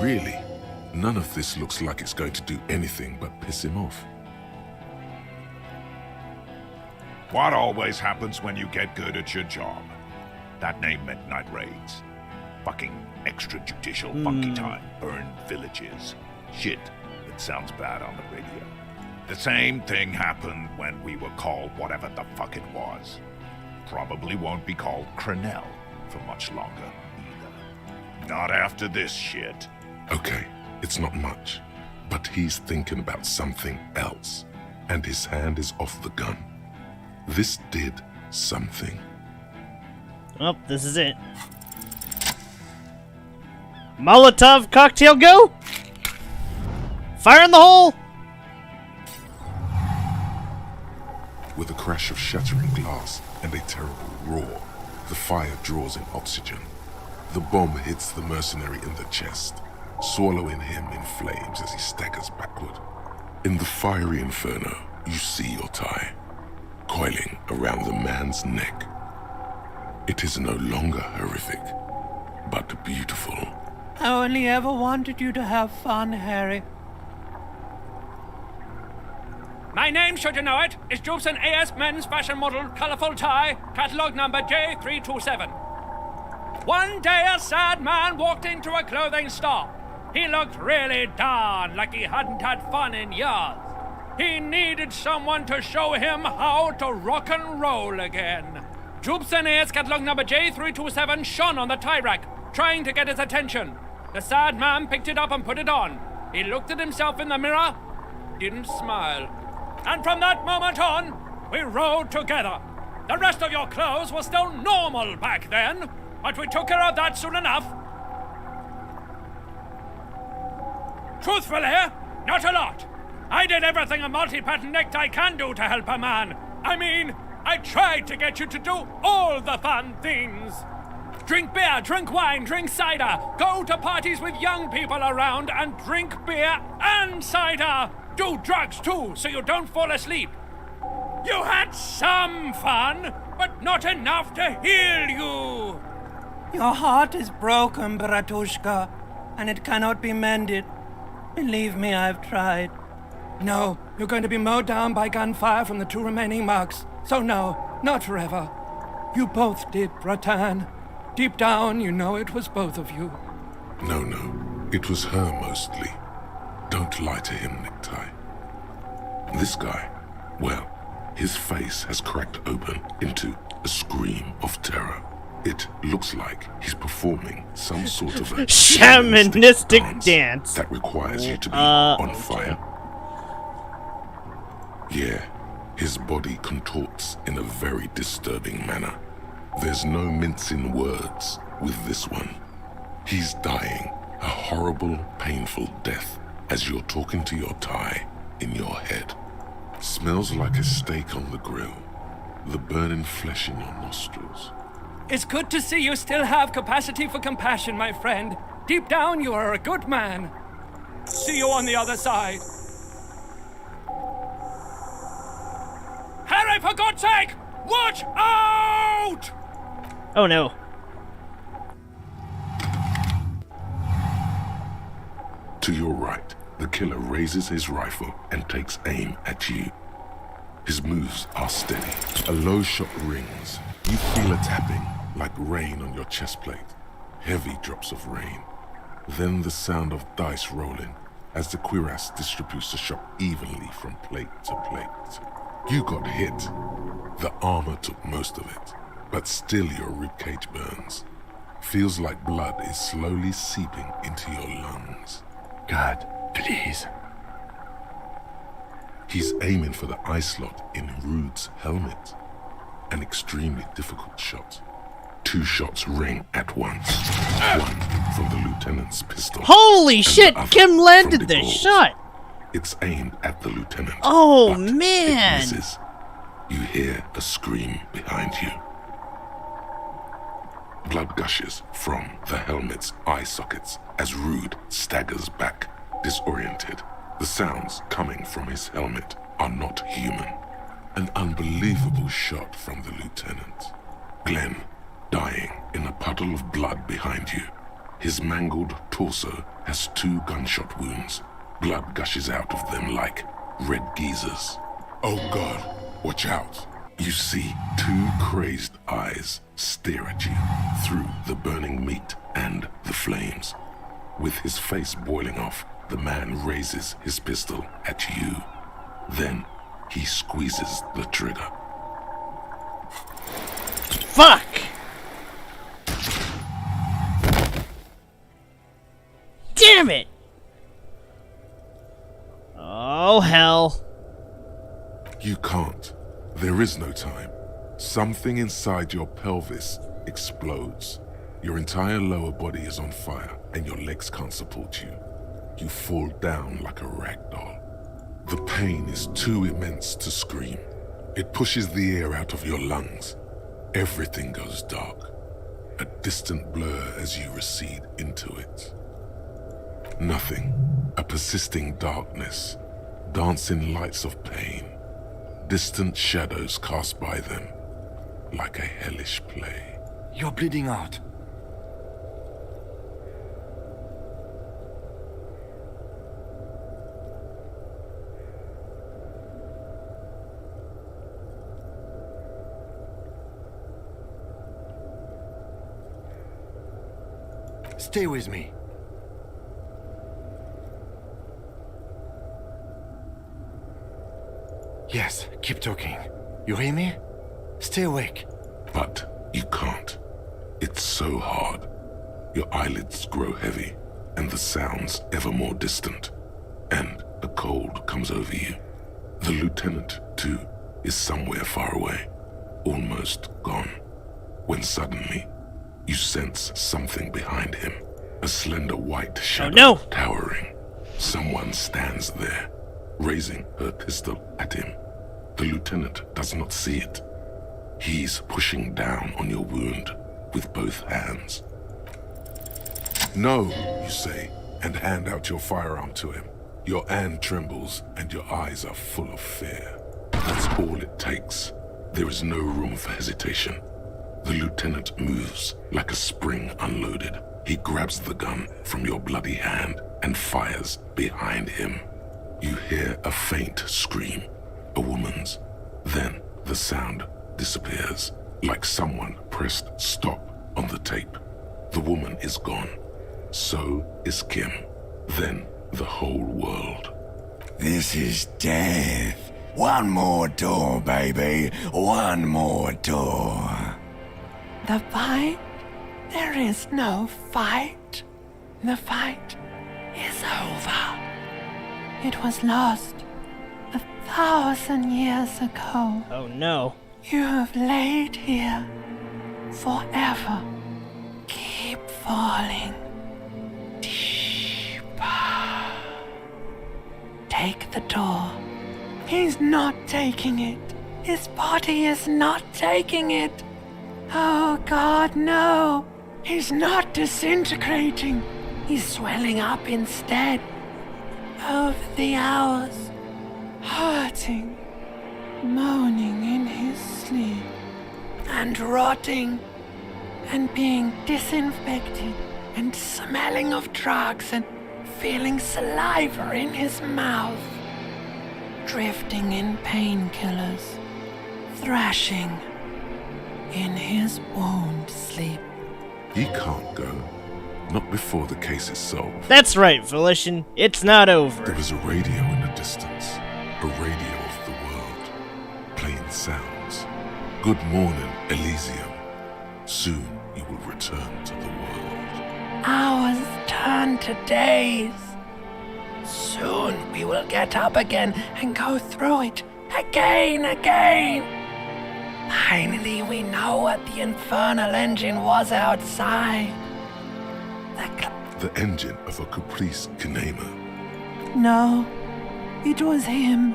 S3: Really? None of this looks like it's going to do anything but piss him off.
S12: What always happens when you get good at your job? That name meant night raids. Fucking extrajudicial funky time, burned villages. Shit that sounds bad on the radio. The same thing happened when we were called whatever the fuck it was. Probably won't be called Crenell for much longer either. Not after this shit.
S3: Okay, it's not much, but he's thinking about something else, and his hand is off the gun. This did something.
S1: Oh, this is it. Molotov cocktail go! Fire in the hole!
S3: With a crash of shattering glass and a terrible roar, the fire draws in oxygen. The bomb hits the mercenary in the chest, swallowing him in flames as he staggers backward. In the fiery inferno, you see your tie, coiling around the man's neck. It is no longer horrific, but beautiful.
S8: I only ever wanted you to have fun, Harry. My name, should you know it, is Jobson AS Men's Fashion Model Colorful Tie, catalog number J327. One day a sad man walked into a clothing store. He looked really darn like he hadn't had fun in years. He needed someone to show him how to rock and roll again. Jobson AS catalog number J327 shone on the tie rack, trying to get his attention. The sad man picked it up and put it on. He looked at himself in the mirror, didn't smile. And from that moment on, we rode together. The rest of your clothes were still normal back then, but we took care of that soon enough. Truthfully, not a lot. I did everything a multi-pattern necktie can do to help a man. I mean, I tried to get you to do all the fun things. Drink beer, drink wine, drink cider. Go to parties with young people around and drink beer and cider. Do drugs too, so you don't fall asleep. You had some fun, but not enough to heal you. Your heart is broken, Bratushka, and it cannot be mended. Believe me, I've tried. No, you're going to be mowed down by gunfire from the two remaining mugs. So no, not forever. You both did, Bratan. Deep down, you know it was both of you.
S3: No, it was her mostly. Don't lie to him, Necktie. This guy, well, his face has cracked open into a scream of terror. It looks like he's performing some sort of a
S1: shamanistic dance
S3: that requires you to be on fire. Yeah, his body contorts in a very disturbing manner. There's no mincing words with this one. He's dying a horrible, painful death as you're talking to your tie in your head. Smells like a steak on the grill, the burning flesh in your nostrils.
S8: It's good to see you still have capacity for compassion, my friend. Deep down, you are a good man. See you on the other side. Harry, for God's sake! Watch out!
S1: Oh no.
S3: To your right, the killer raises his rifle and takes aim at you. His moves are steady. A low shot rings. You feel a tapping, like rain on your chest plate. Heavy drops of rain. Then the sound of dice rolling as the cuirass distributes the shot evenly from plate to plate. You got hit. The armor took most of it, but still your ribcage burns. Feels like blood is slowly seeping into your lungs.
S19: God, please.
S3: He's aiming for the eye slot in Rude's helmet. An extremely difficult shot. 2 shots ring at once. One from the lieutenant's pistol.
S1: Holy shit, Kim landed the shot!
S3: It's aimed at the lieutenant.
S1: Oh,
S3: but
S1: man!
S3: it misses. You hear a scream behind you. Blood gushes from the helmet's eye sockets as Rude staggers back, disoriented. The sounds coming from his helmet are not human. An unbelievable shot from the lieutenant. Glenn, dying in a puddle of blood behind you. His mangled torso has 2 gunshot wounds. Blood gushes out of them like red geysers. Oh God, watch out. You see 2 crazed eyes stare at you through the burning meat and the flames. With his face boiling off, the man raises his pistol at you. Then he squeezes the trigger.
S1: Fuck! Damn it! Oh, hell.
S3: You can't. There is no time. Something inside your pelvis explodes. Your entire lower body is on fire and your legs can't support you. You fall down like a rag doll. The pain is too immense to scream. It pushes the air out of your lungs. Everything goes dark. A distant blur as you recede into it. Nothing. A persisting darkness. Dancing lights of pain. Distant shadows cast by them. Like a hellish play.
S19: You're bleeding out. Stay with me. Yes, keep talking. You hear me? Stay awake.
S3: But you can't. It's so hard. Your eyelids grow heavy, and the sounds ever more distant. And a cold comes over you. The lieutenant, too, is somewhere far away, almost gone. When suddenly, you sense something behind him. A slender white shadow towering. Someone stands there, raising her pistol at him. The lieutenant does not see it. He's pushing down on your wound with both hands. No, you say, and hand out your firearm to him. Your hand trembles and your eyes are full of fear. That's all it takes. There is no room for hesitation. The lieutenant moves like a spring unloaded. He grabs the gun from your bloody hand and fires behind him. You hear a faint scream, a woman's. Then the sound disappears, like someone pressed stop on the tape. The woman is gone. So is Kim. Then the whole world.
S18: This is death. One more door, baby. One more door.
S16: The fight? There is no fight. The fight is over. It was lost 1,000 years ago.
S1: Oh no.
S16: You have laid here forever. Keep falling deeper. Take the door. He's not taking it. His body is not taking it. Oh God, no. He's not disintegrating. He's swelling up instead. Over the hours, hurting, moaning in his sleep, and rotting, and being disinfected, and smelling of drugs, and feeling saliva in his mouth, drifting in painkillers, thrashing in his wound sleep.
S3: He can't go. Not before the case is solved.
S1: That's right, Volition. It's not over.
S3: There is a radio in the distance. A radio of the world. Playing sounds. Good morning, Elysium. Soon you will return to the world.
S16: Hours turn to days. Soon we will get up again and go through it again. Finally, we know what the infernal engine was outside.
S3: The engine of a Caprice Kinema.
S16: No, it was him.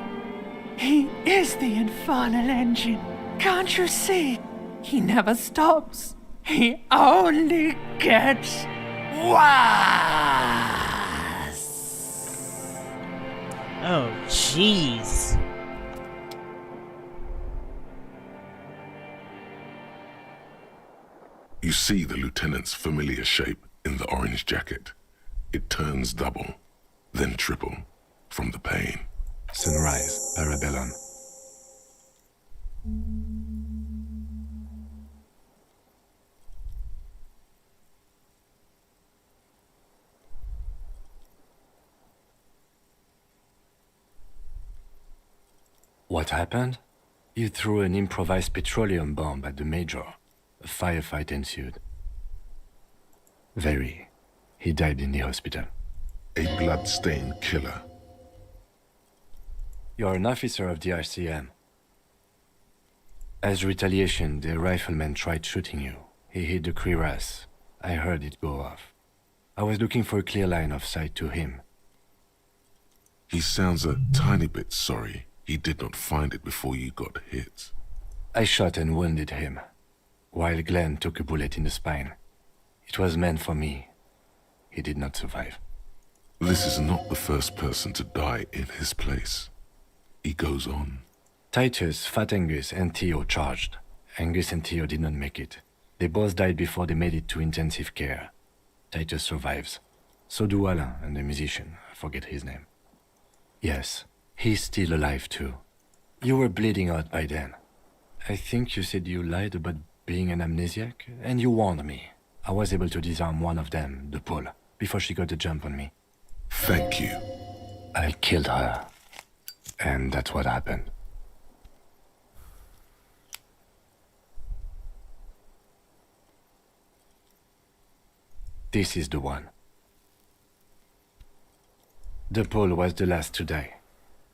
S16: He is the infernal engine. Can't you see? He never stops. He only gets worse.
S1: Oh, jeez.
S3: You see the lieutenant's familiar shape in the orange jacket. It turns double, then triple, from the pain.
S4: Sunrise, Parabellum. What happened? You threw an improvised petroleum bomb at the Major. A firefight ensued. He died in the hospital.
S3: A blood-stained killer.
S4: You're an officer of the RCM. As retaliation, the rifleman tried shooting you. He hit the cuirass. I heard it go off. I was looking for a clear line of sight to him.
S3: He sounds a tiny bit sorry he did not find it before you got hit.
S4: I shot and wounded him, while Glenn took a bullet in the spine. It was meant for me. He did not survive.
S3: This is not the first person to die in his place. He goes on.
S4: Titus, Fat Angus, and Theo charged. Angus and Theo did not make it. They both died before they made it to intensive care. Titus survives. So do Alain and the musician. I forget his name. Yes, he's still alive too. You were bleeding out by then. I think you said you lied about being an amnesiac, and you warned me. I was able to disarm one of them, the Pole, before she got the jump on me.
S3: Thank you.
S4: I killed her. And that's what happened. This is the one. The Pole was the last to die.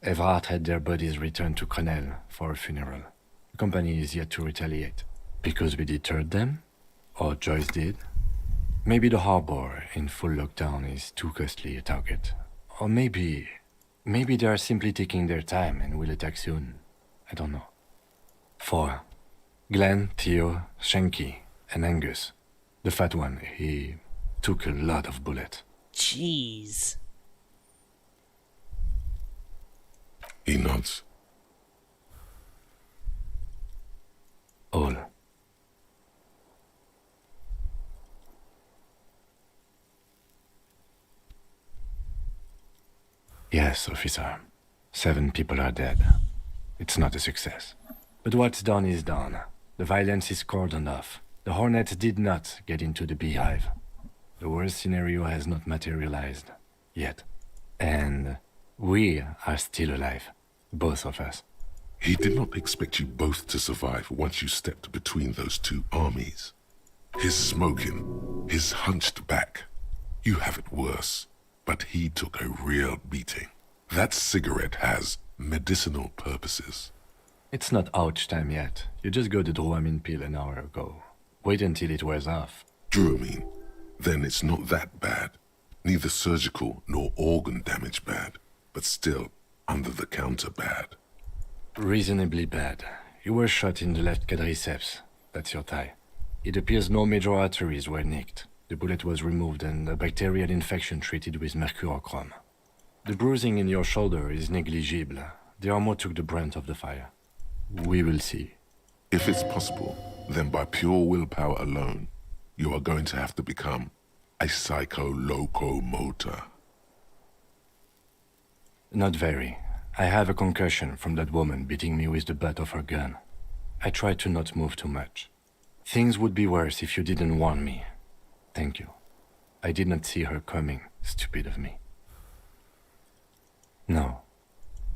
S4: Everhart had their bodies returned to Crenel for a funeral. The company is yet to retaliate. Because we deterred them? Or Joyce did? Maybe the harbor in full lockdown is too costly a target. Or maybe they are simply taking their time and will attack soon. I don't know. 4. Glenn, Theo, Shanky, and Angus. The fat one, he took a lot of bullets.
S1: Jeez.
S3: He nods.
S4: All. Yes, officer. 7 people are dead. It's not a success. But what's done is done. The violence is cordoned off. The Hornets did not get into the beehive. The worst scenario has not materialized. Yet. And we are still alive. Both of us.
S3: He did not expect you both to survive once you stepped between those two armies. His smoking, his hunched back. You have it worse. But he took a real beating. That cigarette has medicinal purposes.
S4: It's not ouch time yet. You just got the Dramamine pill an hour ago. Wait until it wears off.
S3: Dramamine? Then it's not that bad. Neither surgical nor organ damage bad, but still under-the-counter bad.
S4: Reasonably bad. You were shot in the left quadriceps. That's your thigh. It appears no major arteries were nicked. The bullet was removed and a bacterial infection treated with mercurochrome. The bruising in your shoulder is negligible. The armor took the brunt of the fire. We will see.
S3: If it's possible, then by pure willpower alone, you are going to have to become a psycho-locomotor.
S4: Not very. I have a concussion from that woman beating me with the butt of her gun. I tried to not move too much. Things would be worse if you didn't warn me. Thank you. I did not see her coming. Stupid of me. No.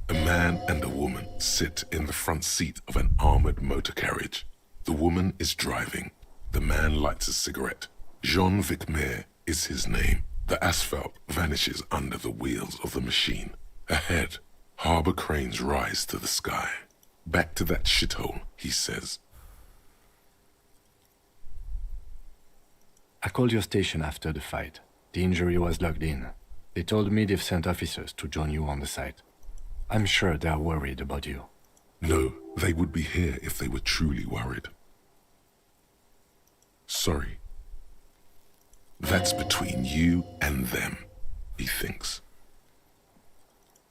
S3: A man and a woman sit in the front seat of an armored motor carriage. The woman is driving. The man lights a cigarette. Jean Vicmer is his name. The asphalt vanishes under the wheels of the machine. Ahead, harbor cranes rise to the sky. Back to that shithole, he says.
S4: I called your station after the fight. The injury was logged in. They told me they've sent officers to join you on the site. I'm sure they are worried about you.
S3: No, they would be here if they were truly worried. Sorry. That's between you and them, he thinks.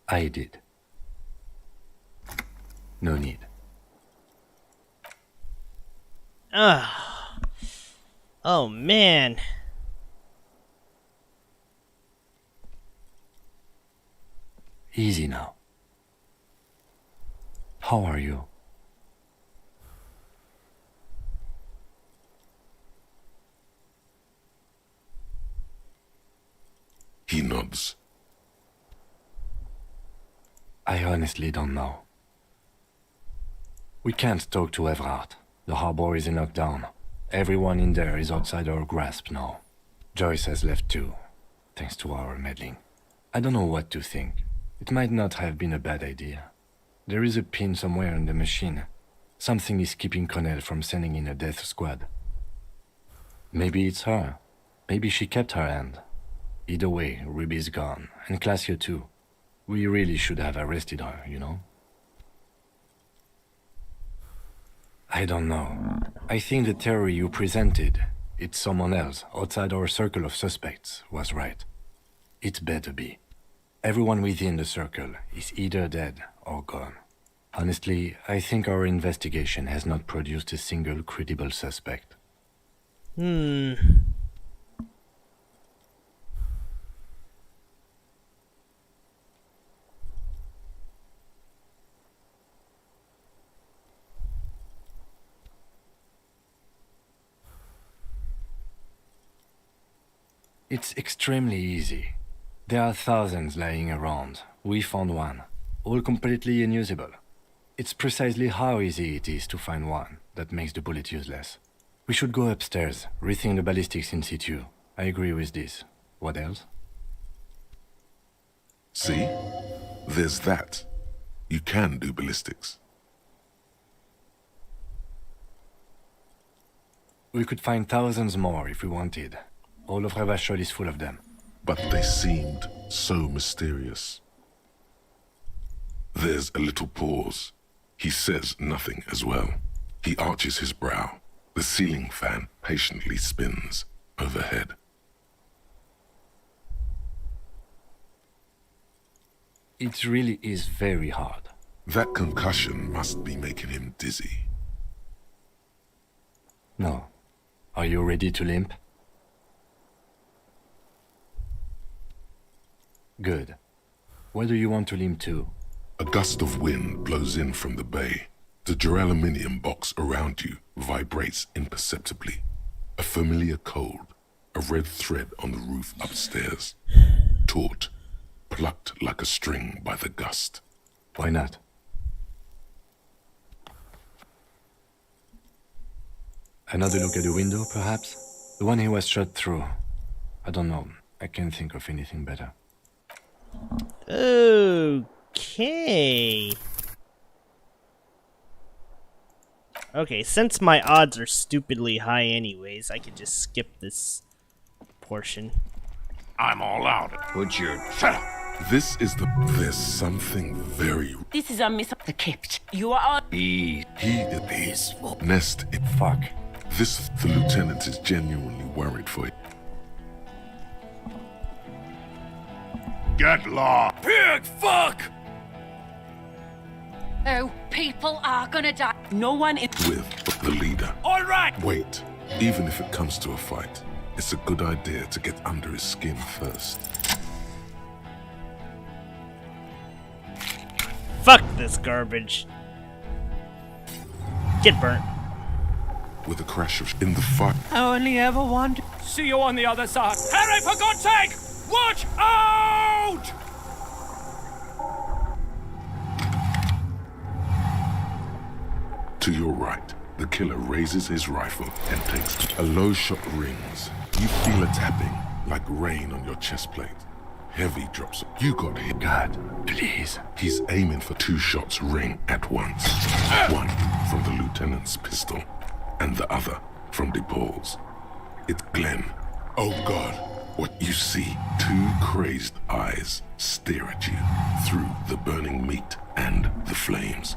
S4: I did. No need.
S1: Ugh. Oh, man.
S4: Easy now. How are you?
S3: He nods.
S4: I honestly don't know. We can't talk to Everard. The harbor is in lockdown. Everyone in there is outside our grasp now. Joyce has left too, thanks to our meddling. I don't know what to think. It might not have been a bad idea. There is a pin somewhere in the machine. Something is keeping Connell from sending in a death squad. Maybe it's her. Maybe she kept her hand. Either way, Ruby's gone, and Classio too. We really should have arrested her, you know? I don't know. I think the theory you presented, it's someone else outside our circle of suspects, was right. It better be. Everyone within the circle is either dead or gone. Honestly, I think our investigation has not produced a single credible suspect. It's extremely easy. There are thousands lying around. We found one, all completely unusable. It's precisely how easy it is to find one that makes the bullet useless. We should go upstairs, rethink the ballistics in situ. I agree with this. What else?
S3: See? There's that. You can do ballistics.
S4: We could find thousands more if we wanted. All of Revachol is full of them.
S3: But they seemed so mysterious. There's a little pause. He says nothing as well. He arches his brow. The ceiling fan patiently spins overhead.
S4: It really is very hard.
S3: That concussion must be making him dizzy.
S4: No. Are you ready to limp? Good. Where do you want to limp to?
S3: A gust of wind blows in from the bay. The duraluminum box around you vibrates imperceptibly. A familiar cold, a red thread on the roof upstairs. Taut, plucked like a string by the gust.
S4: Why not? Another look at the window, perhaps? The one he was shot through. I don't know. I can't think of anything better.
S1: Okay. Okay, since my odds are stupidly high anyways, I could just skip this portion.
S12: I'm all out. Put your... Shut up!
S3: There's something very...
S13: This is a miss...
S14: The Kipt.
S13: You are...
S3: He is peaceful. Nest it. Fuck. The lieutenant is genuinely worried for it.
S12: Get lost!
S6: Pig fuck!
S14: Oh, people are gonna die.
S13: No one is...
S3: With the leader.
S6: All right!
S3: Wait. Even if it comes to a fight, it's a good idea to get under his skin first.
S1: Fuck this garbage. Get burnt.
S3: With a crash in the fire.
S8: I only ever wanted...
S6: See you on the other side. Harry, for God's sake! Watch out!
S3: To your right, the killer raises his rifle and takes a low shot rings. You feel a tapping, like rain on your chest plate. Heavy drops. You got hit. God, please. He's aiming for 2 shots ring at once. One from the lieutenant's pistol, and the other from DePaul's. It's Glenn. Oh God, what you see, 2 crazed eyes stare at you through the burning meat and the flames.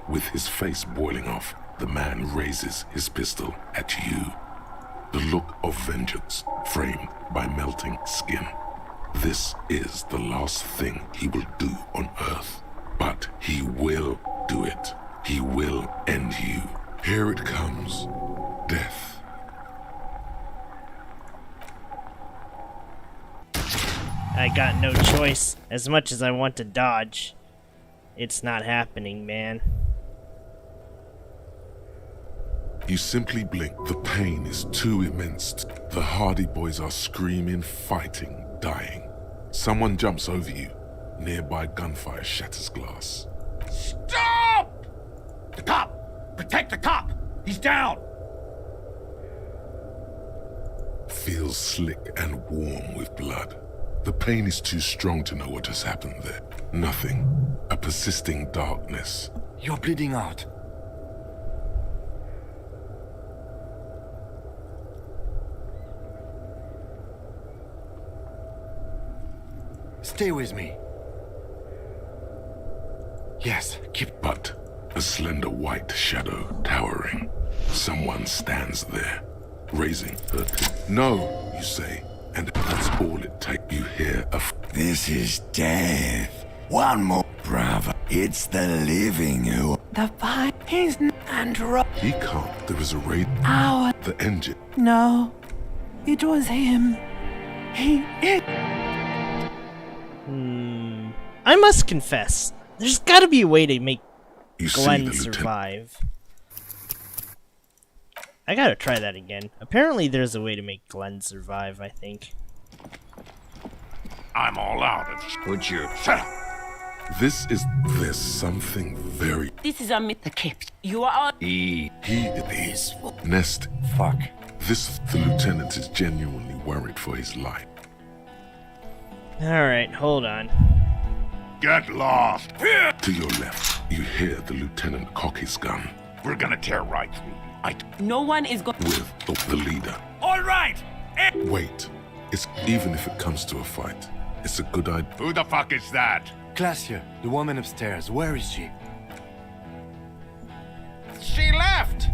S3: With his face boiling off, the man raises his pistol at you. The look of vengeance, framed by melting skin. This is the last thing he will do on Earth. But he will do it. He will end you. Here it comes. Death.
S1: I got no choice. As much as I want to dodge, it's not happening, man.
S3: You simply blink. The pain is too immense. The Hardy Boys are screaming, fighting, dying. Someone jumps over you. Nearby gunfire shatters glass.
S12: Stop! The cop! Protect the cop! He's down!
S3: Feels slick and warm with blood. The pain is too strong to know what has happened there. Nothing. A persisting darkness.
S19: You're bleeding out. Stay with me. Yes, keep...
S3: But a slender white shadow towering. Someone stands there, raising her... No, you say, and that's all it takes. You hear a...
S18: This is death. One more, brother. It's the living who...
S16: The fight is and
S3: He can't. There is a raid...
S16: Our...
S3: The engine.
S16: No. It was him. He...
S1: I must confess, there's gotta be a way to make
S3: You
S1: Glenn survive. I gotta try that again. Apparently there's a way to make Glenn survive, I think.
S12: I'm all out of Would you shut up?
S3: There's something very...
S13: This is a myth. The Cape. You are...
S3: He is... Nest.
S19: Fuck.
S3: The lieutenant is genuinely worried for his life.
S1: Alright, hold on.
S12: Get lost! Here!
S3: To your left, you hear the lieutenant cock his gun.
S12: We're gonna tear right through.
S13: No one is going...
S3: With the leader.
S6: All right!
S3: Wait. Even if it comes to a fight, it's a good idea.
S12: Who the fuck is that?
S19: Glacia, the woman upstairs. Where is she?
S11: She left!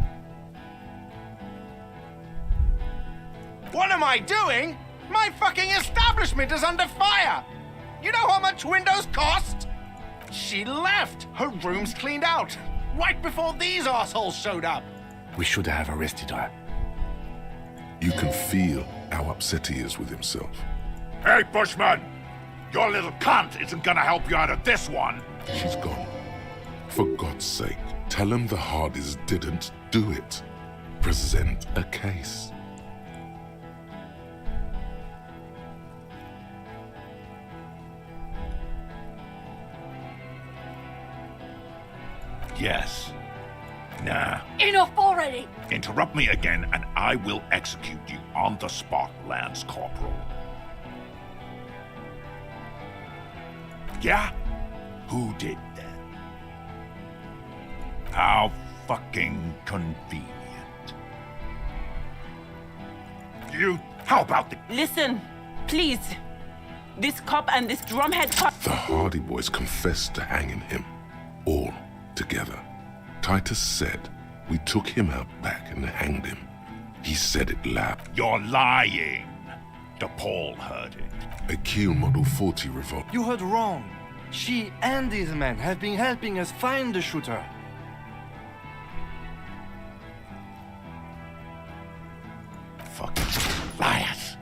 S11: What am I doing? My fucking establishment is under fire! You know how much windows cost? She left! Her room's cleaned out! Right before these assholes showed up!
S19: We should have arrested her.
S3: You can feel how upset he is with himself.
S12: Hey, Bushman! Your little cunt isn't gonna help you out of this one!
S3: She's gone. For God's sake, tell him the Hardys didn't do it. Present a case.
S12: Yes. Nah.
S14: Enough already!
S12: Interrupt me again and I will execute you on the spot, Lance Corporal. Yeah? Who did that? How fucking convenient. How about the...
S13: Listen, please. This cop and this drumhead cop...
S3: The Hardy Boys confessed to hanging him. All together. Titus said we took him out back and hanged him. He said it loud.
S12: You're lying. DePaul heard it.
S3: A Kiel Model 40 revolver.
S19: You heard wrong. She and these men have been helping us find the shooter.
S12: Fucking liars.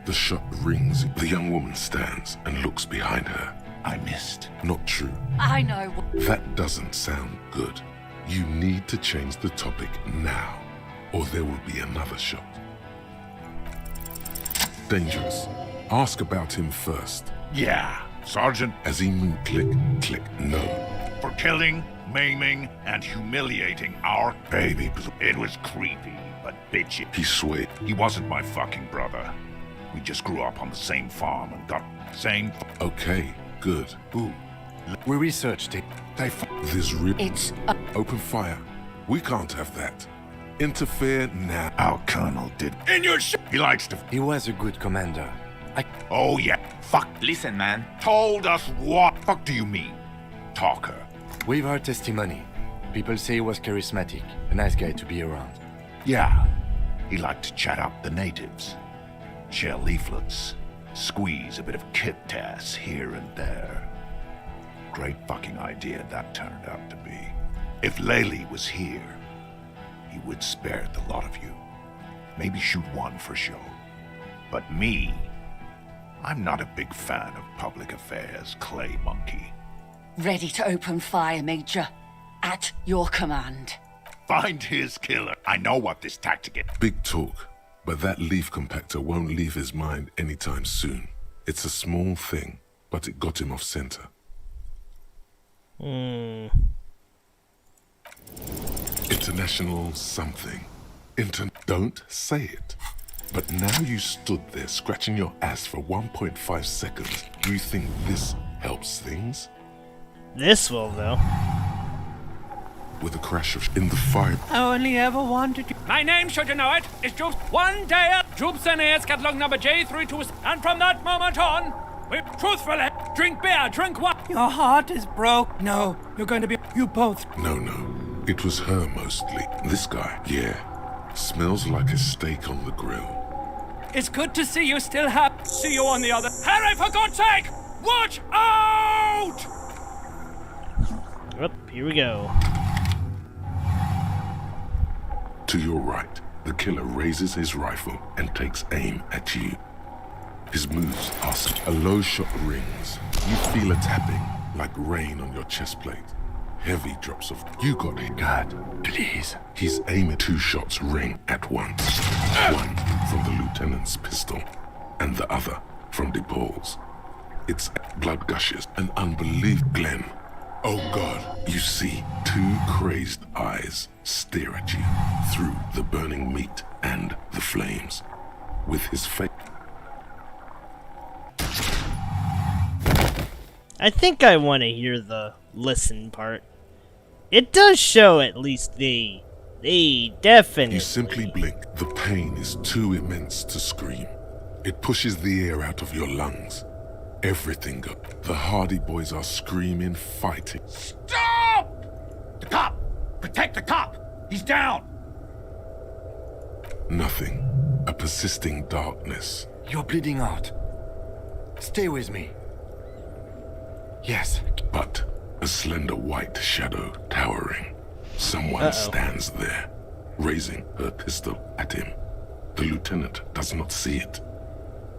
S3: The shot rings. The young woman stands and looks behind her.
S12: I missed.
S3: Not true.
S14: I know.
S3: That doesn't sound good. You need to change the topic now, or there will be another shot. Dangerous. Ask about him first.
S12: Yeah, Sergeant.
S3: As he moved, click, click, no.
S12: For killing, maiming, and humiliating our baby. It was creepy, but bitchy.
S3: He swayed.
S12: He wasn't my fucking brother. We just grew up on the same farm and got same...
S3: Okay, good. Ooh.
S19: We researched it.
S3: This rip.
S14: It's
S3: Open fire. We can't have that. Interfere now.
S12: Our colonel did. In your sh... He likes to...
S19: He was a good commander.
S12: Oh, yeah. Fuck.
S15: Listen, man.
S12: Told us what? Fuck do you mean? Talker.
S19: We've heard testimony. People say he was charismatic. A nice guy to be around.
S12: Yeah. He liked to chat up the natives, share leaflets, squeeze a bit of kit tass here and there. Great fucking idea that turned out to be. If Laylee was here, he would spare the lot of you. Maybe shoot one for show. But me, I'm not a big fan of public affairs, Clay Monkey.
S14: Ready to open fire, Major. At your command.
S12: Find his killer. I know what this tactic is.
S3: Big talk, but that leaf compactor won't leave his mind anytime soon. It's a small thing, but it got him off center. International something. Don't say it. But now you stood there scratching your ass for 1.5 seconds. Do you think this helps things?
S1: This will, though.
S3: With a crash in the fire.
S8: I only ever wanted you.
S6: My name, should you know it, is Joops. One day, Joops and A's catalog number J32, and from that moment on, we truthfully drink beer, drink wine.
S8: Your heart is broke. No, you're going to be. You both.
S3: No. It was her mostly. This guy, yeah. Smells like a steak on the grill.
S6: It's good to see you still happy. See you on the other. Harry, for God's sake! Watch out!
S1: Up, here we go.
S3: To your right, the killer raises his rifle and takes aim at you. His moves are a low shot rings. You feel a tapping, like rain on your chest plate. Heavy drops of you got it. God, please. He's aiming 2 shots ring at once. One from the lieutenant's pistol, and the other from DePaul's. It's blood gushes, an unbelievable Glenn. Oh God, you see 2 crazed eyes stare at you through the burning meat and the flames. With his face.
S1: I think I want to hear the listen part. It does show at least they definitely.
S3: You simply blink. The pain is too immense to scream. It pushes the air out of your lungs. Everything goes. The Hardy Boys are screaming, fighting.
S12: Stop! The cop! Protect the cop! He's down!
S3: Nothing. A persisting darkness.
S19: You're bleeding out. Stay with me. Yes.
S3: But a slender white shadow towering. Someone stands there, raising her pistol at him. The lieutenant does not see it.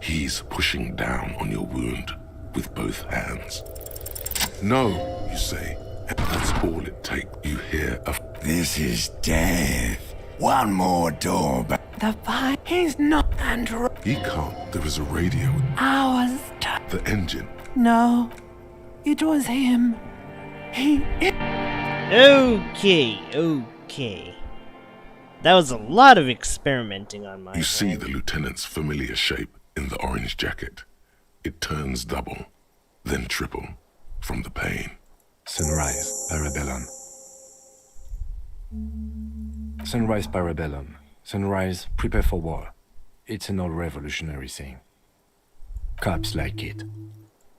S3: He's pushing down on your wound with both hands. No, you say. And that's all it takes. You hear a...
S18: This is death. One more door back.
S8: The fight. He's not Andrew.
S3: He can't. There is a radio.
S8: I was...
S3: The engine.
S8: No. It was him.
S1: Okay. That was a lot of experimenting on my
S3: You see the lieutenant's familiar shape in the orange jacket. It turns double, then triple, from the pain.
S4: Sunrise, Parabellum. Sunrise, Parabellum. Sunrise, prepare for war. It's an old revolutionary saying. Cops like it.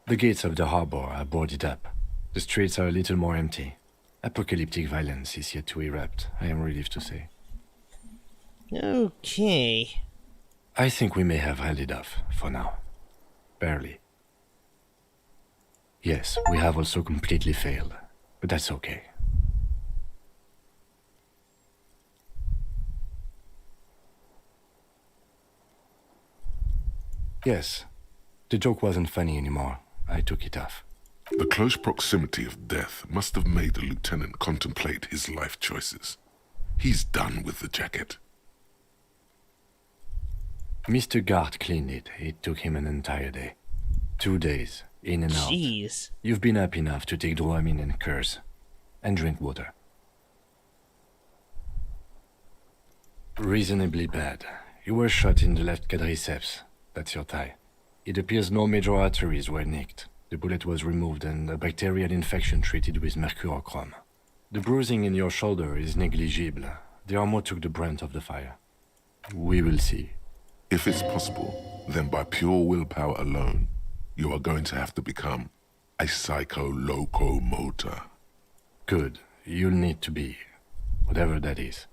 S4: The gates of the harbor are boarded up. The streets are a little more empty. Apocalyptic violence is yet to erupt, I am relieved to say.
S1: Okay.
S4: I think we may have held it off, for now. Barely. Yes, we have also completely failed, but that's okay. Yes, the joke wasn't funny anymore. I took it off.
S3: The close proximity of death must have made the lieutenant contemplate his life choices. He's done with the jacket.
S4: Mr. Gart cleaned it. It took him an entire day. 2 days, in and out.
S1: Jeez.
S4: You've been up enough to take Dramamine and curse. And drink water. Reasonably bad. You were shot in the left quadriceps. That's your thigh. It appears no major arteries were nicked. The bullet was removed and a bacterial infection treated with mercurochrome. The bruising in your shoulder is negligible. The armor took the brunt of the fire. We will see.
S3: If it's possible, then by pure willpower alone, you are going to have to become a psycho-locomotor.
S4: Good. You'll need to be. Whatever that is.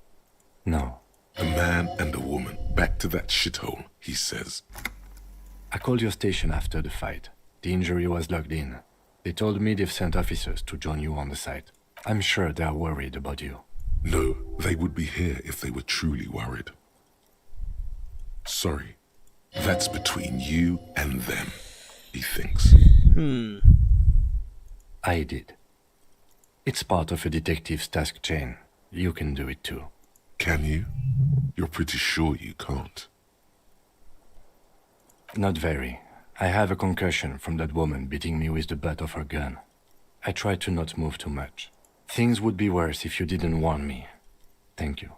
S4: Now,
S3: A man and a woman. Back to that shithole, he says.
S4: I called your station after the fight. The injury was logged in. They told me they've sent officers to join you on the site. I'm sure they're worried about you.
S3: No, they would be here if they were truly worried. Sorry. That's between you and them, he thinks.
S4: I did. It's part of a detective's task chain. You can do it too.
S3: Can you? You're pretty sure you can't.
S4: Not very. I have a concussion from that woman beating me with the butt of her gun. I tried to not move too much. Things would be worse if you didn't warn me. Thank you.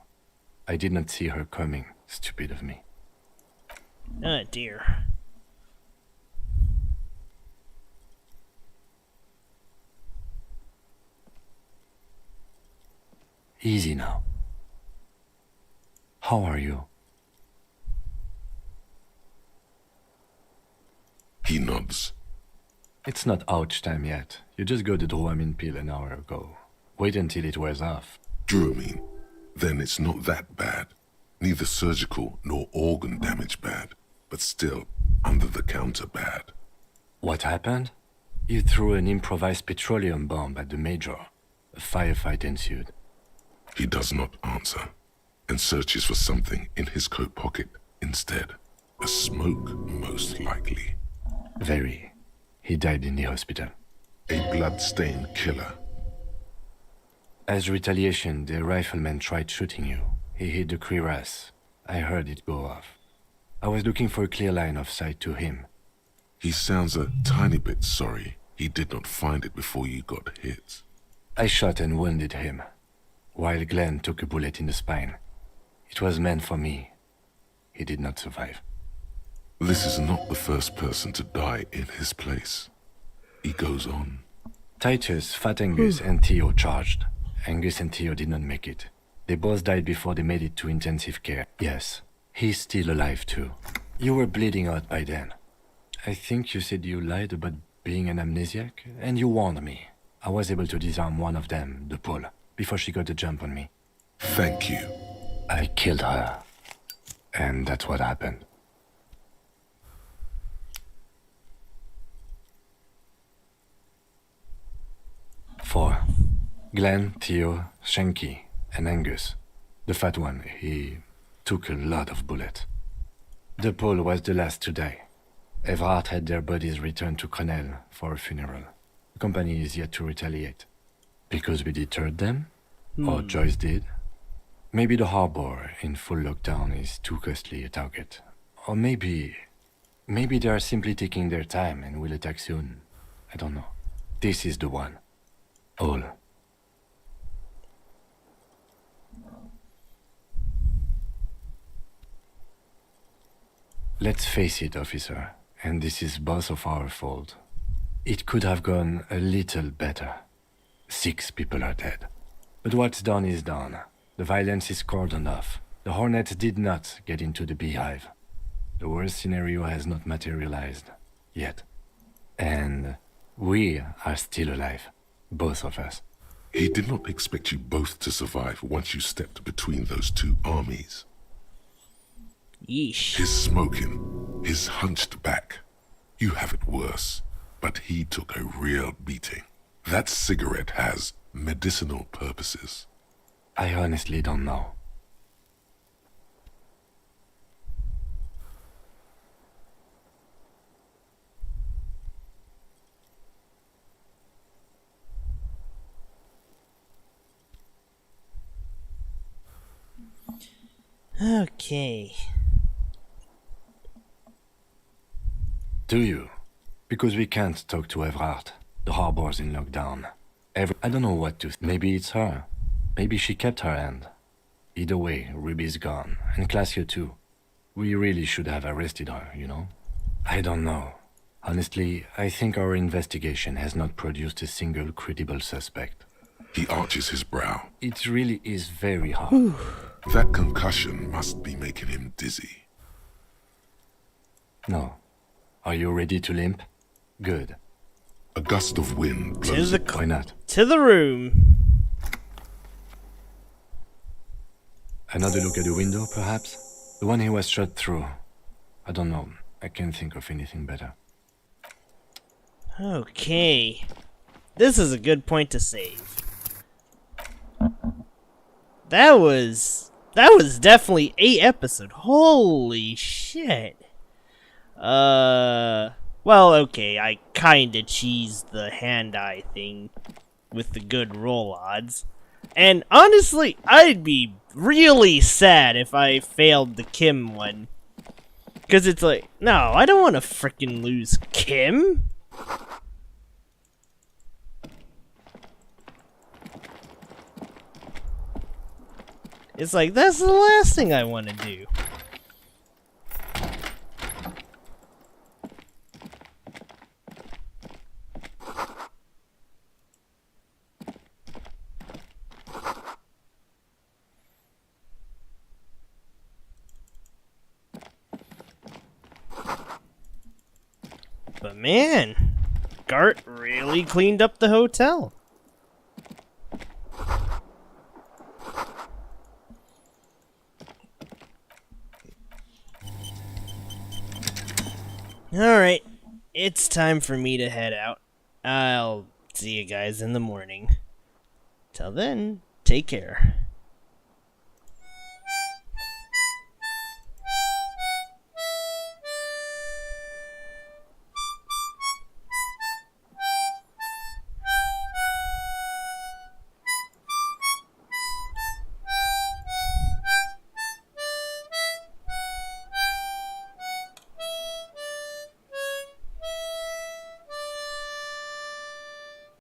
S4: I did not see her coming. Stupid of me.
S1: Oh dear.
S4: Easy now. How are you?
S3: He nods.
S4: It's not ouch time yet. You just got the Dramamine pill an hour ago. Wait until it wears off.
S3: Dramamine? Then it's not that bad. Neither surgical nor organ damage bad, but still under-the-counter bad.
S4: What happened? You threw an improvised petroleum bomb at the Major. A firefight ensued.
S3: He does not answer, and searches for something in his coat pocket instead. A smoke, most likely.
S4: Very. He died in the hospital.
S3: A blood-stained killer.
S4: As retaliation, the rifleman tried shooting you. He hit the cuirass. I heard it go off. I was looking for a clear line of sight to him.
S3: He sounds a tiny bit sorry he did not find it before you got hit.
S4: I shot and wounded him, while Glenn took a bullet in the spine. It was meant for me. He did not survive.
S3: This is not the first person to die in his place. He goes on.
S4: Titus, Fat Angus, and Theo charged. Angus and Theo did not make it. They both died before they made it to intensive care. Yes, he's still alive too. You were bleeding out by then. I think you said you lied about being an amnesiac, and you warned me. I was able to disarm one of them, the Pole, before she got the jump on me.
S3: Thank you.
S4: I killed her. And that's what happened. Four. Glenn, Theo, Shanky, and Angus. The fat one, he took a lot of bullets. The Pole was the last to die. Everard had their bodies returned to Cronel for a funeral. The company is yet to retaliate. Because we deterred them? Or Joyce did? Maybe the harbor in full lockdown is too costly a target. Or maybe they are simply taking their time and will attack soon. I don't know. This is the one. All. Let's face it, officer, and this is both of our fault. It could have gone a little better. 6 people are dead. But what's done is done. The violence is cordoned off. The Hornets did not get into the beehive. The worst scenario has not materialized. Yet. And we are still alive. Both of us.
S3: He did not expect you both to survive once you stepped between those two armies.
S1: Yeesh.
S3: His smoking, his hunched back. You have it worse, but he took a real beating. That cigarette has medicinal purposes.
S4: I honestly don't know.
S1: Okay.
S4: Do you? Because we can't talk to Everard. The harbor's in lockdown. I don't know what to... Maybe it's her. Maybe she kept her hand. Either way, Ruby's gone. And Classio too. We really should have arrested her, you know? I don't know. Honestly, I think our investigation has not produced a single credible suspect.
S3: He arches his brow.
S4: It really is very hard.
S3: That concussion must be making him dizzy.
S4: No. Are you ready to limp? Good.
S3: A gust of wind blows.
S4: Why not?
S1: To the room.
S4: Another look at the window, perhaps? The one he was shot through. I don't know. I can't think of anything better.
S1: Okay. This is a good point to save. That was definitely 8 episodes. Holy shit. Well, okay, I kinda cheesed the hand-eye thing with the good roll odds. And honestly, I'd be really sad if I failed the Kim one. Because it's like, no, I don't want to frickin' lose Kim. It's like, that's the last thing I want to do. But man, Gart really cleaned up the hotel. Alright, it's time for me to head out. I'll see you guys in the morning. Till then, take care.